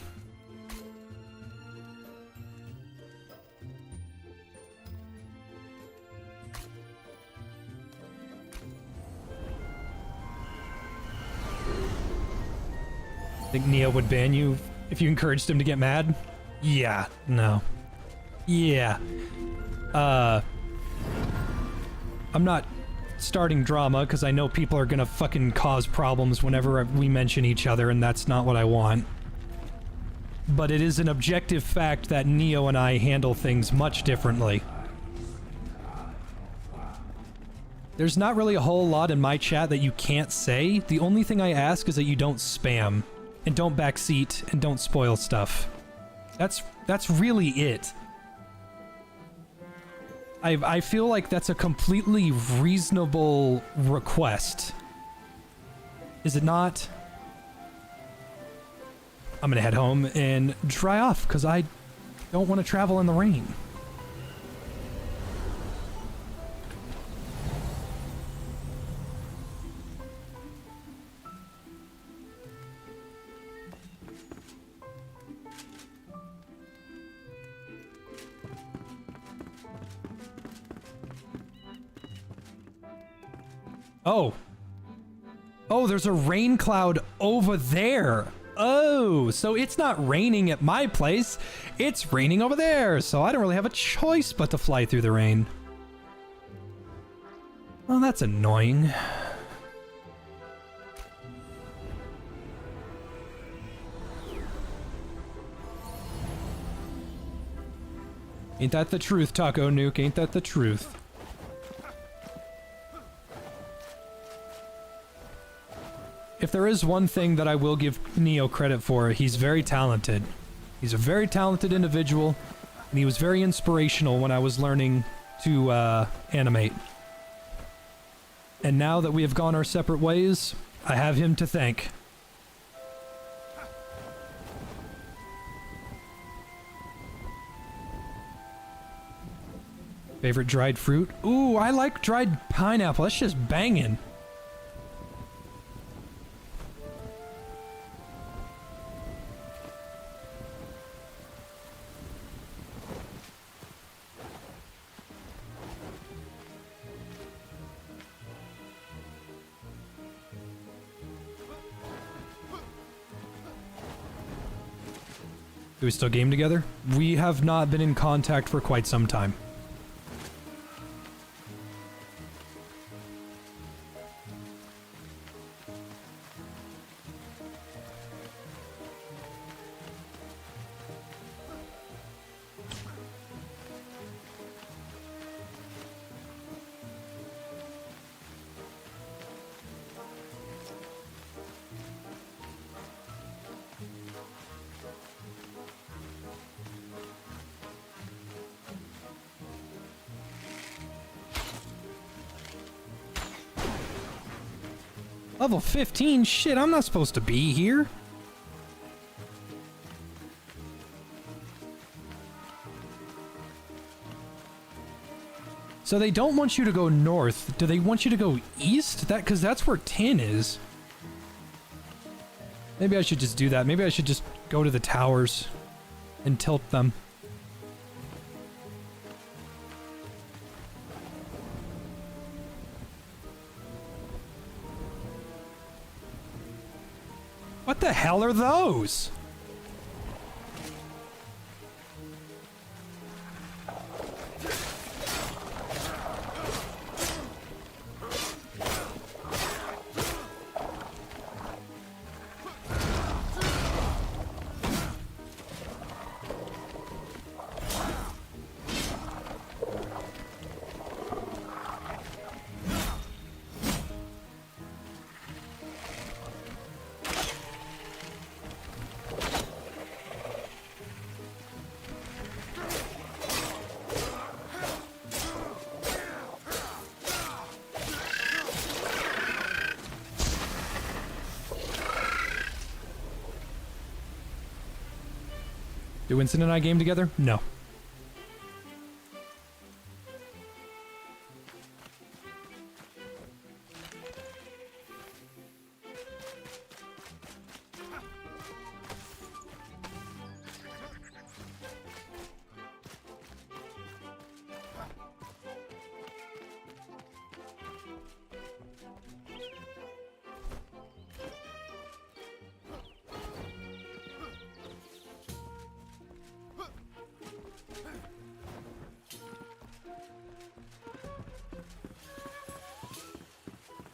Think Neo would ban you if you encouraged him to get mad? Yeah, no. Yeah. I'm not starting drama because I know people are gonna fucking cause problems whenever we mention each other, and that's not what I want. But it is an objective fact that Neo and I handle things much differently. There's not really a whole lot in my chat that you can't say. The only thing I ask is that you don't spam, and don't backseat, and don't spoil stuff. That's really it. I feel like that's a completely reasonable request. Is it not? I'm gonna head home and dry off, because I don't want to travel in the rain. Oh. Oh, there's a rain cloud over there. Oh, so it's not raining at my place. It's raining over there, so I don't really have a choice but to fly through the rain. Well, that's annoying. Ain't that the truth, Taco Nuke? Ain't that the truth? If there is one thing that I will give Neo credit for, he's very talented. He's a very talented individual, and he was very inspirational when I was learning to animate. And now that we have gone our separate ways, I have him to thank. Favorite dried fruit? Ooh, I like dried pineapple. That's just banging. Do we still game together? We have not been in contact for quite some time. Level 15? Shit, I'm not supposed to be here. So they don't want you to go north. Do they want you to go east? Because that's where tin is. Maybe I should just do that. Maybe I should just go to the towers and tilt them. What the hell are those? Do Winston and I game together? No.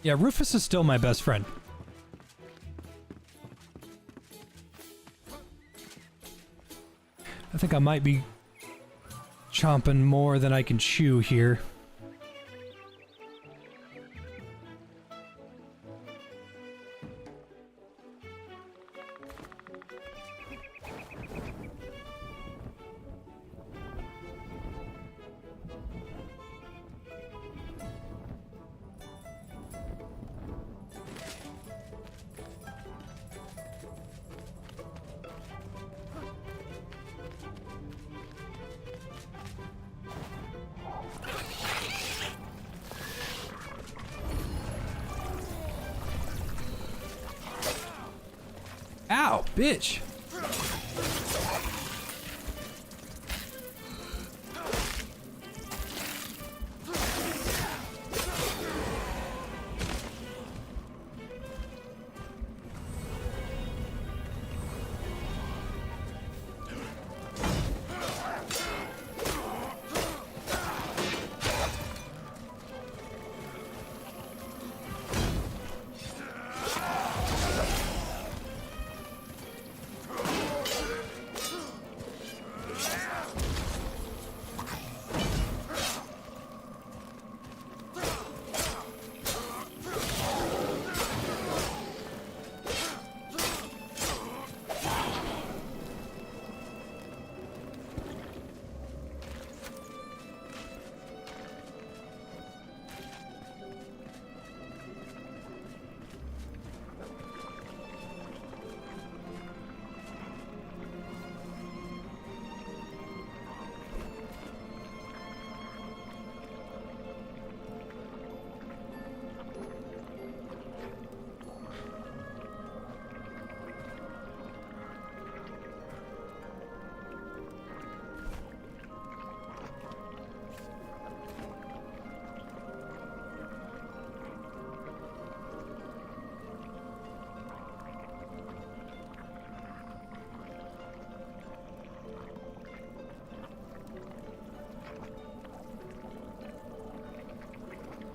Yeah, Rufus is still my best friend. I think I might be chomping more than I can chew here. Ow, bitch!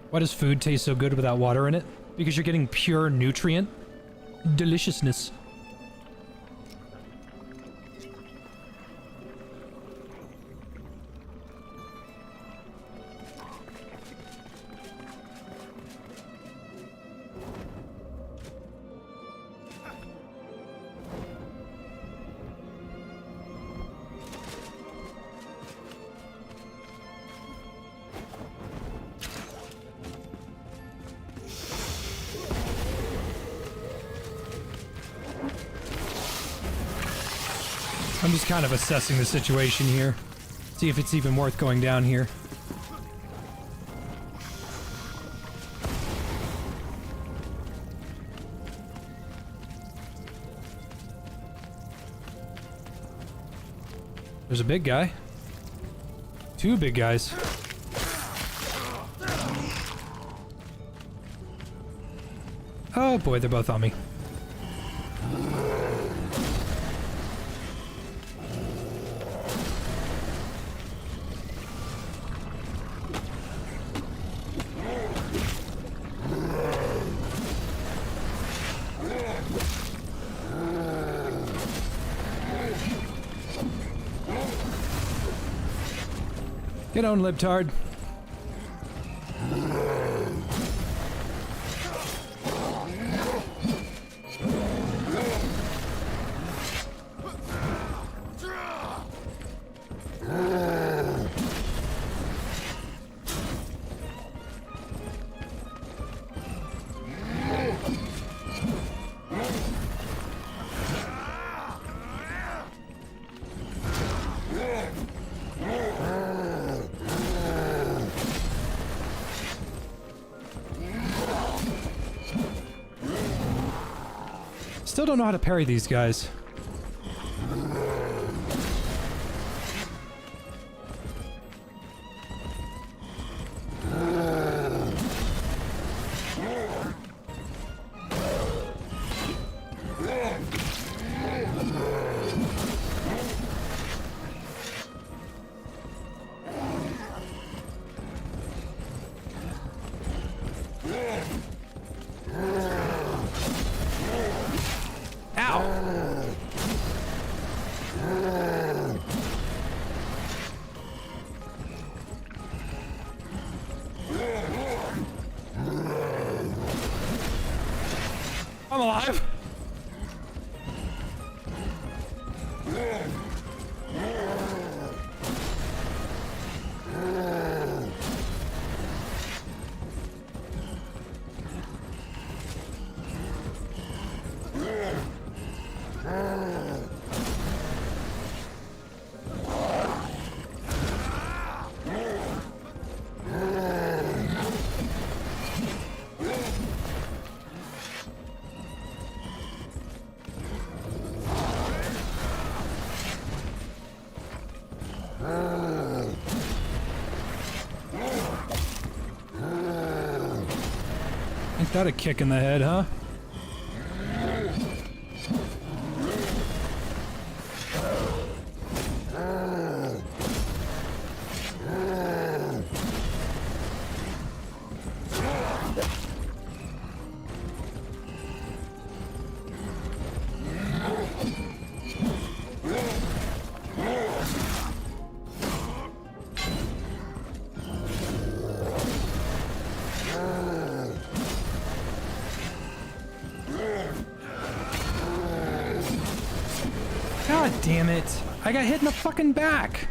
Why does food taste so good without water in it? Because you're getting pure nutrient deliciousness. I'm just kind of assessing the situation here. See if it's even worth going down here. There's a big guy. Two big guys. Oh boy, they're both on me. Get on, libtard. Still don't know how to parry these guys. I'm alive. Ain't that a kick in the head, huh? God damn it! I got hit in the fucking back!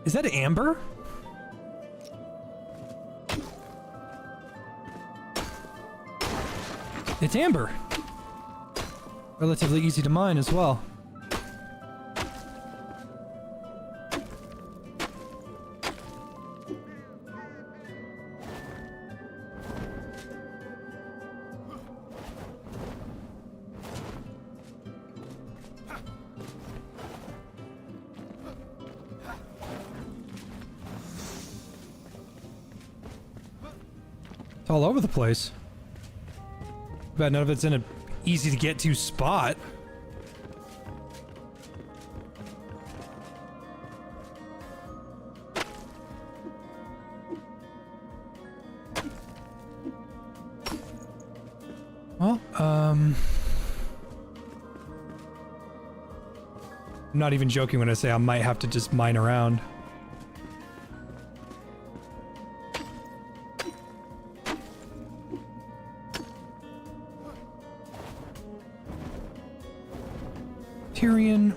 Is that amber? It's amber. Relatively easy to mine as well. It's all over the place. Bet none of it's in a easy to get to spot. Well, I'm not even joking when I say I might have to just mine around. Tyrion.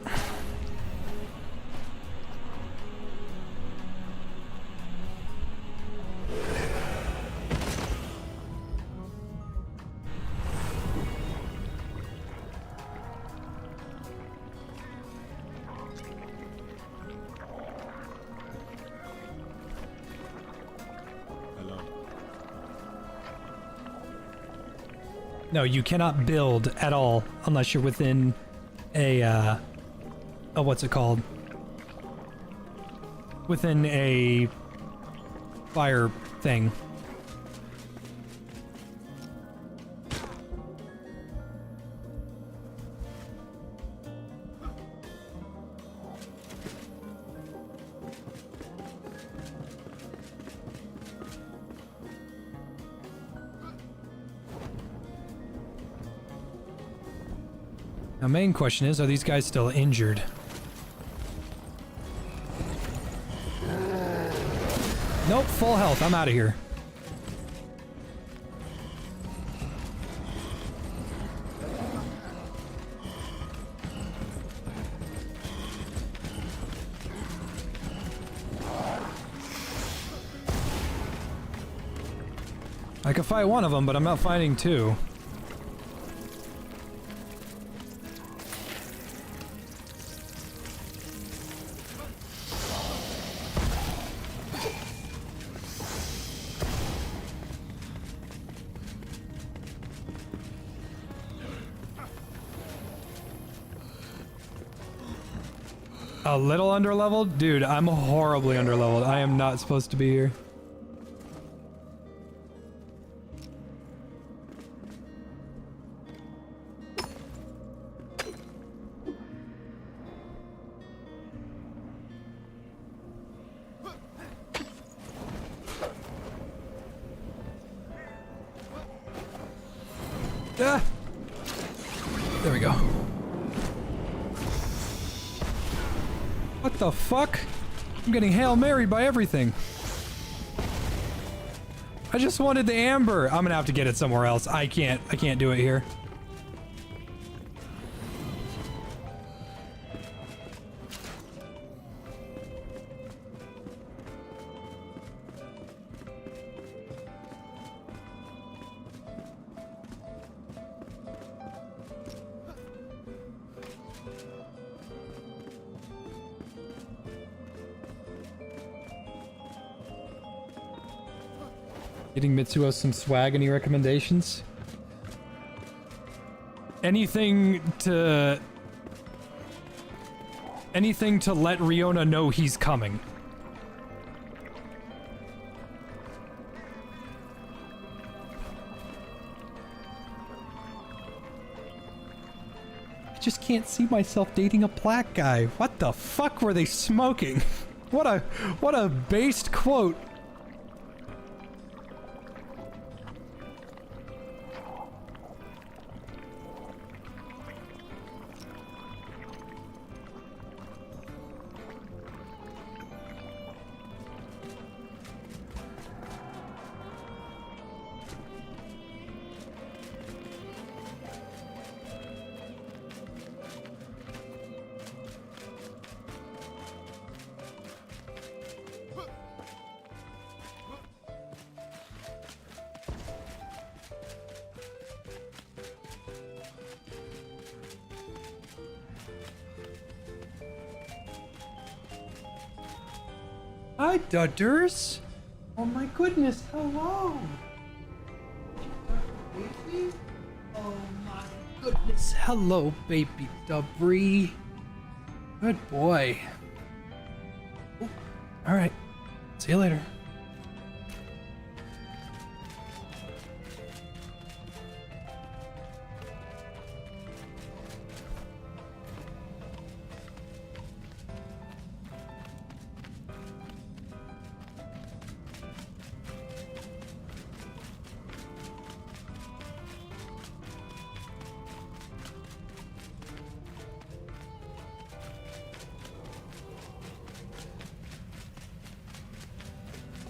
No, you cannot build at all unless you're within a, what's it called? Within a fire thing. Now, main question is, are these guys still injured? Nope, full health. I'm out of here. I could fight one of them, but I'm not fighting two. A little underleveled? Dude, I'm horribly underleveled. I am not supposed to be here. Ah! There we go. What the fuck? I'm getting Hail Married by everything. I just wanted the amber. I'm gonna have to get it somewhere else. I can't do it here. Getting Mitsuo some swag, any recommendations? Anything to let Riona know he's coming. I just can't see myself dating a black guy. What the fuck were they smoking? What a based quote. Hi, Dudders. Oh my goodness, hello. Baby? Oh my goodness, hello, baby Dubry. Good boy. Oh, all right, see you later.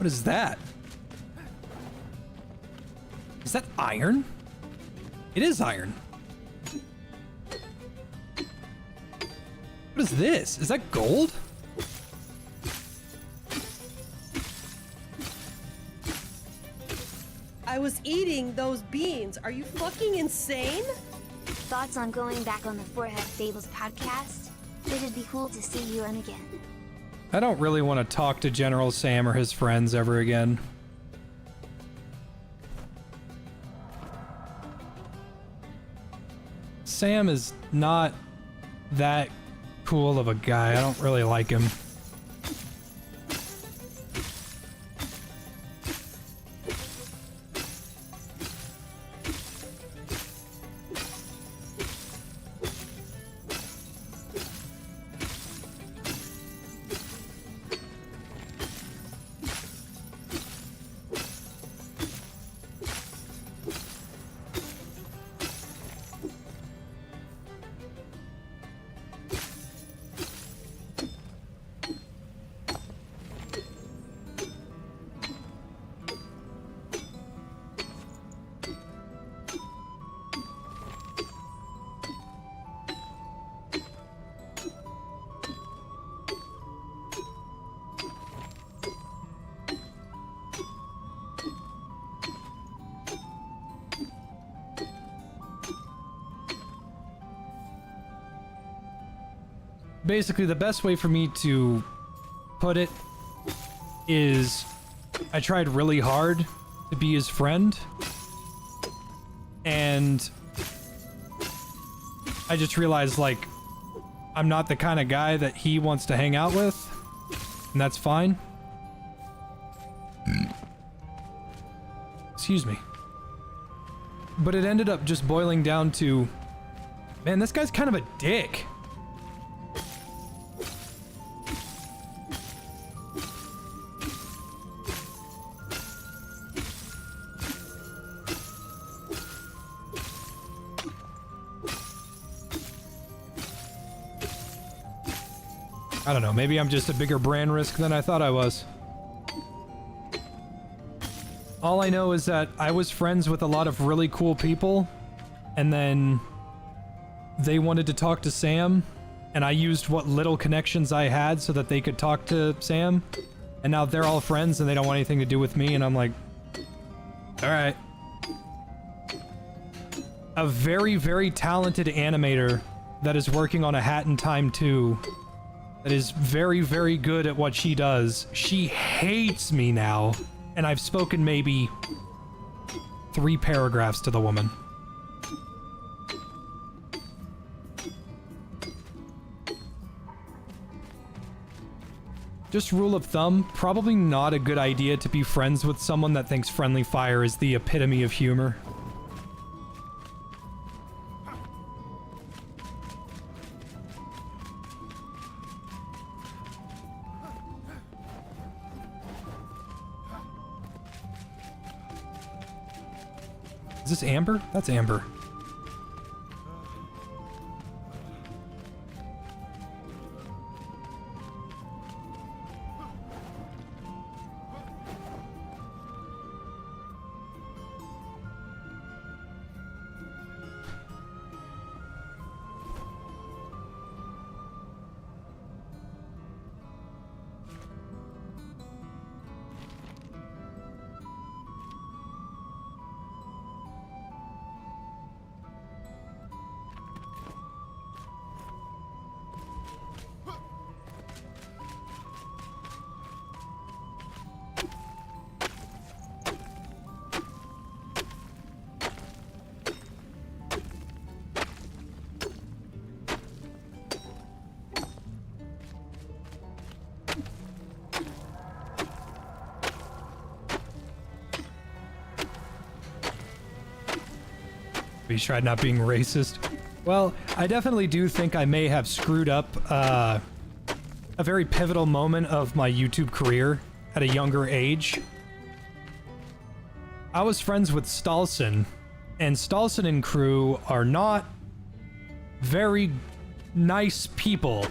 What is that? Is that iron? It is iron. What is this? Is that gold? I was eating those beans. Are you fucking insane? Thoughts on going back on the Forehead Fables podcast? It'd be cool to see you in again. I don't really want to talk to General Sam or his friends ever again. Sam is not that cool of a guy. I don't really like him. Basically, the best way for me to put it is I tried really hard to be his friend, and I just realized, like, I'm not the kind of guy that he wants to hang out with, and that's fine. Excuse me. But it ended up just boiling down to, man, this guy's kind of a dick. I don't know, maybe I'm just a bigger brand risk than I thought I was. All I know is that I was friends with a lot of really cool people, and then they wanted to talk to Sam, and I used what little connections I had so that they could talk to Sam, and now they're all friends and they don't want anything to do with me, and I'm like, alright. A very, very talented animator that is working on A Hat in Time 2 that is very, very good at what she does. She hates me now, and I've spoken maybe 3 paragraphs to the woman. Just rule of thumb, probably not a good idea to be friends with someone that thinks friendly fire is the epitome of humor. Is this Amber? That's Amber. He tried not being racist. Well, I definitely do think I may have screwed up a very pivotal moment of my YouTube career at a younger age. I was friends with Stalson, and Stalson and crew are not very nice people.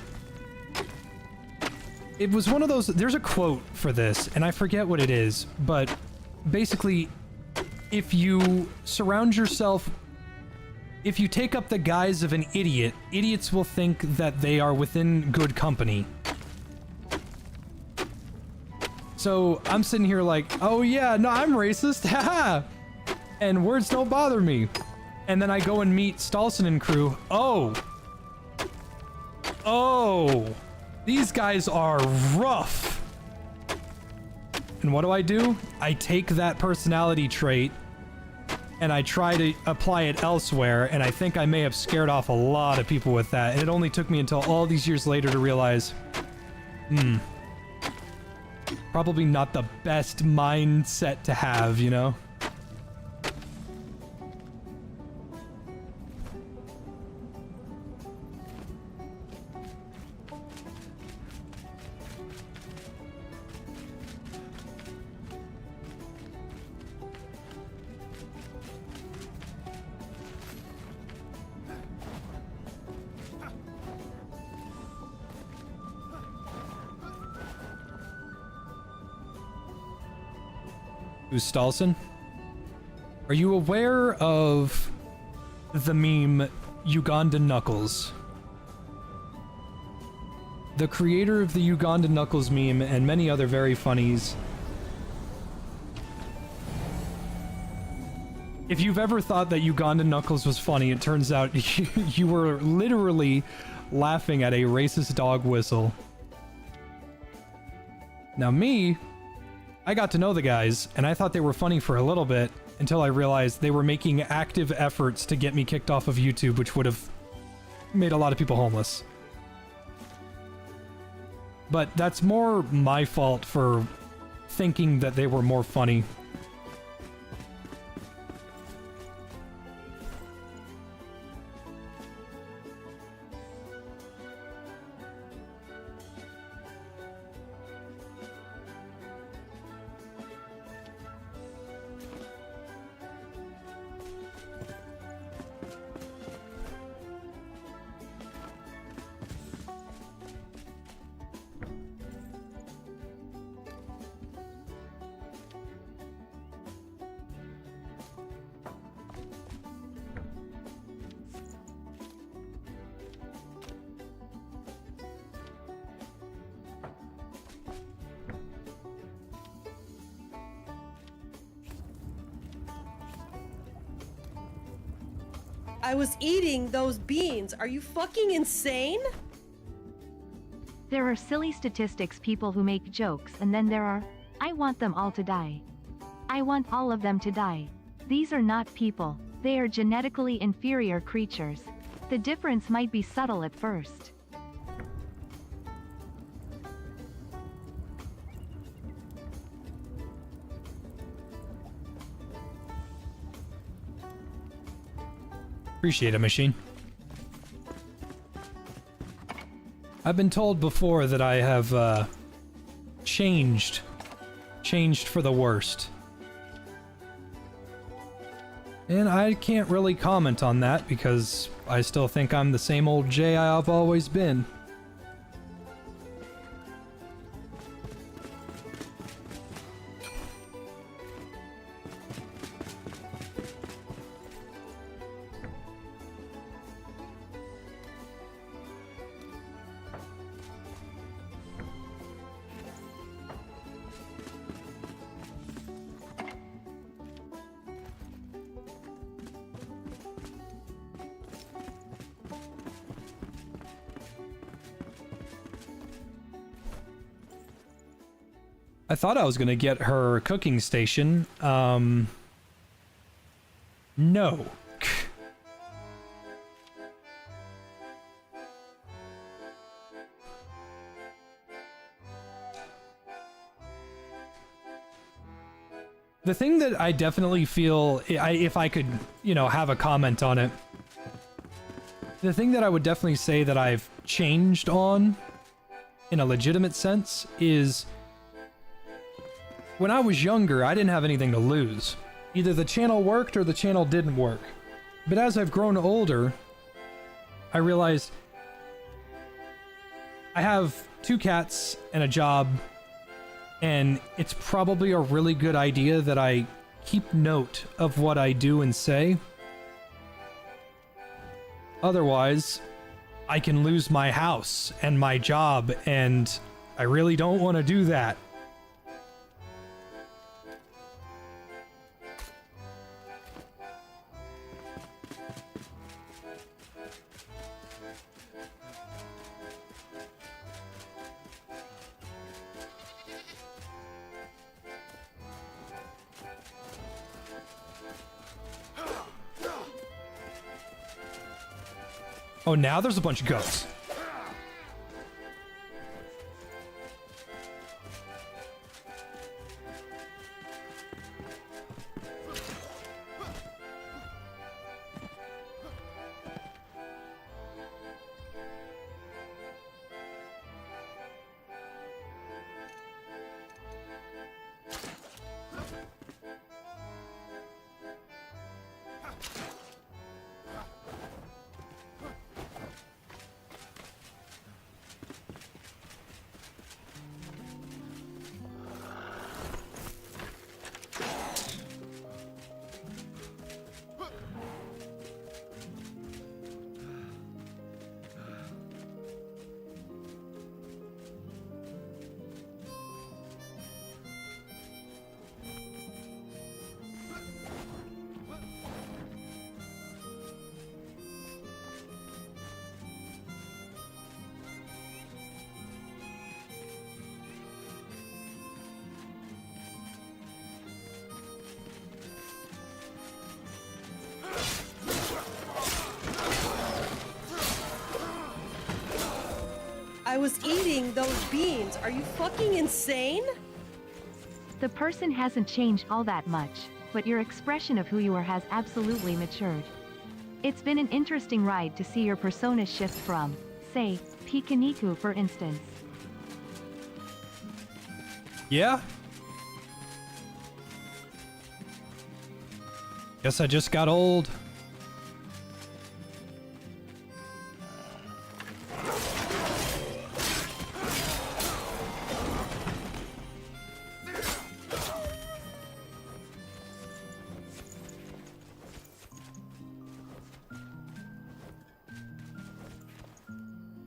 It was one of those, there's a quote for this, and I forget what it is, but basically, if you surround yourself, if you take up the guise of an idiot, idiots will think that they are within good company. So I'm sitting here like, oh yeah, no, I'm racist, haha, and words don't bother me. And then I go and meet Stalson and crew. Oh, these guys are rough. And what do? I take that personality trait and I try to apply it elsewhere, and I think I may have scared off a lot of people with that, and it only took me until all these years later to realize, probably not the best mindset to have, you know? Who's Stalson? Are you aware of the meme Ugandan Knuckles? The creator of the Ugandan Knuckles meme and many other very funnies. If you've ever thought that Ugandan Knuckles was funny, it turns out you were literally laughing at a racist dog whistle. Now me, I got to know the guys, and I thought they were funny for a little bit, until I realized they were making active efforts to get me kicked off of YouTube, which would have made a lot of people homeless. But that's more my fault for thinking that they were more funny. I was eating those beans. Are you fucking insane? There are silly statistics people who make jokes, and then there are, I want them all to die. I want all of them to die. These are not people. They are genetically inferior creatures. The difference might be subtle at first. Appreciate it, machine. I've been told before that I have, changed for the worst. And I can't really comment on that because I still think I'm the same old Jay I've always been. I thought I was gonna get her cooking station. No. The thing that I definitely feel, if I could, you know, have a comment on it, the thing that I would definitely say that I've changed on, in a legitimate sense, is when I was younger, I didn't have anything to lose. Either the channel worked or the channel didn't work. But as I've grown older, I realized I have 2 cats and a job, and it's probably a really good idea that I keep note of what I do and say. Otherwise, I can lose my house and my job, and I really don't want to do that. Oh, now there's a bunch of goats. I was eating those beans. Are you fucking insane? The person hasn't changed all that much, but your expression of who you are has absolutely matured. It's been an interesting ride to see your persona shift from, say, Pikaniku for instance. Yeah? Guess I just got old.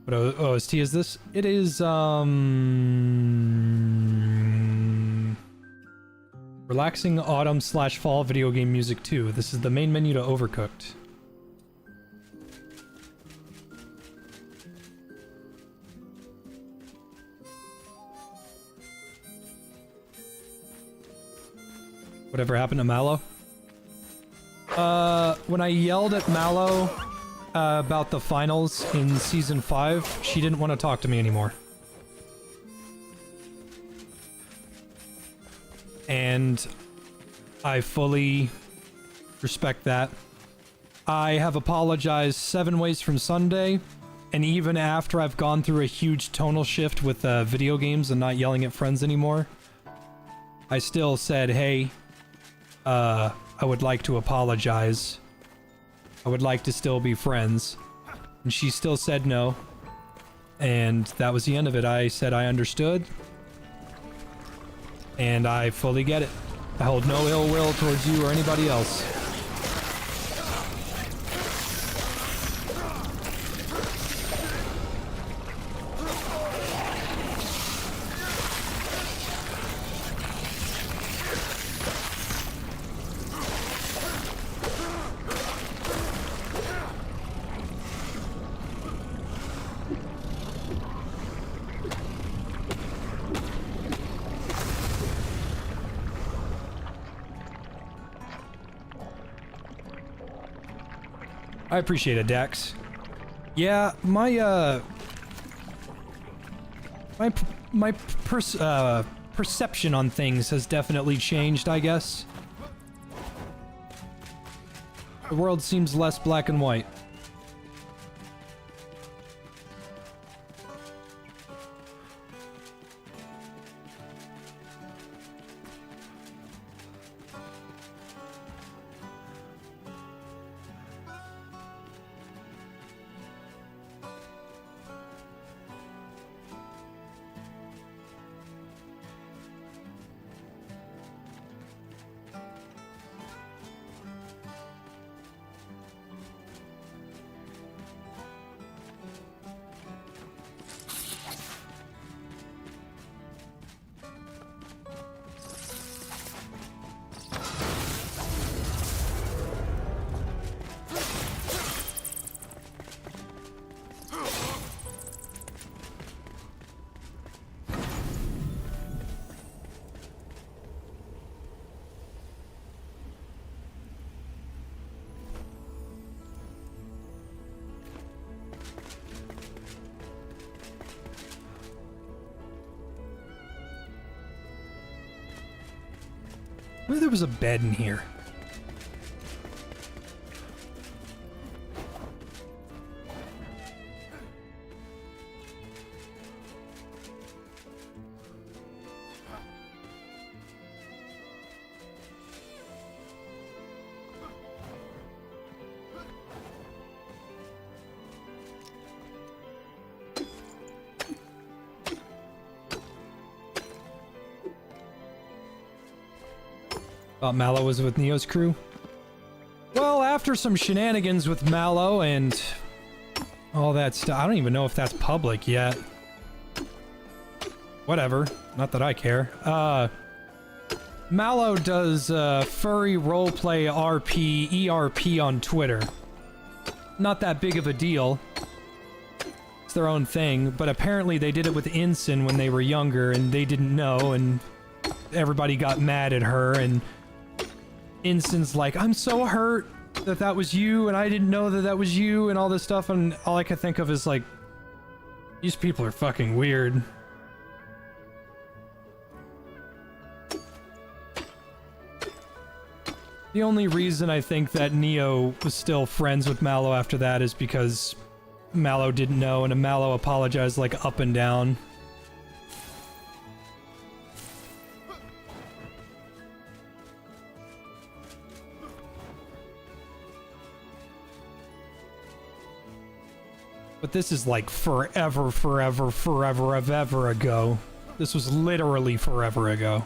What OST is this? It is, relaxing autumn/fall video game music 2. This is the main menu to Overcooked. Whatever happened to Mallow? When I yelled at Mallow about the finals in Season 5, she didn't want to talk to me anymore. And I fully respect that. I have apologized 7 ways from Sunday, and even after I've gone through a huge tonal shift with video games and not yelling at friends anymore, I still said, hey, I would like to apologize. I would like to still be friends. And she still said no. And that was the end of it. I said I understood. And I fully get it. I hold no ill will towards you or anybody else. I appreciate it, Dex. Yeah, my perception on things has definitely changed, I guess. The world seems less black and white. Maybe there was a bed in here. Thought Mallow was with Neo's crew. Well, after some shenanigans with Mallow and all that stuff, I don't even know if that's public yet. Whatever. Not that I care. Mallow does furry roleplay RP, ERP on Twitter. Not that big of a deal. It's their own thing, but apparently they did it with Ensign when they were younger and they didn't know, and everybody got mad at her, and Ensign's like, I'm so hurt that that was you, and I didn't know that that was you, and all this stuff, and all I can think of is like, these people are fucking weird. The only reason I think that Neo was still friends with Mallow after that is because Mallow didn't know, and Mallow apologized like up and down. But this is like forever ago. This was literally forever ago.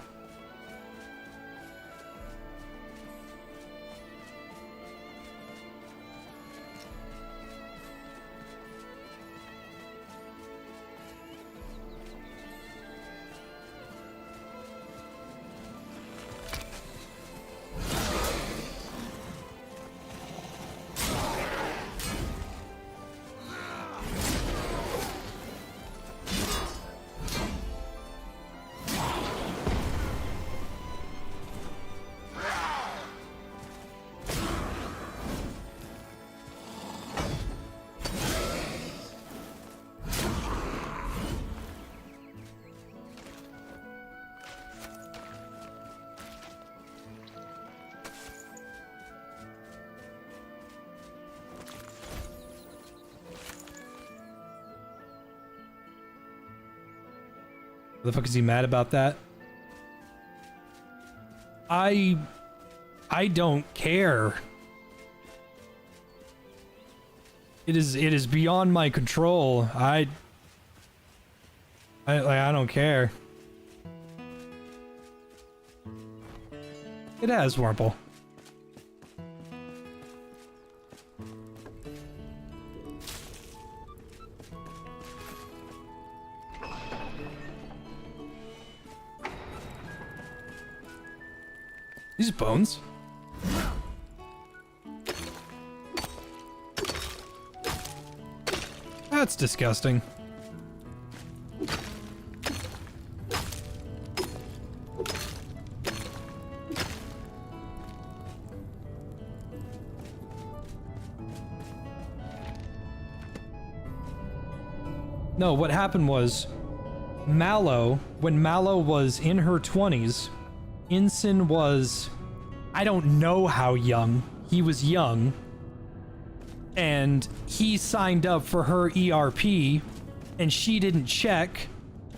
The fuck is he mad about that? I don't care. It is beyond my control. I don't care. It has Wurmple. These bones. That's disgusting. No, what happened was Mallow, when Mallow was in her 20s, Ensign was, I don't know how young. He was young. And he signed up for her ERP, and she didn't check,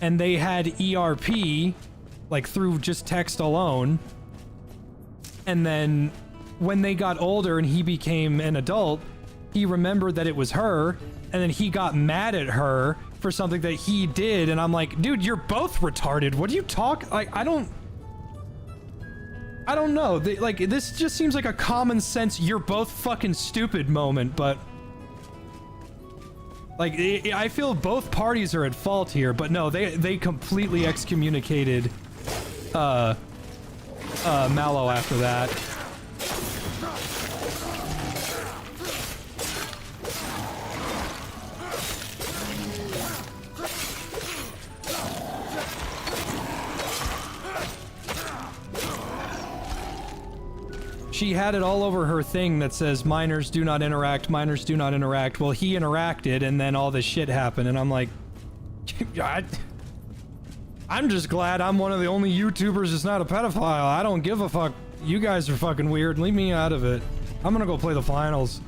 and they had ERP, like through just text alone. And then when they got older and he became an adult, he remembered that it was her, and then he got mad at her for something that he did, and I'm like, dude, you're both retarded. What do you talk? Like, I don't know. Like, this just seems like a common sense, you're both fucking stupid moment, but like, I feel both parties are at fault here, but no, they completely excommunicated Mallow after that. She had it all over her thing that says minors do not interact, minors do not interact. Well, he interacted and then all this shit happened, and I'm like, God. I'm just glad I'm one of the only YouTubers that's not a pedophile. I don't give a fuck. You guys are fucking weird. Leave me out of it. I'm gonna go play the finals.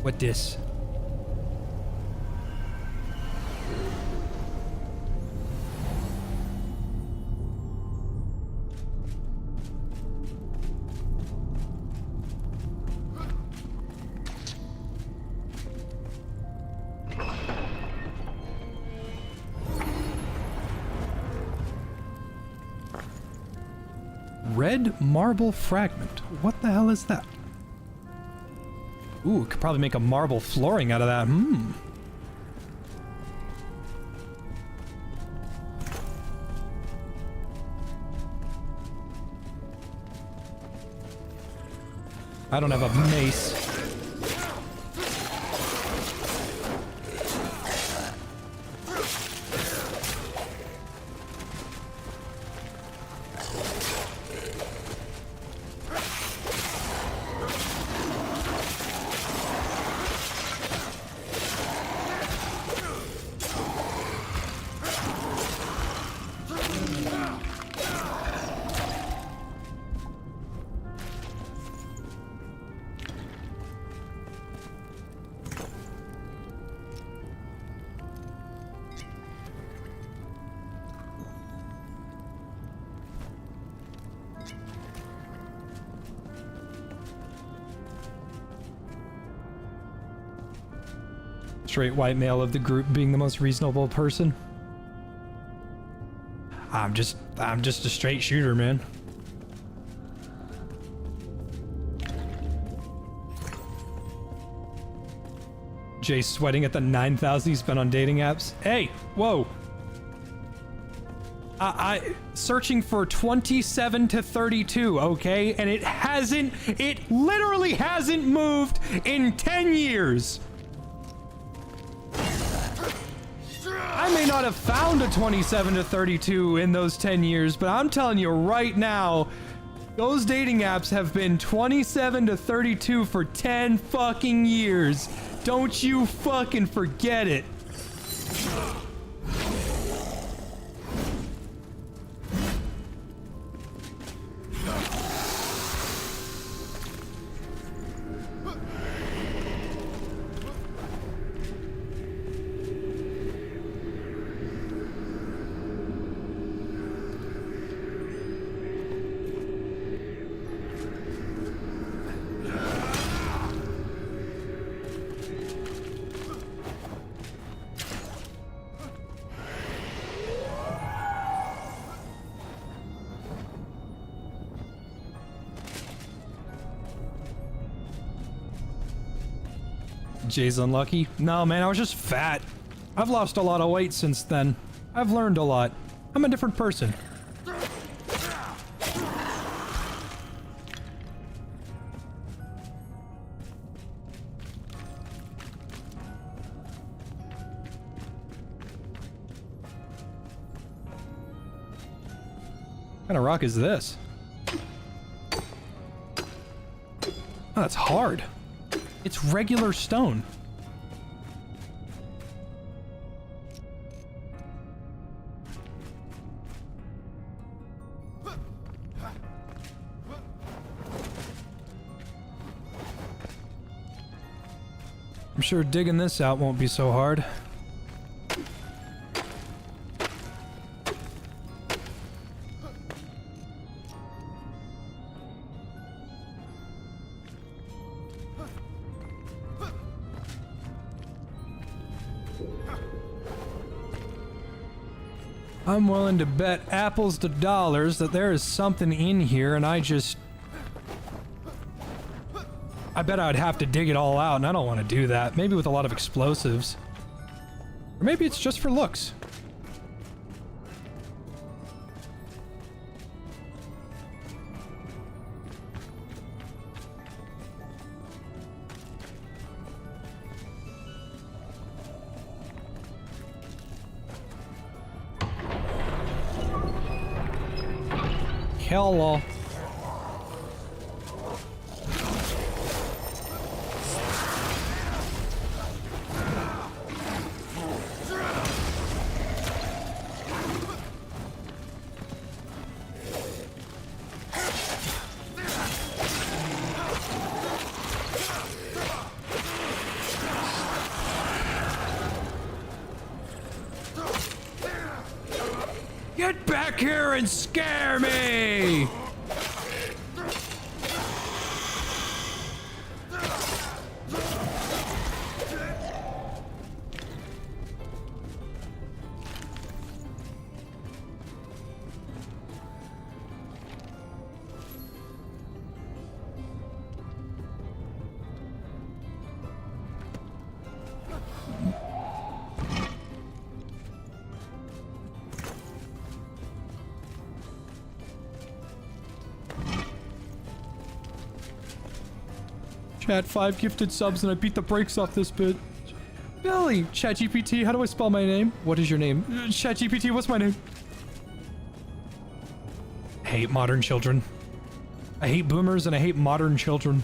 What this? Red marble fragment. What the hell is that? Ooh, could probably make a marble flooring out of that. I don't have a mace. Straight white male of the group being the most reasonable person. I'm just a straight shooter, man. Jay sweating at the 9,000 he spent on dating apps. Hey, whoa. I searching for 27 to 32, okay? And it literally hasn't moved in 10 years. I may not have found a 27 to 32 in those 10 years, but I'm telling you right now, those dating apps have been 27 to 32 for 10 fucking years. Don't you fucking forget it. Jay's unlucky? No, man, I was just fat. I've lost a lot of weight since then. I've learned a lot. I'm a different person. What kind of rock is this? Oh, that's hard. It's regular stone. I'm sure digging this out won't be so hard. I'm willing to bet apples to dollars that there is something in here, and I bet I'd have to dig it all out, and I don't want to do that. Maybe with a lot of explosives. Or maybe it's just for looks. hello. Get back here and scare me! Chat, 5 gifted subs and I beat the brakes off this bit. Billy! ChatGPT, how do I spell my name? What is your name? ChatGPT, what's my name? I hate modern children. I hate boomers and I hate modern children.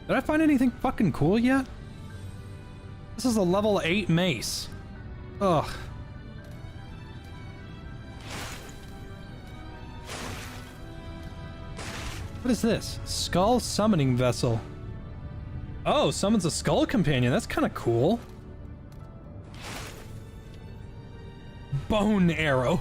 Did I find anything fucking cool yet? This is a level 8 mace. Ugh. What is this? Skull summoning vessel. Oh, summons a skull companion. That's kind of cool. Bone arrow.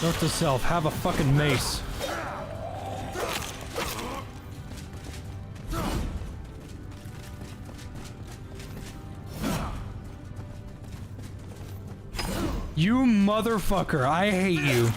Note to self, have a fucking mace. You motherfucker, I hate you.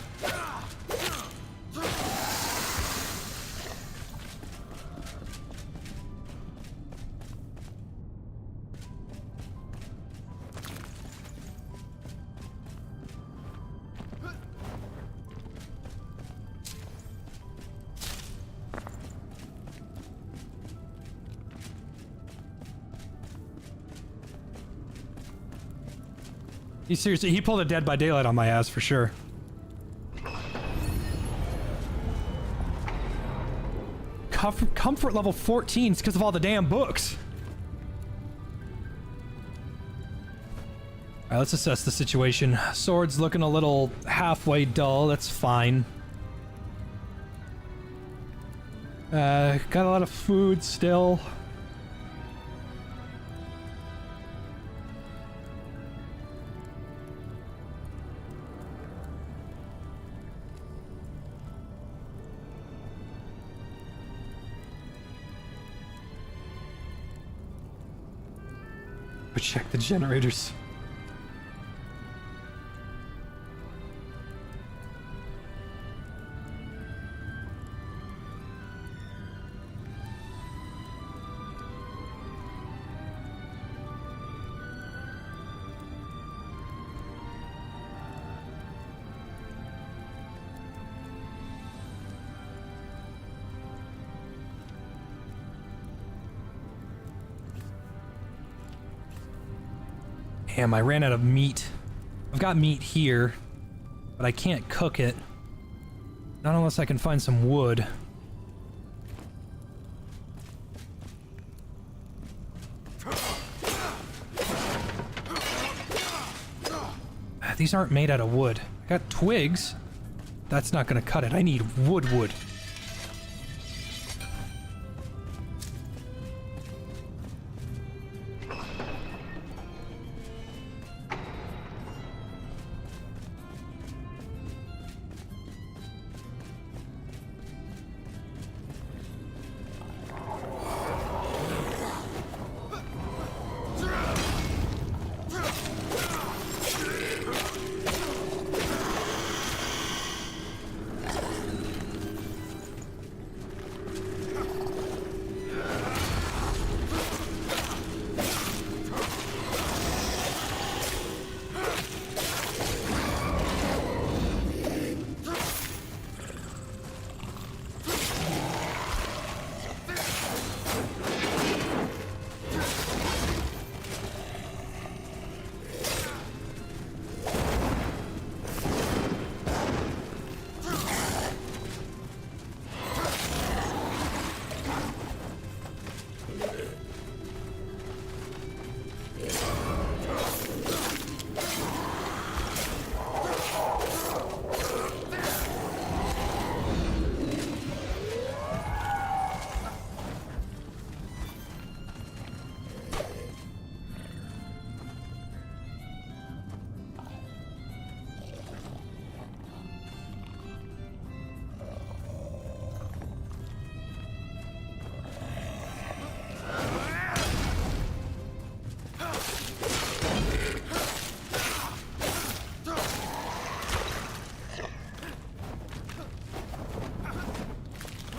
He seriously, he pulled a Dead by Daylight on my ass for sure. Comfort level 14 is because of all the damn books. Alright, let's assess the situation. Sword's looking a little halfway dull, that's fine. Got a lot of food still. But check the generators. Damn, I ran out of meat. I've got meat here, but I can't cook it. Not unless I can find some wood. These aren't made out of wood. I got twigs. That's not gonna cut it. I need wood.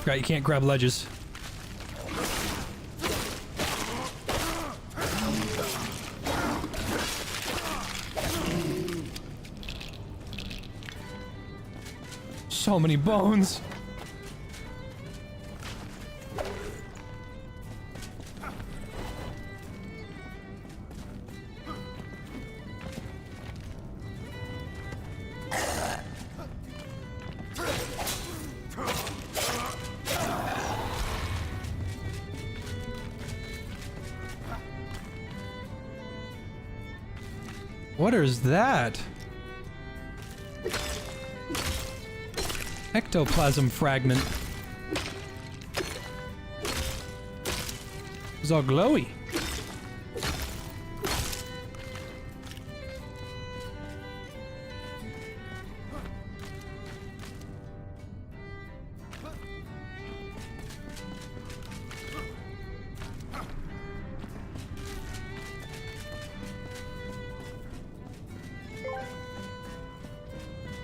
Forgot you can't grab ledges. So many bones. What is that? Ectoplasm fragment. It's all glowy.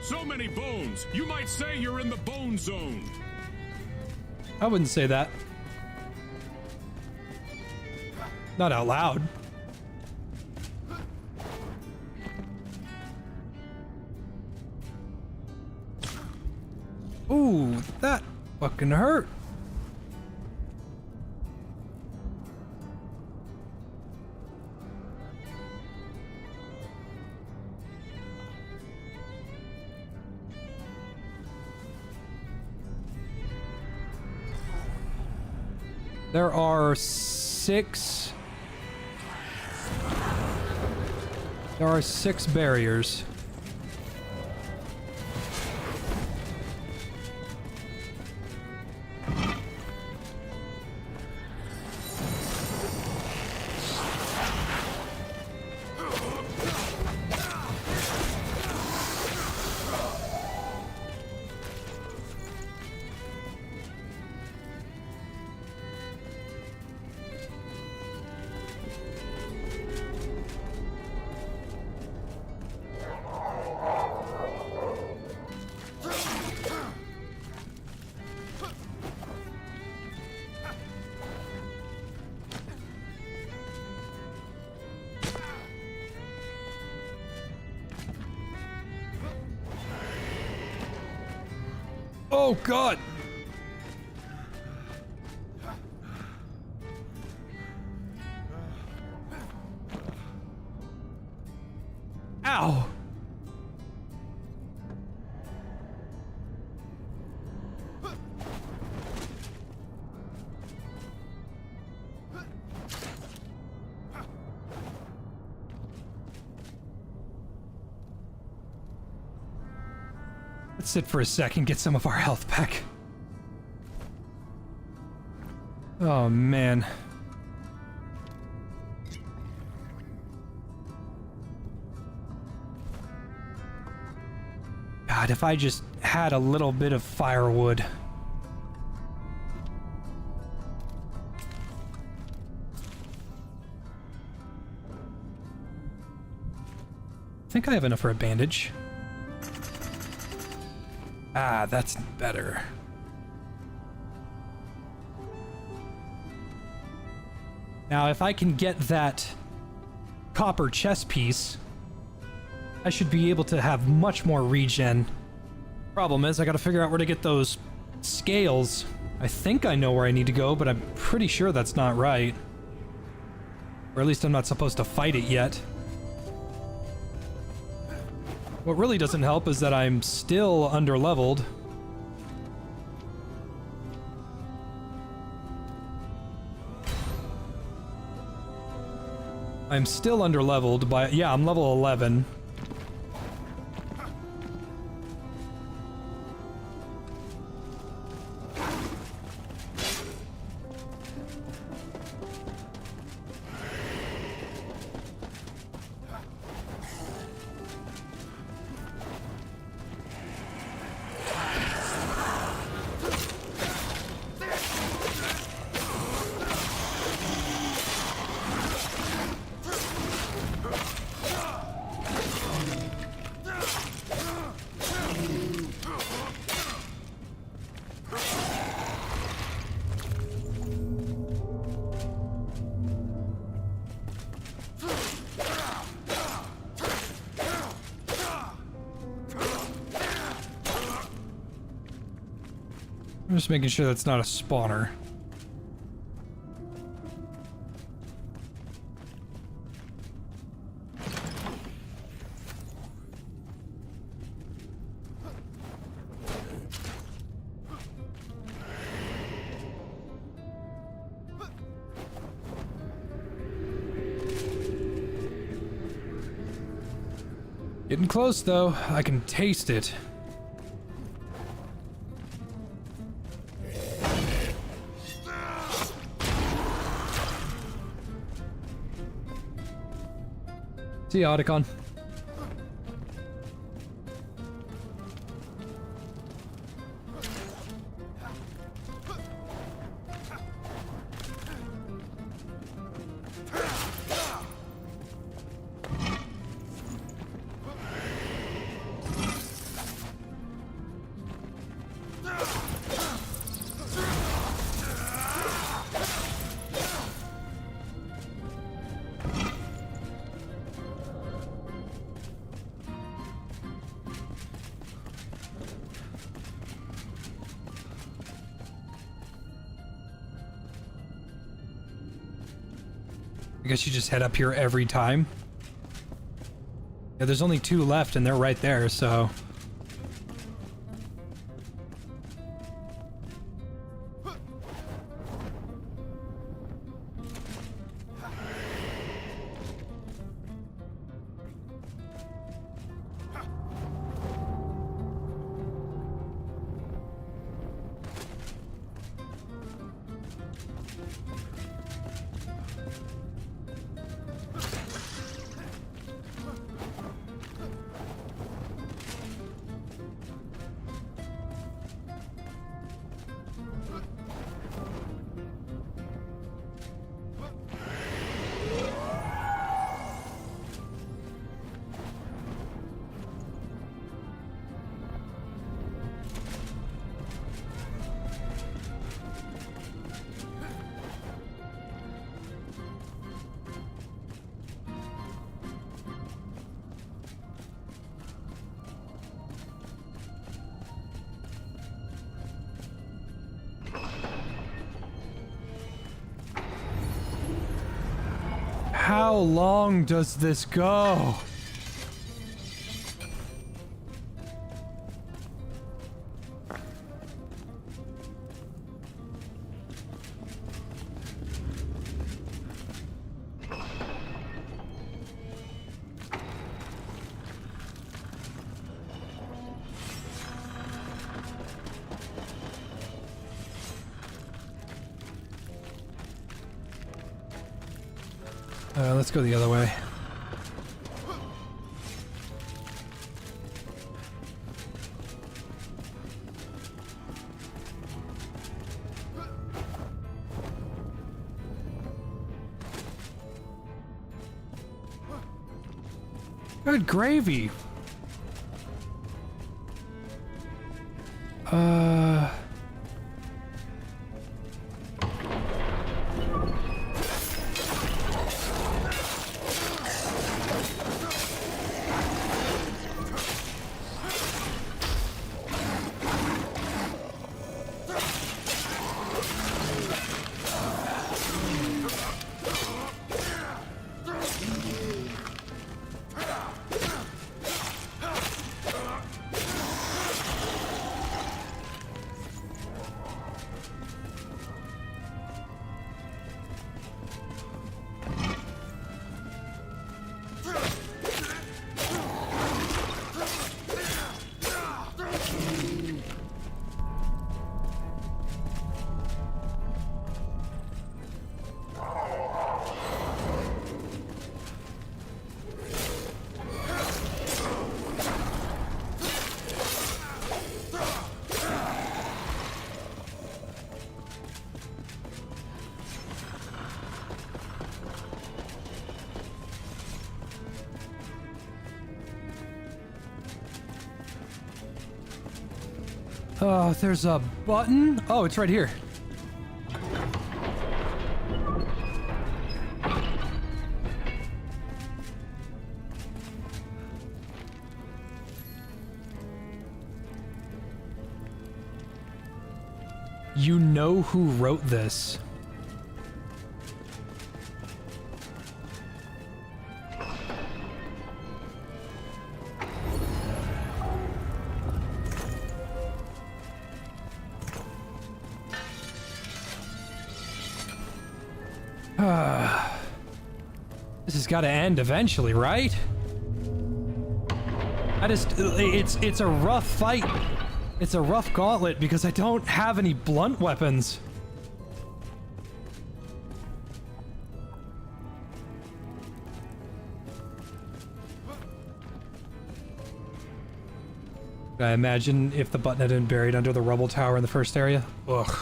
So many bones. You might say you're in the bone zone. I wouldn't say that. Not out loud. Ooh, that fucking hurt. There are 6... There are 6 barriers. Oh god! Ow! Let's sit for a second, get some of our health back. Oh man. God, if I just had a little bit of firewood. I think I have enough for a bandage. Ah, that's better. Now, if I can get that copper chest piece, I should be able to have much more regen. Problem is, I gotta figure out where to get those scales. I think I know where I need to go, but I'm pretty sure that's not right. Or at least I'm not supposed to fight it yet. What really doesn't help is that I'm still underleveled. I'm still underleveled by... Yeah, I'm level 11. I'm just making sure that's not a spawner. Getting close though, I can taste it. See ya, Otacon. I guess you just head up here every time. Yeah, there's only 2 left and they're right there, so... How long does this go? Let's go the other way. Good gravy. Oh, there's a button? Oh, it's right here. You know who wrote this? This has got to end eventually, right? It's a rough fight. It's a rough gauntlet because I don't have any blunt weapons. I imagine if the button had been buried under the rubble tower in the first area. Ugh.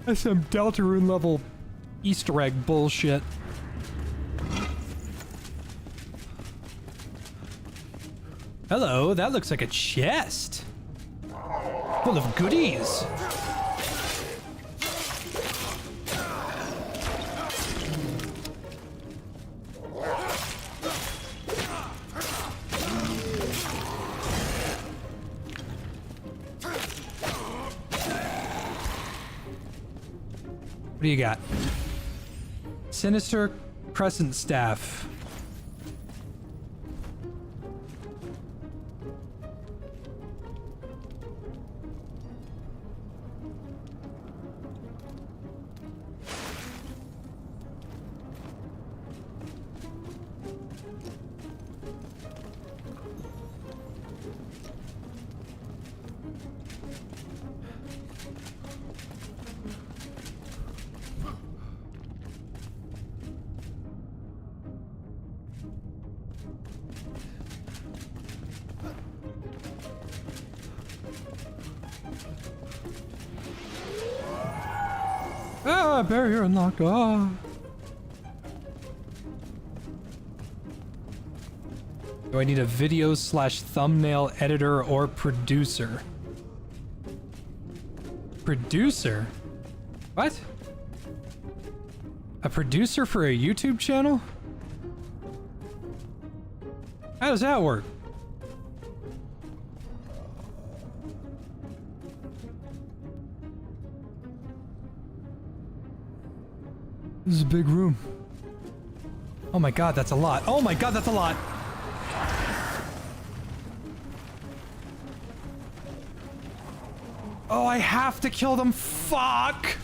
That's some Deltarune level Easter egg bullshit. Hello, that looks like a chest. Full of goodies. What do you got? Sinister Crescent Staff. Ah, barrier unlocked. Ah. Do I need a video / thumbnail editor or producer? Producer? What? A producer for a YouTube channel? How does that work? This is a big room. Oh my god, that's a lot. Oh my god, that's a lot. Oh, I have to kill them. Fuck.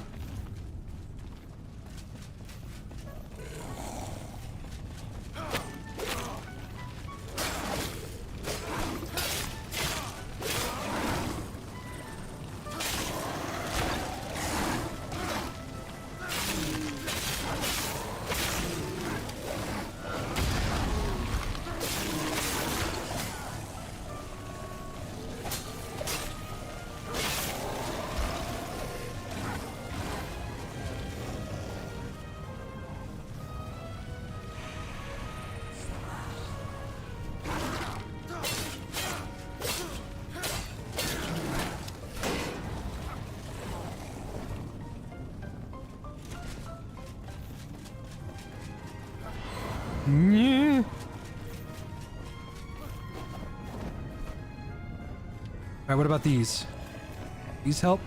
Alright, what about these? These help?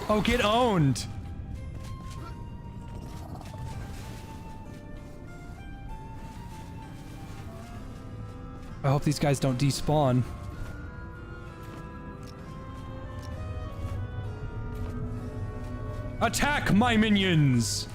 Oh, get owned! I hope these guys don't despawn. Attack my minions!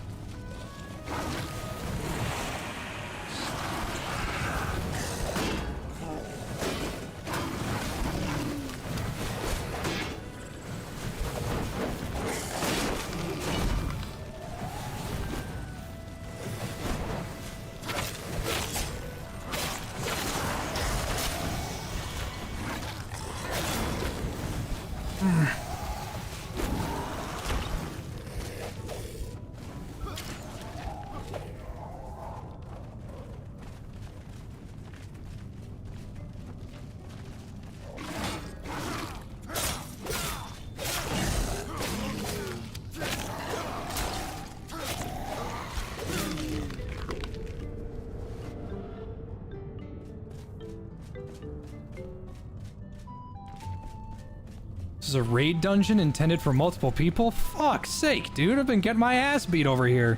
This is a raid dungeon intended for multiple people? Fuck's sake, dude. I've been getting my ass beat over here.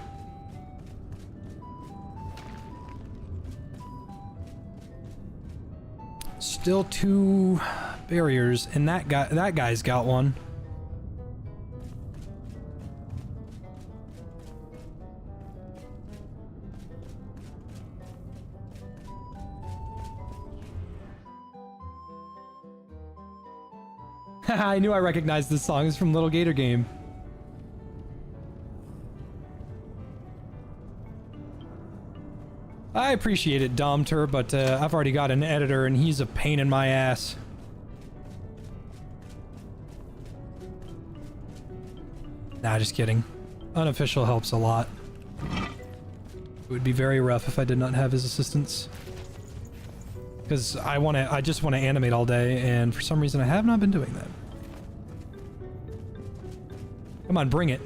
Still 2 barriers, and that guy's got one. I knew I recognized this song. It's from Little Gator Game. I appreciate it, Domter, but I've already got an editor and he's a pain in my ass. Nah, just kidding. Unofficial helps a lot. It would be very rough if I did not have his assistance. Because I just want to animate all day, and for some reason I have not been doing that. Come on, bring it.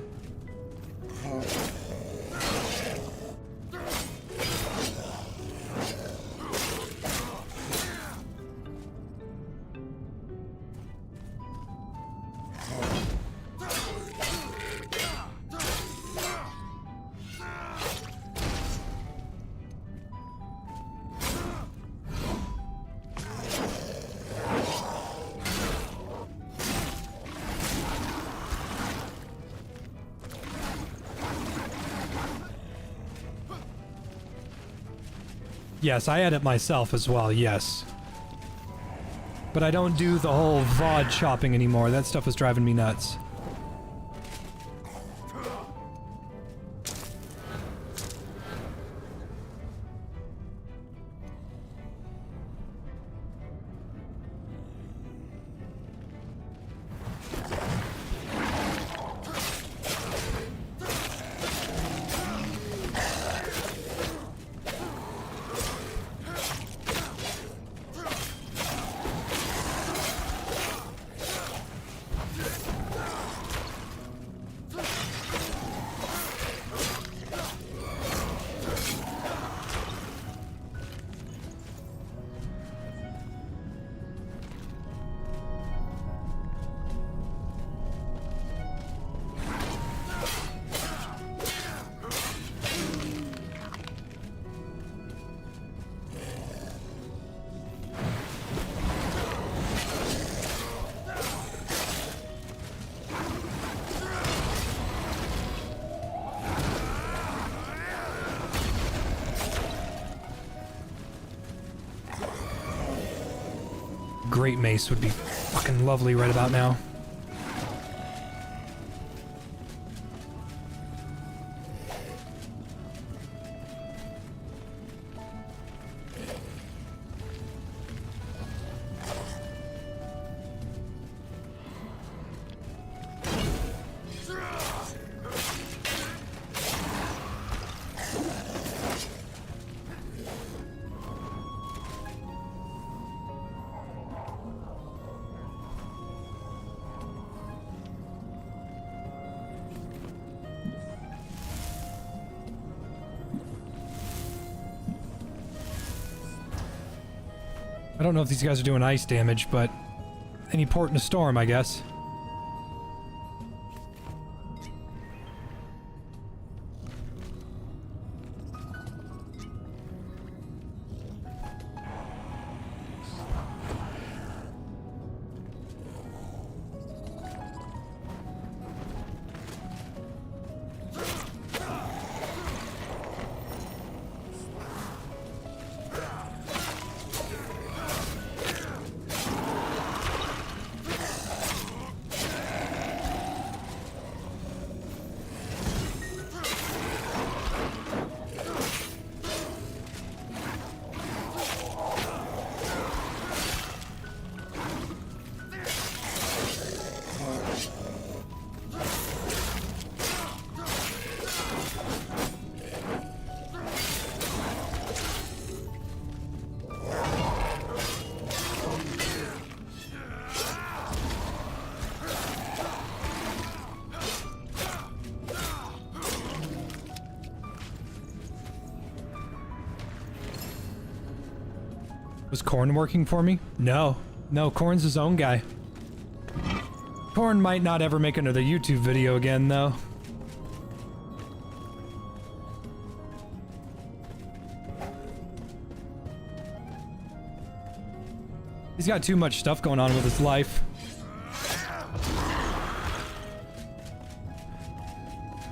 Yes, I edit myself as well, yes. But I don't do the whole VOD chopping anymore. That stuff was driving me nuts. great mace would be fucking lovely right about now. I don't know if these guys are doing ice damage, but any port in a storm, I guess. Was Korn working for me? No. No, Korn's his own guy. Korn might not ever make another YouTube video again, though. He's got too much stuff going on with his life.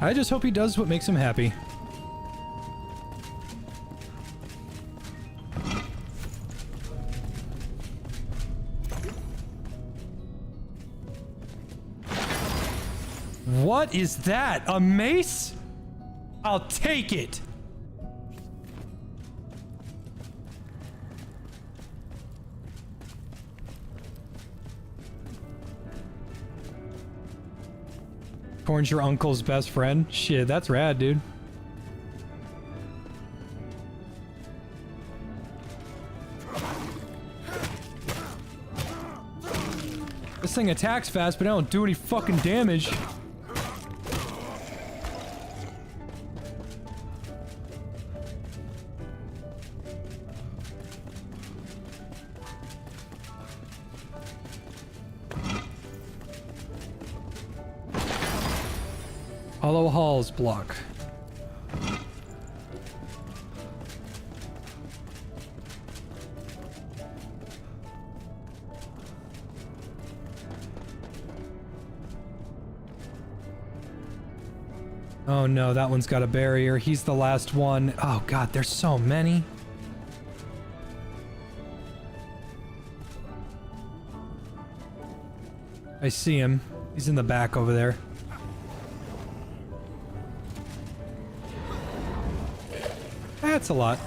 I just hope he does what makes him happy. What is that? A mace? I'll take it. Korn's your uncle's best friend? Shit, that's rad, dude. This thing attacks fast, but I don't do any fucking damage. Hollow Halls block. Oh no, that one's got a barrier. He's the last one. Oh god, there's so many. I see him. He's in the back over there. That's a lot.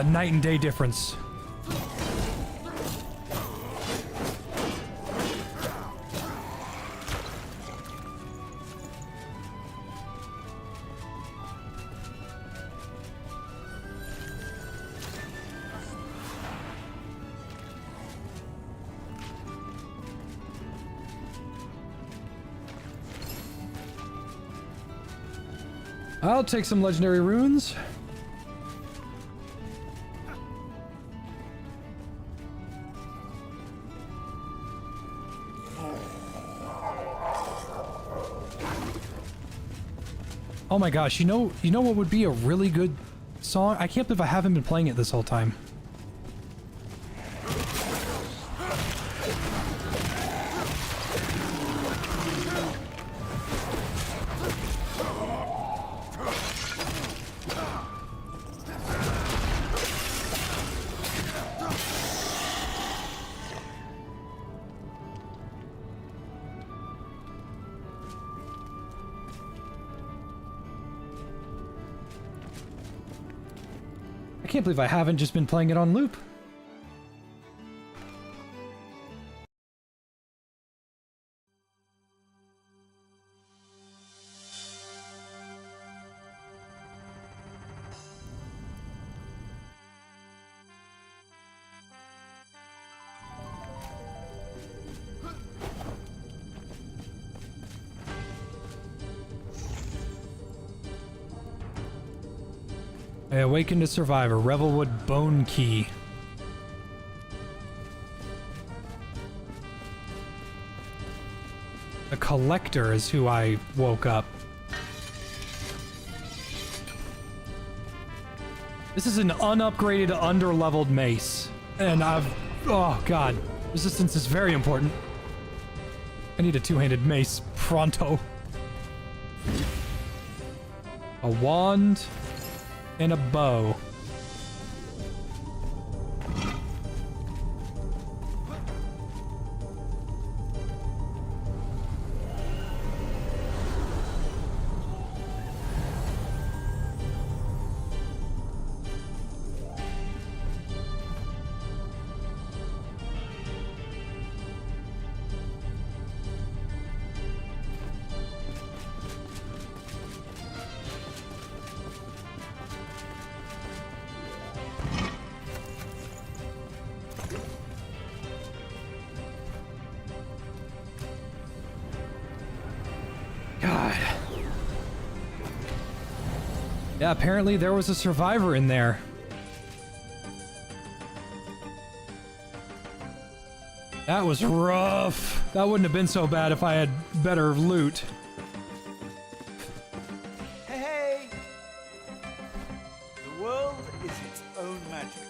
Night and day difference. I'll take some legendary runes. Oh my gosh, you know what would be a really good song? I can't believe I haven't been playing it this whole time. I can't believe I haven't just been playing it on loop. I awakened a survivor, Revelwood Bone Key. The Collector is who I woke up. This is an unupgraded, underleveled mace. And oh god. Resistance is very important. I need a two-handed mace, pronto. A wand and a bow. God. Yeah, apparently there was a survivor in there. That was rough. That wouldn't have been so bad if I had better loot. Hey, hey! The world is its own magic.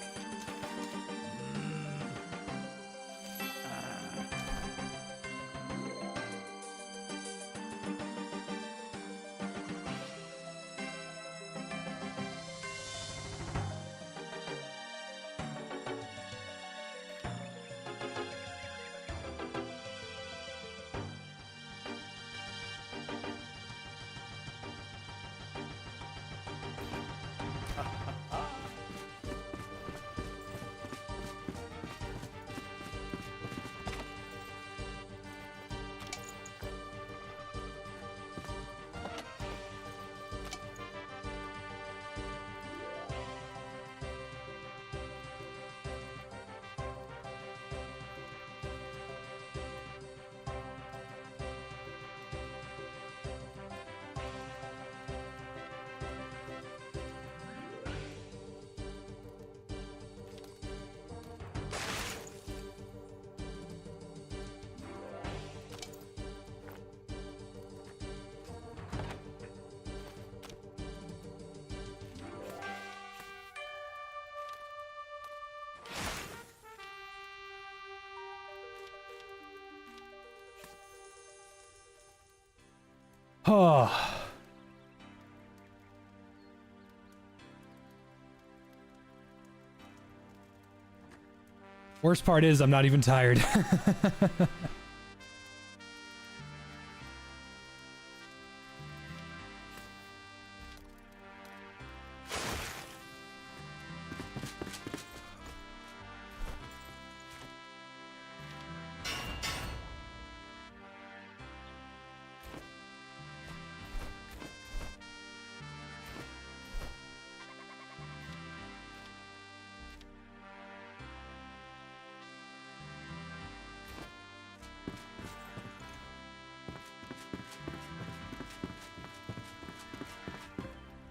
Oh. Worst part is I'm not even tired.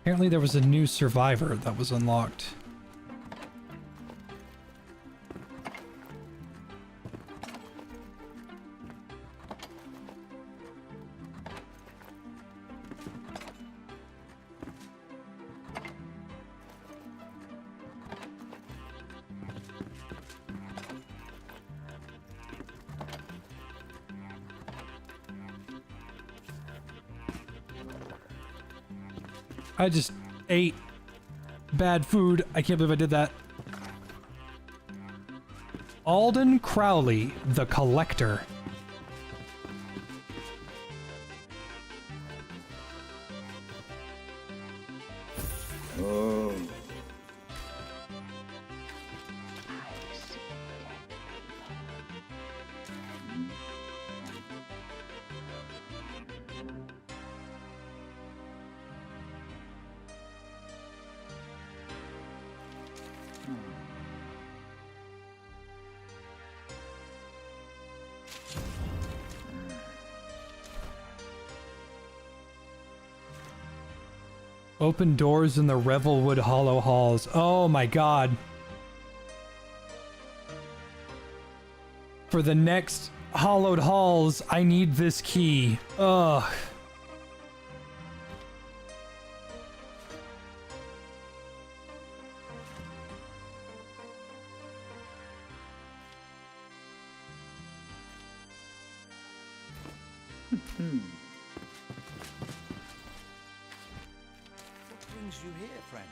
Apparently there was a new survivor that was unlocked. I just ate bad food. I can't believe I did that. Alden Crowley, the Collector. Oh. Open doors in the Revelwood Hollow Halls. Oh my god. For the next Hollowed Halls, I need this key. Ugh. What brings you here, friend?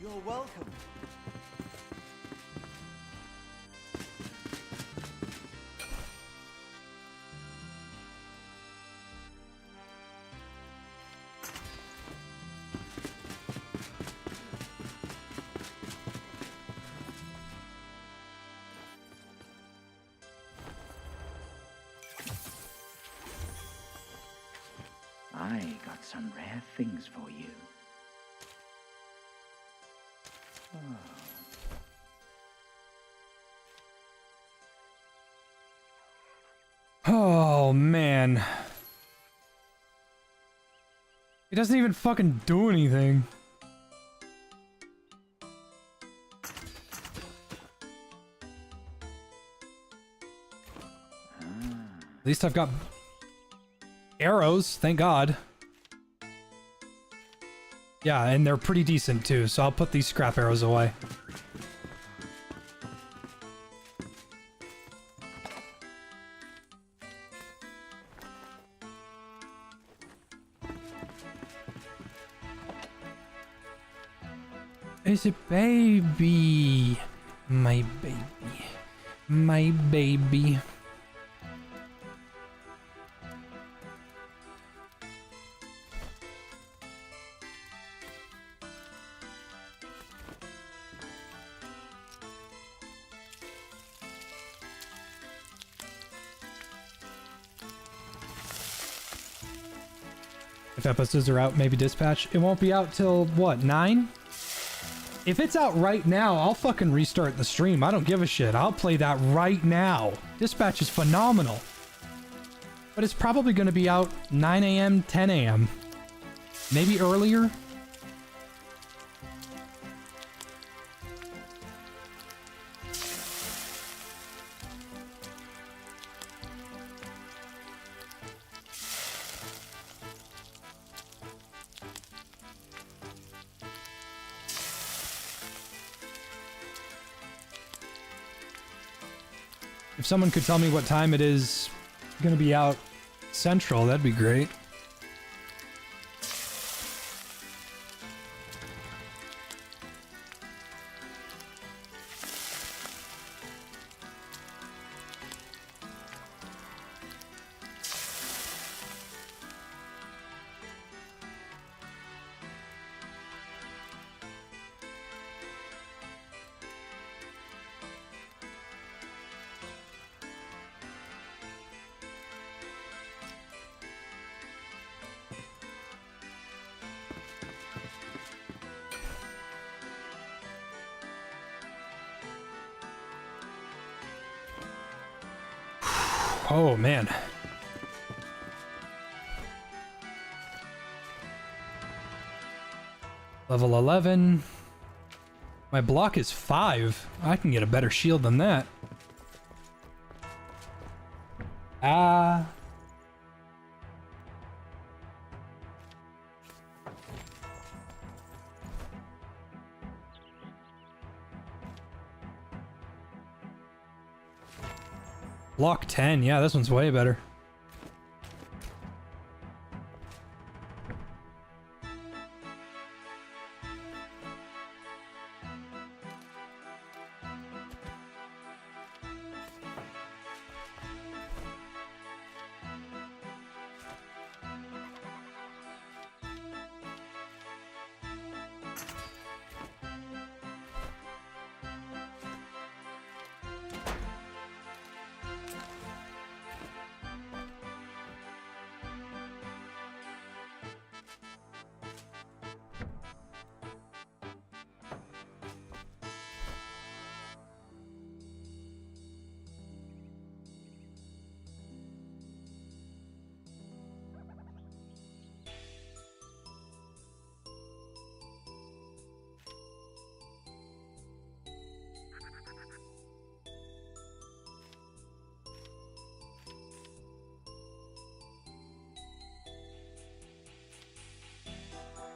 You're welcome. I got some rare things for you. Oh man. It doesn't even fucking do anything. At least I've got arrows, thank God. Yeah, and they're pretty decent too, so I'll put these scrap arrows away. It's a baby. My baby. My baby. If episodes are out, maybe dispatch. It won't be out till, what, 9? If it's out right now, I'll fucking restart the stream. I don't give a shit. I'll play that right now. Dispatch is phenomenal. But it's probably going to be out 9 a.m., 10 a.m. Maybe earlier. If someone could tell me what time it is gonna be out central, that'd be great. Oh, man. Level 11. My block is 5. I can get a better shield than that. Ah. Block 10. Yeah, this one's way better.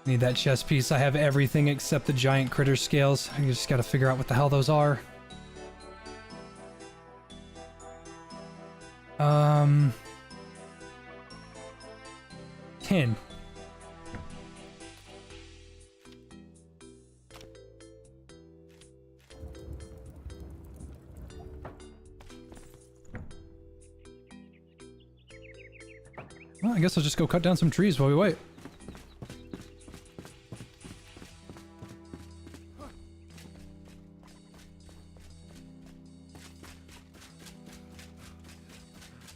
Need that chest piece. I have everything except the giant critter scales. I just gotta figure out what the hell those are. 10. Well, I guess I'll just go cut down some trees while we wait.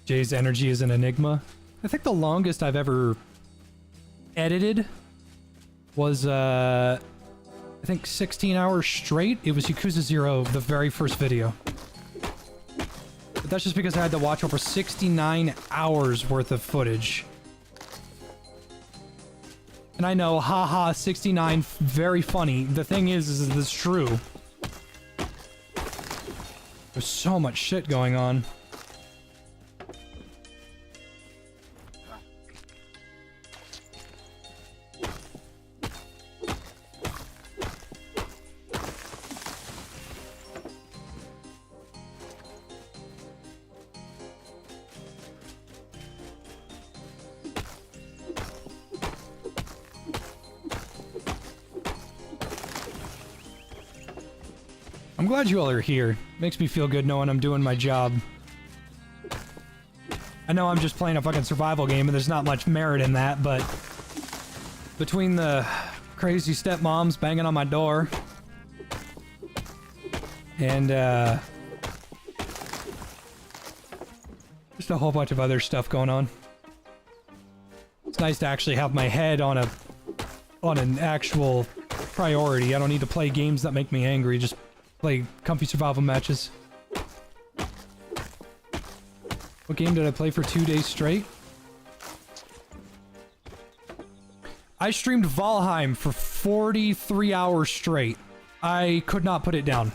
Jay's energy is an enigma. I think the longest I've ever edited was, I think 16 hours straight. It was Yakuza 0, the very first video. But that's just because I had to watch over 69 hours worth of footage. And I know, haha, 69, very funny. The thing is it's true. There's so much shit going on. I'm glad you all are here. Makes me feel good knowing I'm doing my job. I know I'm just playing a fucking survival game and there's not much merit in that, but between the crazy stepmoms banging on my door and just a whole bunch of other stuff going on. It's nice to actually have my head on an actual priority. I don't need to play games that make me angry, just play comfy survival matches. What game did I play for 2 days straight? I streamed Valheim for 43 hours straight. I could not put it down.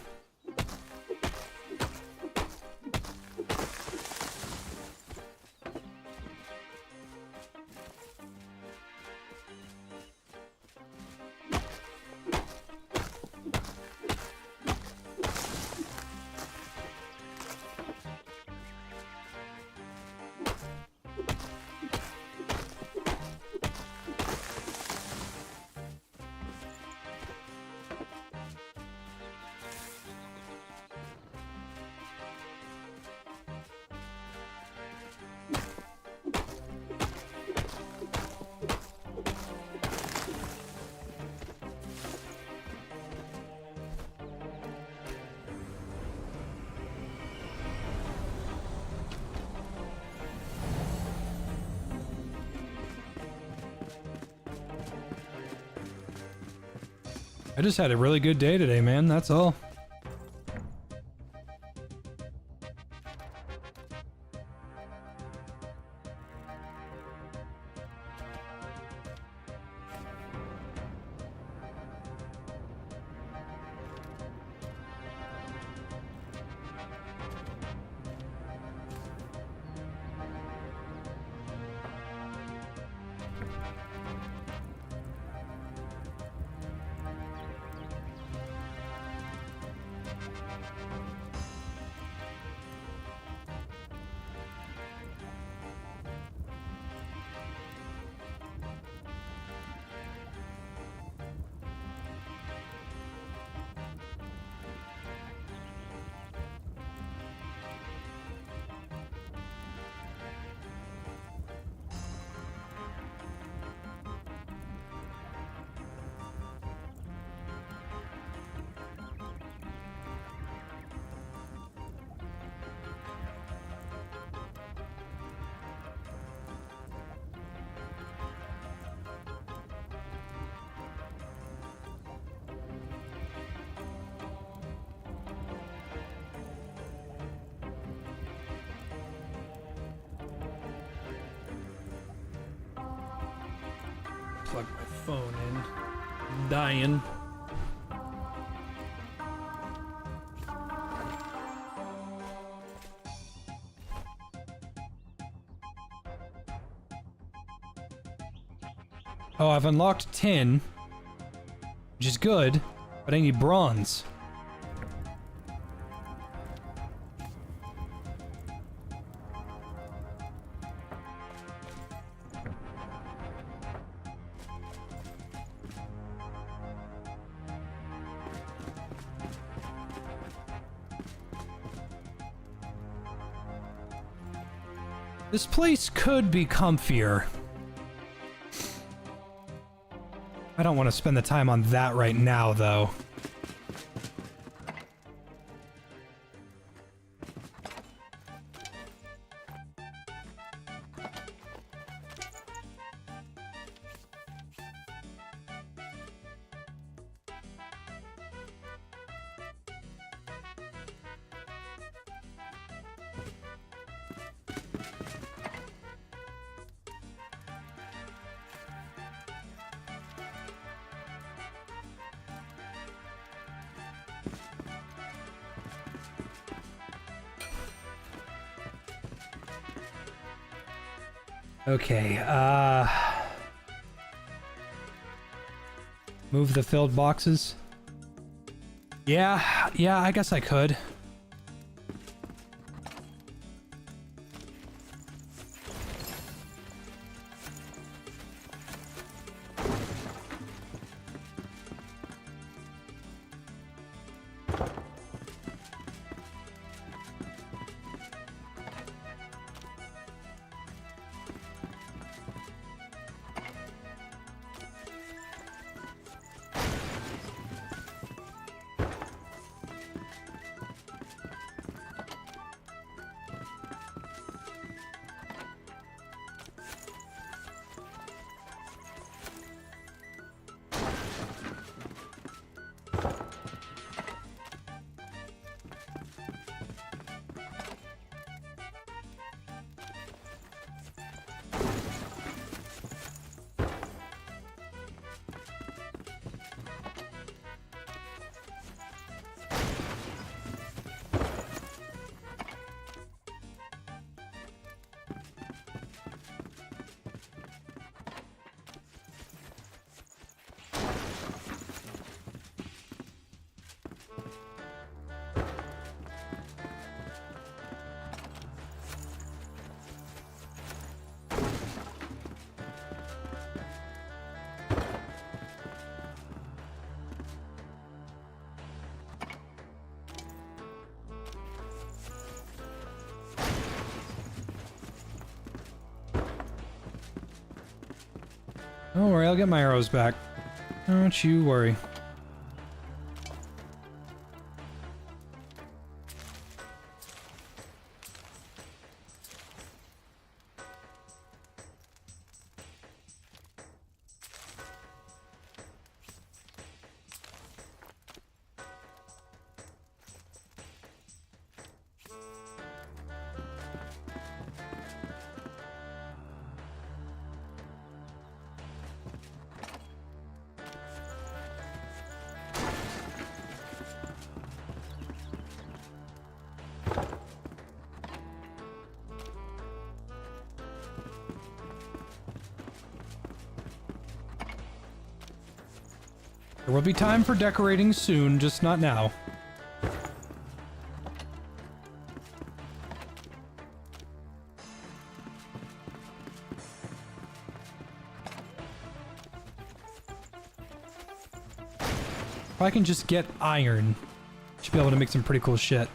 I just had a really good day today, man. That's all. Plug my phone in. I'm dying. Oh, I've unlocked tin, which is good, but I need bronze. This place could be comfier. I don't want to spend the time on that right now, though. Okay, move the filled boxes. Yeah, I guess I could. Don't worry, I'll get my arrows back. Don't you worry. There will be time for decorating soon, just not now. If I can just get iron, should be able to make some pretty cool shit.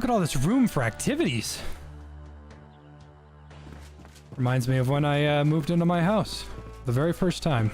Look at all this room for activities. Reminds me of when I moved into my house. The very first time.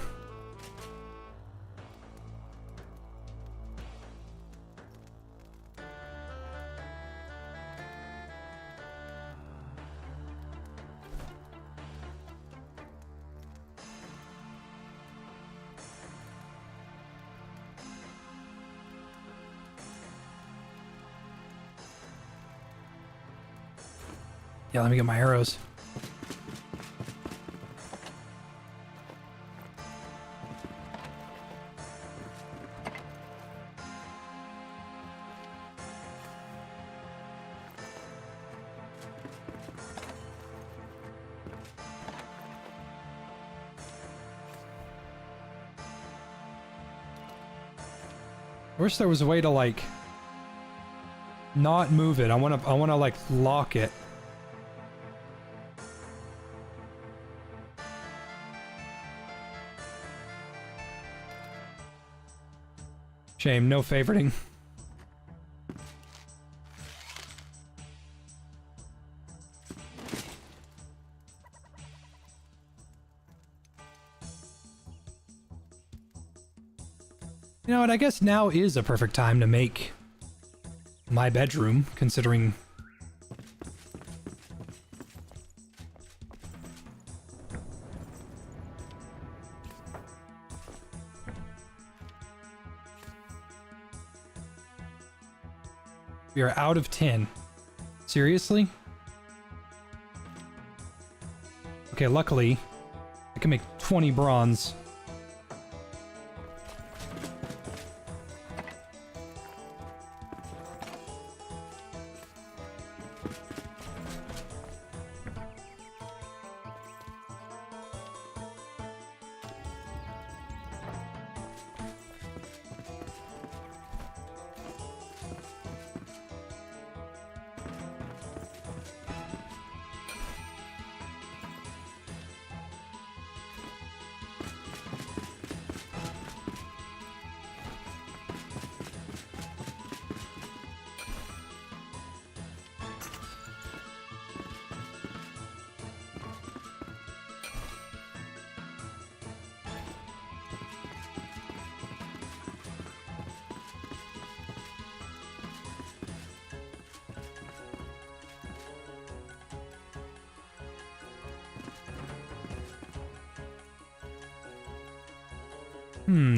Yeah, let me get my arrows. I wish there was a way to like not move it. I wanna like lock it. Shame, no favoriting. You know what, I guess now is a perfect time to make my bedroom, considering... we are out of 10. Seriously? Okay, luckily, I can make 20 bronze.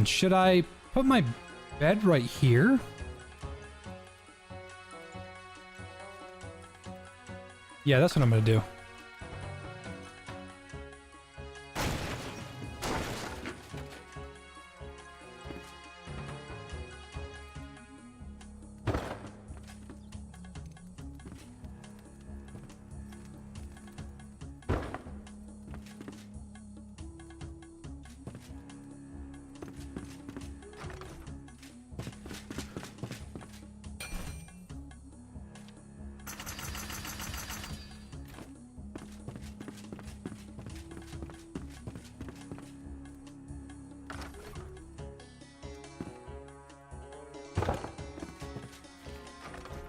Should I put my bed right here? Yeah, that's what I'm gonna do.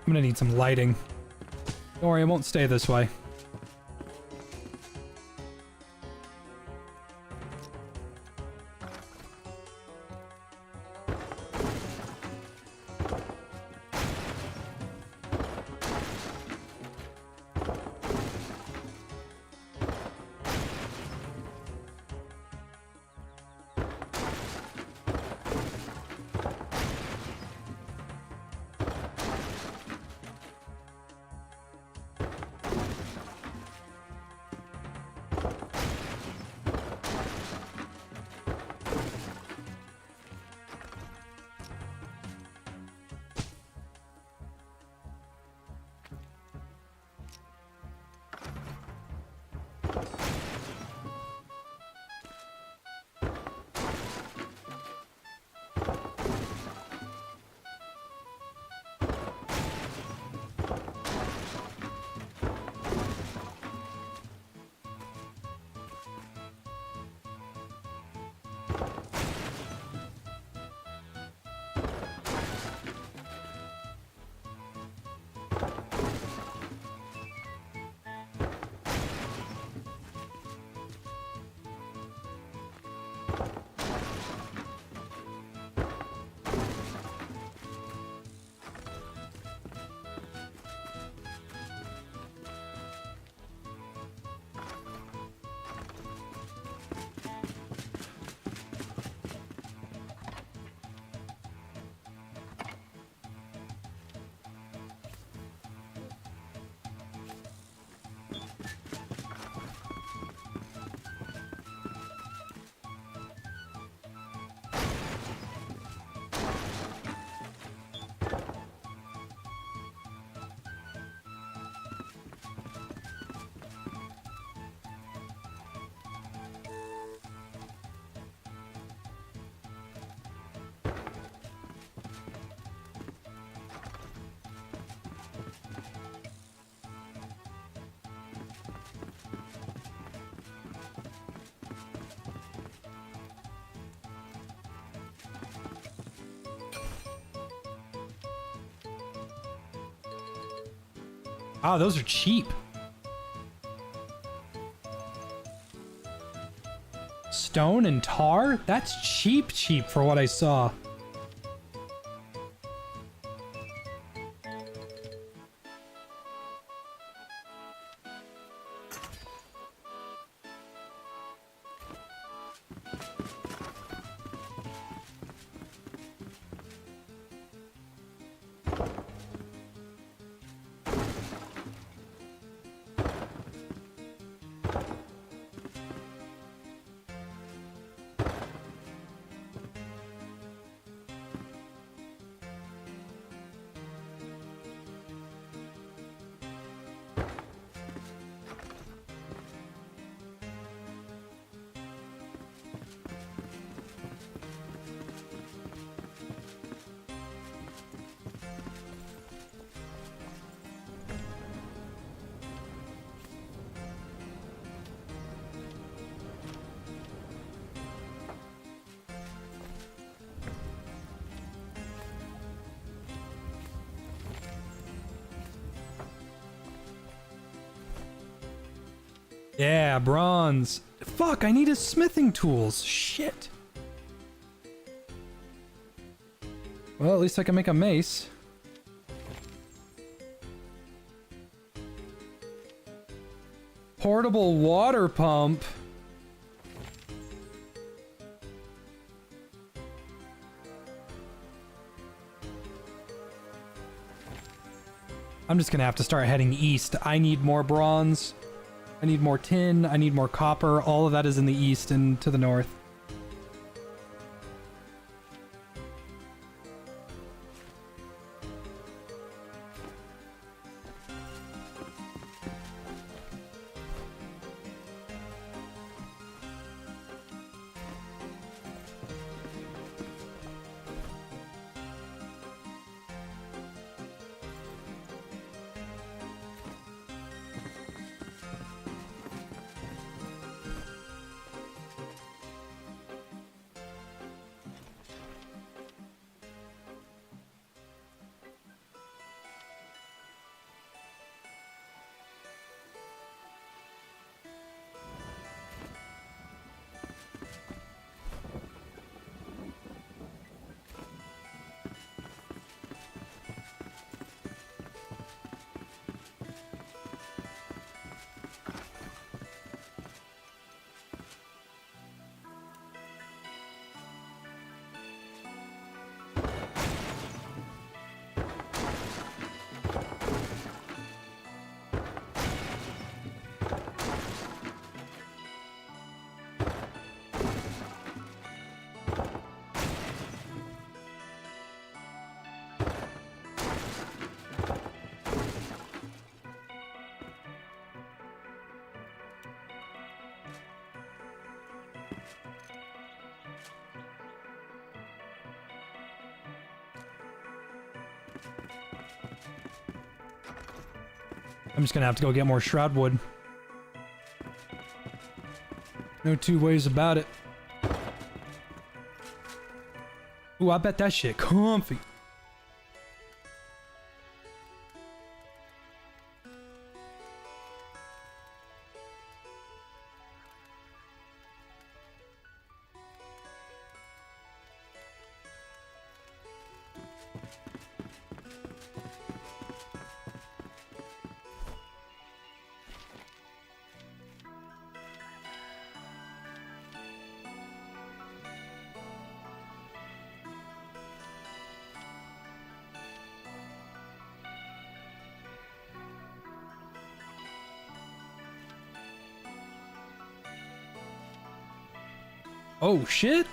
I'm gonna need some lighting. Don't worry, it won't stay this way. Ah, those are cheap. Stone and tar? That's cheap for what I saw. Yeah, bronze. Fuck, I need his smithing tools. Shit. Well, at least I can make a mace. Portable water pump. I'm just gonna have to start heading east. I need more bronze. I need more tin. I need more copper. All of that is in the east and to the north. I'm just gonna have to go get more shroud wood. No two ways about it. Ooh, I bet that shit comfy. Oh shit!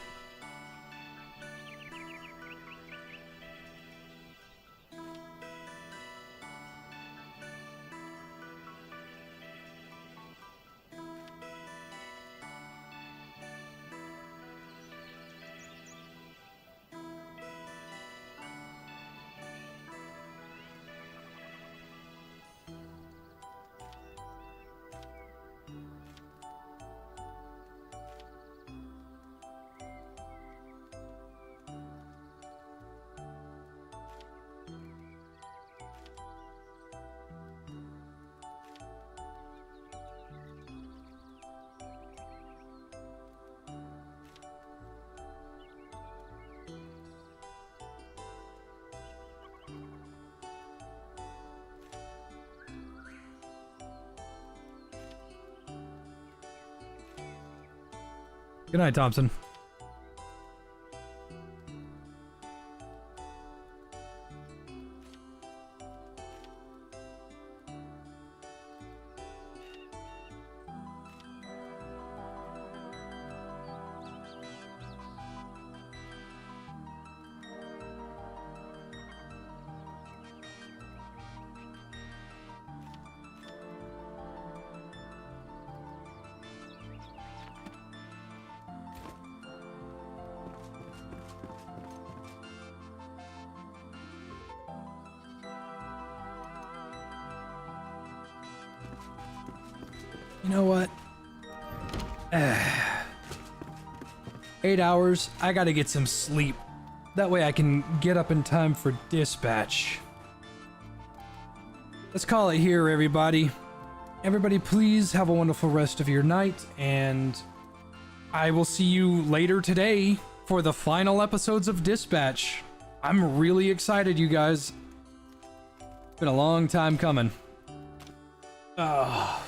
Good night, Thompson. You know what? 8 hours. I gotta get some sleep. That way I can get up in time for dispatch. Let's call it here, everybody. Everybody, please have a wonderful rest of your night, and I will see you later today for the final episodes of Dispatch. I'm really excited, you guys. It's been a long time coming. Ugh.